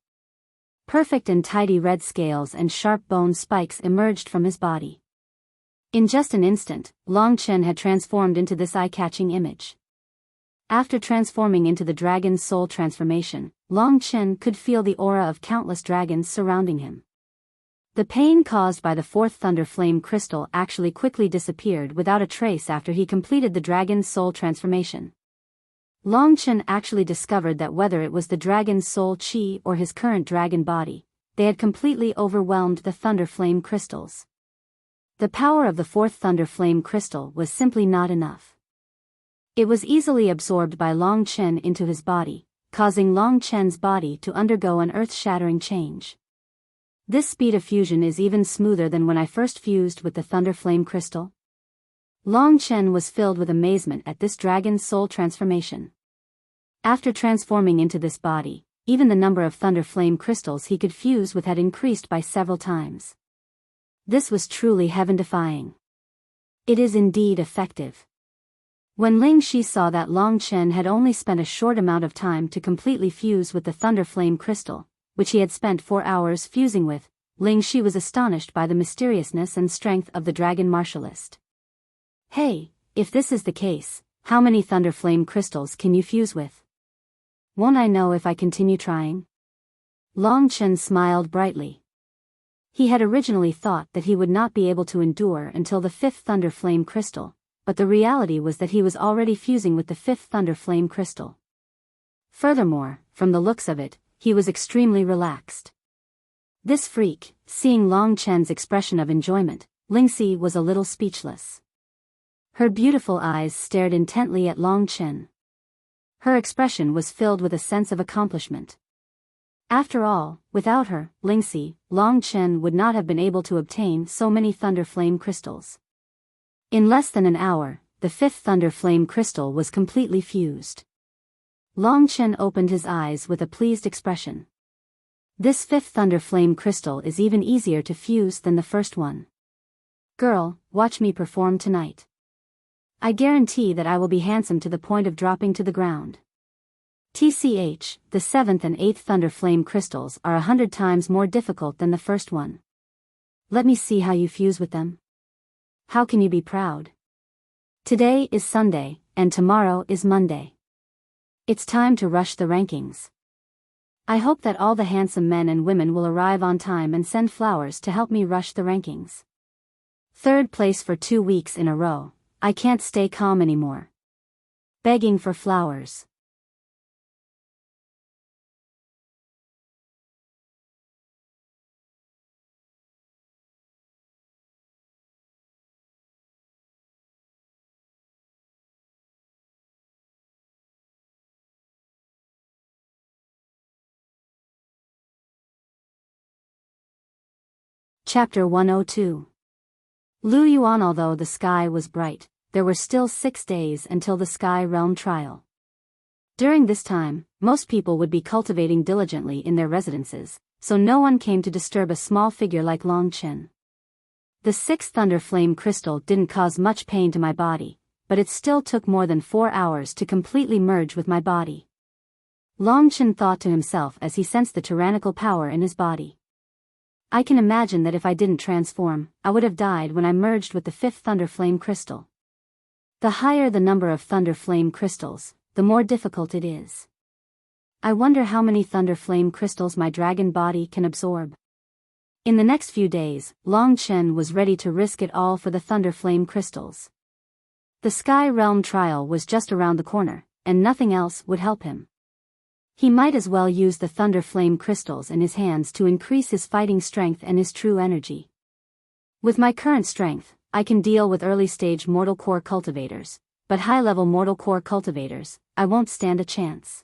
Speaker 1: Perfect and tidy red scales and sharp bone spikes emerged from his body. In just an instant, Long Chen had transformed into this eye-catching image. After transforming into the Dragon Soul transformation, Long Chen could feel the aura of countless dragons surrounding him. The pain caused by the 4th Thunder Flame Crystal actually quickly disappeared without a trace after he completed the Dragon Soul transformation. Long Chen actually discovered that whether it was the Dragon Soul Qi or his current dragon body, they had completely overwhelmed the Thunder Flame Crystals. The power of the 4th Thunder Flame Crystal was simply not enough. It was easily absorbed by Long Chen into his body, causing Long Chen's body to undergo an earth-shattering change. This speed of fusion is even smoother than when I first fused with the Thunder Flame Crystal. Long Chen was filled with amazement at this Dragon Soul transformation. After transforming into this body, even the number of Thunder Flame Crystals he could fuse with had increased by several times. This was truly heaven-defying. It is indeed effective. When Ling Xi saw that Long Chen had only spent a short amount of time to completely fuse with the Thunder Flame Crystal, which he had spent 4 hours fusing with, Ling Xi was astonished by the mysteriousness and strength of the dragon martialist. Hey, if this is the case, how many Thunder Flame Crystals can you fuse with? Won't I know if I continue trying? Long Chen smiled brightly. He had originally thought that he would not be able to endure until the 5th Thunder Flame Crystal, but the reality was that he was already fusing with the 5th Thunder Flame Crystal. Furthermore, from the looks of it, he was extremely relaxed. This freak, seeing Long Chen's expression of enjoyment, Lingxi was a little speechless. Her beautiful eyes stared intently at Long Chen. Her expression was filled with a sense of accomplishment. After all, without her, Lingxi, Long Chen would not have been able to obtain so many Thunder Flame Crystals. In less than an hour, the 5th Thunder Flame Crystal was completely fused. Long Chen opened his eyes with a pleased expression. This 5th Thunder Flame Crystal is even easier to fuse than the first one. Girl, watch me perform tonight. I guarantee that I will be handsome to the point of dropping to the ground. TCH, the 7th and 8th Thunder Flame crystals are 100 times more difficult than the first one. Let me see how you fuse with them. How can you be proud? Today is Sunday, and tomorrow is Monday. It's time to rush the rankings. I hope that all the handsome men and women will arrive on time and send flowers to help me rush the rankings. 3rd place for 2 weeks in a row. I can't stay calm anymore. Begging for flowers. Chapter 102. Lu Yuan. Although the sky was bright, there were still 6 days until the Sky Realm trial. During this time, most people would be cultivating diligently in their residences, so no one came to disturb a small figure like Long Chen. The 6th Thunder Flame crystal didn't cause much pain to my body, but it still took more than 4 hours to completely merge with my body. Long Chen thought to himself as he sensed the tyrannical power in his body. I can imagine that if I didn't transform, I would have died when I merged with the 5th Thunder Flame crystal. The higher the number of Thunder Flame crystals, the more difficult it is. I wonder how many Thunder Flame crystals my dragon body can absorb. In the next few days, Long Chen was ready to risk it all for the Thunder Flame crystals. The Sky Realm trial was just around the corner, and nothing else would help him. He might as well use the Thunder Flame crystals in his hands to increase his fighting strength and his true energy. With my current strength, I can deal with early-stage Mortal Core cultivators, but high-level Mortal Core cultivators, I won't stand a chance.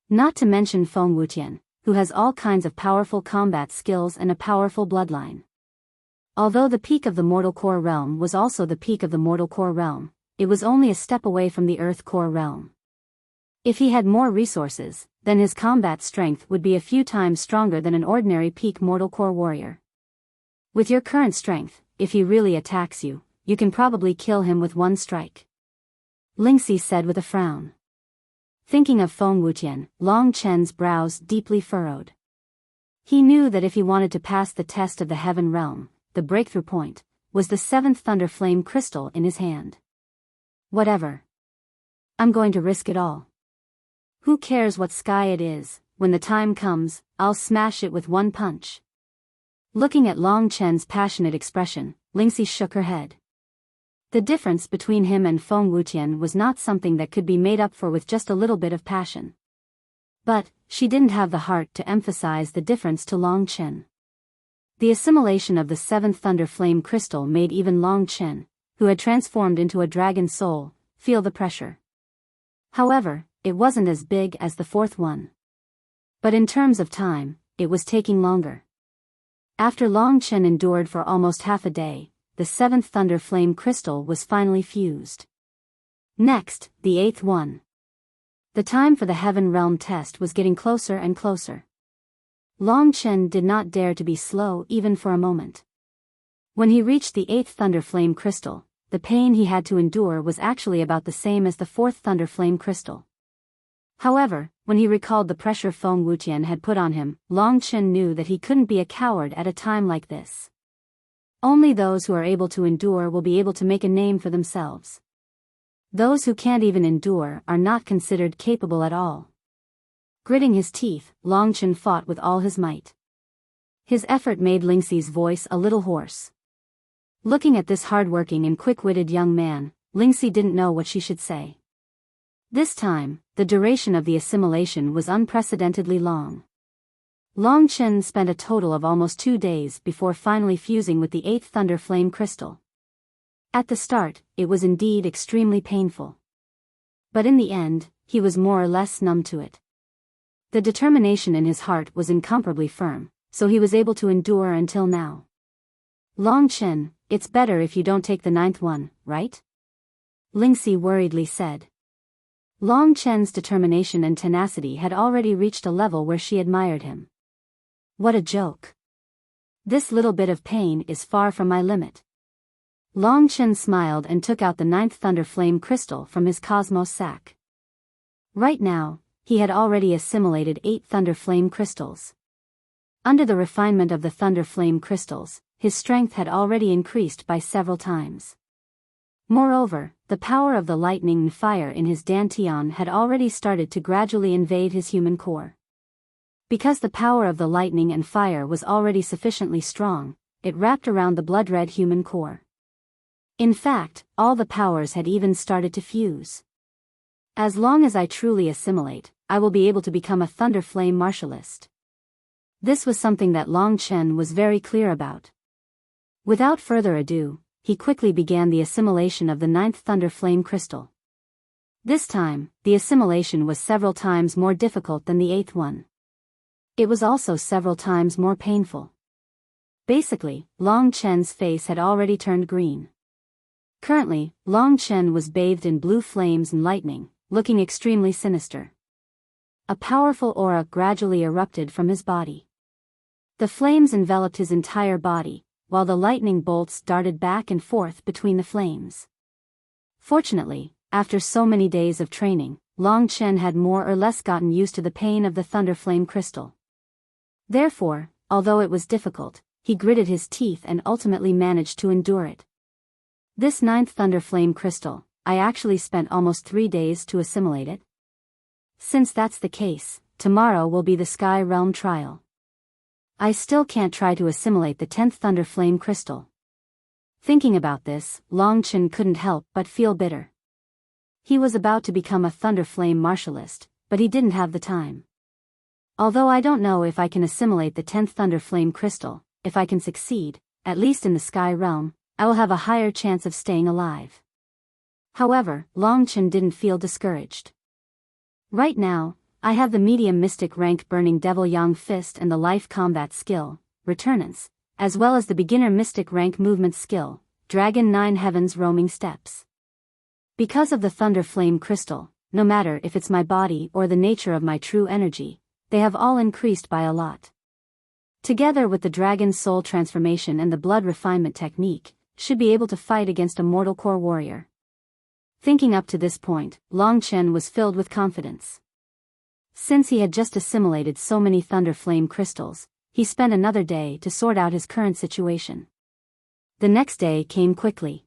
Speaker 1: Not to mention Feng Wutian, who has all kinds of powerful combat skills and a powerful bloodline. Although the peak of the Mortal Core realm was also the peak of the Mortal Core realm, it was only a step away from the Earth Core realm. If he had more resources, then his combat strength would be a few times stronger than an ordinary peak Mortal Core warrior. With your current strength, if he really attacks you, you can probably kill him with one strike. Lingxi said with a frown. Thinking of Feng Wutian, Long Chen's brows deeply furrowed. He knew that if he wanted to pass the test of the Heaven Realm, the breakthrough point was the 7th Thunder Flame crystal in his hand. Whatever. I'm going to risk it all. Who cares what sky it is? When the time comes, I'll smash it with one punch. Looking at Long Chen's passionate expression, Lingxi shook her head. The difference between him and Feng Wutian was not something that could be made up for with just a little bit of passion. But she didn't have the heart to emphasize the difference to Long Chen. The assimilation of the 7th Thunder Flame crystal made even Long Chen, who had transformed into a dragon soul, feel the pressure. However, it wasn't as big as the 4th one. But in terms of time, it was taking longer. After Long Chen endured for almost half a day, the 7th Thunder Flame crystal was finally fused. Next, the 8th one. The time for the Heaven Realm test was getting closer and closer. Long Chen did not dare to be slow even for a moment. When he reached the 8th Thunder Flame crystal, the pain he had to endure was actually about the same as the 4th Thunder Flame crystal. However, when he recalled the pressure Feng Wutian had put on him, Long Chen knew that he couldn't be a coward at a time like this. Only those who are able to endure will be able to make a name for themselves. Those who can't even endure are not considered capable at all. Gritting his teeth, Long Chen fought with all his might. His effort made Lingxi's voice a little hoarse. Looking at this hard-working and quick-witted young man, Lingxi didn't know what she should say. This time, the duration of the assimilation was unprecedentedly long. Long Chen spent a total of almost 2 days before finally fusing with the 8th Thunder Flame crystal. At the start, it was indeed extremely painful. But in the end, he was more or less numb to it. The determination in his heart was incomparably firm, so he was able to endure until now. Long Chen, it's better if you don't take the 9th one, right? Lingxi worriedly said. Long Chen's determination and tenacity had already reached a level where she admired him. What a joke. This little bit of pain is far from my limit. Long Chen smiled and took out the 9th Thunder Flame crystal from his cosmos sack. Right now, he had already assimilated 8 thunder flame crystals. Under the refinement of the thunder flame crystals, his strength had already increased by several times. Moreover, the power of the lightning and fire in his dantian had already started to gradually invade his human core. Because the power of the lightning and fire was already sufficiently strong, it wrapped around the blood-red human core. In fact, all the powers had even started to fuse. As long as I truly assimilate, I will be able to become a thunder flame martialist. This was something that Long Chen was very clear about. Without further ado, he quickly began the assimilation of the 9th thunder flame crystal. This time, the assimilation was several times more difficult than the 8th one. It was also several times more painful. Basically, Long Chen's face had already turned green. Currently, Long Chen was bathed in blue flames and lightning, looking extremely sinister. A powerful aura gradually erupted from his body. The flames enveloped his entire body, while the lightning bolts darted back and forth between the flames. Fortunately, after so many days of training, Long Chen had more or less gotten used to the pain of the thunder flame crystal. Therefore, although it was difficult, he gritted his teeth and ultimately managed to endure it. This 9th thunder flame crystal, I actually spent almost 3 days to assimilate it. Since that's the case, tomorrow will be the Sky Realm trial. I still can't try to assimilate the 10th thunder flame crystal. Thinking about this, Long Chen couldn't help but feel bitter. He was about to become a thunder flame martialist, but he didn't have the time. Although I don't know if I can assimilate the 10th thunder flame crystal, if I can succeed, at least in the Sky Realm, I will have a higher chance of staying alive. However, Long Chen didn't feel discouraged. Right now, I have the medium mystic rank Burning Devil Yang Fist and the life combat skill, Returnance, as well as the beginner mystic rank movement skill, Dragon 9 Heavens Roaming Steps. Because of the thunder flame crystal, no matter if it's my body or the nature of my true energy, they have all increased by a lot. Together with the dragon soul transformation and the blood refinement technique, should be able to fight against a mortal core warrior. Thinking up to this point, Long Chen was filled with confidence. Since he had just assimilated so many thunder flame crystals, he spent another day to sort out his current situation. The next day came quickly.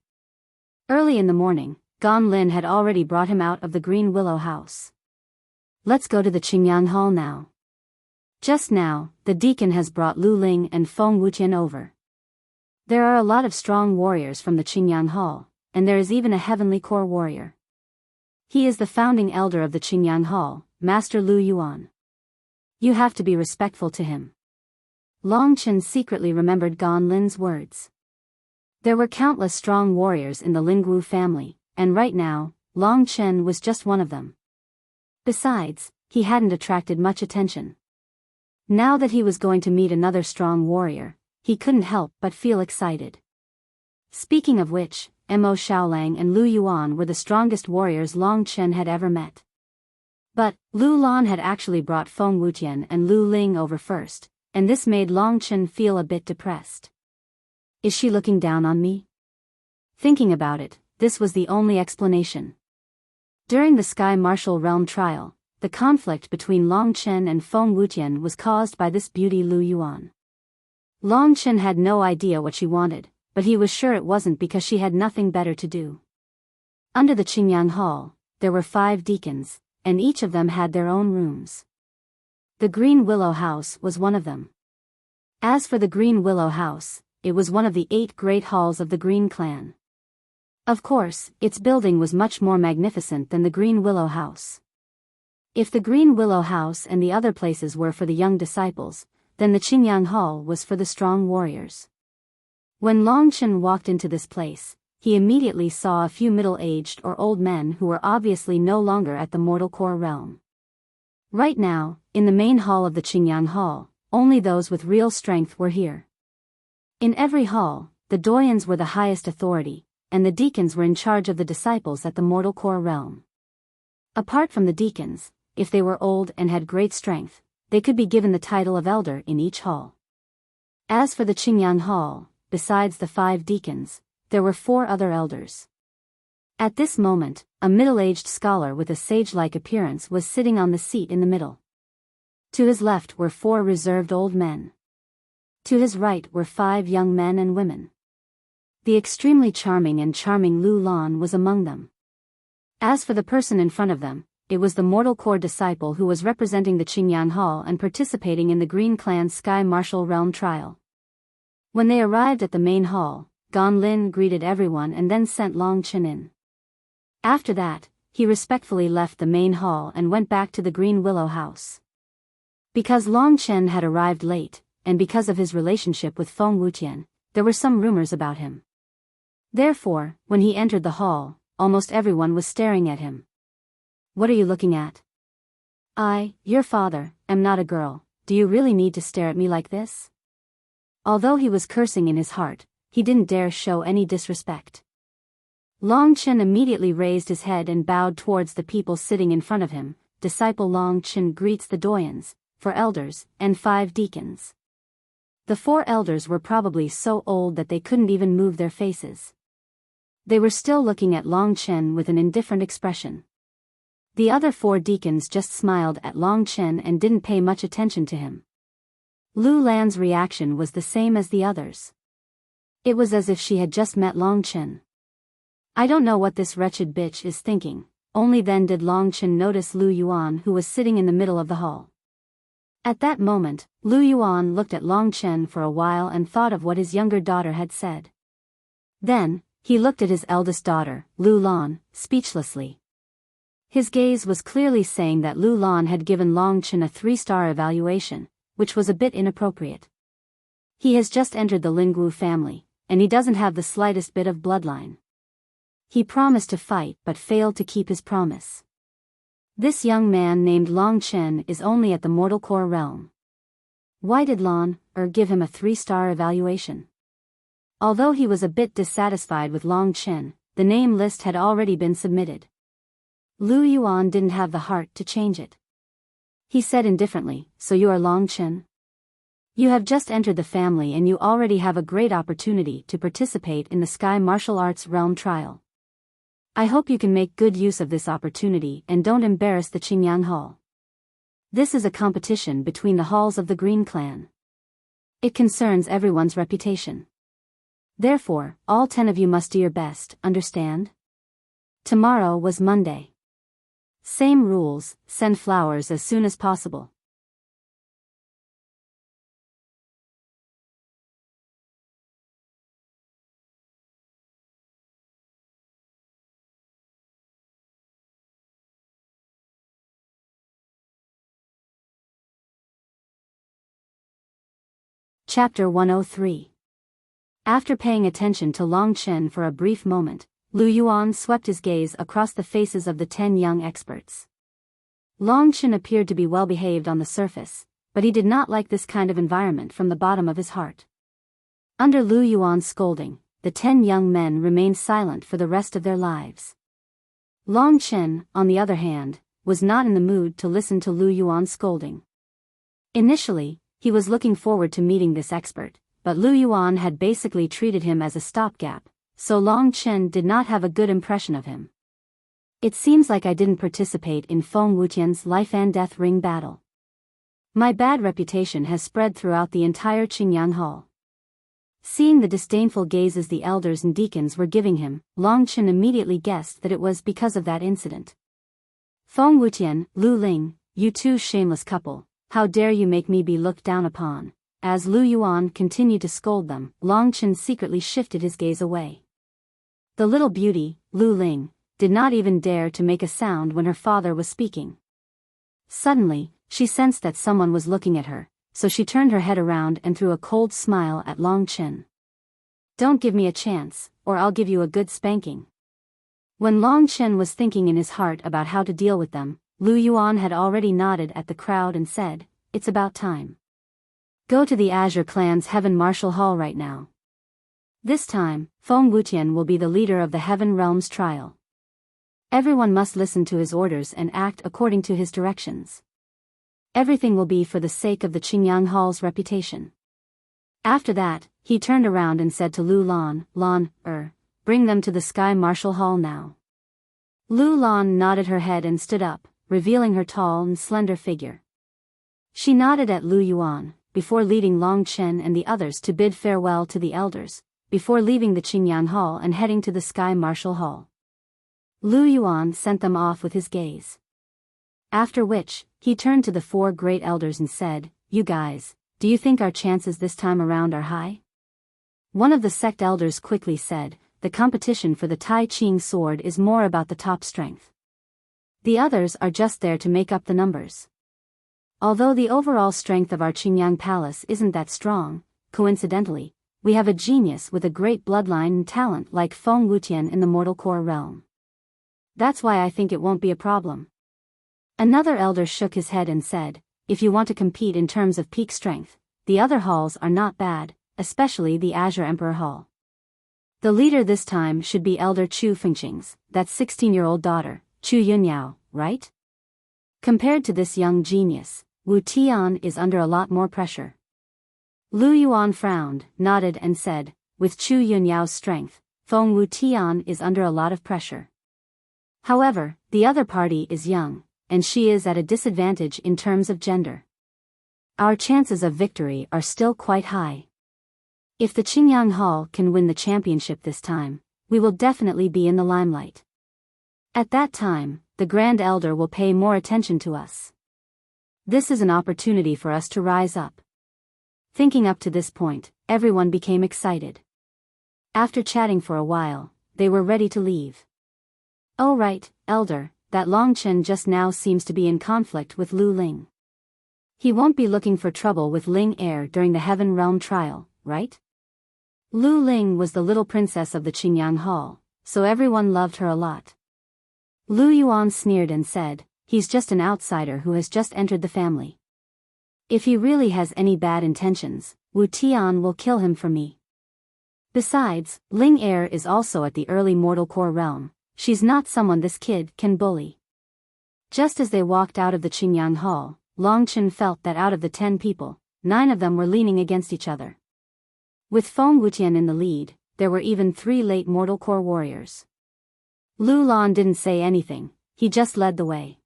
Speaker 1: Early in the morning, Gan Lin had already brought him out of the Green Willow house. Let's go to the Qingyang Hall now. Just now, the deacon has brought Lu Ling and Feng Wuqian over. There are a lot of strong warriors from the Qingyang Hall, and there is even a heavenly core warrior. He is the founding elder of the Qingyang Hall, Master Lu Yuan. You have to be respectful to him. Long Chen secretly remembered Gan Lin's words. There were countless strong warriors in the Lingwu family, and right now, Long Chen was just one of them. Besides, he hadn't attracted much attention. Now that he was going to meet another strong warrior, he couldn't help but feel excited. Speaking of which, Mo Xiaolang and Lu Yuan were the strongest warriors Long Chen had ever met. But, Lu Lan had actually brought Feng Wuqian and Lu Ling over first, and this made Long Chen feel a bit depressed. Is she looking down on me? Thinking about it, this was the only explanation. During the Sky Martial Realm trial, the conflict between Long Chen and Feng Wuqian was caused by this beauty Lu Yuan. Long Chen had no idea what she wanted, but he was sure it wasn't because she had nothing better to do. Under the Qingyang Hall, there were 5 deacons, and each of them had their own rooms. The Green Willow House was one of them. As for the Green Willow House, it was one of the 8 great halls of the Green Clan. Of course, its building was much more magnificent than the Green Willow House. If the Green Willow House and the other places were for the young disciples, then the Qingyang Hall was for the strong warriors. When Long Chen walked into this place, he immediately saw a few middle-aged or old men who were obviously no longer at the mortal core realm. Right now, in the main hall of the Qingyang Hall, only those with real strength were here. In every hall, the doyens were the highest authority, and the deacons were in charge of the disciples at the mortal core realm. Apart from the deacons, if they were old and had great strength, they could be given the title of elder in each hall. As for the Qingyang Hall, besides the 5 deacons, there were 4 other elders. At this moment, a middle-aged scholar with a sage-like appearance was sitting on the seat in the middle. To his left were 4 reserved old men. To his right were 5 young men and women. The extremely charming Lu Lan was among them. As for the person in front of them, it was the Mortal Core disciple who was representing the Qingyang Hall and participating in the Green Clan's Sky Martial Realm trial. When they arrived at the main hall, Gan Lin greeted everyone and then sent Long Chen in. After that, he respectfully left the main hall and went back to the Green Willow house. Because Long Chen had arrived late, and because of his relationship with Feng Wutian, there were some rumors about him. Therefore, when he entered the hall, almost everyone was staring at him. "What are you looking at?" "I, your father, am not a girl. Do you really need to stare at me like this?" Although he was cursing in his heart, he didn't dare show any disrespect. Long Chen immediately raised his head and bowed towards the people sitting in front of him. Disciple Long Chen greets the doyens, 4 elders, and 5 deacons. The 4 elders were probably so old that they couldn't even move their faces. They were still looking at Long Chen with an indifferent expression. The other 4 deacons just smiled at Long Chen and didn't pay much attention to him. Lu Lan's reaction was the same as the others. It was as if she had just met Long Chen. "I don't know what this wretched bitch is thinking." Only then did Long Chen notice Lu Yuan, who was sitting in the middle of the hall. At that moment, Lu Yuan looked at Long Chen for a while and thought of what his younger daughter had said. Then, he looked at his eldest daughter, Lu Lan, speechlessly. His gaze was clearly saying that Lu Lan had given Long Chen a 3-star evaluation, which was a bit inappropriate. He has just entered the Lingwu family, and he doesn't have the slightest bit of bloodline. He promised to fight but failed to keep his promise. This young man named Long Chen is only at the Mortal Core realm. Why did Lan give him a 3-star evaluation? Although he was a bit dissatisfied with Long Chen, the name list had already been submitted. Lu Yuan didn't have the heart to change it. He said indifferently, "So you are Long Chen? You have just entered the family and you already have a great opportunity to participate in the Sky Martial Arts Realm trial. I hope you can make good use of this opportunity and don't embarrass the Qingyang Hall. This is a competition between the halls of the Green Clan. It concerns everyone's reputation. Therefore, all 10 of you must do your best, understand?" Tomorrow was Monday. Same rules, send flowers as soon as possible. Chapter 103. After paying attention to Long Chen for a brief moment, Lu Yuan swept his gaze across the faces of the 10 young experts. Long Chen appeared to be well behaved on the surface, but he did not like this kind of environment from the bottom of his heart. Under Lu Yuan's scolding, the 10 young men remained silent for the rest of their lives. Long Chen, on the other hand, was not in the mood to listen to Lu Yuan's scolding. Initially, he was looking forward to meeting this expert, but Lu Yuan had basically treated him as a stopgap, so Long Chen did not have a good impression of him. "It seems like I didn't participate in Feng Wutian's life and death ring battle. My bad reputation has spread throughout the entire Qingyang Hall." Seeing the disdainful gazes the elders and deacons were giving him, Long Chen immediately guessed that it was because of that incident. "Feng Wutian, Lu Ling, you two shameless couple, how dare you make me be looked down upon?" As Lu Yuan continued to scold them, Long Chen secretly shifted his gaze away. The little beauty, Lu Ling, did not even dare to make a sound when her father was speaking. Suddenly, she sensed that someone was looking at her, so she turned her head around and threw a cold smile at Long Chen. "Don't give me a chance, or I'll give you a good spanking." When Long Chen was thinking in his heart about how to deal with them, Lu Yuan had already nodded at the crowd and said, "It's about time. Go to the Azure Clan's Heaven Martial Hall right now. This time, Feng Wutian will be the leader of the Heaven Realms trial. Everyone must listen to his orders and act according to his directions. Everything will be for the sake of the Qingyang Hall's reputation." After that, he turned around and said to Lu Lan, "Lan, bring them to the Sky Martial Hall now." Lu Lan nodded her head and stood up, revealing her tall and slender figure. She nodded at Lu Yuan, before leading Long Chen and the others to bid farewell to the elders, before leaving the Qingyang Hall and heading to the Sky Marshal Hall. Lu Yuan sent them off with his gaze. After which, he turned to the four great elders and said, "You guys, do you think our chances this time around are high?" One of the sect elders quickly said, "The competition for the Tai Ching sword is more about the top strength. The others are just there to make up the numbers. Although the overall strength of our Qingyang Palace isn't that strong, coincidentally, we have a genius with a great bloodline and talent like Feng Wutian in the mortal core realm. That's why I think it won't be a problem." Another elder shook his head and said, "If you want to compete in terms of peak strength, the other halls are not bad, especially the Azure Emperor Hall. The leader this time should be Elder Chu Fengqing's, that 16-year-old daughter, Chu Yunyao, right? Compared to this young genius, Wu Tian is under a lot more pressure." Lu Yuan frowned, nodded and said, "With Chu Yunyao's strength, Feng Wu Tian is under a lot of pressure. However, the other party is young, and she is at a disadvantage in terms of gender. Our chances of victory are still quite high. If the Qingyang Hall can win the championship this time, we will definitely be in the limelight. At that time, the Grand Elder will pay more attention to us. This is an opportunity for us to rise up." Thinking up to this point, everyone became excited. After chatting for a while, they were ready to leave. "Oh right, Elder, that Long Chen just now seems to be in conflict with Lu Ling. He won't be looking for trouble with Ling Heir during the Heaven Realm trial, right?" Lu Ling was the little princess of the Qingyang Hall, so everyone loved her a lot. Lu Yuan sneered and said, "He's just an outsider who has just entered the family. If he really has any bad intentions, Wu Tian will kill him for me. Besides, Ling Heir is also at the early mortal core realm. She's not someone this kid can bully." Just as they walked out of the Qingyang Hall, Long Chen felt that out of the 10 people, 9 of them were leaning against each other. With Feng Wutian in the lead, there were even 3 late mortal core warriors. Lu Lan didn't say anything, he just led the way.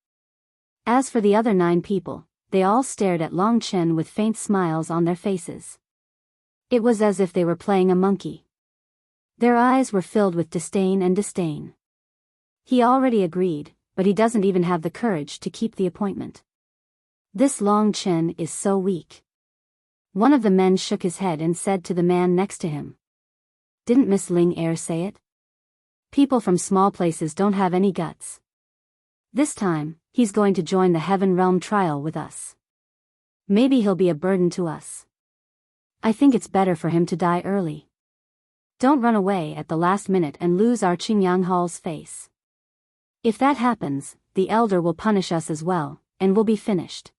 Speaker 1: As for the other 9 people, they all stared at Long Chen with faint smiles on their faces. It was as if they were playing a monkey. Their eyes were filled with disdain and disdain. He already agreed, but he doesn't even have the courage to keep the appointment. This Long Chen is so weak. One of the men shook his head and said to the man next to him, "Didn't Miss Ling Heir say it? People from small places don't have any guts. This time, he's going to join the Heaven Realm trial with us. Maybe he'll be a burden to us. I think it's better for him to die early. Don't run away at the last minute and lose our Qingyang Hall's face. If that happens, the elder will punish us as well, and we'll be finished.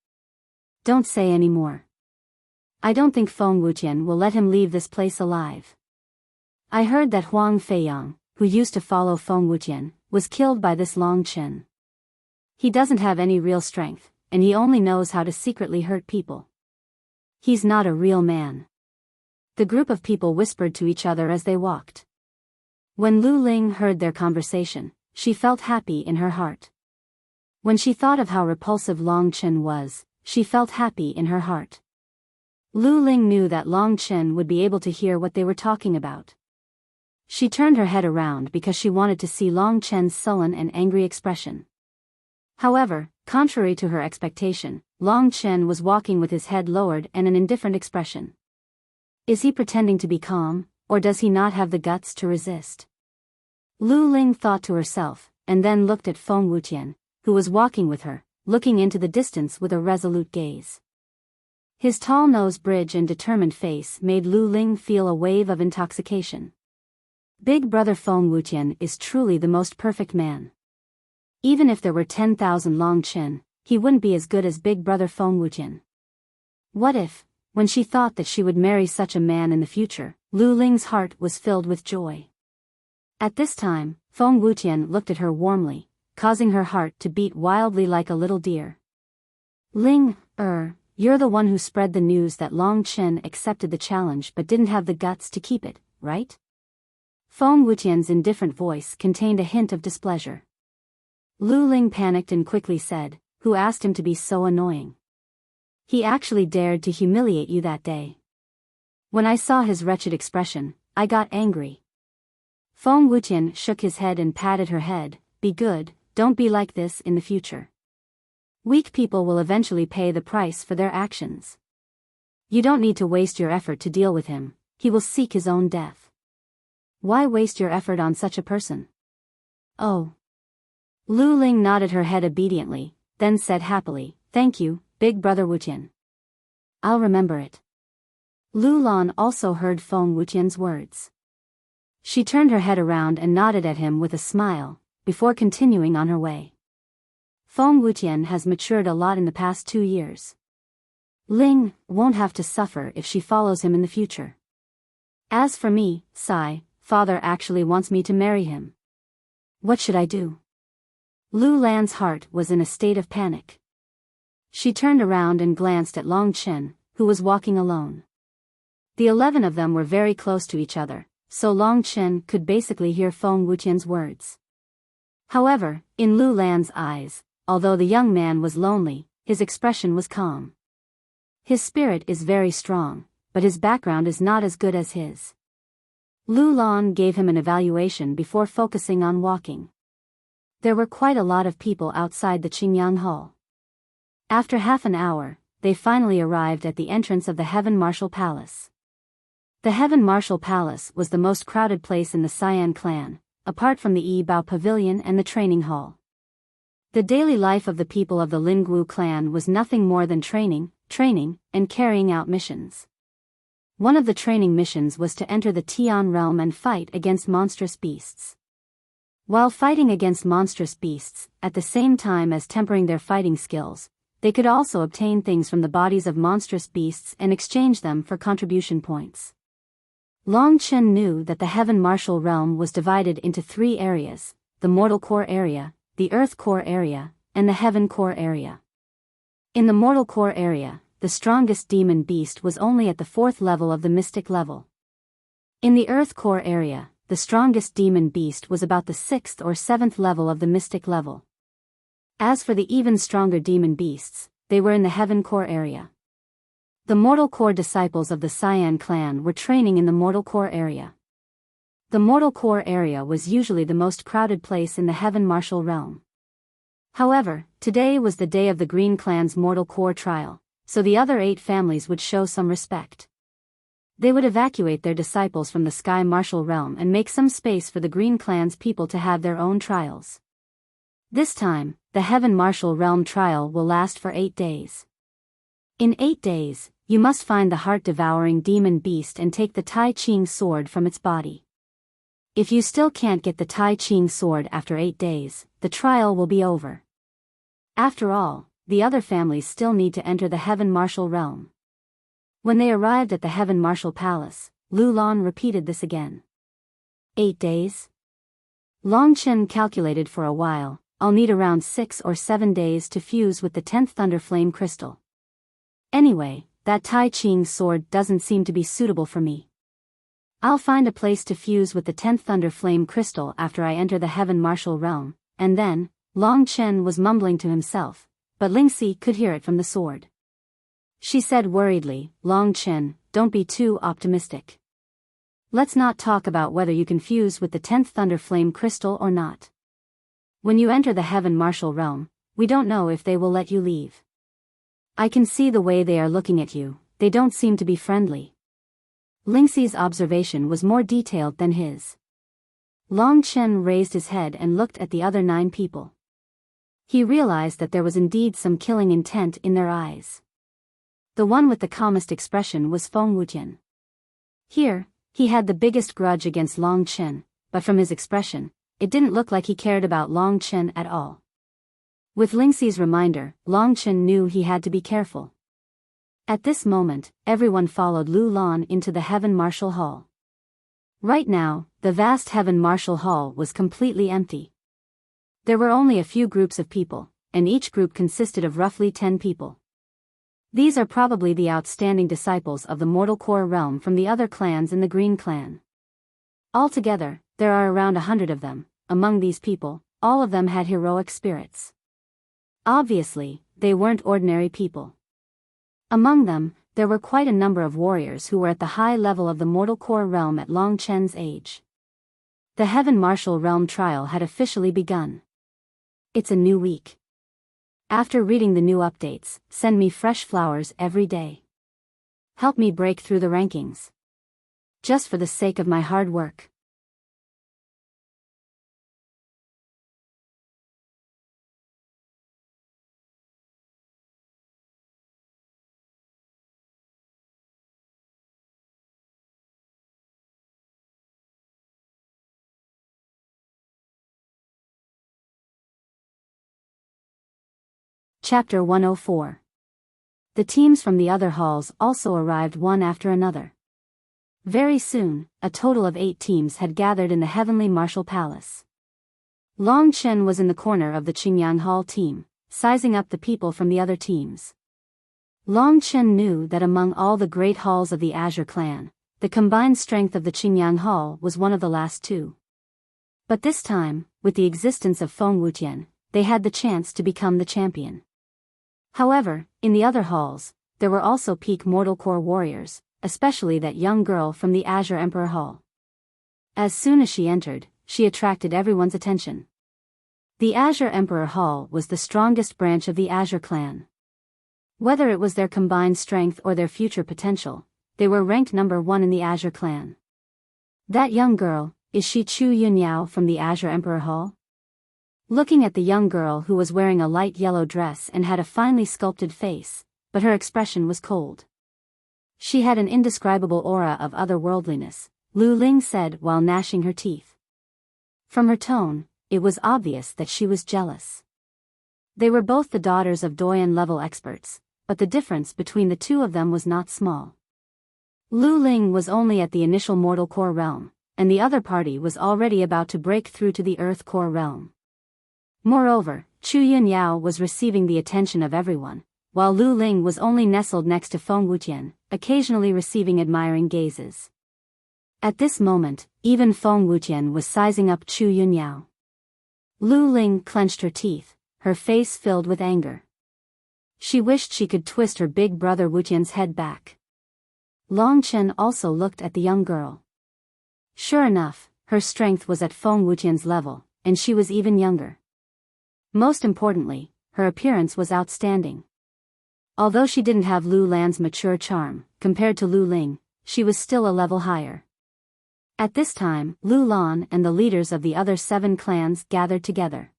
Speaker 1: Don't say any more. I don't think Feng Wutian will let him leave this place alive. I heard that Huang Feiyang, who used to follow Feng Wutian, was killed by this Long Chen. He doesn't have any real strength, and he only knows how to secretly hurt people. He's not a real man." The group of people whispered to each other as they walked. When Lu Ling heard their conversation, she felt happy in her heart. When she thought of how repulsive Long Chen was, she felt happy in her heart. Lu Ling knew that Long Chen would be able to hear what they were talking about. She turned her head around because she wanted to see Long Chen's sullen and angry expression. However, contrary to her expectation, Long Chen was walking with his head lowered and an indifferent expression. Is he pretending to be calm, or does he not have the guts to resist? Lu Ling thought to herself, and then looked at Feng Wutian, who was walking with her, looking into the distance with a resolute gaze. His tall nose bridge and determined face made Lu Ling feel a wave of intoxication. Big brother Feng Wutian is truly the most perfect man. Even if there were 10,000 Long Chen, he wouldn't be as good as big brother Feng Wutian. What if, when she thought that she would marry such a man in the future, Lu Ling's heart was filled with joy. At this time, Feng Wutian looked at her warmly, causing her heart to beat wildly like a little deer. Ling, you're the one who spread the news that Long Chen accepted the challenge but didn't have the guts to keep it, right? Feng Wutian's indifferent voice contained a hint of displeasure. Lu Ling panicked and quickly said, "Who asked him to be so annoying? He actually dared to humiliate you that day." When I saw his wretched expression, I got angry. Feng Wuqian shook his head and patted her head. "Be good, don't be like this in the future. Weak people will eventually pay the price for their actions. You don't need to waste your effort to deal with him, he will seek his own death. Why waste your effort on such a person?" "Oh." Lu Ling nodded her head obediently, then said happily, "Thank you, big brother Wuqian. I'll remember it." Lu Lan also heard Feng Wuqian's words. She turned her head around and nodded at him with a smile, before continuing on her way. Feng Wuqian has matured a lot in the past 2 years. Ling won't have to suffer if she follows him in the future. As for me, sigh, father actually wants me to marry him. What should I do? Lu Lan's heart was in a state of panic. She turned around and glanced at Long Chen, who was walking alone. The 11 of them were very close to each other, so Long Chen could basically hear Feng Wuqian's words. However, in Lu Lan's eyes, although the young man was lonely, his expression was calm. His spirit is very strong, but his background is not as good as his. Lu Lan gave him an evaluation before focusing on walking. There were quite a lot of people outside the Qingyang Hall. After half an hour, they finally arrived at the entrance of the Heaven Martial Palace. The Heaven Martial Palace was the most crowded place in the Cyan clan, apart from the Yibao Pavilion and the training hall. The daily life of the people of the Lingwu clan was nothing more than training, and carrying out missions. One of the training missions was to enter the Tian realm and fight against monstrous beasts. While fighting against monstrous beasts, at the same time as tempering their fighting skills, they could also obtain things from the bodies of monstrous beasts and exchange them for contribution points. Long Chen knew that the Heaven Martial Realm was divided into 3 areas, the Mortal Core area, the Earth Core area, and the Heaven Core area. In the Mortal Core area, the strongest demon beast was only at the 4th level of the Mystic level. In the Earth Core area, the strongest demon beast was about the 6th or 7th level of the Mystic level. As for the even stronger demon beasts, they were in the Heaven Core area. The Mortal Core disciples of the Cyan clan were training in the Mortal Core area. The Mortal Core area was usually the most crowded place in the Heaven Martial Realm. However, today was the day of the Green Clan's Mortal Core trial, so the other 8 families would show some respect. They would evacuate their disciples from the Sky Martial Realm and make some space for the Green Clan's people to have their own trials. This time, the Heaven Martial Realm trial will last for 8 days. In 8 days, you must find the heart-devouring demon beast and take the Tai Ching sword from its body. If you still can't get the Tai Ching sword after 8 days, the trial will be over. After all, the other families still need to enter the Heaven Martial Realm. When they arrived at the Heaven Martial Palace, Lu Lan repeated this again. 8 days? Long Chen calculated for a while. I'll need around 6 or 7 days to fuse with the 10th Thunder Flame Crystal. Anyway, that Tai Ching sword doesn't seem to be suitable for me. I'll find a place to fuse with the 10th Thunder Flame Crystal after I enter the Heaven Martial Realm, and then, Long Chen was mumbling to himself, but Lingxi could hear it from the sword. She said worriedly, "Long Chen, don't be too optimistic. Let's not talk about whether you can fuse with the 10th Thunder Flame Crystal or not. When you enter the Heaven Martial Realm, we don't know if they will let you leave. I can see the way they are looking at you, they don't seem to be friendly." Lingxi's observation was more detailed than his. Long Chen raised his head and looked at the other 9 people. He realized that there was indeed some killing intent in their eyes. The one with the calmest expression was Feng Wuqian. Here, he had the biggest grudge against Long Chen, but from his expression, it didn't look like he cared about Long Chen at all. With Lingxi's reminder, Long Chen knew he had to be careful. At this moment, everyone followed Lu Lan into the Heaven Martial Hall. Right now, the vast Heaven Martial Hall was completely empty. There were only a few groups of people, and each group consisted of roughly 10 people. These are probably the outstanding disciples of the Mortal Core realm from the other clans in the Green Clan. Altogether, there are around 100 of them. Among these people, all of them had heroic spirits. Obviously, they weren't ordinary people. Among them, there were quite a number of warriors who were at the high level of the mortal core realm at Long Chen's age. The Heaven Martial Realm trial had officially begun. It's a new week. After reading the new updates, send me fresh flowers every day. Help me break through the rankings. Just for the sake of my hard work. Chapter 104. The teams from the other halls also arrived one after another. Very soon, a total of 8 teams had gathered in the Heavenly Martial Palace. Long Chen was in the corner of the Qingyang Hall team, sizing up the people from the other teams. Long Chen knew that among all the great halls of the Azure clan, the combined strength of the Qingyang Hall was one of the last 2. But this time, with the existence of Feng Wutian, they had the chance to become the champion. However, in the other halls, there were also peak mortal core warriors, especially that young girl from the Azure Emperor Hall. As soon as she entered, she attracted everyone's attention. The Azure Emperor Hall was the strongest branch of the Azure clan. Whether it was their combined strength or their future potential, they were ranked number 1 in the Azure clan. That young girl, is she Chu Yunyao from the Azure Emperor Hall? Looking at the young girl who was wearing a light yellow dress and had a finely sculpted face, but her expression was cold. She had an indescribable aura of otherworldliness, Lu Ling said while gnashing her teeth. From her tone, it was obvious that she was jealous. They were both the daughters of Doyan-level experts, but the difference between the two of them was not small. Lu Ling was only at the initial mortal core realm, and the other party was already about to break through to the earth core realm. Moreover, Chu Yunyao was receiving the attention of everyone, while Lu Ling was only nestled next to Feng Wutian, occasionally receiving admiring gazes. At this moment, even Feng Wutian was sizing up Chu Yunyao. Lu Ling clenched her teeth, her face filled with anger. She wished she could twist her big brother Wutian's head back. Long Chen also looked at the young girl. Sure enough, her strength was at Feng Wutian's level, and she was even younger. Most importantly, her appearance was outstanding. Although she didn't have Lu Lan's mature charm, compared to Lu Ling, she was still a level higher. At this time, Lu Lan and the leaders of the other 7 clans gathered together.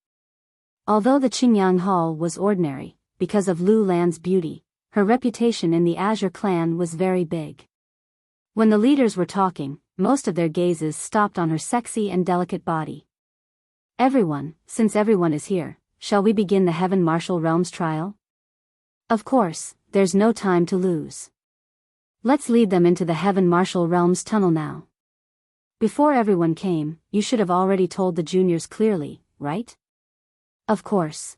Speaker 1: Although the Qingyang Hall was ordinary, because of Lu Lan's beauty, her reputation in the Azure clan was very big. When the leaders were talking, most of their gazes stopped on her sexy and delicate body. Everyone, since everyone is here, shall we begin the Heaven Martial Realms trial? Of course, there's no time to lose. Let's lead them into the Heaven Martial Realms tunnel now. Before everyone came, you should have already told the juniors clearly, right? Of course.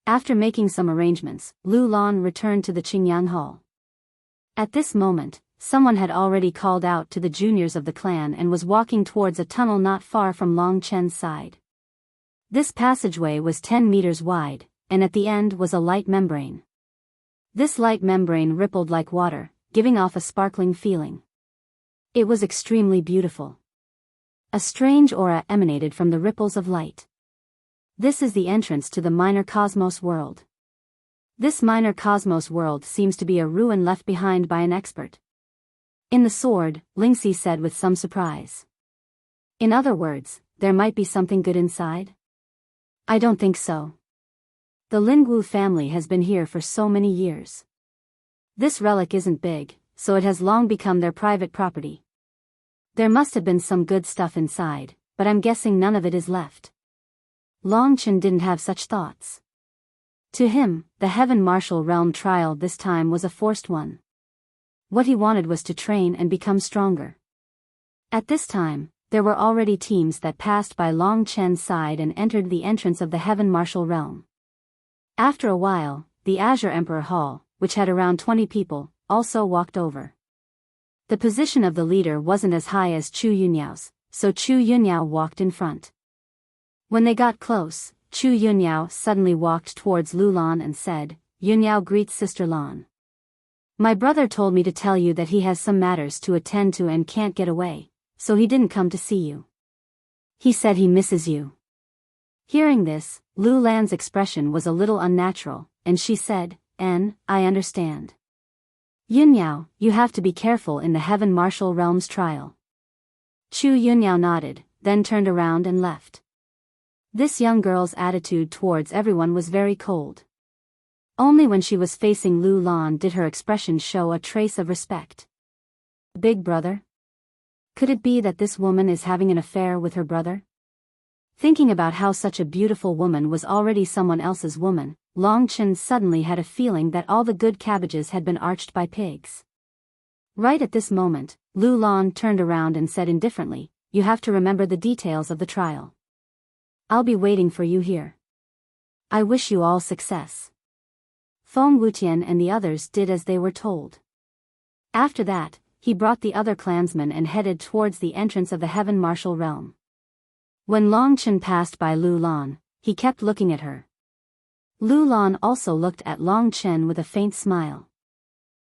Speaker 1: After making some arrangements, Lu Lan returned to the Qingyang Hall. At this moment, someone had already called out to the juniors of the clan and was walking towards a tunnel not far from Long Chen's side. This passageway was 10 meters wide, and at the end was a light membrane. This light membrane rippled like water, giving off a sparkling feeling. It was extremely beautiful. A strange aura emanated from the ripples of light. This is the entrance to the minor cosmos world. This minor cosmos world seems to be a ruin left behind by an expert. In the sword, Lingxi said with some surprise. In other words, there might be something good inside? I don't think so. The Lingwu family has been here for so many years. This relic isn't big, so it has long become their private property. There must have been some good stuff inside, but I'm guessing none of it is left. Long Chen didn't have such thoughts. To him, the Heaven Martial Realm trial this time was a forced one. What he wanted was to train and become stronger. At this time, there were already teams that passed by Long Chen's side and entered the entrance of the Heaven Martial Realm. After a while, the Azure Emperor Hall, which had around 20 people, also walked over. The position of the leader wasn't as high as Chu Yunyao's, so Chu Yunyao walked in front. When they got close, Chu Yunyao suddenly walked towards Lu Lan and said, "Yunyao greets Sister Lan. My brother told me to tell you that he has some matters to attend to and can't get away, so he didn't come to see you. He said he misses you." Hearing this, Lu Lan's expression was a little unnatural, and she said, I understand. Yunyao, you have to be careful in the Heaven Martial Realms trial." Chu Yunyao nodded, then turned around and left. This young girl's attitude towards everyone was very cold. Only when she was facing Lu Lan did her expression show a trace of respect. Big brother? Could it be that this woman is having an affair with her brother? Thinking about how such a beautiful woman was already someone else's woman, Long Chen suddenly had a feeling that all the good cabbages had been arched by pigs. Right at this moment, Lu Lan turned around and said indifferently, "You have to remember the details of the trial. I'll be waiting for you here. I wish you all success." Feng Wutian and the others did as they were told. After that, he brought the other clansmen and headed towards the entrance of the Heaven Martial Realm. When Long Chen passed by Lu Lan, he kept looking at her. Lu Lan also looked at Long Chen with a faint smile.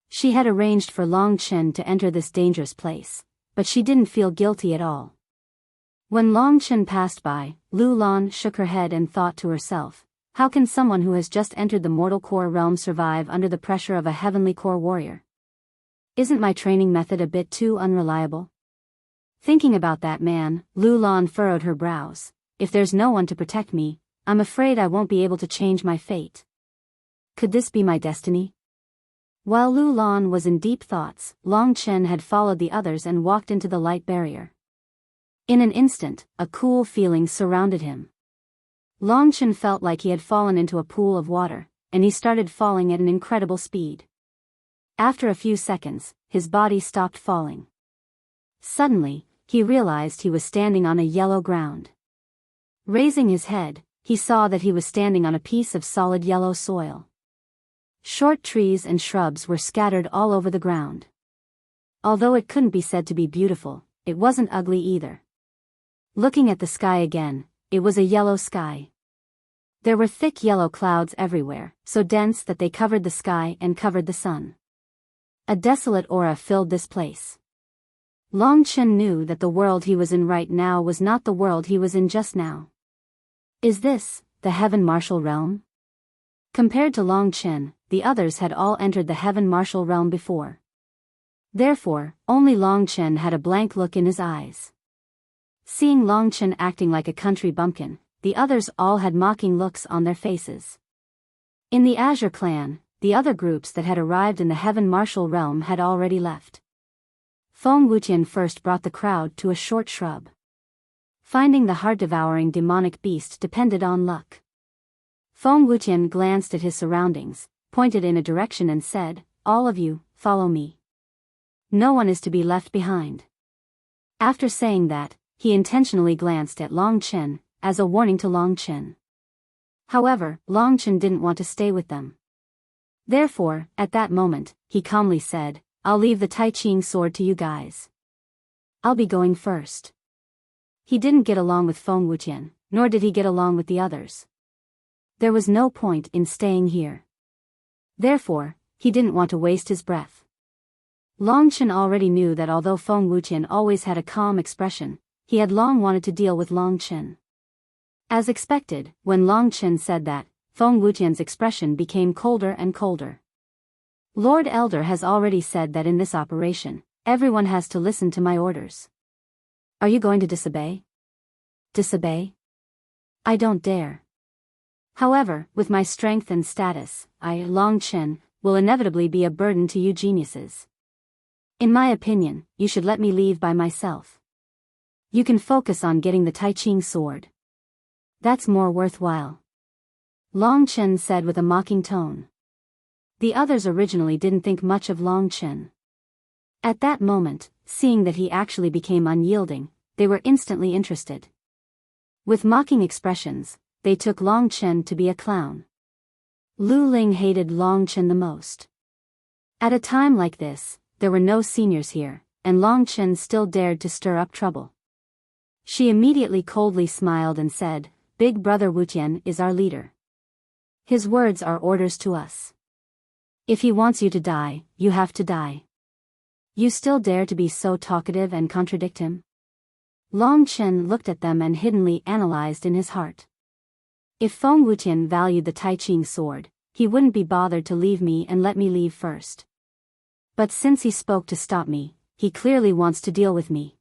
Speaker 1: She had arranged for Long Chen to enter this dangerous place, but she didn't feel guilty at all. When Long Chen passed by, Lu Lan shook her head and thought to herself, how can someone who has just entered the mortal core realm survive under the pressure of a heavenly core warrior? Isn't my training method a bit too unreliable? Thinking about that man, Lu Lan furrowed her brows. If there's no one to protect me, I'm afraid I won't be able to change my fate. Could this be my destiny? While Lu Lan was in deep thoughts, Long Chen had followed the others and walked into the light barrier. In an instant, a cool feeling surrounded him. Long Chen felt like he had fallen into a pool of water, and he started falling at an incredible speed. After a few seconds, his body stopped falling. Suddenly, he realized he was standing on a yellow ground. Raising his head, he saw that he was standing on a piece of solid yellow soil. Short trees and shrubs were scattered all over the ground. Although it couldn't be said to be beautiful, it wasn't ugly either. Looking at the sky again, it was a yellow sky. There were thick yellow clouds everywhere, so dense that they covered the sky and covered the sun. A desolate aura filled this place. Long Chen knew that the world he was in right now was not the world he was in just now. Is this the Heaven Martial Realm? Compared to Long Chen, the others had all entered the Heaven Martial Realm before. Therefore, only Long Chen had a blank look in his eyes. Seeing Long Chen acting like a country bumpkin, the others all had mocking looks on their faces. In the Azure clan, the other groups that had arrived in the Heaven Martial Realm had already left. Feng Wutian first brought the crowd to a short shrub. Finding the heart-devouring demonic beast depended on luck. Feng Wutian glanced at his surroundings, pointed in a direction and said, "All of you, follow me. No one is to be left behind." After saying that, he intentionally glanced at Long Chen, as a warning to Long Chen. However, Long Chen didn't want to stay with them. Therefore, at that moment, he calmly said, "I'll leave the Tai Ching sword to you guys. I'll be going first." He didn't get along with Feng Wutian, nor did he get along with the others. There was no point in staying here. Therefore, he didn't want to waste his breath. Long Chen already knew that although Feng Wutian always had a calm expression, he had long wanted to deal with Long Chen. As expected, when Long Chen said that, Feng Wutian's expression became colder and colder. Lord Elder has already said that in this operation, everyone has to listen to my orders. Are you going to disobey? Disobey? I don't dare. However, with my strength and status, I, Long Chen, will inevitably be a burden to you geniuses. In my opinion, you should let me leave by myself. You can focus on getting the Tai Ching sword. That's more worthwhile. Long Chen said with a mocking tone. The others originally didn't think much of Long Chen. At that moment, seeing that he actually became unyielding, they were instantly interested. With mocking expressions, they took Long Chen to be a clown. Lu Ling hated Long Chen the most. At a time like this, there were no seniors here, and Long Chen still dared to stir up trouble. She immediately coldly smiled and said, Big Brother Wuqian is our leader. His words are orders to us. If he wants you to die, you have to die. You still dare to be so talkative and contradict him? Long Chen looked at them and hiddenly analyzed in his heart. If Feng Wuqian valued the Tai Ching sword, he wouldn't be bothered to leave me and let me leave first. But since he spoke to stop me, he clearly wants to deal with me.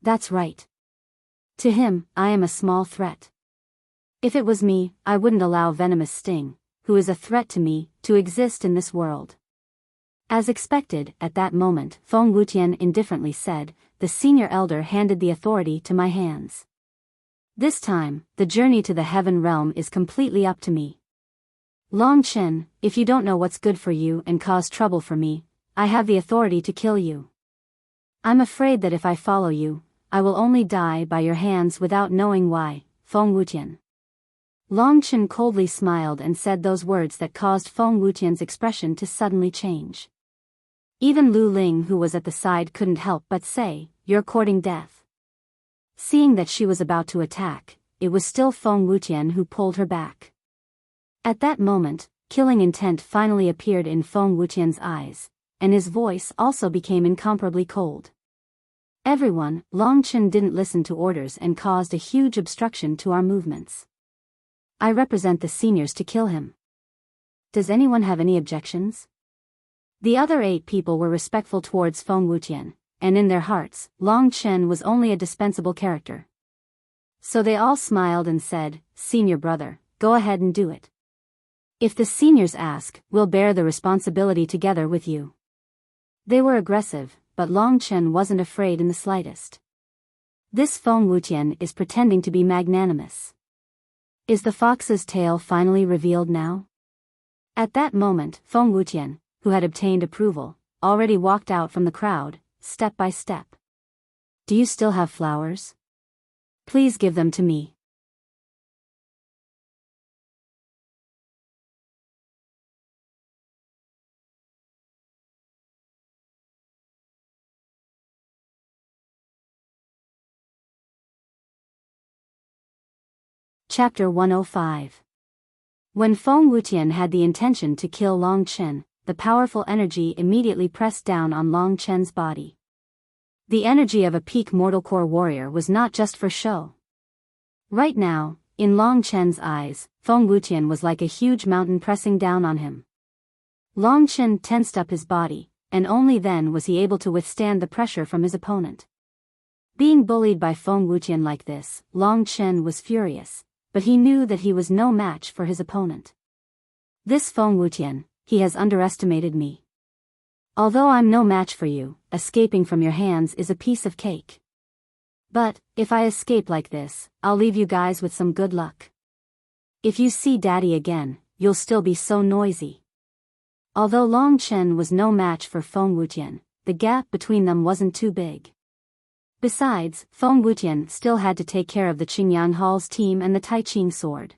Speaker 1: That's right. To him, I am a small threat. If it was me, I wouldn't allow Venomous Sting, who is a threat to me, to exist in this world. As expected, at that moment, Feng Wuqian indifferently said, the senior elder handed the authority to my hands. This time, the journey to the heaven realm is completely up to me. Long Chen, if you don't know what's good for you and cause trouble for me, I have the authority to kill you. I'm afraid that if I follow you, I will only die by your hands without knowing why, Feng Wuqian. Long Chen coldly smiled and said those words that caused Feng Wuqian's expression to suddenly change. Even Lu Ling, who was at the side, couldn't help but say, "You're courting death." Seeing that she was about to attack, it was still Feng Wuqian who pulled her back. At that moment, killing intent finally appeared in Feng Wuqian's eyes, and his voice also became incomparably cold. Everyone, Long Chen didn't listen to orders and caused a huge obstruction to our movements. I represent the seniors to kill him. Does anyone have any objections? The other 8 people were respectful towards Feng Wuqian, and in their hearts, Long Chen was only a dispensable character. So they all smiled and said, "Senior brother, go ahead and do it. If the seniors ask, we'll bear the responsibility together with you." They were aggressive, but Long Chen wasn't afraid in the slightest. This Feng Wuqian is pretending to be magnanimous. Is the fox's tail finally revealed now? At that moment, Feng Wuqian, who had obtained approval, already walked out from the crowd, step by step. Do you still have flowers? Please give them to me. Chapter 105. When Feng Wuqian had the intention to kill Long Chen, the powerful energy immediately pressed down on Long Chen's body. The energy of a peak mortal core warrior was not just for show. Right now, in Long Chen's eyes, Feng Wuqian was like a huge mountain pressing down on him. Long Chen tensed up his body, and only then was he able to withstand the pressure from his opponent. Being bullied by Feng Wuqian like this, Long Chen was furious, but he knew that he was no match for his opponent. This Feng Wuqian, he has underestimated me. Although I'm no match for you, escaping from your hands is a piece of cake. But, if I escape like this, I'll leave you guys with some good luck. If you see Daddy again, you'll still be so noisy. Although Long Chen was no match for Feng Wuqian, the gap between them wasn't too big. Besides, Feng Wuqian still had to take care of the Qingyang Hall's team and the Tai Ching sword.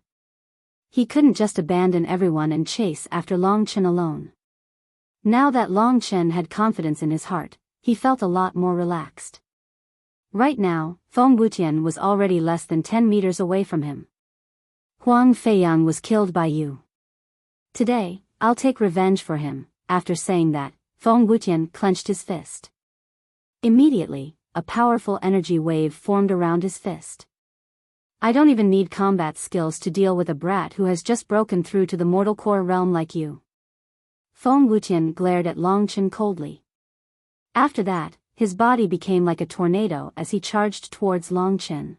Speaker 1: He couldn't just abandon everyone and chase after Long Chen alone. Now that Long Chen had confidence in his heart, he felt a lot more relaxed. Right now, Feng Wuqian was already less than 10 meters away from him. Huang Feiyang was killed by you. Today, I'll take revenge for him. After saying that, Feng Wuqian clenched his fist. Immediately, a powerful energy wave formed around his fist. I don't even need combat skills to deal with a brat who has just broken through to the mortal core realm like you. Feng Wuqian glared at Long Chen coldly. After that, his body became like a tornado as he charged towards Long Chen.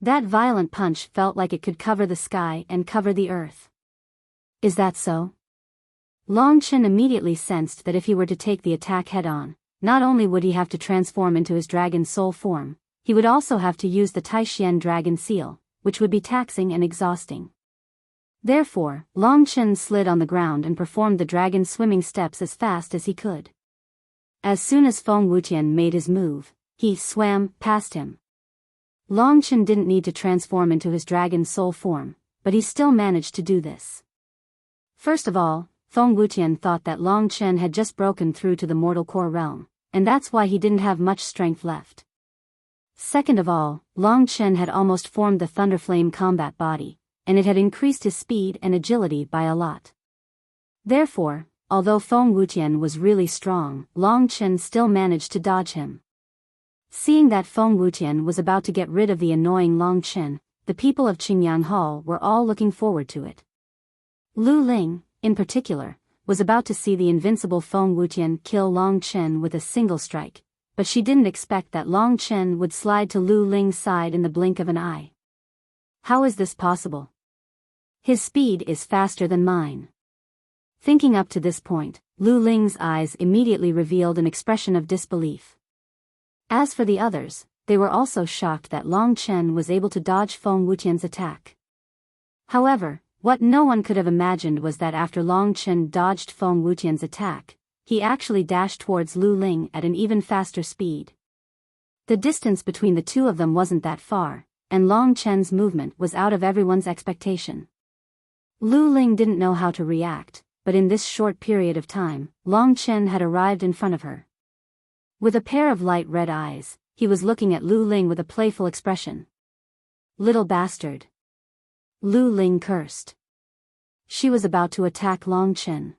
Speaker 1: That violent punch felt like it could cover the sky and cover the earth. Is that so? Long Chen immediately sensed that if he were to take the attack head-on, not only would he have to transform into his dragon soul form, he would also have to use the Taishian dragon seal, which would be taxing and exhausting. Therefore, Long Chen slid on the ground and performed the dragon swimming steps as fast as he could. As soon as Feng Wuqian made his move, he swam past him. Long Chen didn't need to transform into his dragon soul form, but he still managed to do this. First of all, Feng Wuqian thought that Long Chen had just broken through to the mortal core realm, and that's why he didn't have much strength left. Second of all, Long Chen had almost formed the Thunderflame combat body, and it had increased his speed and agility by a lot. Therefore, although Feng Wutian was really strong, Long Chen still managed to dodge him. Seeing that Feng Wutian was about to get rid of the annoying Long Chen, the people of Qingyang Hall were all looking forward to it. Lu Ling, in particular, was about to see the invincible Feng Wutian kill Long Chen with a single strike, but she didn't expect that Long Chen would slide to Lu Ling's side in the blink of an eye. How is this possible? His speed is faster than mine. Thinking up to this point, Lu Ling's eyes immediately revealed an expression of disbelief. As for the others, they were also shocked that Long Chen was able to dodge Feng Wutian's attack. However, what no one could have imagined was that after Long Chen dodged Feng Wutian's attack, he actually dashed towards Lu Ling at an even faster speed. The distance between the two of them wasn't that far, and Long Chen's movement was out of everyone's expectation. Lu Ling didn't know how to react, but in this short period of time, Long Chen had arrived in front of her. With a pair of light red eyes, he was looking at Lu Ling with a playful expression. "Little bastard." Lu Ling cursed. She was about to attack Long Chen.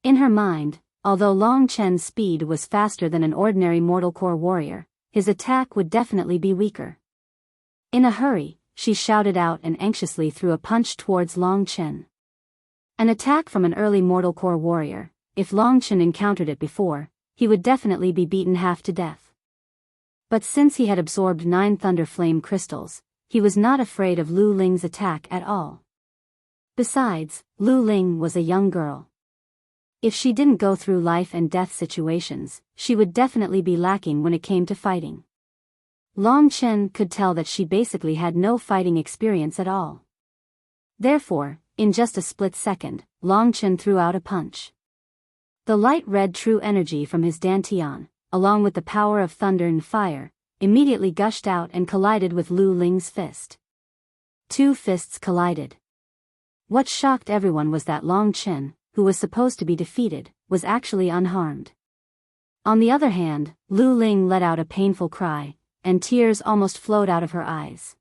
Speaker 1: In her mind, although Long Chen's speed was faster than an ordinary Mortal Core warrior, his attack would definitely be weaker. In a hurry, she shouted out and anxiously threw a punch towards Long Chen. An attack from an early Mortal Core warrior, if Long Chen encountered it before, he would definitely be beaten half to death. But since he had absorbed 9 Thunder Flame crystals, he was not afraid of Lu Ling's attack at all. Besides, Lu Ling was a young girl. If she didn't go through life and death situations, she would definitely be lacking when it came to fighting. Long Chen could tell that she basically had no fighting experience at all. Therefore, in just a split second, Long Chen threw out a punch. The light red true energy from his dantian, along with the power of thunder and fire, immediately gushed out and collided with Lu Ling's fist. 2 fists collided. What shocked everyone was that Long Chen, who was supposed to be defeated, was actually unharmed. On the other hand, Lu Ling let out a painful cry, and tears almost flowed out of her eyes.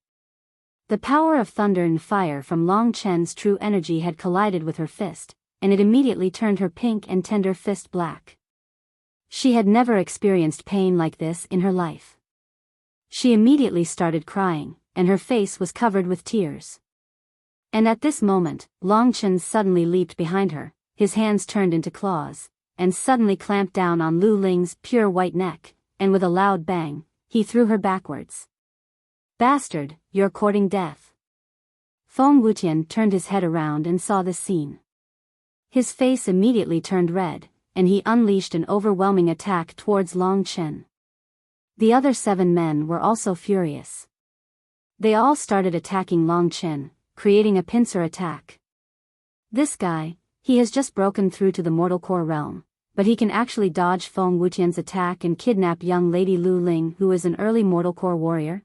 Speaker 1: The power of thunder and fire from Long Chen's true energy had collided with her fist, and it immediately turned her pink and tender fist black. She had never experienced pain like this in her life. She immediately started crying, and her face was covered with tears. And at this moment, Long Chen suddenly leaped behind her, his hands turned into claws, and suddenly clamped down on Lu Ling's pure white neck, and with a loud bang, he threw her backwards. "Bastard, you're courting death." Feng Wutian turned his head around and saw this scene. His face immediately turned red, and he unleashed an overwhelming attack towards Long Chen. The other 7 men were also furious. They all started attacking Long Chen, creating a pincer attack. This guy, he has just broken through to the Mortal Core realm, but he can actually dodge Feng Wutian's attack and kidnap young lady Lu Ling, who is an early Mortal Core warrior?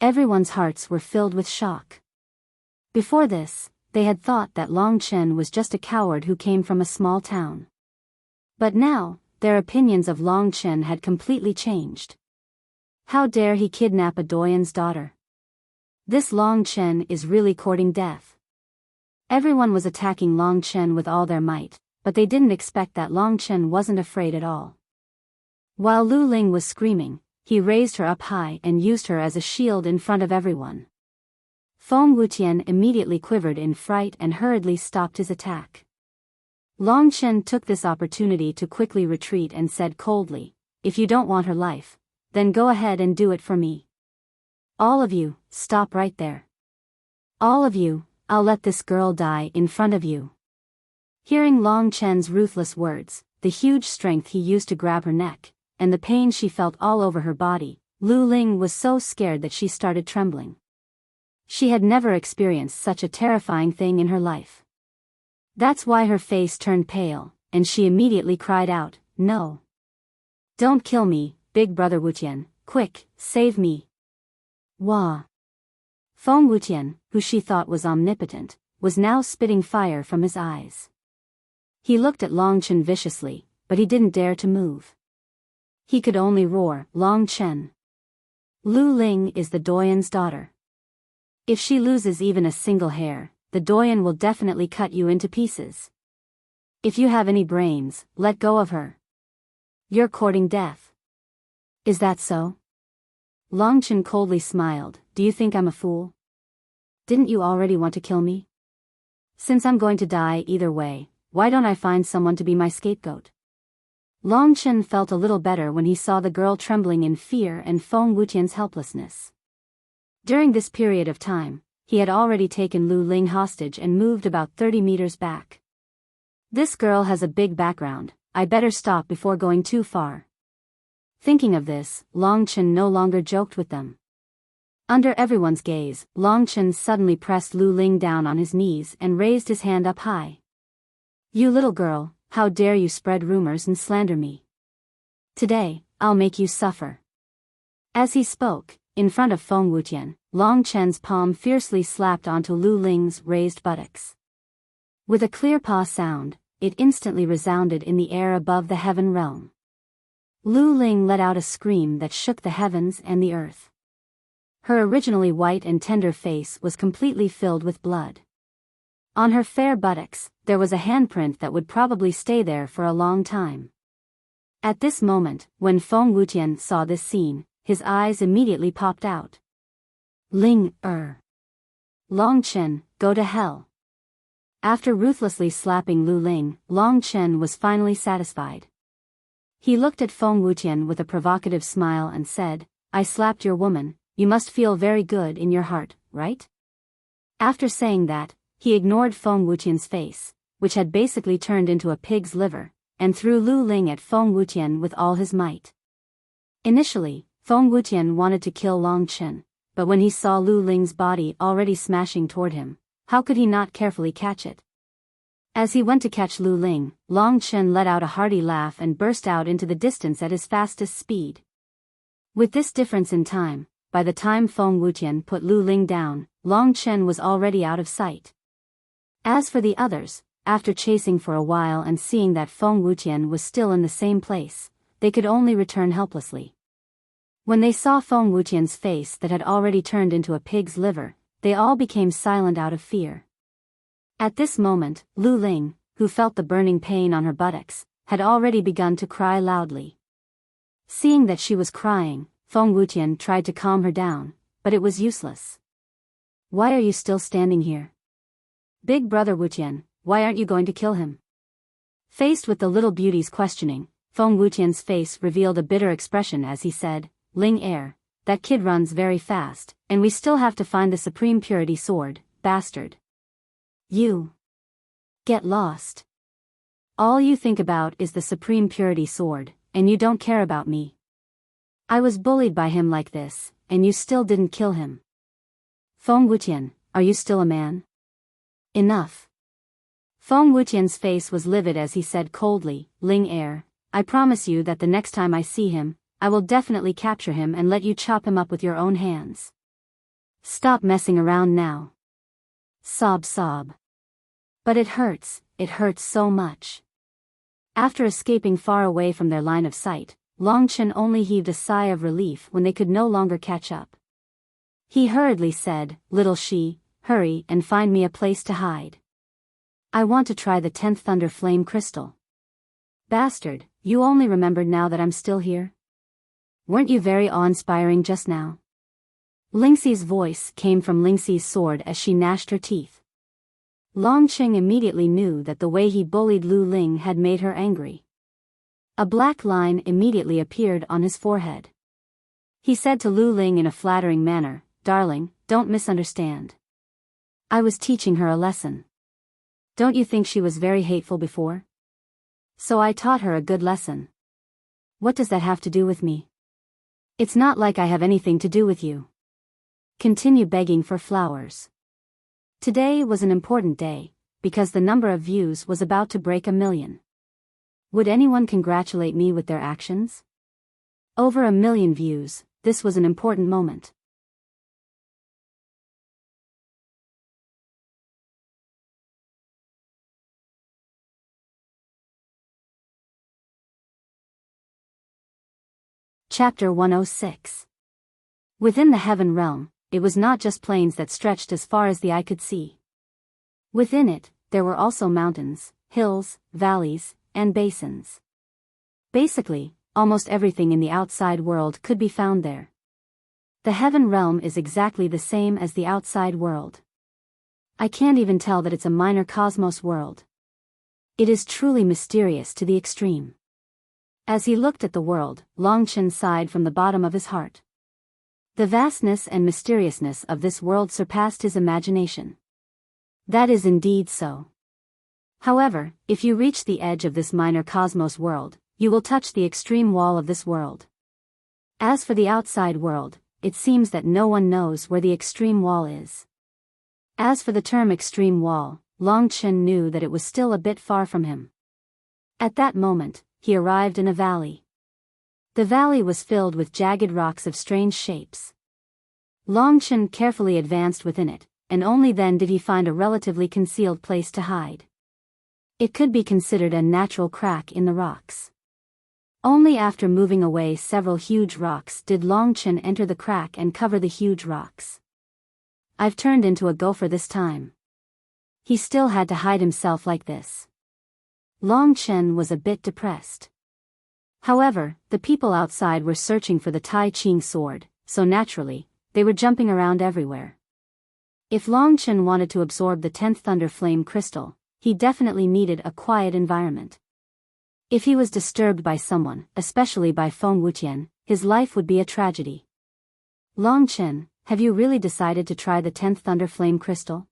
Speaker 1: Everyone's hearts were filled with shock. Before this, they had thought that Long Chen was just a coward who came from a small town. But now, their opinions of Long Chen had completely changed. How dare he kidnap a doyen's daughter? This Long Chen is really courting death. Everyone was attacking Long Chen with all their might, but they didn't expect that Long Chen wasn't afraid at all. While Lu Ling was screaming, he raised her up high and used her as a shield in front of everyone. Feng Wutian immediately quivered in fright and hurriedly stopped his attack. Long Chen took this opportunity to quickly retreat and said coldly, "If you don't want her life, then go ahead and do it for me. All of you, stop right there. All of you, I'll let this girl die in front of you." Hearing Long Chen's ruthless words, the huge strength he used to grab her neck, and the pain she felt all over her body, Lu Ling was so scared that she started trembling. She had never experienced such a terrifying thing in her life. That's why her face turned pale, and she immediately cried out, "No! Don't kill me, Big Brother Wutian, quick, save me!" Wah! Feng Wutian, who she thought was omnipotent, was now spitting fire from his eyes. He looked at Long Chen viciously, but he didn't dare to move. He could only roar, "Long Chen! Lu Ling is the doyen's daughter. If she loses even a single hair, the doyen will definitely cut you into pieces. If you have any brains, let go of her. You're courting death. Is that so? Longchen coldly smiled. Do you think I'm a fool? Didn't you already want to kill me? Since I'm going to die either way, why don't I find someone to be my scapegoat? Longchen felt a little better when he saw the girl trembling in fear and Feng Wutian's helplessness. During this period of time, he had already taken Lu Ling hostage and moved about 30 meters back. This girl has a big background, I better stop before going too far. Thinking of this, Longchen no longer joked with them. Under everyone's gaze, Longchen suddenly pressed Lu Ling down on his knees and raised his hand up high. You little girl, how dare you spread rumors and slander me? Today, I'll make you suffer. As he spoke, in front of Feng Wutian, Longchen's palm fiercely slapped onto Lu Ling's raised buttocks. With a clear paw sound, it instantly resounded in the air above the heaven realm. Lu Ling let out a scream that shook the heavens and the earth. Her originally white and tender face was completely filled with blood. On her fair buttocks, there was a handprint that would probably stay there for a long time. At this moment, when Feng Wutian saw this scene, his eyes immediately popped out. Longchen, go to hell. After ruthlessly slapping Lu Ling, Longchen was finally satisfied. He looked at Feng Wutian with a provocative smile and said, I slapped your woman, you must feel very good in your heart, right? After saying that, he ignored Feng Wutian's face, which had basically turned into a pig's liver, and threw Lu Ling at Feng Wutian with all his might. Initially, Feng Wutian wanted to kill Longchen, but when he saw Lu Ling's body already smashing toward him, how could he not carefully catch it? As he went to catch Lu Ling, Longchen let out a hearty laugh and burst out into the distance at his fastest speed. With this difference in time, by the time Feng Wutian put Lu Ling down, Longchen was already out of sight. As for the others, after chasing for a while and seeing that Feng Wutian was still in the same place, they could only return helplessly. When they saw Feng Wutian's face that had already turned into a pig's liver, they all became silent out of fear. At this moment, Lu Ling, who felt the burning pain on her buttocks, had already begun to cry loudly. Seeing that she was crying, Feng Wutian tried to calm her down, but it was useless. Why are you still standing here? Big brother Wutian, why aren't you going to kill him? Faced with the little beauty's questioning, Feng Wutian's face revealed a bitter expression as he said, Ling that kid runs very fast, and we still have to find the Supreme Purity Sword, bastard. You get lost. All you think about is the Supreme Purity Sword, and you don't care about me. I was bullied by him like this, and you still didn't kill him. Feng Wutian, are you still a man? Enough. Feng Wutian's face was livid as he said coldly, Ling I promise you that the next time I see him, I will definitely capture him and let you chop him up with your own hands. Stop messing around now. Sob. But it hurts so much. After escaping far away from their line of sight, Longchen only heaved a sigh of relief when they could no longer catch up. He hurriedly said, Little she, hurry and find me a place to hide. I want to try the 10th Thunder Flame Crystal. Bastard, you only remembered now that I'm still here? Weren't you very awe-inspiring just now? Lingxi's voice came from Lingxi's sword as she gnashed her teeth. Longchen immediately knew that the way he bullied Lu Ling had made her angry. A black line immediately appeared on his forehead. He said to Lu Ling in a flattering manner, Darling, don't misunderstand. I was teaching her a lesson. Don't you think she was very hateful before? So I taught her a good lesson. What does that have to do with me? It's not like I have anything to do with you. Continue begging for flowers. Today was an important day, because the number of views was about to break 1 million. Would anyone congratulate me with their actions? Over 1 million views, this was an important moment. Chapter 106. Within the heaven realm, it was not just plains that stretched as far as the eye could see. Within it, there were also mountains, hills, valleys, and basins. Basically, almost everything in the outside world could be found there. The heaven realm is exactly the same as the outside world. I can't even tell that it's a minor cosmos world. It is truly mysterious to the extreme. As he looked at the world, Longchen sighed from the bottom of his heart. The vastness and mysteriousness of this world surpassed his imagination. That is indeed so. However, if you reach the edge of this minor cosmos world, you will touch the extreme wall of this world. As for the outside world, it seems that no one knows where the extreme wall is. As for the term extreme wall, Longchen knew that it was still a bit far from him. At that moment, he arrived in a valley. The valley was filled with jagged rocks of strange shapes. Longchen carefully advanced within it, and only then did he find a relatively concealed place to hide. It could be considered a natural crack in the rocks. Only after moving away several huge rocks did Longchen enter the crack and cover the huge rocks. I've turned into a gopher this time. He still had to hide himself like this. Longchen was a bit depressed. However, the people outside were searching for the Tai Ching sword, so naturally, they were jumping around everywhere. If Longchen wanted to absorb the 10th Thunder Flame Crystal, he definitely needed a quiet environment. If he was disturbed by someone, especially by Feng Wutian, his life would be a tragedy. Longchen, have you really decided to try the 10th Thunder Flame Crystal?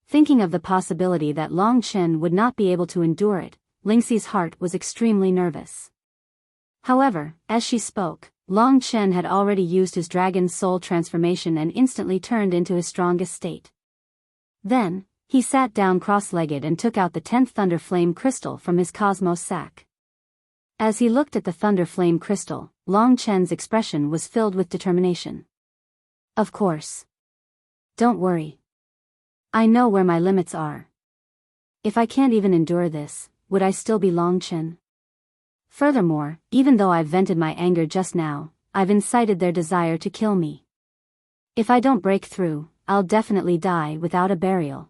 Speaker 1: Thinking of the possibility that Longchen would not be able to endure it, Lingxi's heart was extremely nervous. However, as she spoke, Longchen had already used his dragon's soul transformation and instantly turned into his strongest state. Then, he sat down cross-legged and took out the 10th Thunder Flame Crystal from his cosmos sack. As he looked at the Thunder Flame Crystal, Longchen's expression was filled with determination. Of course. Don't worry. I know where my limits are. If I can't even endure this, would I still be Longchen? Furthermore, even though I've vented my anger just now, I've incited their desire to kill me. If I don't break through, I'll definitely die without a burial.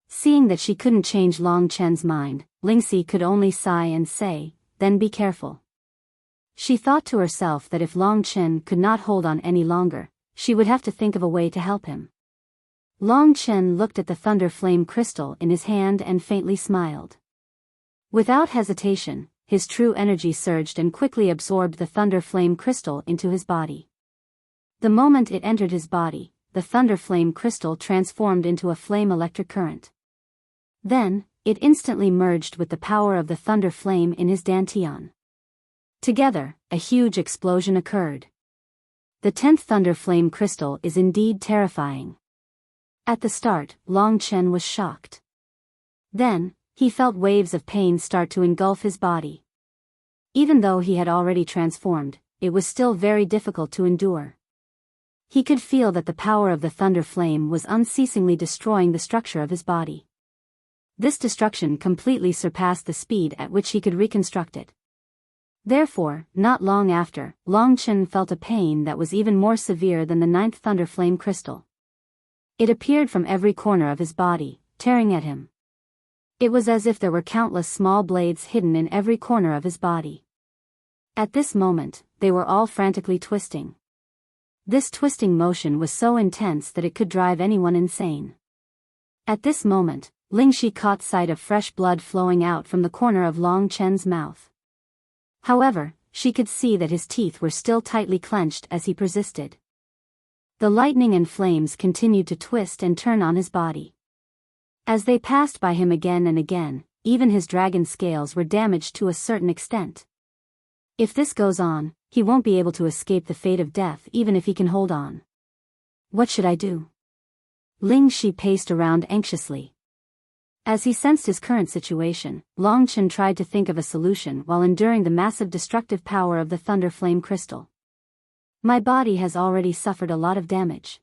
Speaker 1: Seeing that she couldn't change Longchen's mind, Lingxi could only sigh and say, then be careful. She thought to herself that if Longchen could not hold on any longer, she would have to think of a way to help him. Longchen looked at the Thunder Flame Crystal in his hand and faintly smiled. Without hesitation, his true energy surged and quickly absorbed the Thunder Flame Crystal into his body. The moment it entered his body, the Thunder Flame Crystal transformed into a flame electric current. Then, it instantly merged with the power of the Thunder Flame in his dantian. Together, a huge explosion occurred. The 10th Thunder Flame Crystal is indeed terrifying. At the start, Longchen was shocked. Then, he felt waves of pain start to engulf his body. Even though he had already transformed, it was still very difficult to endure. He could feel that the power of the Thunder Flame was unceasingly destroying the structure of his body. This destruction completely surpassed the speed at which he could reconstruct it. Therefore, not long after, Longchen felt a pain that was even more severe than the 9th Thunder Flame Crystal. It appeared from every corner of his body, tearing at him. It was as if there were countless small blades hidden in every corner of his body. At this moment, they were all frantically twisting. This twisting motion was so intense that it could drive anyone insane. At this moment, Lingxi caught sight of fresh blood flowing out from the corner of Longchen's mouth. However, she could see that his teeth were still tightly clenched as he persisted. The lightning and flames continued to twist and turn on his body. As they passed by him again and again, even his dragon scales were damaged to a certain extent. If this goes on, he won't be able to escape the fate of death even if he can hold on. What should I do? Lingxi paced around anxiously. As he sensed his current situation, Longchen tried to think of a solution while enduring the massive destructive power of the Thunder Flame Crystal. My body has already suffered a lot of damage.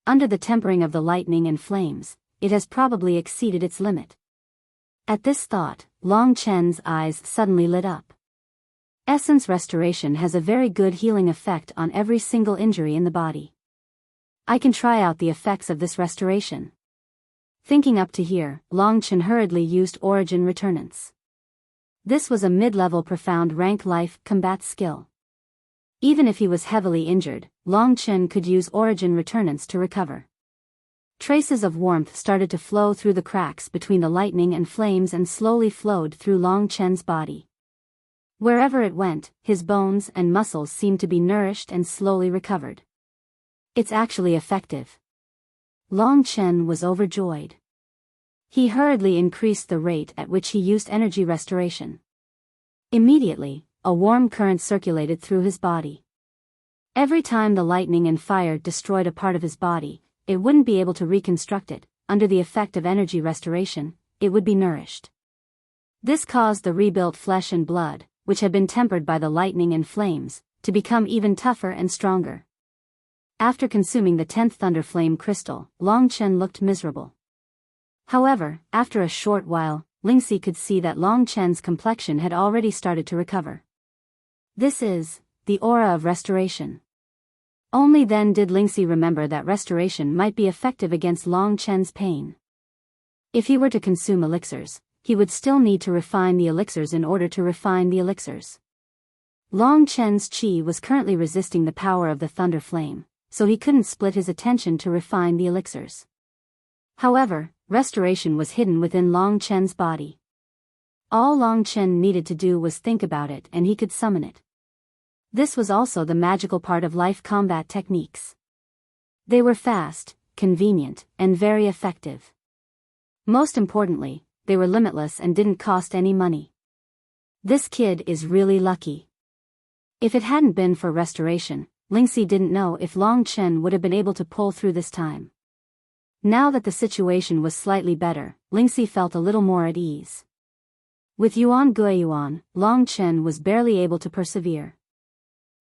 Speaker 1: Under the tempering of the lightning and flames, it has probably exceeded its limit. At this thought, Longchen's eyes suddenly lit up. Essence restoration has a very good healing effect on every single injury in the body. I can try out the effects of this restoration. Thinking up to here, Longchen hurriedly used Origin Returnance. This was a mid-level profound rank life combat skill. Even if he was heavily injured, Longchen could use Origin Returnance to recover. Traces of warmth started to flow through the cracks between the lightning and flames and slowly flowed through Longchen's body. Wherever it went, his bones and muscles seemed to be nourished and slowly recovered. It's actually effective. Longchen was overjoyed. He hurriedly increased the rate at which he used energy restoration. Immediately, a warm current circulated through his body. Every time the lightning and fire destroyed a part of his body, it wouldn't be able to reconstruct it. Under the effect of energy restoration, it would be nourished. This caused the rebuilt flesh and blood, which had been tempered by the lightning and flames, to become even tougher and stronger. After consuming the 10th Thunder Flame Crystal, Longchen looked miserable. However, after a short while, Lingxi could see that Longchen's complexion had already started to recover. This is the aura of restoration. Only then did Lingxi remember that restoration might be effective against Longchen's pain. If he were to consume elixirs, he would still need to refine the elixirs in order to refine the elixirs. Longchen's chi was currently resisting the power of the thunder flame, so he couldn't split his attention to refine the elixirs. However, restoration was hidden within Longchen's body. All Longchen needed to do was think about it and he could summon it. This was also the magical part of life combat techniques. They were fast, convenient, and very effective. Most importantly, they were limitless and didn't cost any money. This kid is really lucky. If it hadn't been for restoration, Lingxi didn't know if Longchen would have been able to pull through this time. Now that the situation was slightly better, Lingxi felt a little more at ease. With Yuan Guiyuan, Longchen was barely able to persevere.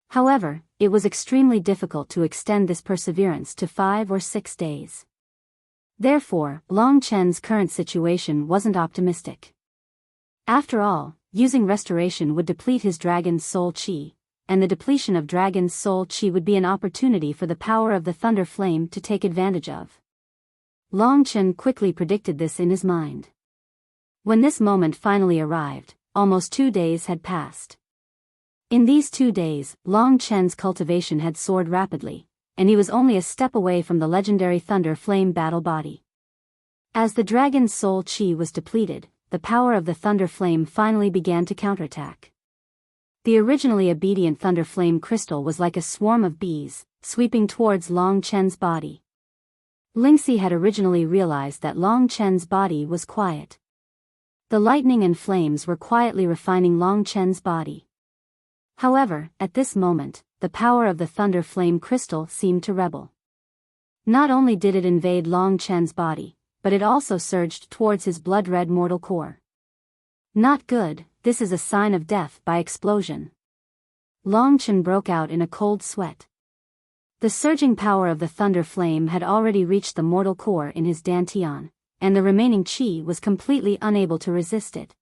Speaker 1: However, it was extremely difficult to extend this perseverance to 5 or 6 days. Therefore, Longchen's current situation wasn't optimistic. After all, using restoration would deplete his dragon's soul chi, and the depletion of dragon's soul chi would be an opportunity for the power of the thunder flame to take advantage of. Longchen quickly predicted this in his mind. When this moment finally arrived, almost 2 days had passed. In these 2 days, Longchen's cultivation had soared rapidly, and he was only a step away from the legendary Thunder Flame battle body. As the dragon's soul chi was depleted, the power of the Thunder Flame finally began to counterattack. The originally obedient Thunder Flame crystal was like a swarm of bees, sweeping towards Longchen's body. Lingxi had originally realized that Longchen's body was quiet. The lightning and flames were quietly refining Longchen's body. However, at this moment, the power of the Thunder Flame crystal seemed to rebel. Not only did it invade Longchen's body, but it also surged towards his blood-red mortal core. Not good, this is a sign of death by explosion. Longchen broke out in a cold sweat. The surging power of the Thunder Flame had already reached the mortal core in his dantian, and the remaining chi was completely unable to resist it.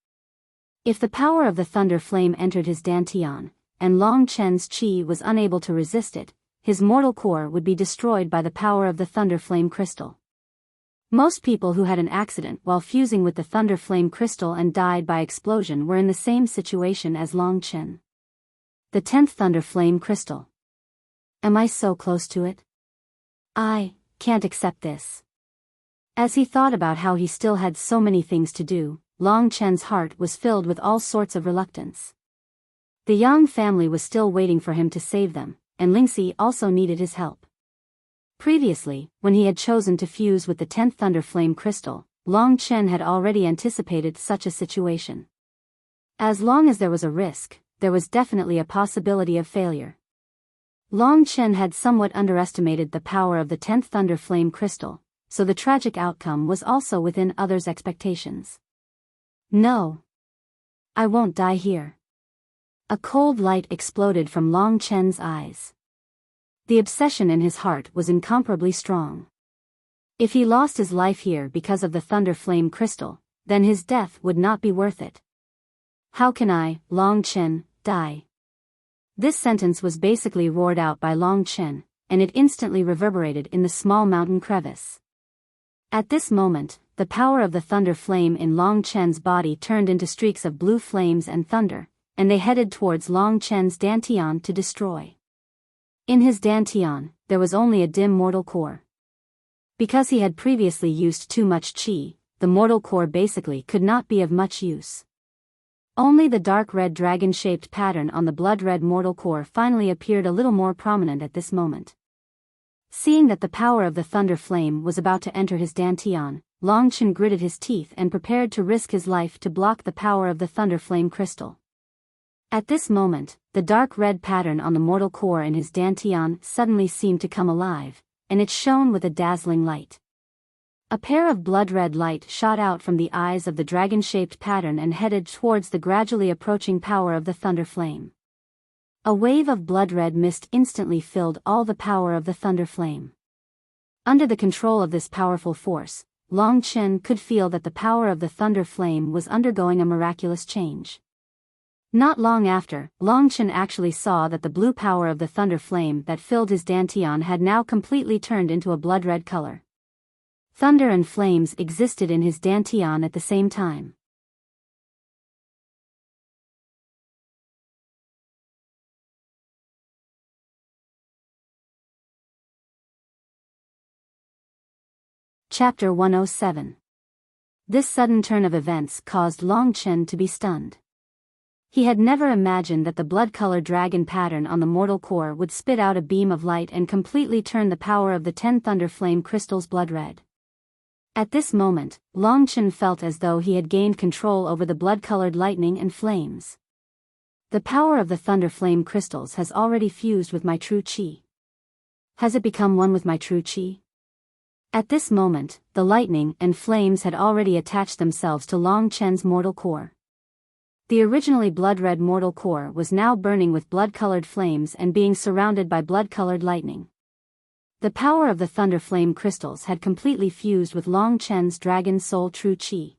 Speaker 1: If the power of the Thunder Flame entered his dantian, and Longchen's chi was unable to resist it, his mortal core would be destroyed by the power of the Thunder Flame crystal. Most people who had an accident while fusing with the Thunder Flame crystal and died by explosion were in the same situation as Longchen. The 10th Thunder Flame crystal. Am I so close to it? I can't accept this. As he thought about how he still had so many things to do, Longchen's heart was filled with all sorts of reluctance. The Yang family was still waiting for him to save them, and Lingxi also needed his help. Previously, when he had chosen to fuse with the 10th Thunder Flame crystal, Longchen had already anticipated such a situation. As long as there was a risk, there was definitely a possibility of failure. Longchen had somewhat underestimated the power of the 10th Thunder Flame crystal, so the tragic outcome was also within others' expectations. No. I won't die here. A cold light exploded from Longchen's eyes. The obsession in his heart was incomparably strong. If he lost his life here because of the Thunder Flame crystal, then his death would not be worth it. How can I, Longchen, die, This sentence was basically roared out by Long Chen, and it instantly reverberated in the small mountain crevice. At this moment, the power of the thunder flame in Long Chen's body turned into streaks of blue flames and thunder, and they headed towards Long Chen's dantian to destroy. In his dantian, there was only a dim mortal core. Because he had previously used too much qi, the mortal core basically could not be of much use. Only the dark red dragon-shaped pattern on the blood-red mortal core finally appeared a little more prominent at this moment. Seeing that the power of the thunder flame was about to enter his dantian, Long Chen gritted his teeth and prepared to risk his life to block the power of the thunder flame crystal. At this moment, the dark red pattern on the mortal core in his dantian suddenly seemed to come alive, and it shone with a dazzling light. A pair of blood-red light shot out from the eyes of the dragon-shaped pattern and headed towards the gradually approaching power of the thunder flame. A wave of blood-red mist instantly filled all the power of the thunder flame. Under the control of this powerful force, Long Chen could feel that the power of the thunder flame was undergoing a miraculous change. Not long after, Long Chen actually saw that the blue power of the thunder flame that filled his dantian had now completely turned into a blood-red color. Thunder and flames existed in his dantian at the same time. Chapter 107. This sudden turn of events caused Long Chen to be stunned. He had never imagined that the blood-colored dragon pattern on the mortal core would spit out a beam of light and completely turn the power of the 10 thunder flame crystals blood-red. At this moment, Long Chen felt as though he had gained control over the blood-colored lightning and flames. The power of the thunder flame crystals has already fused with my true qi. Has it become one with my true qi? At this moment, the lightning and flames had already attached themselves to Long Chen's mortal core. The originally blood-red mortal core was now burning with blood-colored flames and being surrounded by blood-colored lightning. The power of the thunder flame crystals had completely fused with Long Chen's dragon soul true qi.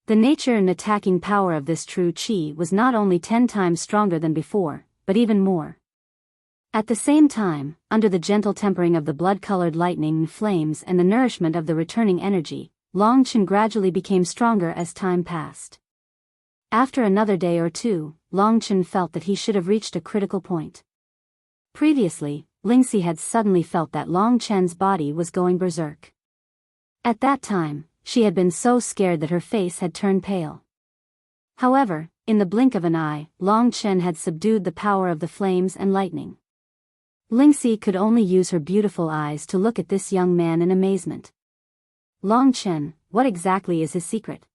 Speaker 1: The nature and attacking power of this true qi was not only 10 times stronger than before, but even more. At the same time, under the gentle tempering of the blood-colored lightning and flames and the nourishment of the returning energy, Long Chen gradually became stronger as time passed. After another day or two, Long Chen felt that he should have reached a critical point. Previously, Lingxi had suddenly felt that Long Chen's body was going berserk. At that time, she had been so scared that her face had turned pale. However, in the blink of an eye, Long Chen had subdued the power of the flames and lightning. Lingxi could only use her beautiful eyes to look at this young man in amazement. Long Chen, what exactly is his secret?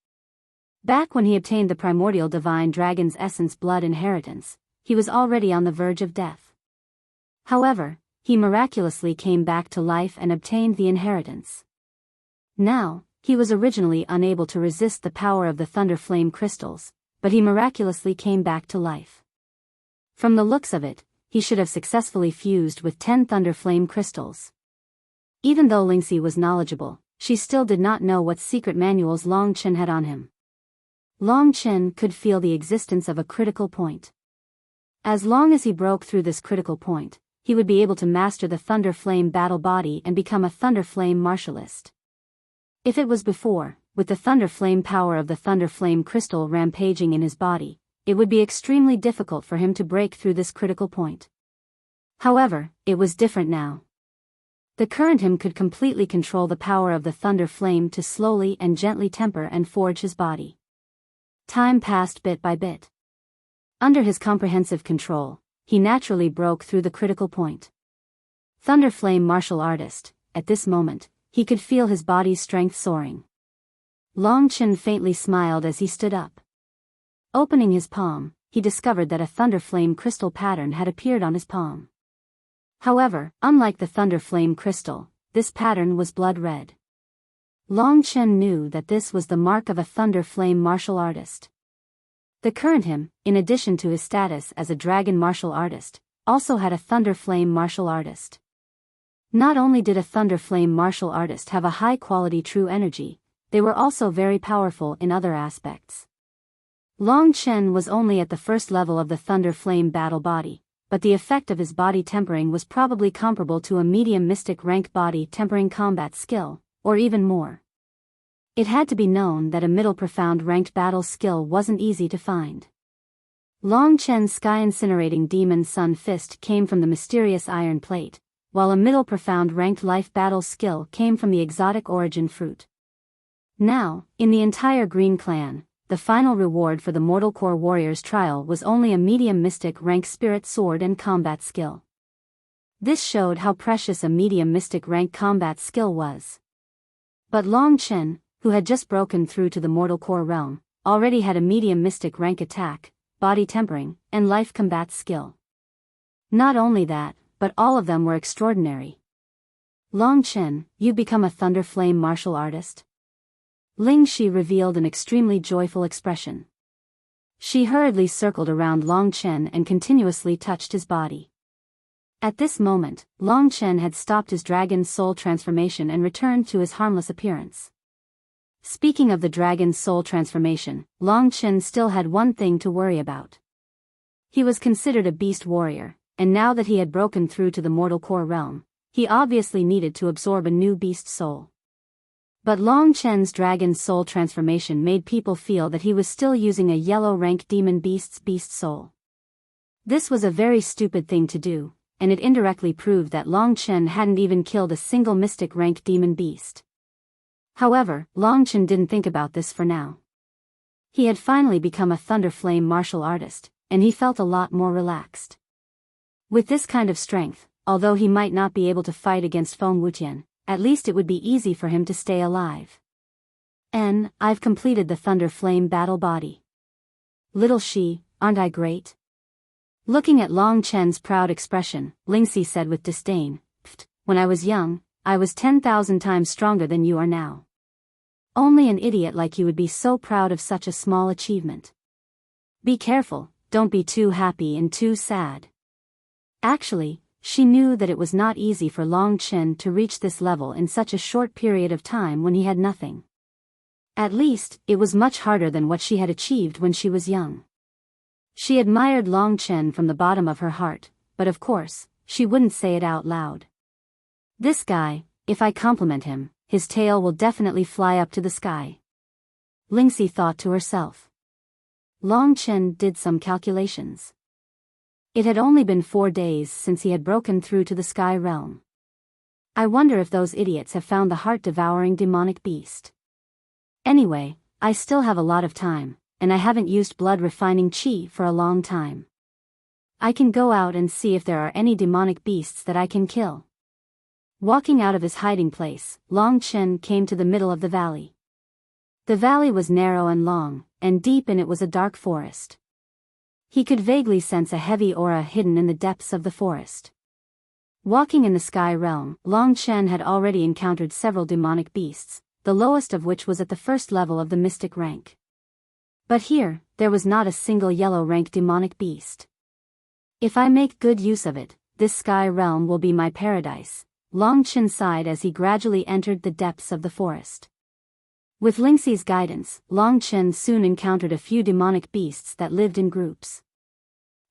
Speaker 1: Back when he obtained the primordial divine dragon's essence blood inheritance, he was already on the verge of death. However, he miraculously came back to life and obtained the inheritance. Now, he was originally unable to resist the power of the thunder flame crystals, but he miraculously came back to life. From the looks of it, he should have successfully fused with 10 thunder flame crystals. Even though Lingxi was knowledgeable, she still did not know what secret manuals Long Chen had on him. Long Chen could feel the existence of a critical point. As long as he broke through this critical point, he would be able to master the thunder flame battle body and become a thunder flame martialist. If it was before, with the thunder flame power of the thunder flame crystal rampaging in his body, it would be extremely difficult for him to break through this critical point. However, it was different now. The current him could completely control the power of the thunder flame to slowly and gently temper and forge his body. Time passed bit by bit. Under his comprehensive control, he naturally broke through the critical point. Thunder flame martial artist, at this moment, he could feel his body's strength soaring. Long Chen faintly smiled as he stood up. Opening his palm, he discovered that a thunder flame crystal pattern had appeared on his palm. However, unlike the thunder flame crystal, this pattern was blood red. Long Chen knew that this was the mark of a thunder flame martial artist. The current him, in addition to his status as a dragon martial artist, also had a thunder flame martial artist. Not only did a thunder flame martial artist have a high-quality true energy, they were also very powerful in other aspects. Long Chen was only at the first level of the thunder flame battle body, but the effect of his body tempering was probably comparable to a medium mystic rank body tempering combat skill, or even more. It had to be known that a middle profound ranked battle skill wasn't easy to find. Long Chen's sky incinerating demon sun fist came from the mysterious iron plate, while a middle profound ranked life battle skill came from the exotic origin fruit. Now, in the entire Green Clan, the final reward for the Mortal Core Warrior's trial was only a medium mystic rank spirit sword and combat skill. This showed how precious a medium mystic rank combat skill was. But Long Chen, who had just broken through to the Mortal Core realm, already had a medium mystic rank attack, body tempering, and life combat skill. Not only that, but all of them were extraordinary. Long Chen, you become a Thunder Flame martial artist? Ling Shi revealed an extremely joyful expression. She hurriedly circled around Long Chen and continuously touched his body. At this moment, Long Chen had stopped his dragon's soul transformation and returned to his harmless appearance. Speaking of the dragon's soul transformation, Long Chen still had one thing to worry about. He was considered a beast warrior, and now that he had broken through to the Mortal Core realm, he obviously needed to absorb a new beast soul. But Long Chen's dragon's soul transformation made people feel that he was still using a yellow rank demon beast's beast soul. This was a very stupid thing to do, and it indirectly proved that Long Chen hadn't even killed a single mystic rank demon beast. However, Long Chen didn't think about this for now. He had finally become a Thunder Flame martial artist, and he felt a lot more relaxed. With this kind of strength, although he might not be able to fight against Feng Wutian, at least it would be easy for him to stay alive. I've completed the Thunder Flame battle body. Little Shi, aren't I great? Looking at Long Chen's proud expression, Lingxi said with disdain, "Pfft, when I was young, I was 10,000 times stronger than you are now. Only an idiot like you would be so proud of such a small achievement. Be careful, don't be too happy and too sad." Actually, she knew that it was not easy for Long Chen to reach this level in such a short period of time when he had nothing. At least, it was much harder than what she had achieved when she was young. She admired Long Chen from the bottom of her heart, but of course, she wouldn't say it out loud. This guy, if I compliment him, his tail will definitely fly up to the sky. Lingxi thought to herself. Long Chen did some calculations. It had only been 4 days since he had broken through to the sky realm. I wonder if those idiots have found the heart-devouring demonic beast. Anyway, I still have a lot of time, and I haven't used blood-refining qi for a long time. I can go out and see if there are any demonic beasts that I can kill. Walking out of his hiding place, Long Chen came to the middle of the valley. The valley was narrow and long, and deep in it was a dark forest. He could vaguely sense a heavy aura hidden in the depths of the forest. Walking in the sky realm, Long Chen had already encountered several demonic beasts, the lowest of which was at the first level of the mystic rank. But here, there was not a single yellow rank demonic beast. If I make good use of it, this sky realm will be my paradise, Long Chen sighed as he gradually entered the depths of the forest. With Lingxi's guidance, Long Chen soon encountered a few demonic beasts that lived in groups.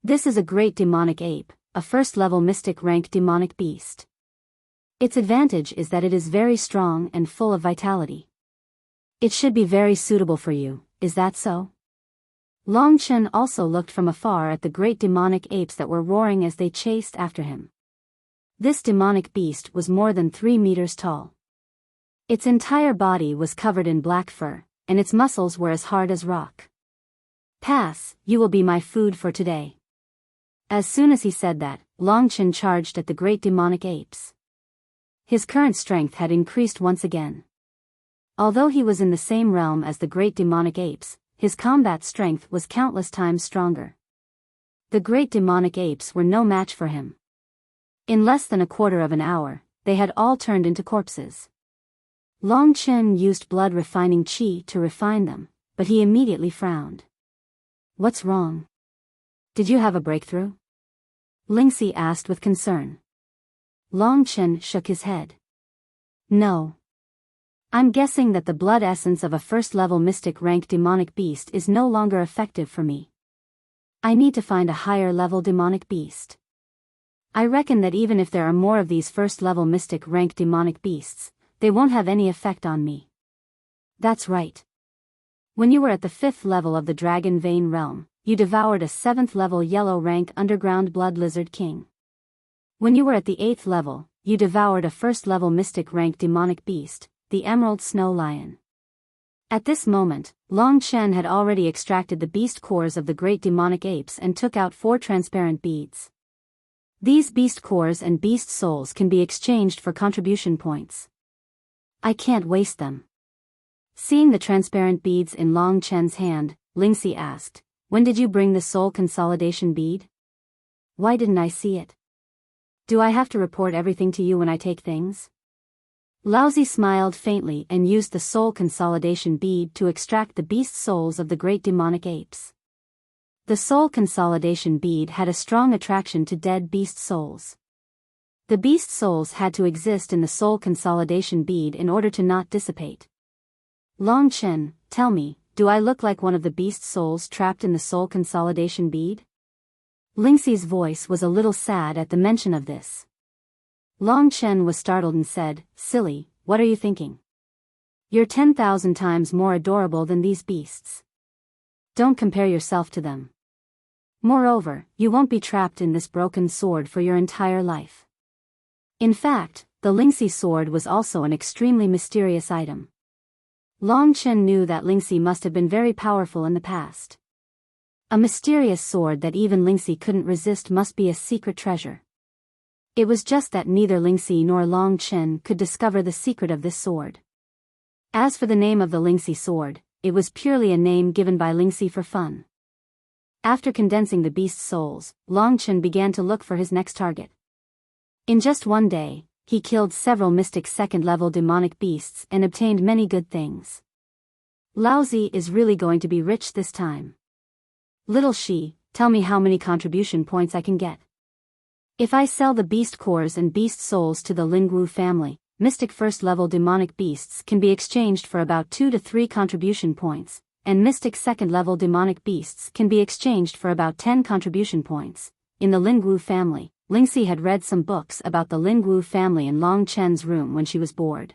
Speaker 1: This is a great demonic ape, a first-level mystic rank demonic beast. Its advantage is that it is very strong and full of vitality. It should be very suitable for you, is that so? Long Chen also looked from afar at the great demonic apes that were roaring as they chased after him. This demonic beast was more than 3 meters tall. Its entire body was covered in black fur, and its muscles were as hard as rock. Pass, you will be my food for today. As soon as he said that, Long Chen charged at the great demonic apes. His current strength had increased once again. Although he was in the same realm as the great demonic apes, his combat strength was countless times stronger. The great demonic apes were no match for him. In less than a quarter of an hour, they had all turned into corpses. Long Chen used blood-refining qi to refine them, but he immediately frowned. What's wrong? Did you have a breakthrough? Lingxi asked with concern. Long Chen shook his head. No. I'm guessing that the blood essence of a first-level mystic rank demonic beast is no longer effective for me. I need to find a higher-level demonic beast. I reckon that even if there are more of these first-level mystic rank demonic beasts, they won't have any effect on me. That's right. When you were at the 5th level of the Dragon Vein realm, you devoured a 7th-level yellow rank underground blood lizard king. When you were at the 8th level, you devoured a 1st-level mystic rank demonic beast, the Emerald Snow Lion. At this moment, Long Chen had already extracted the beast cores of the great demonic apes and took out 4 transparent beads. These beast cores and beast souls can be exchanged for contribution points. I can't waste them. Seeing the transparent beads in Long Chen's hand, Lingxi asked, "When did you bring the soul consolidation bead? Why didn't I see it? Do I have to report everything to you when I take things?" Laozi smiled faintly and used the soul consolidation bead to extract the beast souls of the great demonic apes. The soul consolidation bead had a strong attraction to dead beast souls. The beast souls had to exist in the soul consolidation bead in order to not dissipate. Long Chen, tell me, do I look like one of the beast souls trapped in the soul consolidation bead? Lingxi's voice was a little sad at the mention of this. Long Chen was startled and said, "Silly, what are you thinking? You're 10,000 times more adorable than these beasts. Don't compare yourself to them. Moreover, you won't be trapped in this broken sword for your entire life." In fact, the Lingxi sword was also an extremely mysterious item. Long Chen knew that Lingxi must have been very powerful in the past. A mysterious sword that even Lingxi couldn't resist must be a secret treasure. It was just that neither Lingxi nor Long Chen could discover the secret of this sword. As for the name of the Lingxi sword, it was purely a name given by Lingxi for fun. After condensing the beast souls, Long Chen began to look for his next target. In just one day, he killed several mystic 2nd-level demonic beasts and obtained many good things. Laozi is really going to be rich this time. Little Shi, tell me how many contribution points I can get. If I sell the beast cores and beast souls to the Lingwu family, mystic 1st-level demonic beasts can be exchanged for about 2 to 3 contribution points, and mystic 2nd-level demonic beasts can be exchanged for about 10 contribution points. In the Lingwu family, Lingxi had read some books about the Lingwu family in Long Chen's room when she was bored.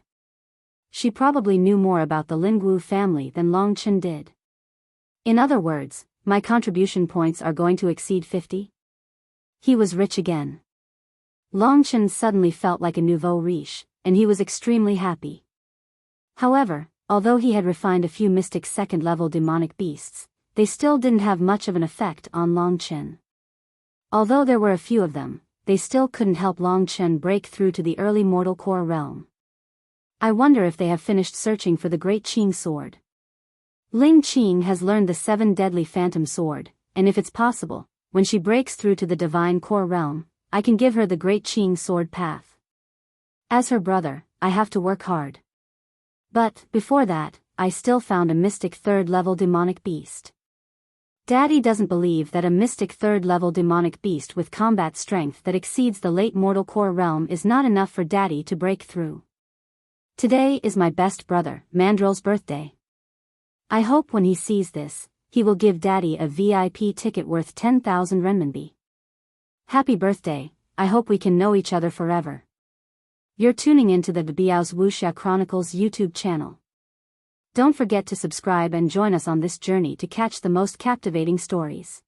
Speaker 1: She probably knew more about the Lingwu family than Long Chen did. In other words, my contribution points are going to exceed 50? He was rich again. Long Chen suddenly felt like a nouveau riche, and he was extremely happy. However, although he had refined a few mystic 2nd-level demonic beasts, they still didn't have much of an effect on Long Chen. Although there were a few of them, they still couldn't help Long Chen break through to the early mortal core realm. I wonder if they have finished searching for the Great Qing sword. Ling Qing has learned the 7 deadly phantom sword, and if it's possible, when she breaks through to the divine core realm, I can give her the Great Qing sword path. As her brother, I have to work hard. But, before that, I still found a mystic 3rd-level demonic beast. Daddy doesn't believe that a mystic 3rd-level demonic beast with combat strength that exceeds the late mortal core realm is not enough for Daddy to break through. Today is my best brother, Mandrill's birthday. I hope when he sees this, he will give Daddy a VIP ticket worth 10,000 renminbi. Happy birthday, I hope we can know each other forever. You're tuning into the Biyao's Wuxia Chronicles YouTube channel. Don't forget to subscribe and join us on this journey to catch the most captivating stories.